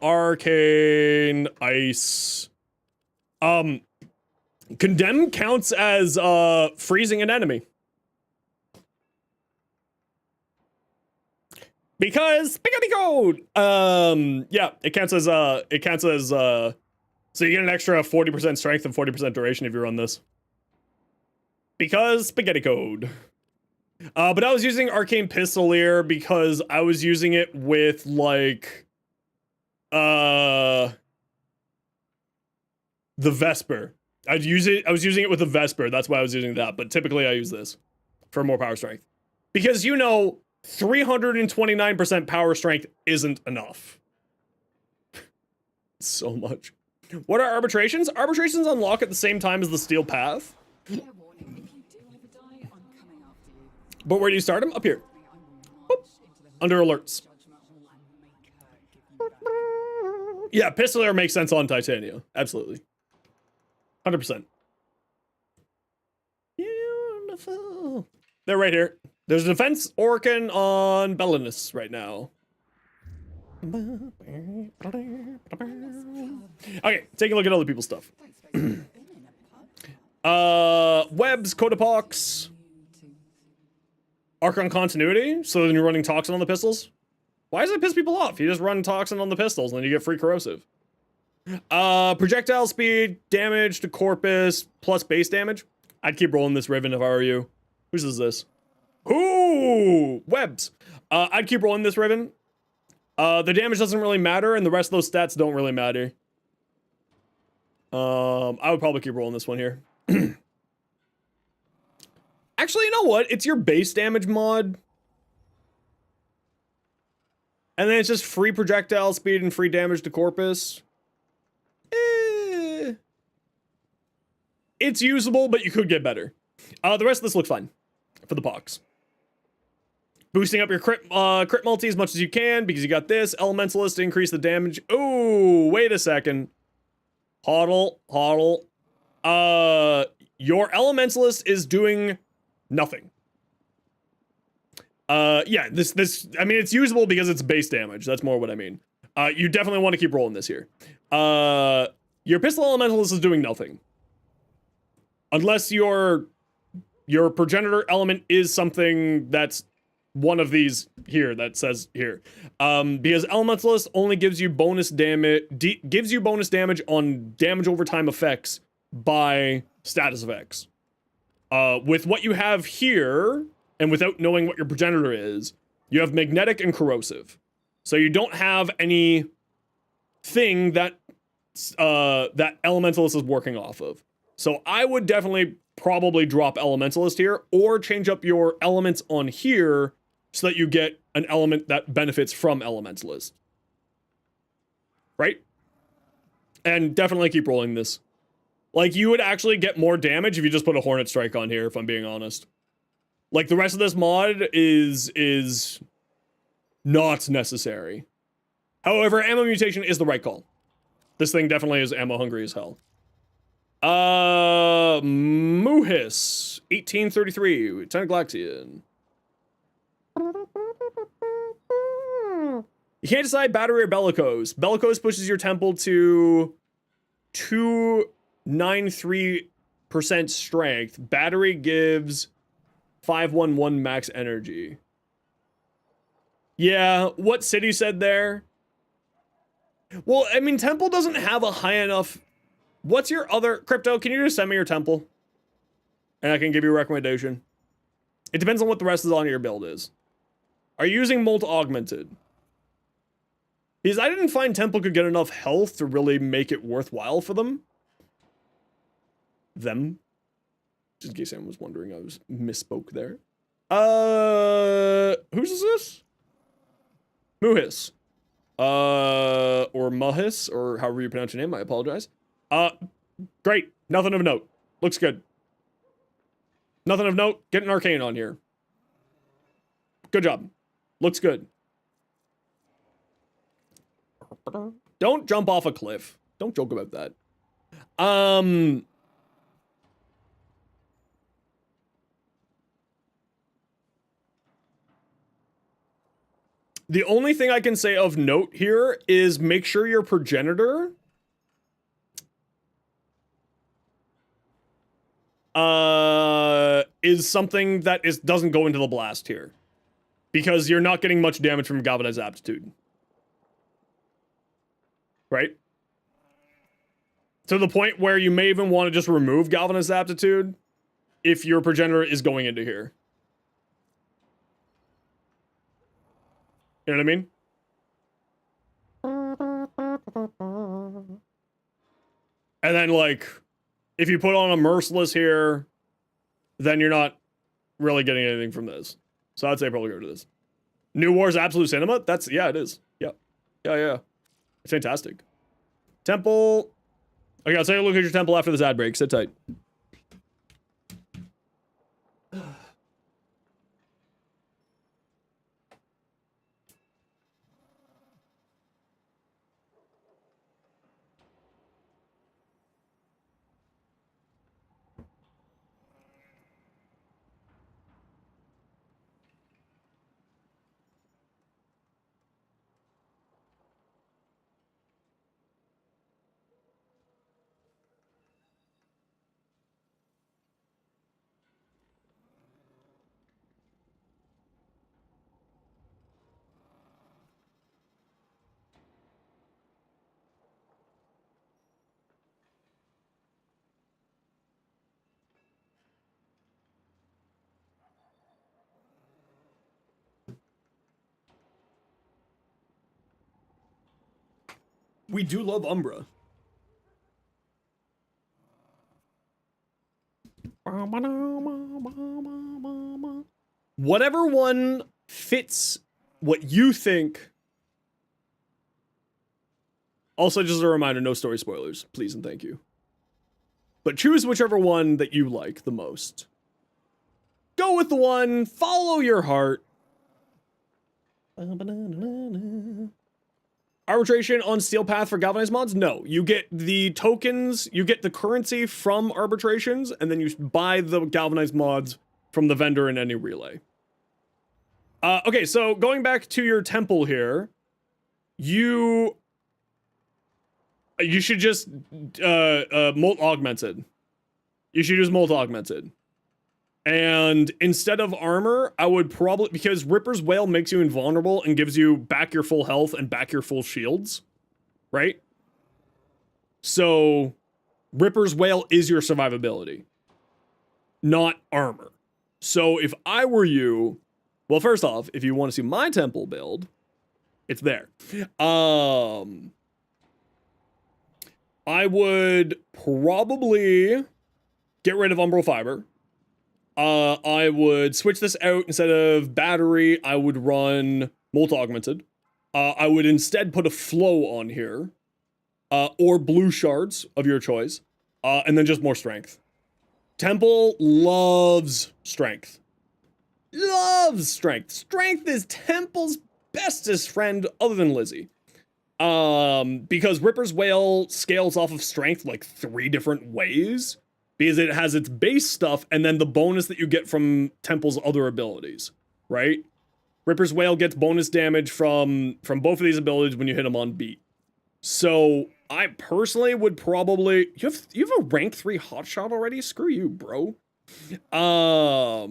Arcane Ice. Condemn counts as freezing an enemy. Because spaghetti code. Yeah, it counts as so you get an extra 40% strength and 40% duration if you run this. Because spaghetti code. But I was using Arcane Pistolier because I was using it with like the Vesper. I was using it with the Vesper, that's why I was using that, but typically I use this for more power strength. Because you know 329% power strength isn't enough. So much. What are arbitrations? Arbitrations unlock at the same time as the Steel Path. But where do you start them? Up here. Boop. Under alerts. Yeah, Pistolier makes sense on Titania. Absolutely. 100%. Beautiful. They're right here. There's a defense Orcan on Belinus right now. Okay, take a look at other people's stuff. Webs, Coda Pox. Archon Continuity, so then you're running Toxin on the pistols? Why does it piss people off? You just run Toxin on the pistols and then you get free Corrosive. Projectile speed, damage to Corpus, plus base damage. I'd keep rolling this Riven if I were you. Whose is this? Ooh, Webs. I'd keep rolling this Riven. The damage doesn't really matter, and the rest of those stats don't really matter. I would probably keep rolling this one here. Actually, you know what? It's your base damage mod. And then it's just free projectile speed and free damage to Corpus. It's usable, but you could get better. The rest of this looks fine for the Pox. Boosting up your crit multi as much as you can because you got this. Elementalist to increase the damage. Oh, wait a second. Hodl. Your Elementalist is doing nothing. Yeah, this, I mean, it's usable because it's base damage. That's more what I mean. You definitely want to keep rolling this here. Your Pistol Elementalist is doing nothing. Unless your Progenitor element is something that's one of these here that says here. Because Elementalist only gives you bonus damage, on damage over time effects by status effects. With what you have here, and without knowing what your Progenitor is, you have magnetic and corrosive. So you don't have any thing that that Elementalist is working off of. So I would definitely probably drop Elementalist here, or change up your elements on here so that you get an element that benefits from Elementalist. Right? And definitely keep rolling this. Like, you would actually get more damage if you just put a Hornet Strike on here, if I'm being honest. Like, the rest of this mod is not necessary. However, Ammo Mutation is the right call. This thing definitely is ammo hungry as hell. Muhis, 1833, Lieutenant Galaxian. You can't decide battery or bellicose. Bellicose pushes your temple to 293% strength. Battery gives 511 max energy. Yeah, what City said there. Well, I mean, temple doesn't have a high enough. What's your other Crypto? Can you just send me your temple? And I can give you a recommendation. It depends on what the rest of your build is. Are you using Molt Augmented? Because I didn't find temple could get enough health to really make it worthwhile for them. Just in case anyone was wondering, I was misspoke there. Whose is this? Muhis. Or Muhis, or however you pronounce your name, I apologize. Great. Nothing of note. Looks good. Nothing of note. Get an arcane on here. Good job. Looks good. Don't jump off a cliff. Don't joke about that. The only thing I can say of note here is make sure your Progenitor is something that doesn't go into the blast here. Because you're not getting much damage from Galvanized Aptitude. Right? To the point where you may even want to just remove Galvanized Aptitude if your Progenitor is going into here. You know what I mean? And then, like, if you put on a Merciless here, then you're not really getting anything from this. So I'd say probably go to this. New War's Absolute Cinema? That's, yeah, it is. Yeah. Yeah. It's fantastic. Temple. Okay, I'll take a look at your temple after this ad break. Sit tight. We do love Umbra. Whatever one fits what you think. Also, just a reminder, no story spoilers, please and thank you. But choose whichever one that you like the most. Go with the one, follow your heart. Arbitration on Steel Path for galvanized mods? No. You get the tokens, you get the currency from arbitrations, and then you buy the galvanized mods from the vendor in any relay. Okay, so going back to your temple here, you should just molt augmented. You should use molt augmented. And instead of armor, I would probably, because Ripper's Wail makes you invulnerable and gives you back your full health and back your full shields, right? So Ripper's Wail is your survivability, not armor. So if I were you, well, first off, if you want to see my temple build, it's there. I would probably get rid of Umbral Fiber. I would switch this out. Instead of battery, I would run Molt Augmented. I would instead put a flow on here, or blue shards of your choice, and then just more strength. Temple loves strength. Loves strength. Strength is Temple's bestest friend other than Lizzie. Because Ripper's Wail scales off of strength like 3 different ways. Because it has its base stuff and then the bonus that you get from Temple's other abilities, right? Ripper's Wail gets bonus damage from both of these abilities when you hit them on beat. So I personally would probably, you have a rank 3 hotshot already? Screw you, bro. I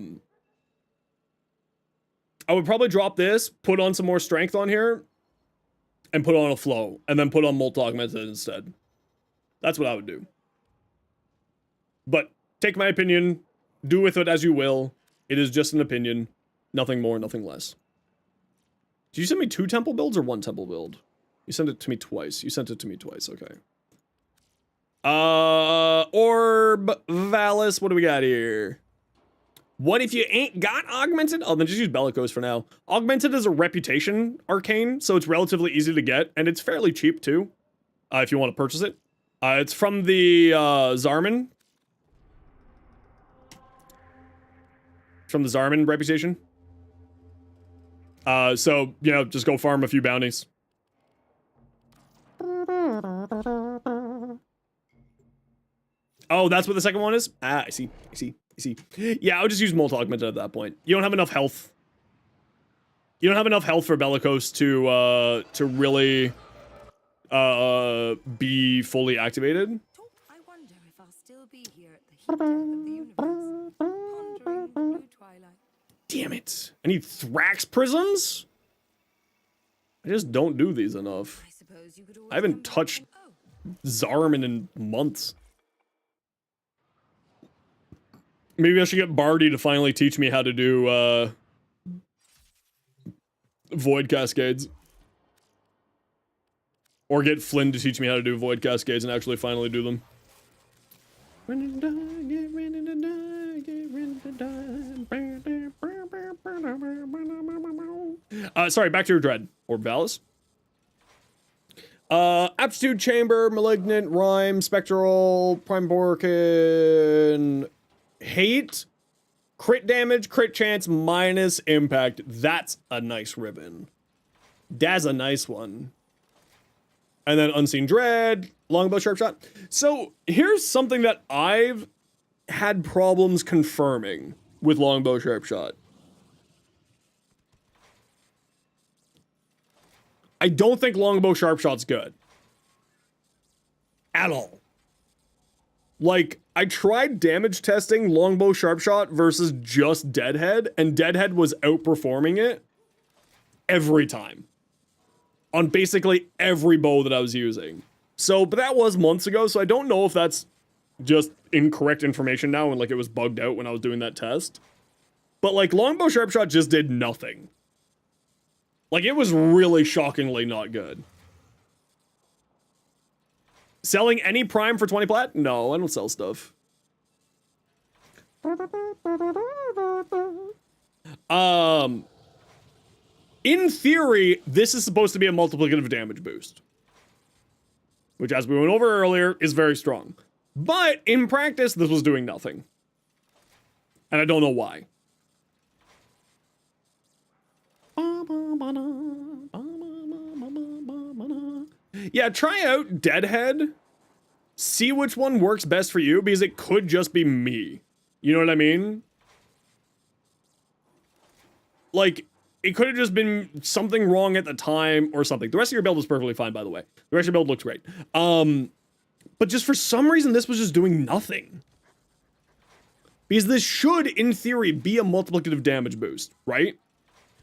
would probably drop this, put on some more strength on here, and put on a flow, and then put on Molt Augmented instead. That's what I would do. But take my opinion, do with it as you will. It is just an opinion. Nothing more, nothing less. Did you send me 2 temple builds or 1 temple build? You sent it to me twice. You sent it to me twice, okay. Orb, Valis, what do we got here? What if you ain't got Augmented? Oh, then just use Bellicose for now. Augmented is a reputation arcane, so it's relatively easy to get, and it's fairly cheap too, if you want to purchase it. It's from the Zarman. From the Zarman reputation. So, you know, just go farm a few bounties. Oh, that's what the second one is? Ah, I see. Yeah, I would just use Molt Augmented at that point. You don't have enough health. You don't have enough health for Bellicose to really be fully activated. I wonder if I'll still be here at the heat death of the universe, pondering the blue twilight. Damn it. I need Thrax Prisms? I just don't do these enough. I suppose you could always I haven't come touched back Zarman in months. Maybe I should get Bardi to finally teach me how to do, Void Cascades. Or get Flynn to teach me how to do Void Cascades and actually finally do them. Ready to die, get ready to die, get ready to die. Sorry, back to your dread. Or Valis. Aptitude Chamber, Malignant, Rhyme, Spectral, Prime Borkin, Hate, crit damage, crit chance, minus impact. That's a nice ribbon. That's a nice one. And then Unseen Dread, Longbow Sharpshot. So here's something that I've had problems confirming with Longbow Sharpshot. I don't think Longbow Sharpshot's good. At all. Like, I tried damage testing Longbow Sharpshot versus just Deadhead, and Deadhead was outperforming it every time. On basically every bow that I was using. So, but that was months ago, so I don't know if that's just incorrect information now and like it was bugged out when I was doing that test. But like, Longbow Sharpshot just did nothing. Like, it was really shockingly not good. Selling any prime for 20 plat? No, I don't sell stuff. In theory, this is supposed to be a multiplicative damage boost. Which, as we went over earlier, is very strong. But, in practice, this was doing nothing. And I don't know why. Yeah, try out Deadhead. See which one works best for you, because it could just be me. You know what I mean? Like, it could have just been something wrong at the time or something. The rest of your build was perfectly fine, by the way. The rest of your build looks great. But just for some reason, this was just doing nothing. Because this should, in theory, be a multiplicative damage boost, right?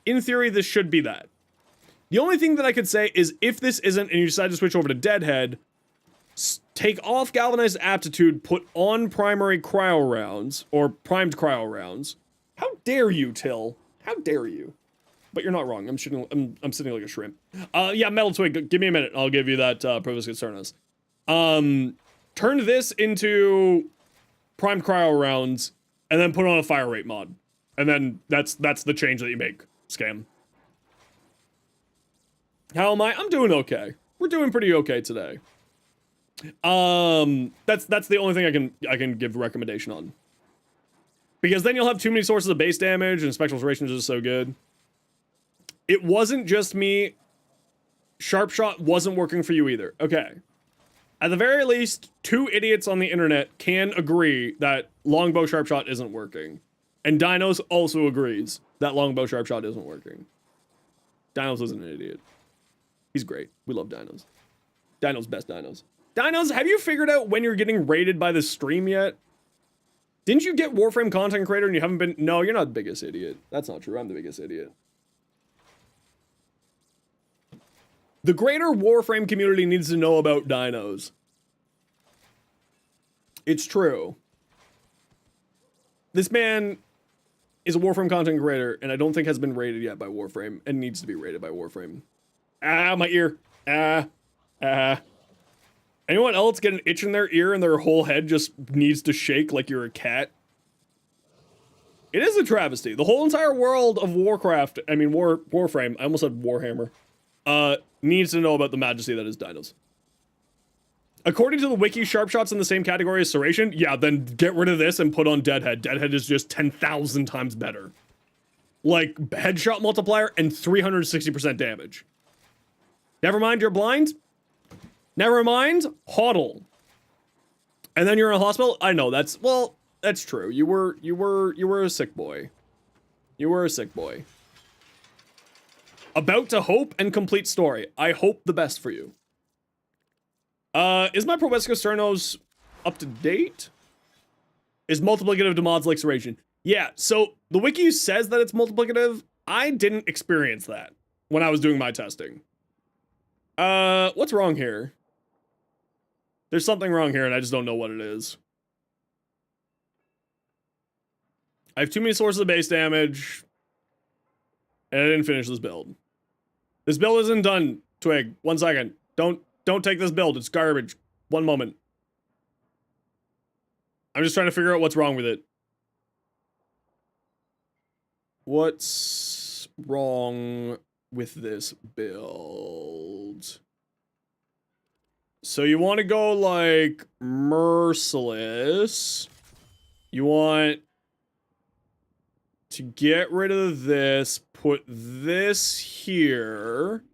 In theory, this should be that. The only thing that I could say is if this isn't, and you decide to switch over to Deadhead, take off Galvanized Aptitude, put on Primary Cryo Rounds, or Primed Cryo Rounds. How dare you, Till? How dare you? But you're not wrong. I'm sitting like a shrimp. Yeah, Metal Twig, give me a minute. I'll give you that Provis Concernos. Turn this into Primed Cryo Rounds, and then put on a Fire Rate mod. And then that's the change that you make, Scam. How am I? I'm doing okay. We're doing pretty okay today. That's the only thing I can give a recommendation on. Because then you'll have too many sources of base damage, and Spectral Serration is just so good. It wasn't just me. Sharpshot wasn't working for you either. Okay. At the very least, 2 idiots on the internet can agree that Longbow Sharpshot isn't working. And Dinos also agrees that Longbow Sharpshot isn't working. Dinos isn't an idiot. He's great. We love Dinos. Dinos best Dinos. Dinos, have you figured out when you're getting rated by the stream yet? Didn't you get Warframe content creator and you haven't been? No, you're not the biggest idiot. That's not true. I'm the biggest idiot. The greater Warframe community needs to know about dinos. It's true. This man is a Warframe content creator, and I don't think has been rated yet by Warframe, and needs to be rated by Warframe. Ah, my ear. Anyone else get an itch in their ear and their whole head just needs to shake like you're a cat? It is a travesty. The whole entire world of Warcraft, I mean Warframe, I almost said Warhammer, needs to know about the majesty that is dinos. According to the wiki, Sharpshot's in the same category as Serration. Yeah, then get rid of this and put on Deadhead. Deadhead is just 10,000 times better. Like, headshot multiplier and 360% damage. Never mind, you're blind. Never mind, hodl. And then you're in a hospital? I know, that's true. You were a sick boy. You were a sick boy. About to hope and complete story. I hope the best for you. Is my Probesco Cernos up to date? Is multiplicative to mods like Serration? Yeah, so the wiki says that it's multiplicative. I didn't experience that when I was doing my testing. What's wrong here? There's something wrong here and I just don't know what it is. I have too many sources of base damage. And I didn't finish this build. This build isn't done, Twig. 1 second. Don't take this build. It's garbage. 1 moment. I'm just trying to figure out what's wrong with it. What's wrong with this build? So you want to go like merciless. You want to get rid of this, put this here.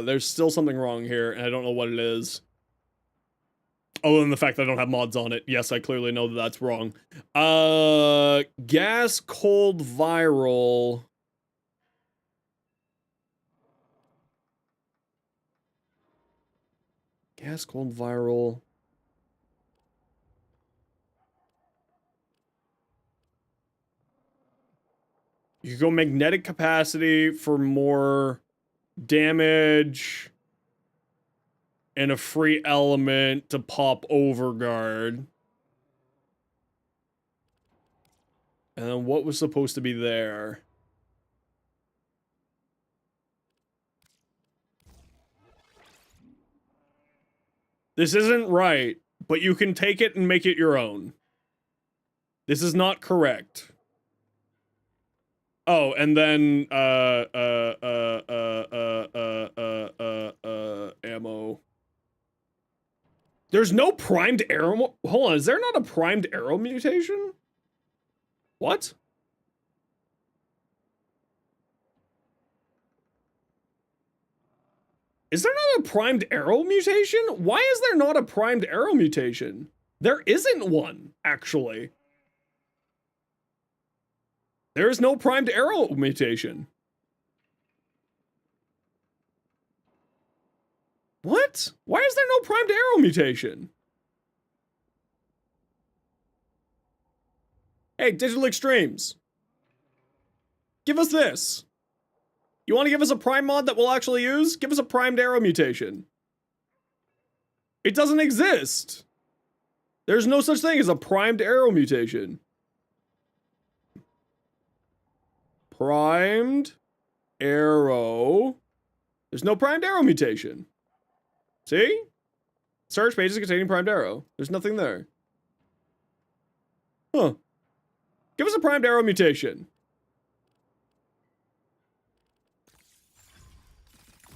There's still something wrong here, and I don't know what it is. Other than the fact that I don't have mods on it. Yes, I clearly know that that's wrong. Gas, cold, viral. Gas, cold, viral. You could go magnetic capacity for more damage and a free element to pop overguard. And then what was supposed to be there? This isn't right, but you can take it and make it your own. This is not correct. Oh, and then, ammo. There's no primed arrow. Hold on, is there not a primed arrow mutation? What? Is there not a primed arrow mutation? Why is there not a primed arrow mutation? There isn't one, actually. There is no primed arrow mutation. What? Why is there no primed arrow mutation? Hey, Digital Extremes. Give us this. You want to give us a prime mod that we'll actually use? Give us a primed arrow mutation. It doesn't exist. There's no such thing as a primed arrow mutation. Primed arrow. There's no primed arrow mutation. See? Search pages containing primed arrow. There's nothing there. Huh. Give us a primed arrow mutation.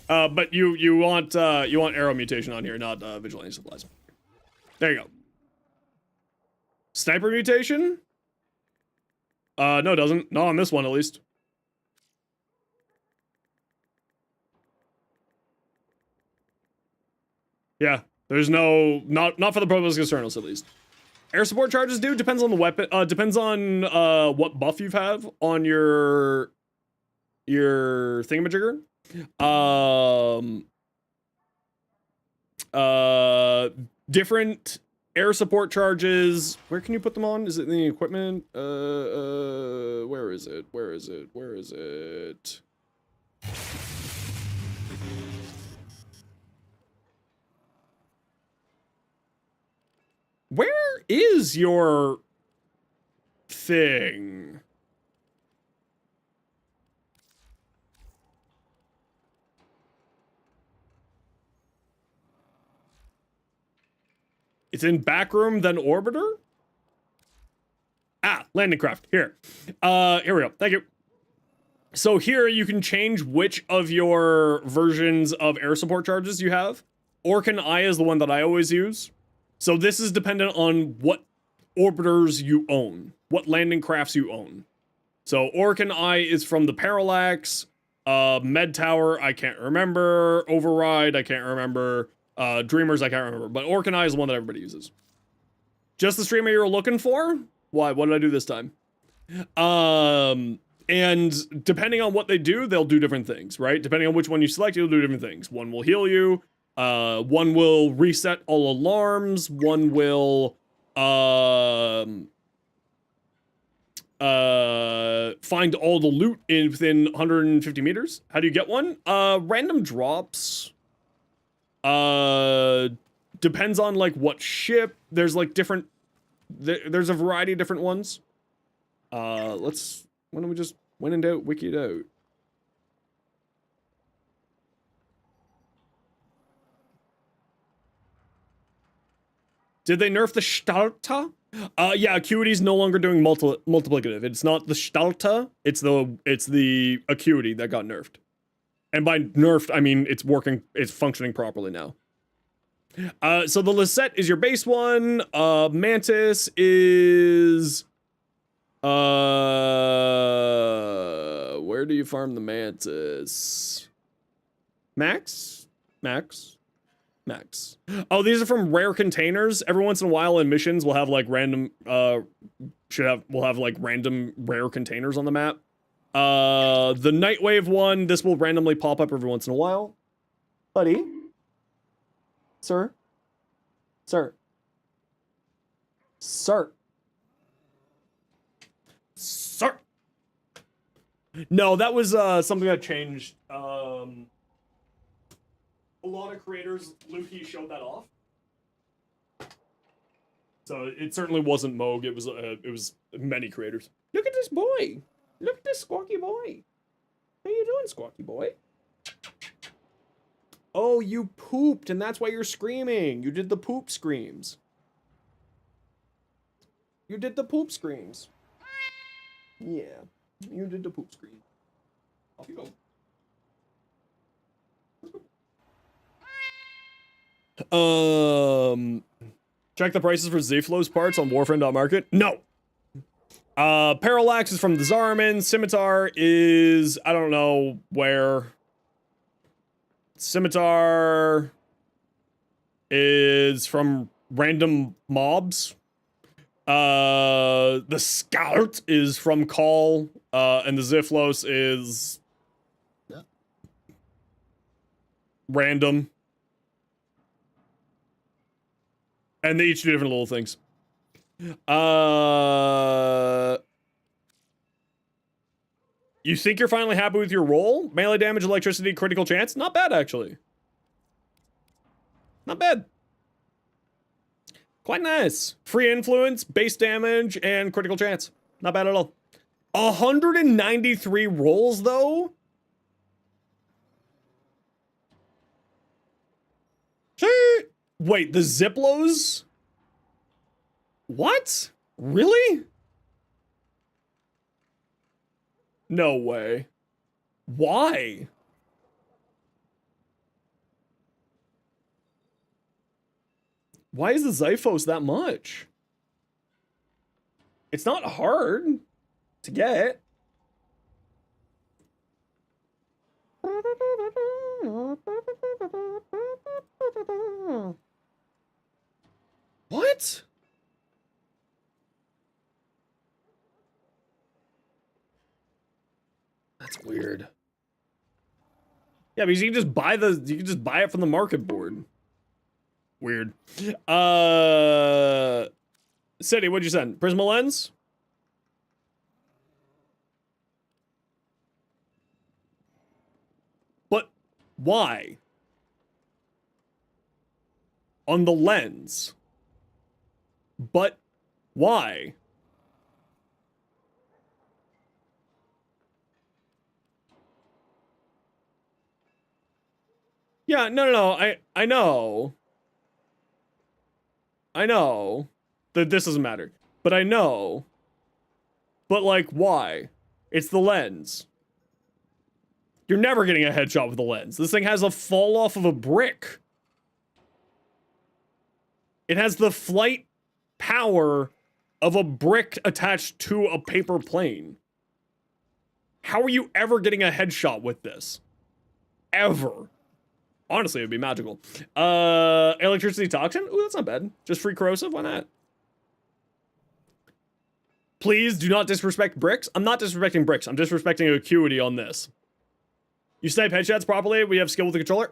But you want arrow mutation on here, not vigilante supplies. There you go. Sniper mutation? No, it doesn't. Not on this one, at least. Yeah, there's no, not for the Provost Externals, at least. Air support charges, dude, depends on the weapon, depends on, what buff you have on your thingamajigger. Different air support charges. Where can you put them on? Is it in the equipment? Where is it? Where is it? Where is it? Where is your thing? It's in backroom, then orbiter? Ah, landing craft. Here. Here we go. Thank you. So here you can change which of your versions of air support charges you have. Orc and I is the one that I always use. So this is dependent on what orbiters you own, what landing crafts you own. So Orc and I is from the Parallax, Med Tower, I can't remember, Override, I can't remember, Dreamers, I can't remember, but Orc and I is the one that everybody uses. Just the streamer you were looking for? Why? What did I do this time? And depending on what they do, they'll do different things, right? Depending on which one you select, you'll do different things. One will heal you. One will reset all alarms. One will, find all the loot within 150 meters. How do you get one? Random drops. Depends on, like, what ship. There's, like, different, there's a variety of different ones. Why don't we just, when in doubt, wiki it out. Did they nerf the Stalta? Yeah, Acuity's no longer doing multiplicative. It's not the Stalta, it's the Acuity that got nerfed. And by nerfed, I mean it's functioning properly now. So the Lisette is your base one. Mantis is... where do you farm the Mantis? Max? Oh, these are from rare containers. Every once in a while in missions, we'll have like random, we'll have like random rare containers on the map. The Nightwave one, this will randomly pop up every once in a while. Buddy? Sir? No, that was, something that changed, a lot of creators, Luki showed that off. So it certainly wasn't Moog, it was many creators. Look at this boy! Look at this squawky boy! How you doing, squawky boy? Oh, you pooped, and that's why you're screaming! You did the poop screams. You did the poop screams. Yeah, you did the poop scream. Off you go. Check the prices for Zflow's parts on Warframe.market. No. Parallax is from the Zariman. Scimitar is, I don't know where. Scimitar is from random mobs. The Scout is from Call, and the Ziflos is random. And they each do different little things. You think you're finally happy with your roll? Melee damage, electricity, critical chance? Not bad, actually. Not bad. Quite nice. Free influence, base damage, and critical chance. Not bad at all. 193 rolls, though? Wait, the Ziplos? What? Really? No way. Why? Why is the Zyphos that much? It's not hard to get. What? That's weird. Yeah, because you can just buy it from the market board. Weird. City, what'd you send? Prisma lens? But why? On the lens. But why? Yeah, no. I know. I know that this doesn't matter, but I know. But like, why? It's the lens. You're never getting a headshot with the lens. This thing has a fall off of a brick. It has the flight power of a brick attached to a paper plane. How are you ever getting a headshot with this? Ever. Honestly, it would be magical. Electricity toxin? Ooh, that's not bad. Just free corrosive? Why not? Please do not disrespect bricks. I'm not disrespecting bricks. I'm disrespecting acuity on this. You snipe headshots properly. We have skill with the controller.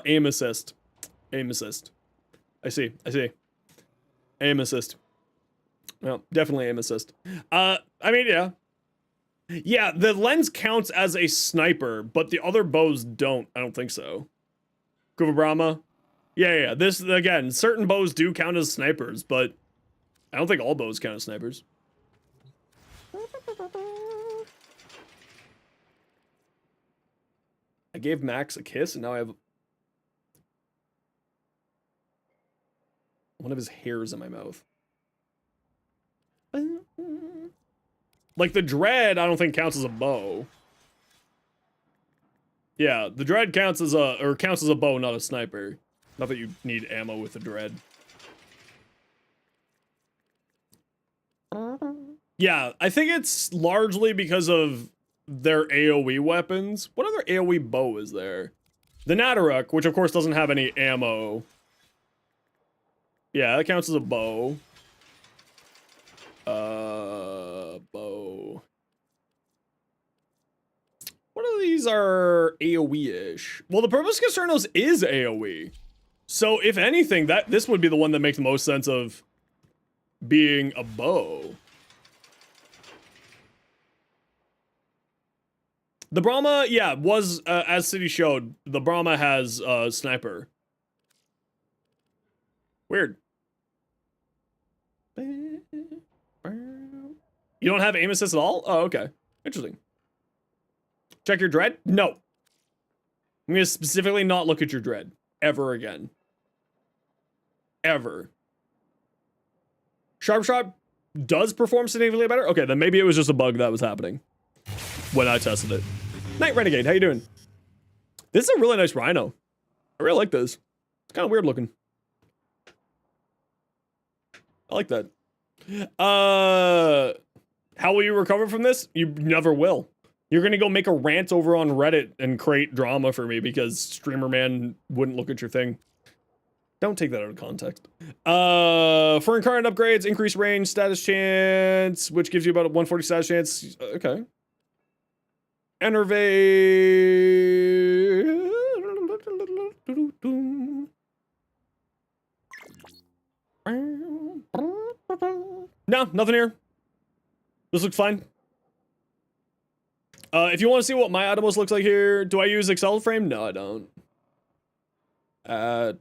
Aim assist. Aim assist. I see. Aim assist. Well, definitely aim assist. I mean, yeah. Yeah, the lens counts as a sniper, but the other bows don't. I don't think so. Kuva Brahma? Yeah. This, again, certain bows do count as snipers, but I don't think all bows count as snipers. I gave Max a kiss, and now I have one of his hairs in my mouth. Like, the dread, I don't think counts as a bow. Yeah, the dread counts as a bow, not a sniper. Not that you need ammo with the dread. Yeah, I think it's largely because of their AoE weapons. What other AoE bow is there? The Nataruk, which of course doesn't have any ammo. Yeah, that counts as a bow. Bow. What of these are AoE-ish? Well, the Purpose Casernos is AoE. So, if anything, this would be the one that makes the most sense of being a bow. The Brahma, yeah, was, as City showed, the Brahma has sniper. Weird. You don't have aim assist at all? Oh, okay. Interesting. Check your dread? No. I'm gonna specifically not look at your dread. Ever again. Ever. Sharp Shot does perform significantly better? Okay, then maybe it was just a bug that was happening when I tested it. Night Renegade, how you doing? This is a really nice rhino. I really like this. It's kind of weird looking. I like that. How will you recover from this? You never will. You're gonna go make a rant over on Reddit and create drama for me because Streamer Man wouldn't look at your thing. Don't take that out of context. For incarnate upgrades, increase range, status chance, which gives you about a 140 status chance. Okay. Enervate. No, nothing here. This looks fine. If you want to see what my Atomos looks like here, do I use Excalibur? No, I don't. Atomos.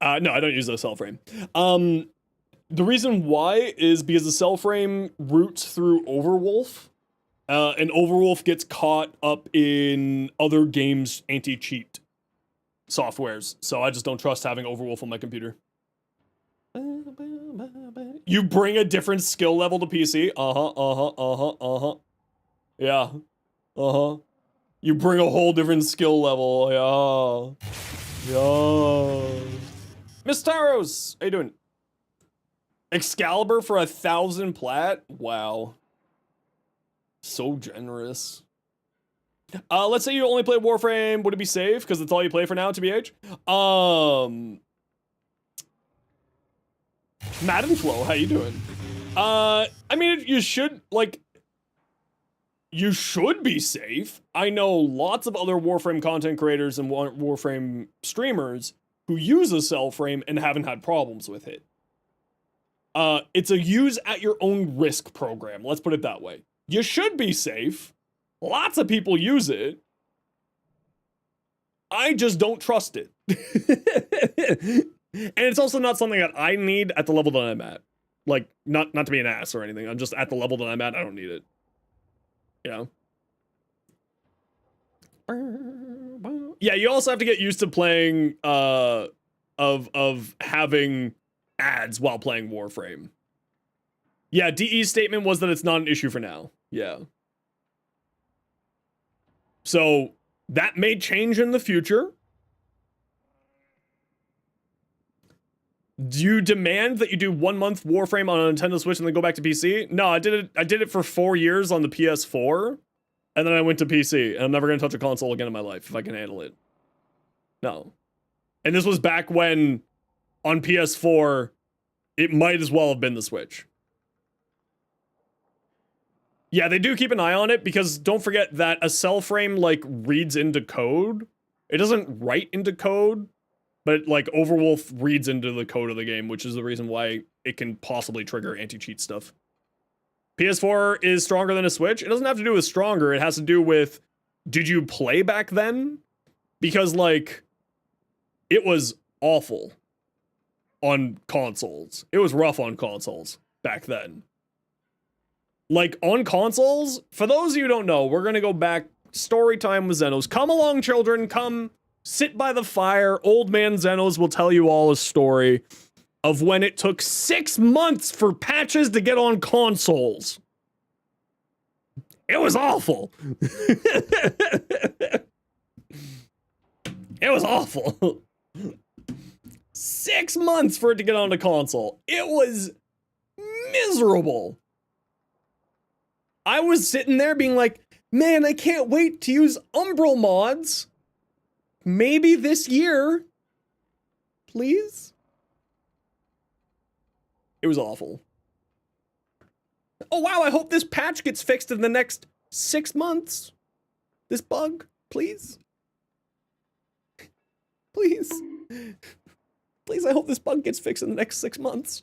No, I don't use the cell frame. The reason why is because the cell frame routes through Overwolf, and Overwolf gets caught up in other games' anti-cheat softwares, so I just don't trust having Overwolf on my computer. You bring a different skill level to PC? Yeah. You bring a whole different skill level, yeah. Miss Taros, how you doing? Excalibur for 1,000 plat? Wow. So generous. Let's say you only play Warframe. Would it be safe? Because it's all you play for now, TBH. Madden Flow, how you doing? I mean, you should, like, you should be safe. I know lots of other Warframe content creators and Warframe streamers who use a cell frame and haven't had problems with it. It's a use at your own risk program. Let's put it that way. You should be safe. Lots of people use it. I just don't trust it. And it's also not something that I need at the level that I'm at. Like, not to be an ass or anything. I'm just at the level that I'm at. I don't need it. You know? Yeah, you also have to get used to playing, of having ads while playing Warframe. Yeah, DE's statement was that it's not an issue for now. Yeah. So, that may change in the future. Do you demand that you do 1 month Warframe on a Nintendo Switch and then go back to PC? No, I did it for 4 years on the PS4, and then I went to PC, and I'm never gonna touch a console again in my life if I can handle it. No. And this was back when, on PS4, it might as well have been the Switch. Yeah, they do keep an eye on it, because don't forget that a cell frame, like, reads into code. It doesn't write into code. But, like, Overwolf reads into the code of the game, which is the reason why it can possibly trigger anti-cheat stuff. PS4 is stronger than a Switch. It doesn't have to do with stronger. It has to do with, did you play back then? Because, like, it was awful on consoles. It was rough on consoles back then. Like, on consoles, for those of you who don't know, we're gonna go back, story time with Zenos. Come along, children, come. Sit by the fire. Old man Zenos will tell you all a story of when it took 6 months for patches to get on consoles. It was awful. It was awful. 6 months for it to get onto console. It was miserable. I was sitting there being like, man, I can't wait to use Umbral mods. Maybe this year. Please? It was awful. Oh wow, I hope this patch gets fixed in the next 6 months. This bug, please? Please? Please, I hope this bug gets fixed in the next 6 months.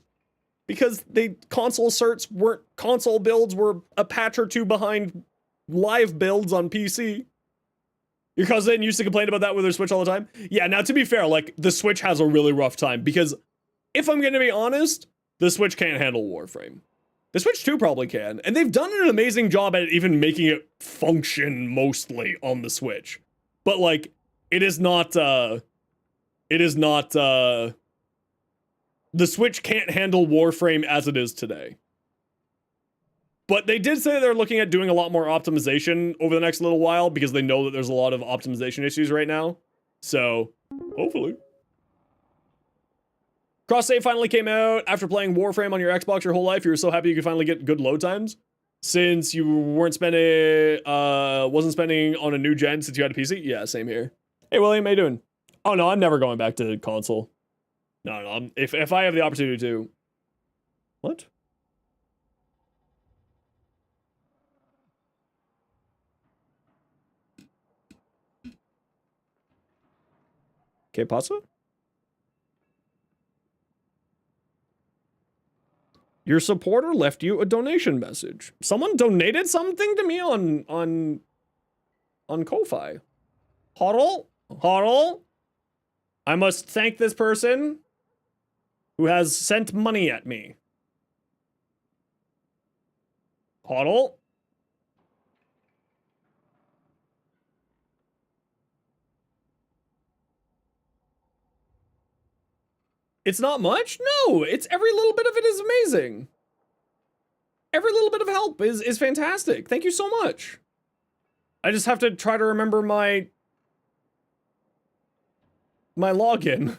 Because the console certs weren't, console builds were a patch or two behind live builds on PC. Your cousin used to complain about that with her Switch all the time? Yeah, now to be fair, like, the Switch has a really rough time, because if I'm gonna be honest, the Switch can't handle Warframe. The Switch 2 probably can, and they've done an amazing job at even making it function mostly on the Switch. But, like, the Switch can't handle Warframe as it is today. But they did say they're looking at doing a lot more optimization over the next little while because they know that there's a lot of optimization issues right now. So, hopefully. Cross save finally came out after playing Warframe on your Xbox your whole life. You were so happy you could finally get good load times since you weren't spending, wasn't spending on a new gen since you had a PC. Yeah, same here. Hey, William, how you doing? Oh no, I'm never going back to console. No, if I have the opportunity to. What? Okay, pasta? Your supporter left you a donation message. Someone donated something to me on Ko-Fi. Hodl. I must thank this person who has sent money at me. Hodl. It's not much? No, it's every little bit of it is amazing. Every little bit of help is fantastic. Thank you so much. I just have to try to remember my login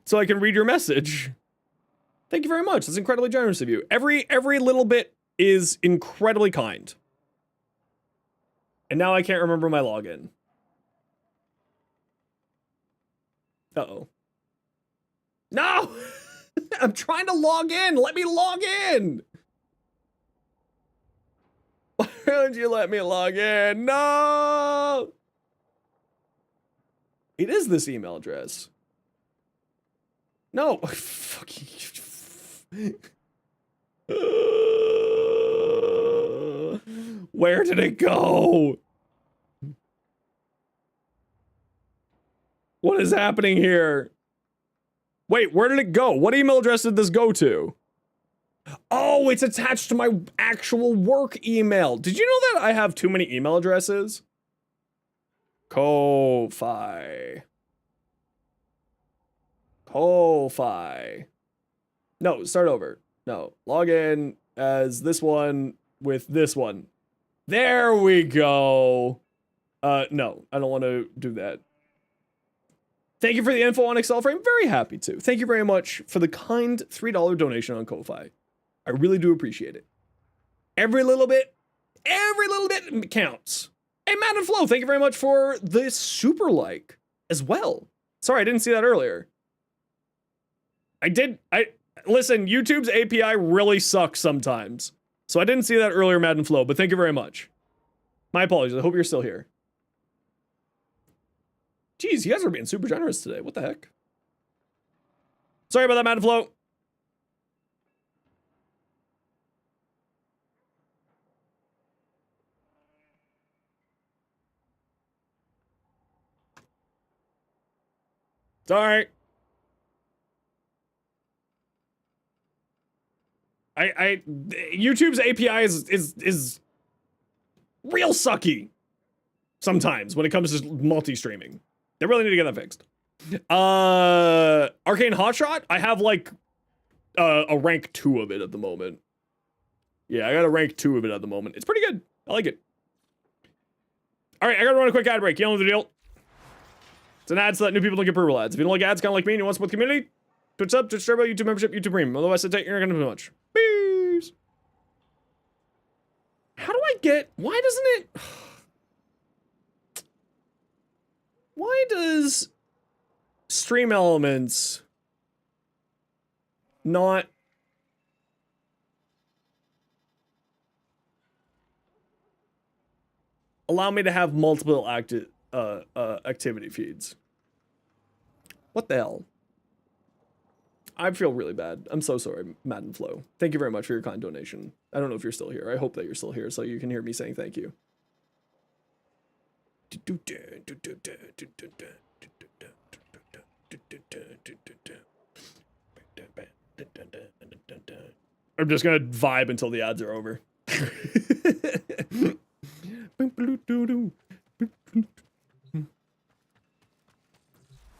so I can read your message. Thank you very much. That's incredibly generous of you. Every little bit is incredibly kind. And now I can't remember my login. Uh-oh. No! I'm trying to log in. Let me log in. Why don't you let me log in? No! It is this email address. No. Fucking. Where did it go? What is happening here? Wait, where did it go? What email address did this go to? Oh, it's attached to my actual work email. Did you know that I have too many email addresses? Ko-Fi. No, start over. No, log in as this one with this one. There we go. No, I don't want to do that. Thank you for the info on Excalibur. Very happy to. Thank you very much for the kind $3 donation on Ko-Fi. I really do appreciate it. Every little bit counts. Hey, Matt and Flo, thank you very much for the super like as well. Sorry, I didn't see that earlier. Listen, YouTube's API really sucks sometimes. So I didn't see that earlier, Matt and Flo, but thank you very much. My apologies. I hope you're still here. Jeez, you guys are being super generous today. What the heck? Sorry about that, Matt and Flo. Sorry. YouTube's API is real sucky sometimes when it comes to multi-streaming. They really need to get that fixed. Arcane Hotshot, I have like a rank 2 of it at the moment. Yeah, I got a rank 2 of it at the moment. It's pretty good. I like it. All right, I gotta run a quick ad break. You know the deal. It's an ad so that new people don't get purple ads. If you don't like ads, kind of like me, and you want to support the community, Twitch sub, Twitch turbo, YouTube membership, YouTube premium. Otherwise, sit tight, you're not gonna do much. Peace. How do I get? Why doesn't it? Why does Stream Elements not allow me to have multiple activity feeds? What the hell? I feel really bad. I'm so sorry, Madden Flow. Thank you very much for your kind donation. I don't know if you're still here. I hope that you're still here so you can hear me saying thank you. I'm just gonna vibe until the ads are over.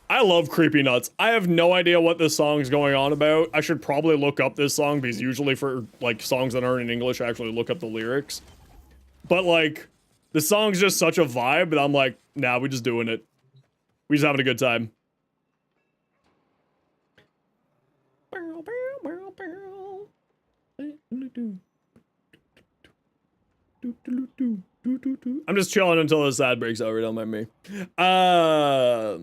I love Creepy Nuts. I have no idea what this song's going on about. I should probably look up this song because usually for like songs that aren't in English, I actually look up the lyrics. But like, the song's just such a vibe that I'm like, nah, we're just doing it. We just having a good time. I'm just chilling until the sad breaks over, don't mind me. By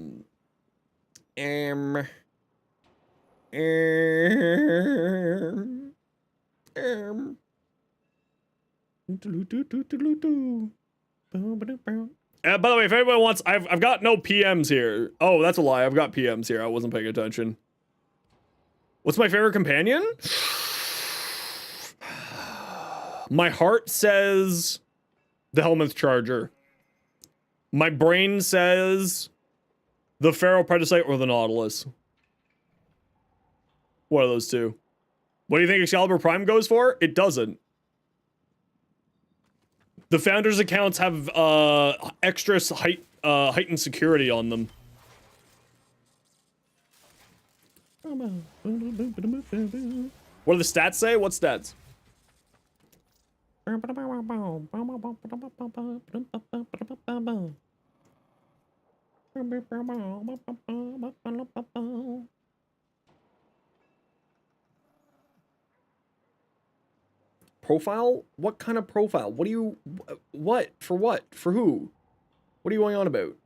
the way, if anyone wants, I've got no PMs here. Oh, that's a lie. I've got PMs here. I wasn't paying attention. What's my favorite companion? My heart says the Helmeth Charger. My brain says the Pharaoh Predicite or the Nautilus. What are those two? What do you think Excalibur Prime goes for? It doesn't. The founders' accounts have extra heightened security on them. What do the stats say? What stats? Profile? What kind of profile? What do you... What? For what? For who? What are you going on about?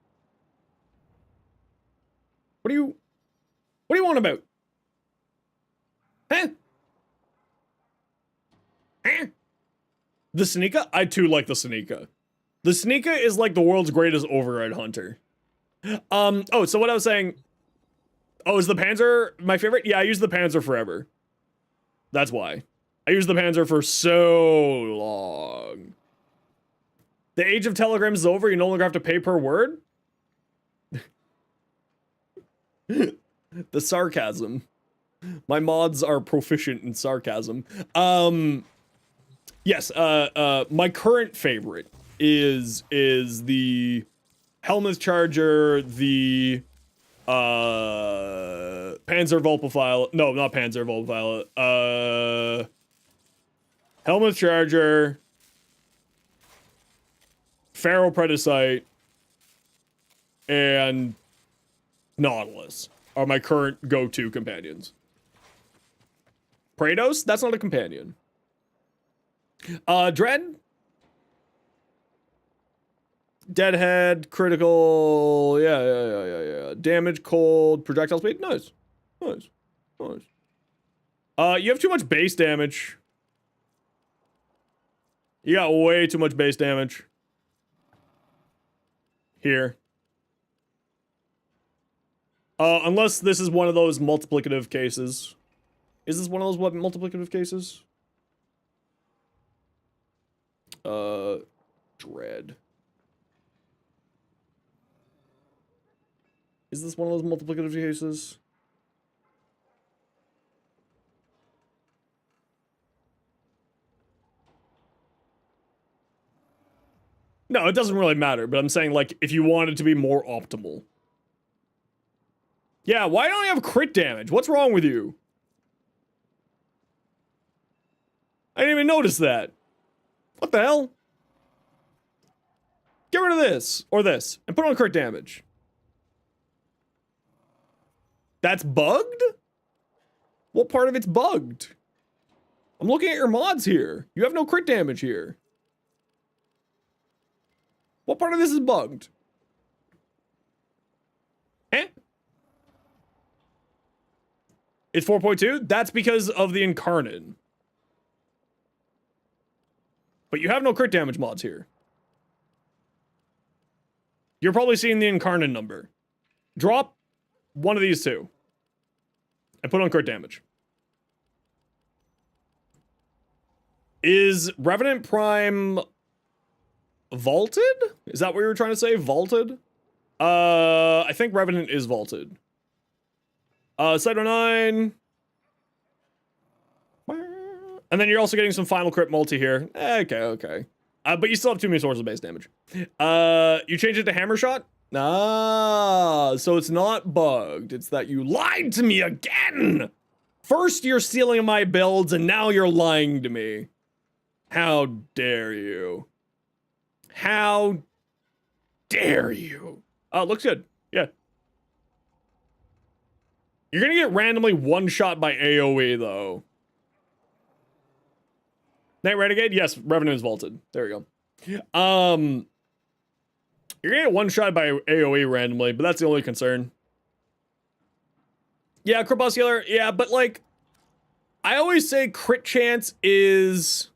What do you on about? Huh? Huh? The Syndicate? I too like the Syndicate. The Syndicate is like the world's greatest override hunter. Oh, so what I was saying... Oh, is the Panzer my favorite? Yeah, I use the Panzer forever. That's why. I used the Panzer for so long. The age of telegrams is over. You no longer have to pay per word. The sarcasm. My mods are proficient in sarcasm. Yes, my current favorite is the Helmeth Charger, the Panzer Volpophile. No, not Panzer Volpophile. Helmeth Charger, Pharaoh Predicite, and Nautilus are my current go-to companions. Praetos? That's not a companion. Dread? Deadhead, critical, yeah. Damage, cold, projectile speed, nice. You have too much base damage. You got way too much base damage. Here. Unless this is one of those multiplicative cases. Is this one of those multiplicative cases? Dread. Is this one of those multiplicative cases? No, it doesn't really matter, but I'm saying, like, if you want it to be more optimal. Yeah, why don't you have crit damage? What's wrong with you? I didn't even notice that. What the hell? Get rid of this, or this, and put on crit damage. That's bugged? What part of it's bugged? I'm looking at your mods here. You have no crit damage here. What part of this is bugged? Eh? It's 4.2? That's because of the Incarnate. But you have no crit damage mods here. You're probably seeing the Incarnate number. Drop one of these two. And put on crit damage. Is Revenant Prime vaulted? Is that what you were trying to say? Vaulted? I think Revenant is vaulted. Cyto 9. And then you're also getting some final crit multi here. Okay. But you still have too many sources of base damage. You change it to hammer shot? Ah, so it's not bugged. It's that you lied to me again. First you're stealing my builds and now you're lying to me. How dare you? How dare you? Oh, it looks good. Yeah. You're gonna get randomly one-shot by AoE, though. Night Renegade? Yes, revenue is vaulted. There we go. You're gonna get one-shot by AoE randomly, but that's the only concern. Yeah, Crepuscular, yeah, but like, I always say crit chance is...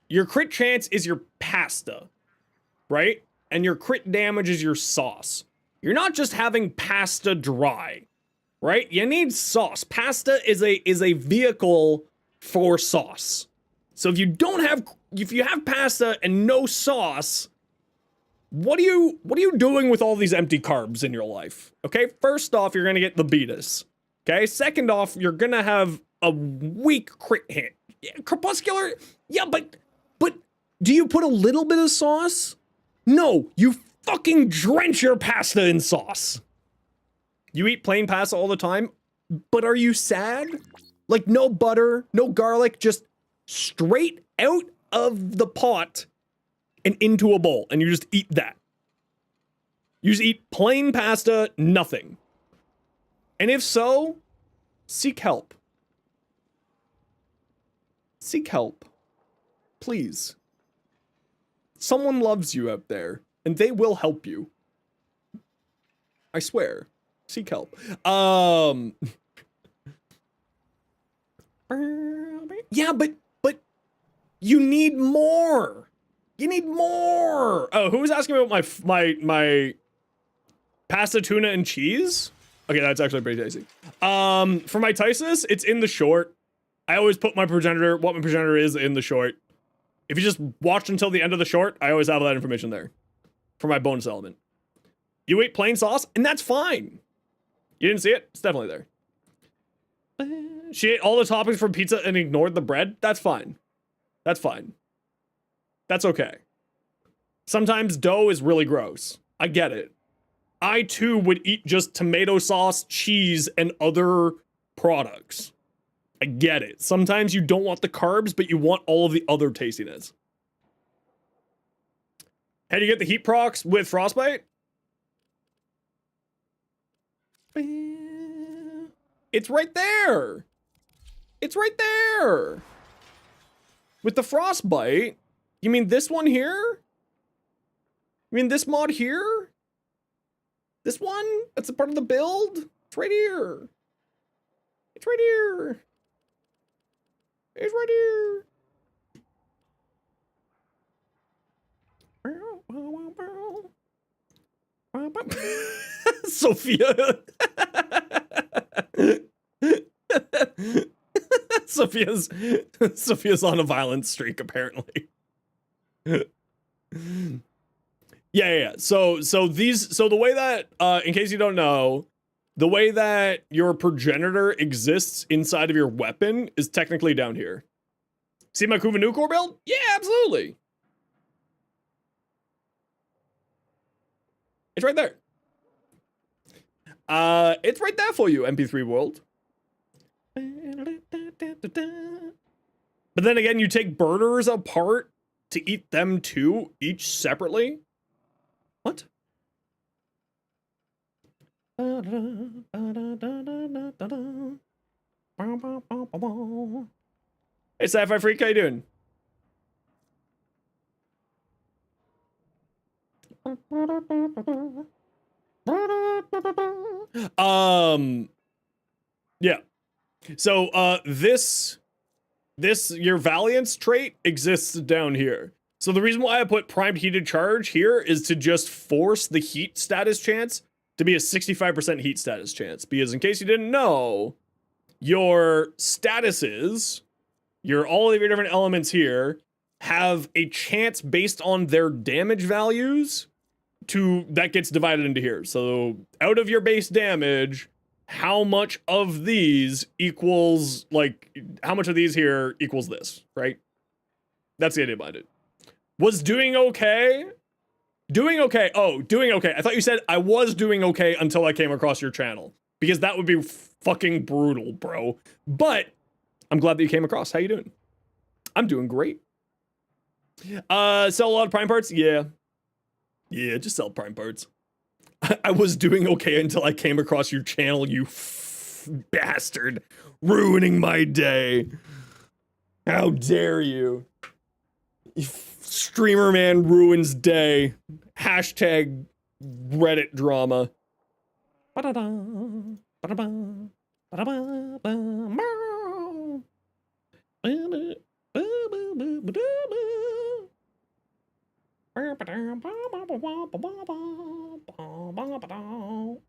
Your crit chance is your pasta, right? And your crit damage is your sauce. You're not just having pasta dry, right? You need sauce. Pasta is a vehicle for sauce. So if you have pasta and no sauce, what are you doing with all these empty carbs in your life? Okay, first off, you're gonna get the beatus. Okay, second off, you're gonna have a weak crit hit. Yeah, Crepuscular, yeah, but do you put a little bit of sauce? No, you fucking drench your pasta in sauce. You eat plain pasta all the time, but are you sad? Like no butter, no garlic, just straight out of the pot and into a bowl, and you just eat that. You just eat plain pasta, nothing. And if so, seek help. Seek help. Please. Someone loves you out there, and they will help you. I swear. Seek help. Yeah, but you need more. You need more. Oh, who was asking about my pasta, tuna, and cheese? Okay, that's actually pretty tasty. For my Tysus, it's in the short. I always put what my progenitor is in the short. If you just watched until the end of the short, I always have that information there for my bonus element. You ate plain sauce, and that's fine. You didn't see it? It's definitely there. She ate all the toppings from pizza and ignored the bread? That's fine. That's fine. That's okay. Sometimes dough is really gross. I get it. I too would eat just tomato sauce, cheese, and other products. I get it. Sometimes you don't want the carbs, but you want all of the other tastiness. How do you get the heat procs with Frostbite? It's right there. It's right there. With the Frostbite, you mean this one here? You mean this mod here? This one? That's a part of the build? It's right here. It's right here. It's right here. Sophia. Sophia's on a violent streak, apparently. Yeah. So the way that, in case you don't know, the way that your progenitor exists inside of your weapon is technically down here. See my Kuva Nucor build? Yeah, absolutely. It's right there. It's right there for you, MP3 world. But then again, you take burners apart to eat them too, each separately? What? Hey, Sci-Fi Freak, how you doing? Yeah. So, this your Valiance trait exists down here. So the reason why I put primed heated charge here is to just force the heat status chance to be a 65% heat status chance. Because in case you didn't know, your statuses, all of your different elements here, have a chance based on their damage values that gets divided into here. So out of your base damage, how much of these equals, like, how much of these here equals this, right? That's the idea behind it. Was doing okay. Doing okay. Oh, doing okay. I thought you said I was doing okay until I came across your channel. Because that would be fucking brutal, bro. But I'm glad that you came across. How you doing? I'm doing great. Sell a lot of prime parts? Yeah. Yeah, just sell prime parts. I was doing okay until I came across your channel, you bastard. Ruining my day. How dare you? Streamer man ruins day. Hashtag Reddit drama.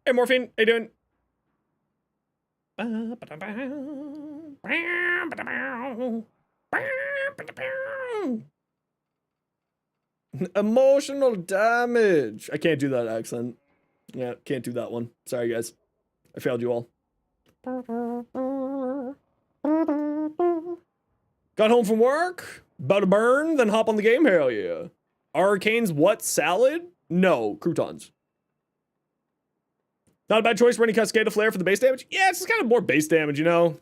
Hey Morphine, how you doing? Emotional damage. I can't do that accent. Yeah, can't do that one. Sorry guys. I failed you all. Got home from work, about to burn, then hop on the game. Hell yeah. Arcane's what? Salad? No, croutons. Not a bad choice running Cascade of Flare for the base damage? Yeah, it's just kind of more base damage, you know?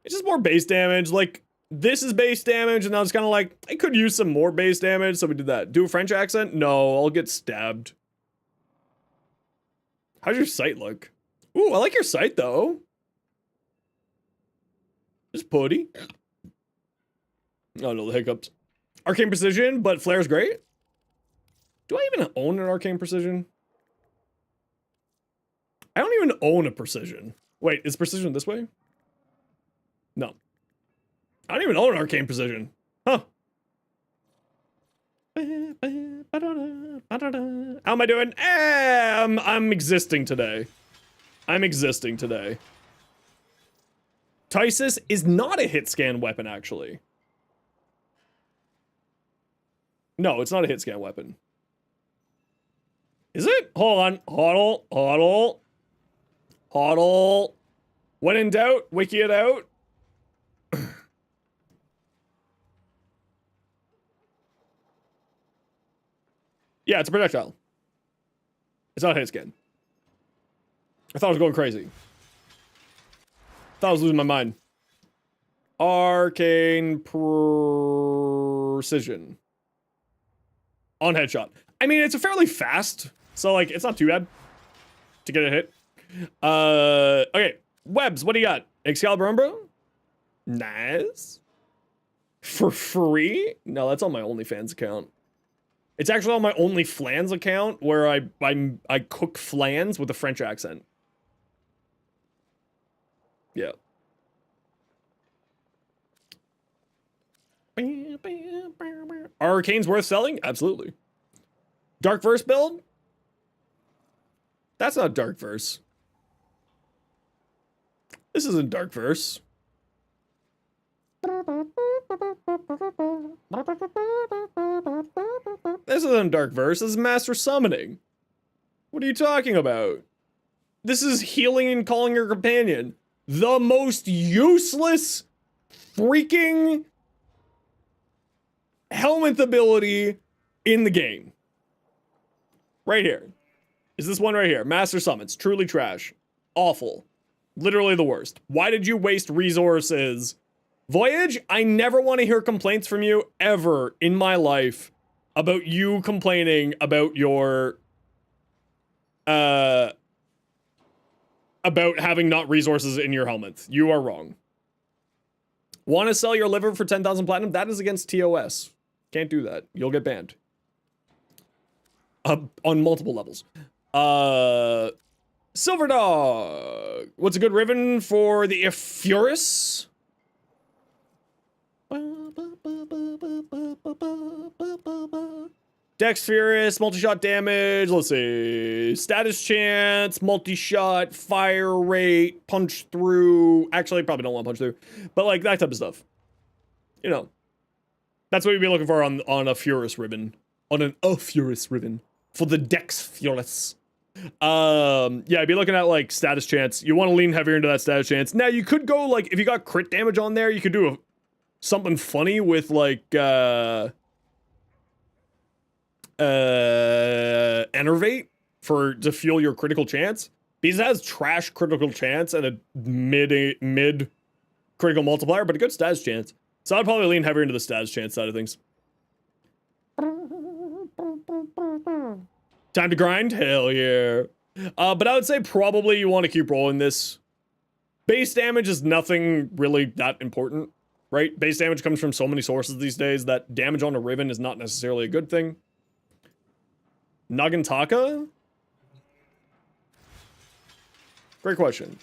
It's just more base damage. Like, this is base damage, and I was kind of like, I could use some more base damage, so we did that. Do a French accent? No, I'll get stabbed. How's your sight look? Ooh, I like your sight, though. Just putty. Oh, no, the hiccups. Arcane Precision, but Flare's great? Do I even own an Arcane Precision? I don't even own a Precision. Wait, is Precision this way? No. I don't even own an Arcane Precision. Huh. How am I doing? I'm existing today. I'm existing today. Tysus is not a hit scan weapon, actually. No, it's not a hit scan weapon. Is it? Hold on. Hodl. Hodl. Hodl. When in doubt, wiki it out. Yeah, it's a projectile. It's not a hit scan. I thought I was going crazy. Thought I was losing my mind. Arcane Precision. On headshot. I mean, it's a fairly fast, so like it's not too bad to get a hit. Okay, webs. What do you got? Excalibur Umbra. Nice. For free? No, that's on my OnlyFans account. It's actually on my OnlyFlans account where I cook flans with a French accent. Yeah. Arcane's worth selling? Absolutely. Dark Verse build? That's not Dark Verse. This isn't Dark Verse. This isn't Dark Verse. This is Master Summoning. What are you talking about? This is healing and calling your companion. The most useless freaking helmet ability in the game. Right here. Is this one right here? Master Summons. Truly trash. Awful. Literally the worst. Why did you waste resources? Voyage, I never want to hear complaints from you ever in my life about you complaining about your about having not resources in your helmet. You are wrong. Want to sell your liver for 10,000 platinum? That is against TOS. Can't do that. You'll get banned. On multiple levels. Silver Dog. What's a good ribbon for the Furus? Dex Furious, multi-shot damage, let's see, status chance, multi-shot, fire rate, punch through, actually probably don't want to punch through, but like that type of stuff. You know, that's what we'd be looking for on a Furious ribbon, on an Furious ribbon, for the Dex Furious. Yeah, I'd be looking at like status chance. You want to lean heavier into that status chance. Now you could go like, if you got crit damage on there, you could do something funny with like, Enervate to fuel your critical chance. Because it has trash critical chance and a mid critical multiplier, but a good stats chance. So I'd probably lean heavier into the stats chance side of things. Time to grind? Hell yeah. But I would say probably you want to keep rolling this. Base damage is nothing really that important, right? Base damage comes from so many sources these days that damage on a Riven is not necessarily a good thing. Nagantaka? Great question.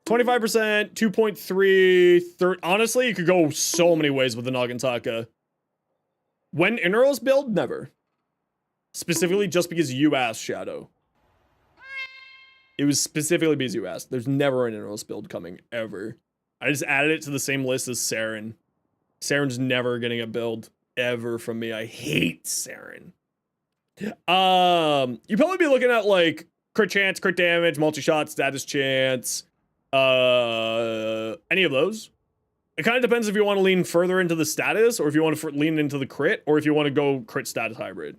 25%, 2.3, honestly, you could go so many ways with the Nagantaka. When Inneros build, never. Specifically just because you asked, Shadow. It was specifically because you asked. There's never an Inneros build coming, ever. I just added it to the same list as Saren. Saren's never getting a build, ever, from me. I hate Saren. You'd probably be looking at, like, crit chance, crit damage, multi-shot, status chance, any of those. It kind of depends if you want to lean further into the status, or if you want to lean into the crit, or if you want to go crit status hybrid.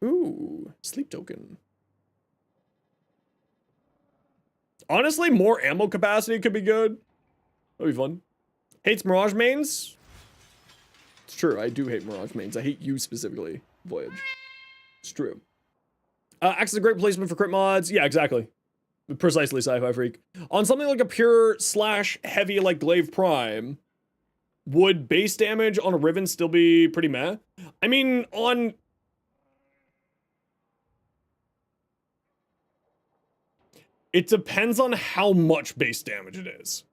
Ooh, sleep token. Honestly, more ammo capacity could be good. That'd be fun. Hates Mirage mains? It's true, I do hate Mirage mains. I hate you specifically, Voyage. It's true. Acts as a great placement for crit mods. Yeah, exactly. Precisely, Sci-Fi Freak. On something like a pure / heavy like Glaive Prime, would base damage on a Riven still be pretty meh? I mean, on... It depends on how much base damage it is.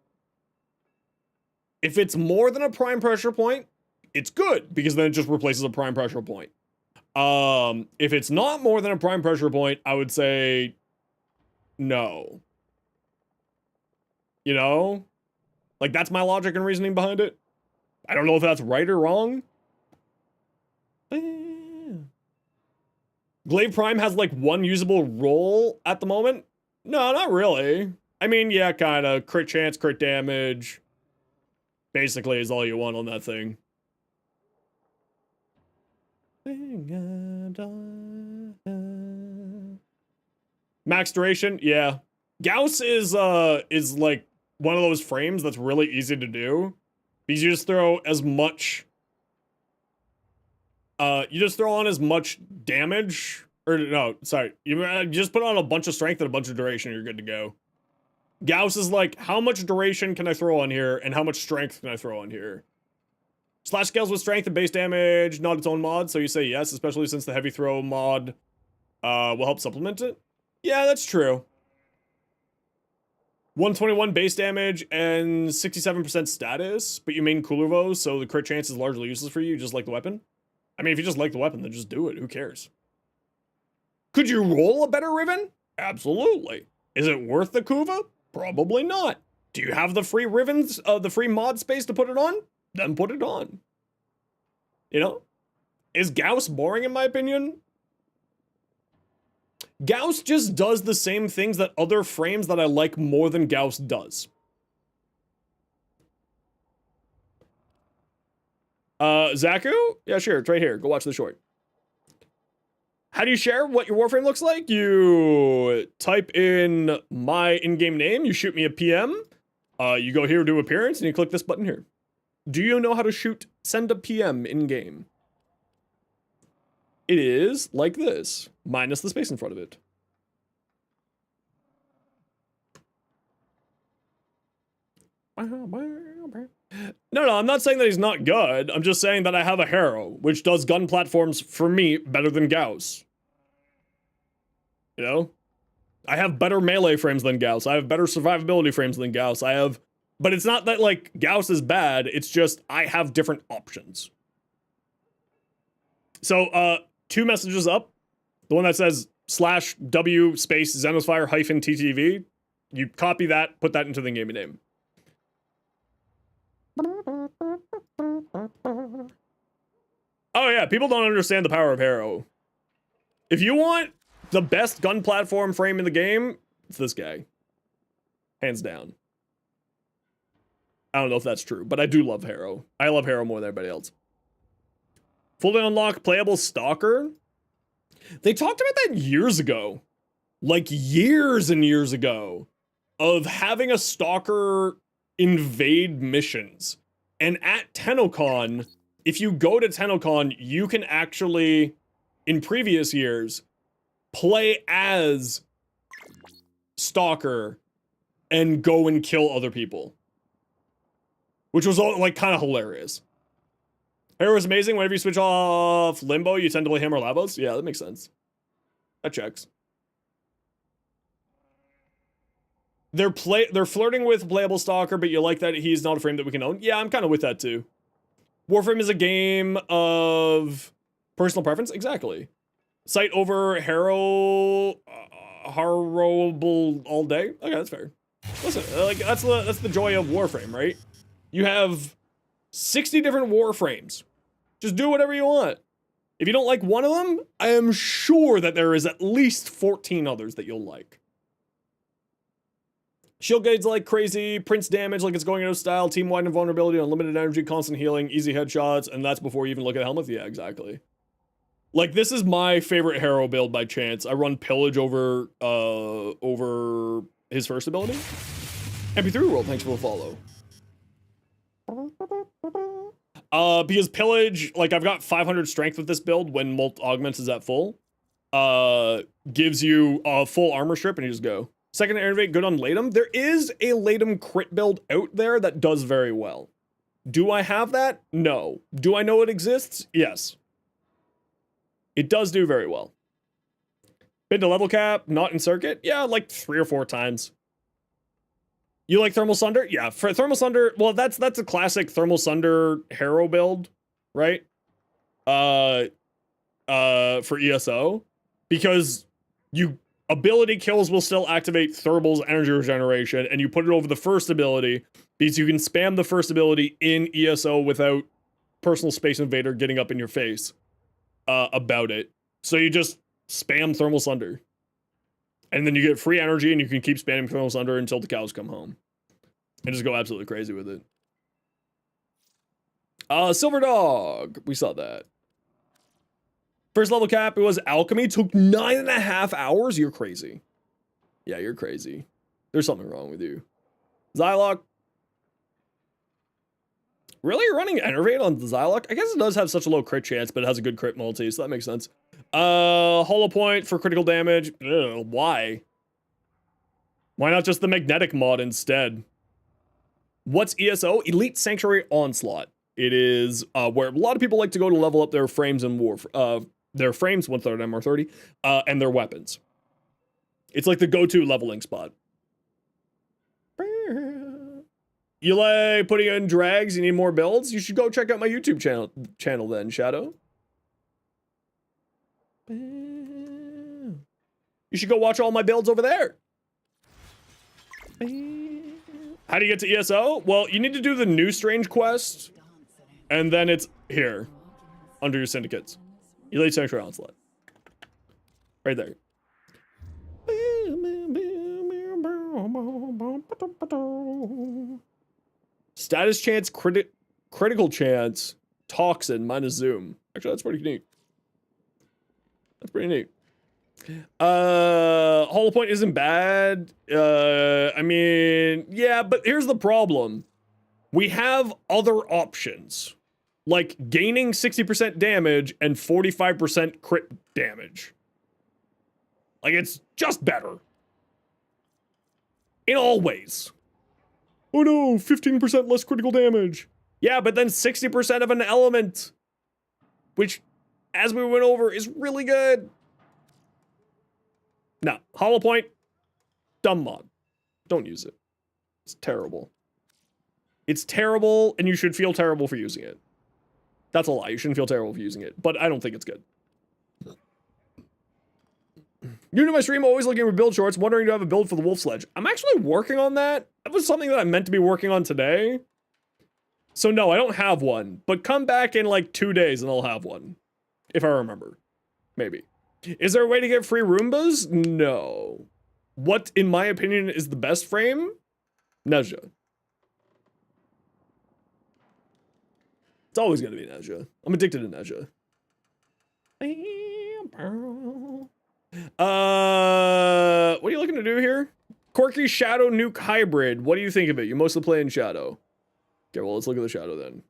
If it's more than a prime pressure point, it's good, because then it just replaces a prime pressure point. If it's not more than a prime pressure point, I would say no. You know? Like, that's my logic and reasoning behind it. I don't know if that's right or wrong. Glaive Prime has, like, one usable roll at the moment. No, not really. I mean, yeah, kind of. Crit chance, crit damage. Basically is all you want on that thing. Max duration, yeah. Gauss is like one of those frames that's really easy to do. Because you just throw as much you just throw on as much damage, or no, sorry. You just put on a bunch of strength and a bunch of duration, and you're good to go. Gauss is like, how much duration can I throw on here, and how much strength can I throw on here? Slash scales with strength and base damage, not its own mod, so you say yes, especially since the heavy throw mod will help supplement it. Yeah, that's true. 121 base damage and 67% status, but you main Kullervo, so the crit chance is largely useless for you, just like the weapon. I mean, if you just like the weapon, then just do it. Who cares? Could you roll a better Riven? Absolutely. Is it worth the Kuva? Probably not. Do you have the free Rivens, the free mod space to put it on? Then put it on. You know? Is Gauss boring in my opinion? Gauss just does the same things that other frames that I like more than Gauss does. Zaku? Yeah, sure, it's right here. Go watch the short. How do you share what your Warframe looks like? You type in my in-game name, you shoot me a PM, you go here to appearance, and you click this button here. Do you know how to send a PM in-game? It is like this, minus the space in front of it. No, I'm not saying that he's not good. I'm just saying that I have a Harrow, which does gun platforms for me better than Gauss. You know? I have better melee frames than Gauss. I have better survivability frames than Gauss. But it's not that, like, Gauss is bad. It's just I have different options. So, 2 messages up. The one that says /W space Zenosfire-ttv. You copy that, put that into the game name. Oh yeah, people don't understand the power of Harrow. If you want the best gun platform frame in the game, It's this guy. Hands down. I don't know if that's true, but I do love Harrow. I love Harrow more than everybody else. Fully unlocked playable Stalker. They talked about that years ago. Like years and years ago. Of having a Stalker invade missions. And at TennoCon, if you go to TennoCon, you can actually, in previous years, play as Stalker and go and kill other people. Which was like kind of hilarious. Harrow is amazing. Whenever you switch off Limbo, you tend to play him or Lavos. Yeah, that makes sense. That checks. They're flirting with playable Stalker, but you like that he's not a frame that we can own. Yeah, I'm kind of with that too. Warframe is a game of personal preference. Exactly. Sight over Harrowable all day. Okay, that's fair. Listen, like that's the joy of Warframe, right? You have 60 different Warframes. Just do whatever you want. If you don't like one of them, I am sure that there is at least 14 others that you'll like. Shield gauge like crazy, prints damage like it's going out of style, team-wide invulnerability, unlimited energy, constant healing, easy headshots, and that's before you even look at helmets. Yeah, exactly. Like, this is my favorite Harrow build by chance. I run Pillage over his first ability. MP3 World, thanks for the follow. Because Pillage, like, I've got 500 strength with this build when Molt Augments is at full. Gives you a full armor strip and you just go. Second Innovate, good on Latum. There is a Latum crit build out there that does very well. Do I have that? No. Do I know it exists? Yes. It does do very well. Been to level cap, not in circuit? Yeah, like 3 or 4 times. You like Thermal Sunder? Yeah, for Thermal Sunder, well, that's a classic Thermal Sunder Harrow build, right? For ESO. Because ability kills will still activate Thurbal's energy regeneration, and you put it over the first ability, because you can spam the first ability in ESO without Personal Space Invader getting up in your face about it. So you just spam Thermal Sunder. And then you get free energy, and you can keep spamming Thermal Sunder until the cows come home. And just go absolutely crazy with it. Silver Dog. We saw that. First level cap, it was Alchemy. Took 9.5 hours. You're crazy. Yeah, you're crazy. There's something wrong with you. Zylok. Really? You're running Enervate on Zylok? I guess it does have such a low crit chance, but it has a good crit multi, so that makes sense. Hollow Point for critical damage. Ugh, why? Why not just the magnetic mod instead? What's ESO? Elite Sanctuary Onslaught. It is where a lot of people like to go to level up their frames in their frames, 1/3 MR30, and their weapons. It's like the go-to leveling spot. You like putting in drags? You need more builds? You should go check out my YouTube channel then, Shadow. You should go watch all my builds over there. How do you get to ESO? Well, you need to do the New Strange quest, and then it's here, under your syndicates. Elite Sanctuary Onslaught. Right there. Status chance, critical chance, toxin, minus zoom. Actually, that's pretty neat. That's pretty neat. Hollow Point isn't bad. I mean, yeah, but here's the problem. We have other options. Like gaining 60% damage and 45% crit damage. Like, it's just better. In all ways. Oh no, 15% less critical damage. Yeah, but then 60% of an element. Which, as we went over, is really good. No, Hollow Point, dumb mod. Don't use it. It's terrible. It's terrible, and you should feel terrible for using it. That's a lie. You shouldn't feel terrible for using it, but I don't think it's good. New to my stream, always looking for build shorts, wondering to have a build for the Wolf Sledge. I'm actually working on that. That was something that I meant to be working on today. So no, I don't have one, but come back in like 2 days and I'll have one. If I remember. Maybe. Is there a way to get free Roombas? No. what, in my opinion, is the best frame? Nezha. It's always gonna be Nezha. I'm addicted to Nezha. What are you looking to do here? Quirky Shadow Nuke Hybrid. What do you think of it? You mostly play in Shadow. Okay, well, let's look at the Shadow then.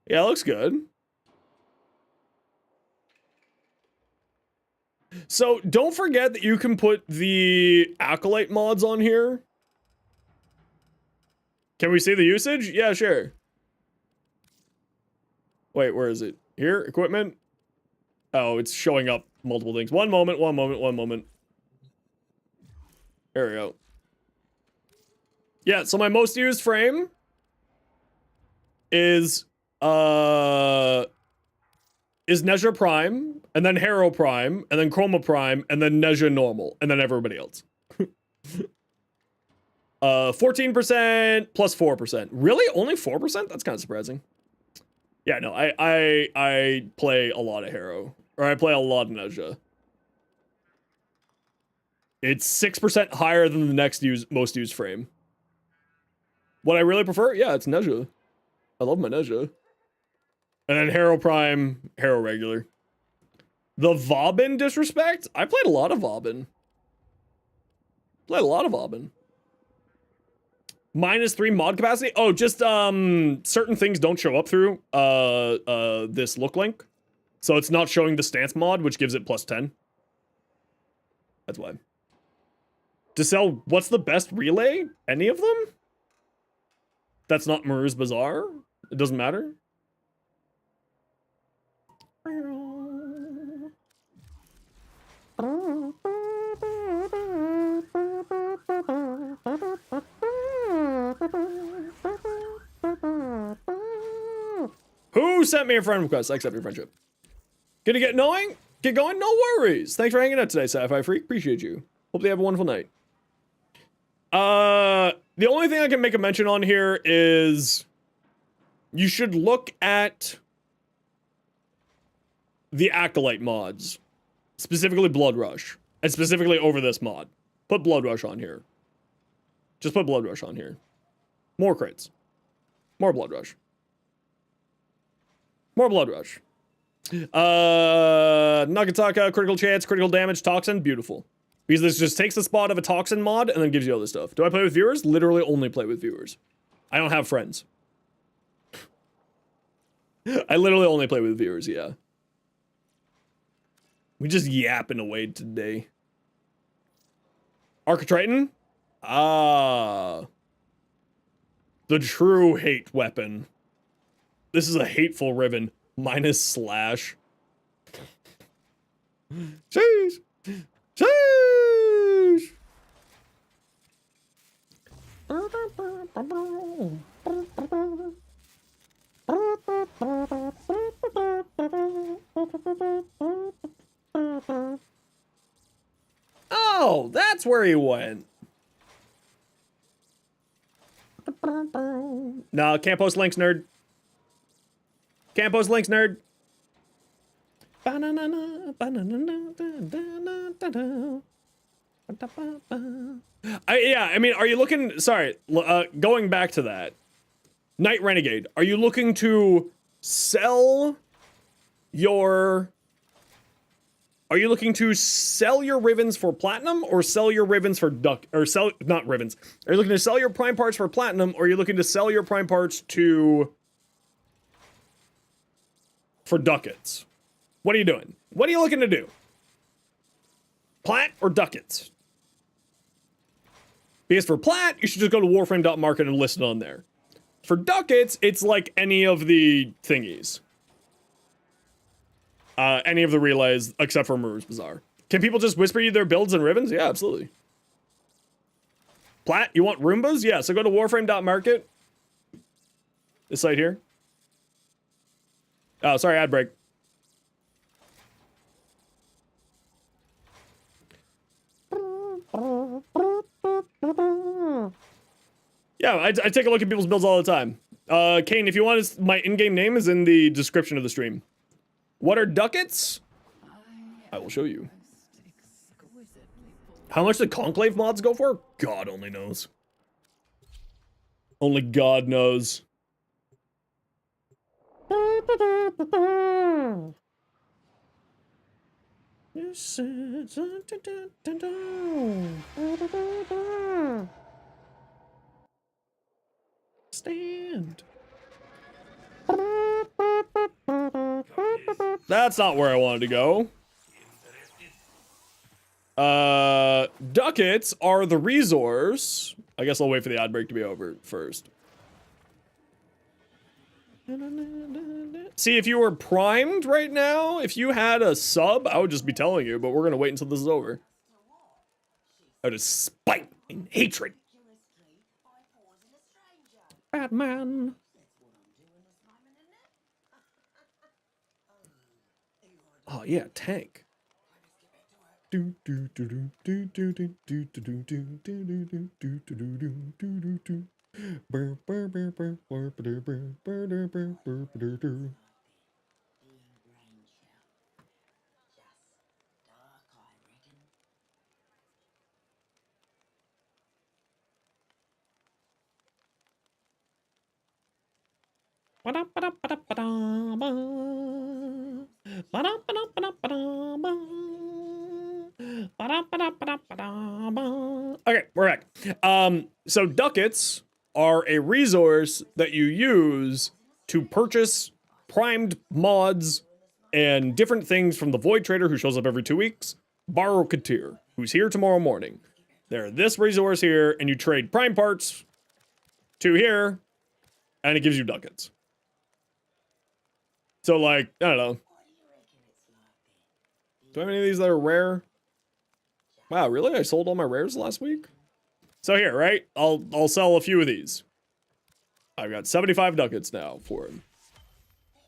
Yeah, it looks good. So, don't forget that you can put the Acolyte mods on here. Can we see the usage? Yeah, sure. Wait, where is it? Here? Equipment? Oh, it's showing up multiple things. One moment. There we go. Yeah, so my most used frame is Nezha Prime, and then Harrow Prime, and then Chroma Prime, and then Nezha Normal, and then everybody else. 14% plus 4%. Really? Only 4%? That's kind of surprising. Yeah, no, I play a lot of Harrow. Or I play a lot of Nezha. It's 6% higher than the next most used frame. What I really prefer? Yeah, it's Nezha. I love my Nezha. And then Harrow Prime, Harrow Regular. The Vauban disrespect? I played a lot of Vauban. -3 mod capacity? Oh, just certain things don't show up through this look link. So it's not showing the stance mod, which gives it +10. That's why. To sell, what's the best relay? Any of them? That's not Maru's Bazaar? It doesn't matter? Who sent me a friend request? I accept your friendship. Gonna get going? Get going? No worries. Thanks for hanging out today, Sci-Fi Freak. Appreciate you. Hope they have a wonderful night. The only thing I can make a mention on here is you should look at the Acolyte mods, specifically Blood Rush, and specifically over this mod. Put Blood Rush on here. Just put Blood Rush on here. More crits. More Blood Rush. More Blood Rush. Nagataka, critical chance, critical damage, toxin, beautiful. Because this just takes the spot of a toxin mod and then gives you all this stuff. Do I play with viewers? Literally only play with viewers. I don't have friends. I literally only play with viewers, yeah. We just yapping away today. Architriton? Ah. The true hate weapon. This is a hateful ribbon. -slash. Jeez. Jeez. Oh, that's where he went. No, can't post links, nerd. Can't post links, nerd. Yeah, I mean, are you looking... Sorry, going back to that. Knight Renegade, are you looking to sell your... Are you looking to sell your ribbons for platinum or sell your ribbons for not ribbons. Are you looking to sell your prime parts for platinum or are you looking to sell your prime parts for ducats? What are you doing? What are you looking to do? Plat or ducats? Because for plat, you should just go to warframe.market and list it on there. For ducats, it's like any of the thingies. Any of the relays, except for Maru's Bazaar. Can people just whisper you their builds and ribbons? Yeah, absolutely. Plat, you want Roombas? Yeah, so go to warframe.market. This site here. Oh, sorry, ad break. Yeah, I take a look at people's builds all the time. Kane, if you want, my in-game name is in the description of the stream. What are ducats? I will show you. How much the Conclave mods go for? God only knows. Only God knows. Stand. That's not where I wanted to go. Ducats are the resource. I guess I'll wait for the ad break to be over first. See, if you were primed right now, if you had a sub, I would just be telling you, but we're gonna wait until this is over. Out of spite and hatred. Batman. Oh yeah, tank. Do do do do do do do do do do do do do do do do do do. Burr burr burr burr burr burr burr burr burr burr burr burr. Okay, we're back. So ducats are a resource that you use to purchase primed mods and different things from the Void Trader, who shows up every 2 weeks, Barokatir, who's here tomorrow morning. They're this resource here, and you trade prime parts to here, and it gives you ducats. So, like, I don't know. Do I have any of these that are rare? Wow, really? I sold all my rares last week? So here, right? I'll sell a few of these. I've got 75 ducats now for him.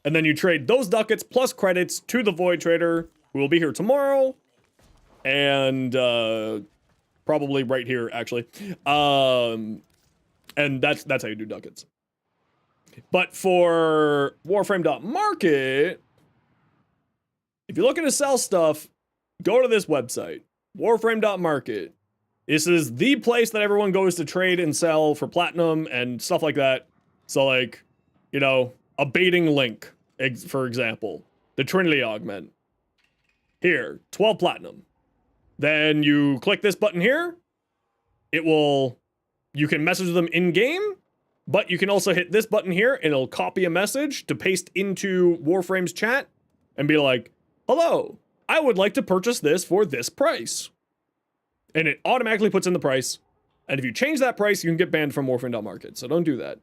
And then you trade those ducats plus credits to the Void Trader, who will be here tomorrow. And, probably right here, actually. And that's how you do ducats. But for Warframe.market, if you're looking to sell stuff, go to this website, Warframe.market. This is the place that everyone goes to trade and sell for platinum and stuff like that. So, like, you know, a baiting link, for example, the Trinity Augment. Here, 12 platinum. Then you click this button here. You can message them in-game. But you can also hit this button here, and it'll copy a message to paste into Warframe's chat and be like, hello, I would like to purchase this for this price. And it automatically puts in the price. And if you change that price, you can get banned from Warframe.market. So don't do that.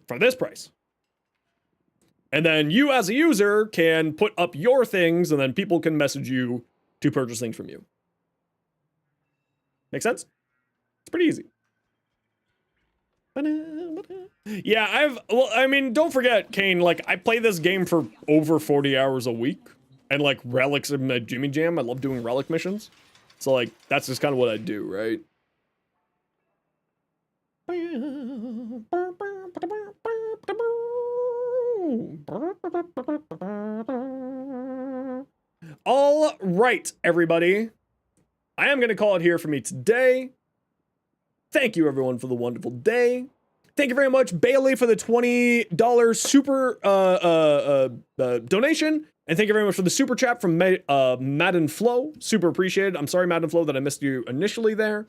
For this price. And then you as a user can put up your things, and then people can message you to purchase things from you. Make sense? It's pretty easy. Yeah, I mean, don't forget, Kane, like, I play this game for over 40 hours a week, and, like, relics in my Jimmy Jam. I love doing relic missions. So, like, that's just kind of what I do, right? All right, everybody. I am going to call it here for me today. Thank you, everyone, for the wonderful day. Thank you very much, Bailey, for the $20 super donation. And thank you very much for the super chat from Madden Flow. Super appreciated. I'm sorry, Madden Flow, that I missed you initially there.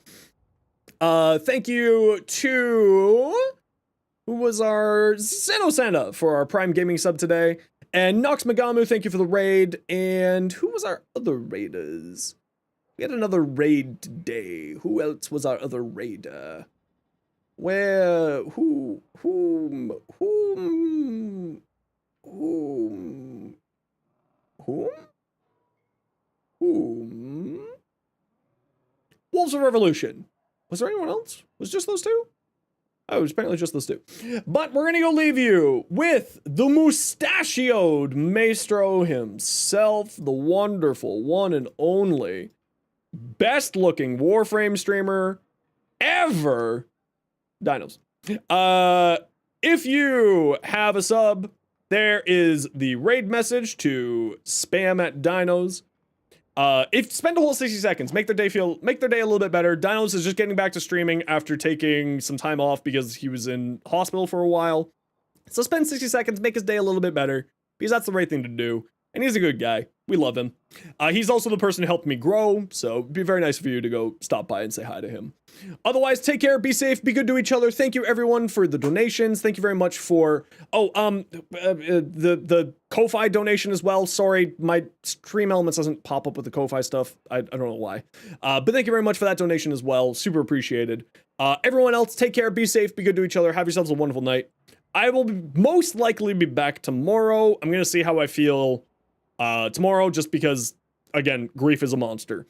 Thank you to... who was our Zenosfire-ttv for our Prime Gaming sub today. And Nox Magamu, thank you for the raid. And who was our other raiders? We had another raid today. Who else was our other raider? Where? Whom? Wolves of Revolution. Was there anyone else? Was it just those two? Oh, it was apparently just those two. But we're gonna go leave you with the mustachioed maestro himself, the wonderful one and only best looking Warframe streamer ever, Dinos. If you have a sub There is the raid message to spam at dinos. If spend a whole 60 seconds, make their day a little bit better. Dinos is just getting back to streaming after taking some time off because he was in hospital for a while. So spend 60 seconds, make his day a little bit better, because that's the right thing to do. And he's a good guy. We love him. He's also the person who helped me grow, so it'd be very nice for you to go stop by and say hi to him. Otherwise, take care, be safe, be good to each other. Thank you, everyone, for the donations. Thank you very much for... the Ko-Fi donation as well. Sorry, my Stream Elements doesn't pop up with the Ko-Fi stuff. I don't know why. But thank you very much for that donation as well. Super appreciated. Everyone else, take care, be safe, be good to each other. Have yourselves a wonderful night. I will most likely be back tomorrow. I'm going to see how I feel tomorrow, just because, again, grief is a monster.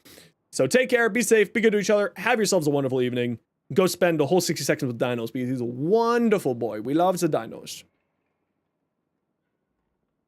So take care, be safe, be good to each other. Have yourselves a wonderful evening. Go spend a whole 60 seconds with dinos, because he's a wonderful boy. We love the dinos.